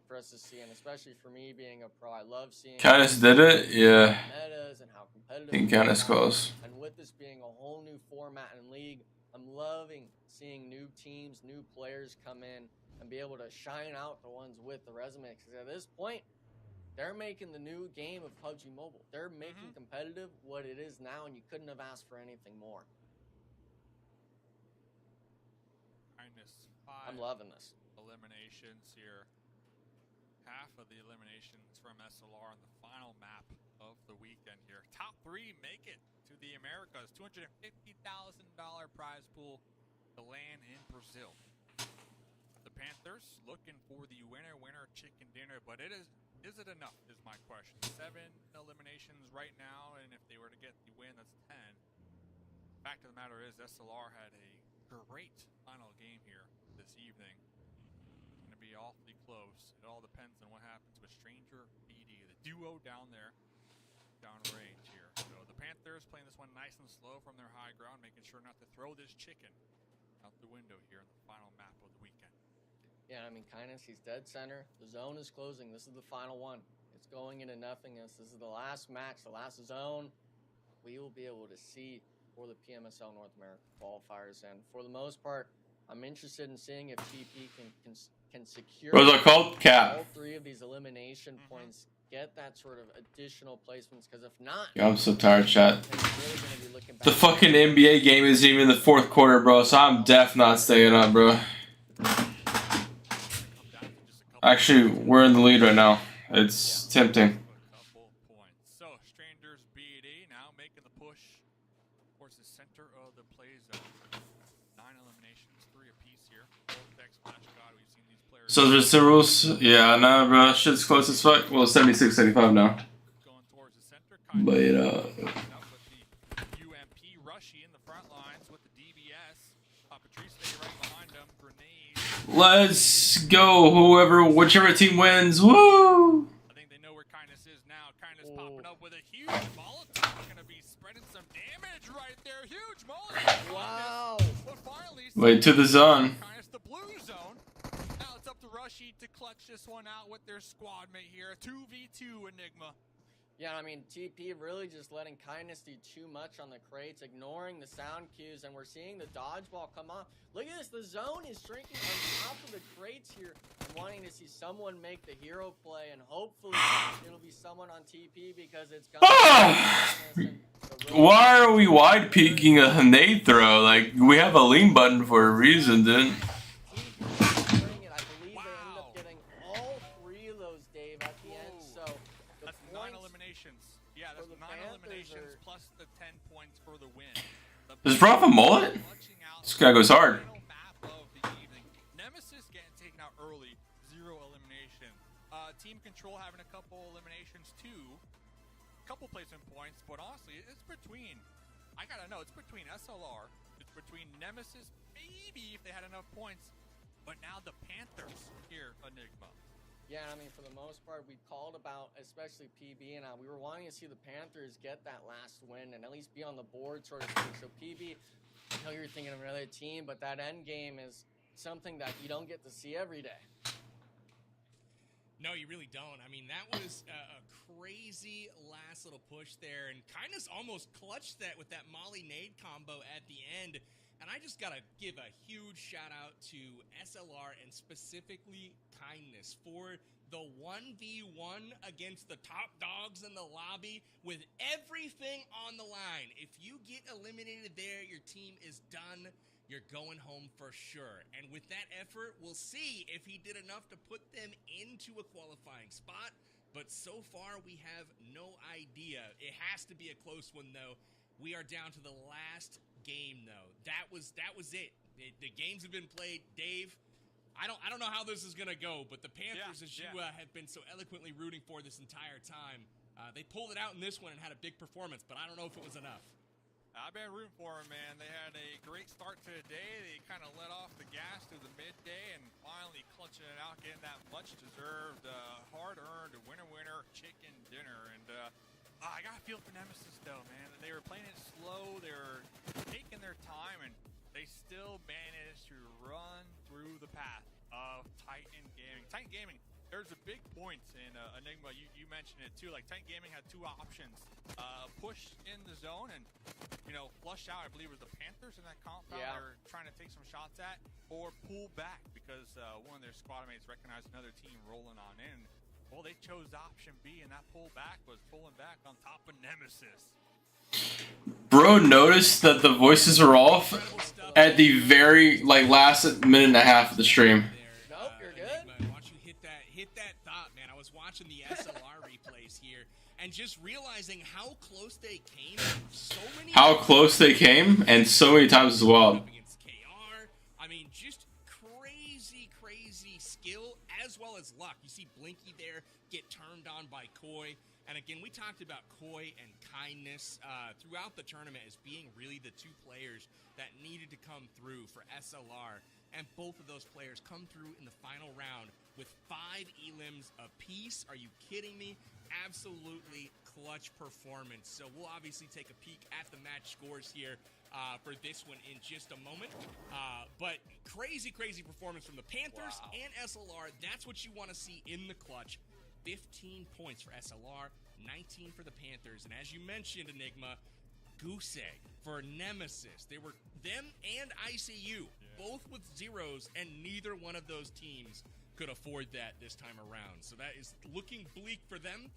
for us to see, and especially for me being a pro, I love seeing Canis did it, yeah. metas and how competitive. I think Canis close. And with this being a whole new format and league, I'm loving seeing new teams, new players come in and be able to shine out the ones with the resume. Because at this point, they're making the new game of PUBG Mobile. They're making competitive what it is now, and you couldn't have asked for anything more. I'm loving this. Eliminations here. Half of the eliminations from SLR on the final map of the weekend here. Top 3 make it to the Americas. $250,000 prize pool to land in Brazil. The Panthers looking for the winner chicken dinner, but is it enough is my question. 7 eliminations right now, and if they were to get the win, that's 10. Fact of the matter is, SLR had a great final game here this evening. It's going to be awfully close. It all depends on what happens with Stranger BD, the duo down there, down range here. So the Panthers playing this one nice and slow from their high ground, making sure not to throw this chicken out the window here in the final map of the weekend. Yeah, I mean, Kindness, he's dead center. The zone is closing. This is the final one. It's going into nothingness. This is the last match, the last zone we will be able to see for the PMSL North America qualifiers. And for the most part, I'm interested in seeing if TP can secure What's it called? Cap. all 3 of these elimination points, get that sort of additional placements, because if not, Yeah, I'm so tired, chat. it's really going to be looking back. The fucking NBA game isn't even in the 4th quarter, bro, so I'm def not staying up, bro. Actually, we're in the lead right now. It's tempting. So, Strangers BD now making the push towards the center of the play zone. 9 eliminations, 3 apiece here. We've seen these players. So there's the rules. Yeah, nah, bro. Shit's close as fuck. Well, 76-75 now. Going towards the center. But UMP Rushy in the front lines with the DBS. Patrice right behind them. Grenades. let's go. Whichever team wins. Woo! I think they know where Kindness is now. Kindness popping up with a huge Molotov. Gonna be spreading some damage right there. Huge Molotov. Wow. But finally, Wait, to the zone. Kindness, the blue zone. Now it's up to Rushy to clutch this one out with their squad mate here. 2v2 Enigma. Yeah, I mean, TP really just letting Kindness do too much on the crates, ignoring the sound cues, and we're seeing the dodgeball come off. Look at this, the zone is shrinking on top of the crates here. I'm wanting to see someone make the hero play, and hopefully it'll be someone on TP because it's gonna Why are we wide peeking a nade throw? Like, we have a lean button for a reason, dude. Plus the 10 points for the win. Does Bro have a mullet? This guy goes hard. Nemesis getting taken out early, 0 elimination. Team Control having a couple eliminations too. Couple placement points, but honestly, it's between, I gotta know, it's between SLR, it's between Nemesis, maybe if they had enough points, but now the Panthers here, Enigma. Yeah, I mean, for the most part, we called about, especially PB and I, we were wanting to see the Panthers get that last win and at least be on the board, sort of thing. So PB, I know you're thinking of another team, but that end game is something that you don't get to see every day. No, you really don't. I mean, that was a crazy last little push there, and Kindness almost clutched that with that Molly nade combo at the end. And I just got to give a huge shout out to SLR and specifically Kindness for the 1v1 against the top dogs in the lobby with everything on the line. If you get eliminated there, your team is done. You're going home for sure. And with that effort, we'll see if he did enough to put them into a qualifying spot. But so far, we have no idea. It has to be a close one, though. We are down to the last game, though. That was it. The games have been played. Dave, I don't know how this is going to go, but the Panthers, as you have been so eloquently rooting for this entire time, they pulled it out in this one and had a big performance, but I don't know if it was enough. I've been rooting for them, man. They had a great start to the day. They kind of let off the gas through the midday and finally clutching it out, getting that much-deserved, hard-earned winner chicken dinner. And I got to feel for Nemesis, though, man. They were playing it slow. They were taking their time, and they still managed to run through the path of Titan Gaming. Titan Gaming, there's a big point in Enigma. You mentioned it, too. Like, Titan Gaming had two options. Push in the zone and, flush out, I believe it was the Panthers in that compound they're trying to take some shots at, or pull back because one of their squad mates recognized another team rolling on in. Well, they chose option B, and that pullback was pulling back on top of Nemesis. Bro noticed that the voices were off at the very last minute and a half of the stream. Nope, you're good. Watch you hit that thought, man. I was watching the SLR replays here and just realizing how close they came. How close they came, and so many times as well. Against KR. I mean, just crazy skill as well as luck. You see Blinky there get turned on by Koi. And again, we talked about Koi and Kindness throughout the tournament as being really the two players that needed to come through for SLR. And both of those players come through in the final round with 5 elims apiece. Are you kidding me? Absolutely clutch performance. So we'll obviously take a peek at the match scores here for this one in just a moment. But crazy performance from the Panthers and SLR. That's what you want to see in the clutch. 15 points for SLR, 19 for the Panthers. And as you mentioned, Enigma, goose egg for Nemesis. They were them and ICU, both with zeros, and neither one of those teams could afford that this time around. So that is looking bleak for them.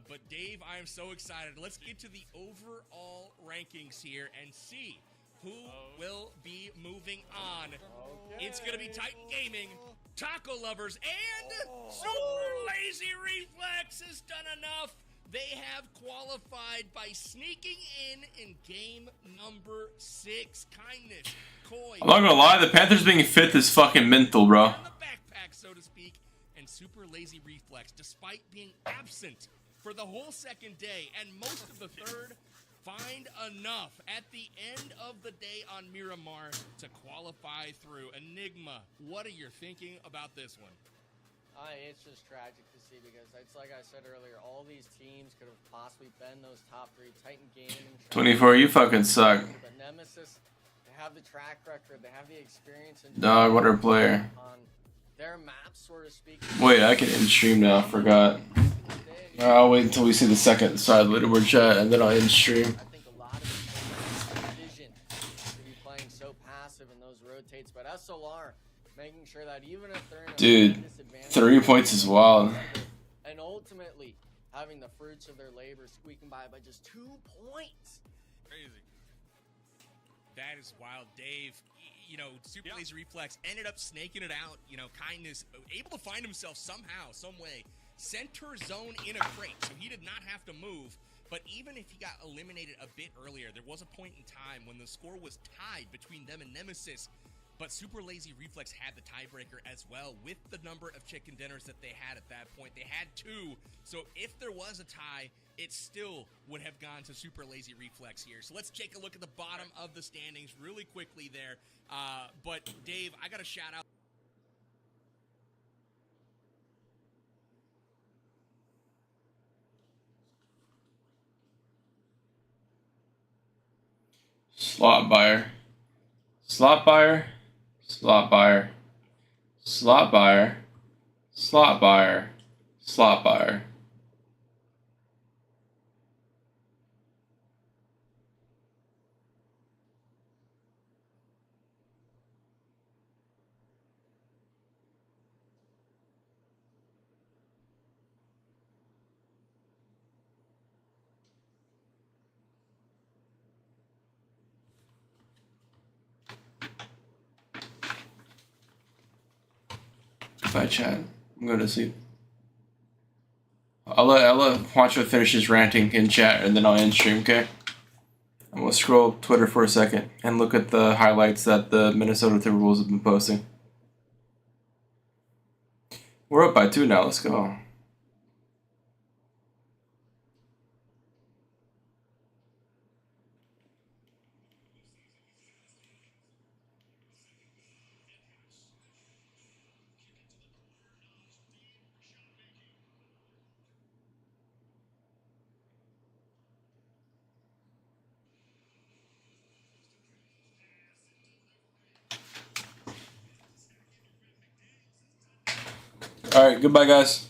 But Dave, I am so excited. Let's get to the overall rankings here and see who will be moving on. It's going to be Titan Gaming, Taco Lovers, and Super Lazy Reflex has done enough. They have qualified by sneaking in game number 6. Kindness, Koi. I'm not gonna lie, the Panthers being fifth is fucking mental, bro. The backpack, so to speak, and Super Lazy Reflex, despite being absent for the whole second day and most of the third, find enough at the end of the day on Miramar to qualify through. Enigma, what are you thinking about this one? It's just tragic to see because it's like I said earlier, all these teams could have possibly been those top 3. Titan Gaming, 24, you fucking suck. But Nemesis, they have the track record, they have the experience. And Dog, what a player. on their maps, so to speak. Wait, I can end stream now, forgot. I'll wait until we see the second side leaderboard chat, and then I'll end stream. I think a lot of people have vision to be playing so passive in those rotates, but SLR making sure that even if they're in a disadvantage, 3 points is wild. and ultimately having the fruits of their labor squeaking by just 2 points. Crazy. That is wild, Dave. Super Lazy Reflex ended up snaking it out. Kindness able to find himself somehow, some way. Center zone in a crate, so he did not have to move. But even if he got eliminated a bit earlier, there was a point in time when the score was tied between them and Nemesis. But Super Lazy Reflex had the tiebreaker as well with the number of chicken dinners that they had at that point. They had 2, so if there was a tie, it still would have gone to Super Lazy Reflex here. So let's take a look at the bottom of the standings really quickly there. But Dave, I got to shout out Slot buyer. Slot buyer. Slot buyer. Slot buyer. Slot buyer. Slot buyer. Goodbye, chat. I'm going to sleep. I'll let Juancho finish his ranting in chat, and then I'll end stream, okay? I'm going to scroll Twitter for a second and look at the highlights that the Minnesota Timberwolves have been posting. We're up by 2 now. Let's go. All right, goodbye, guys.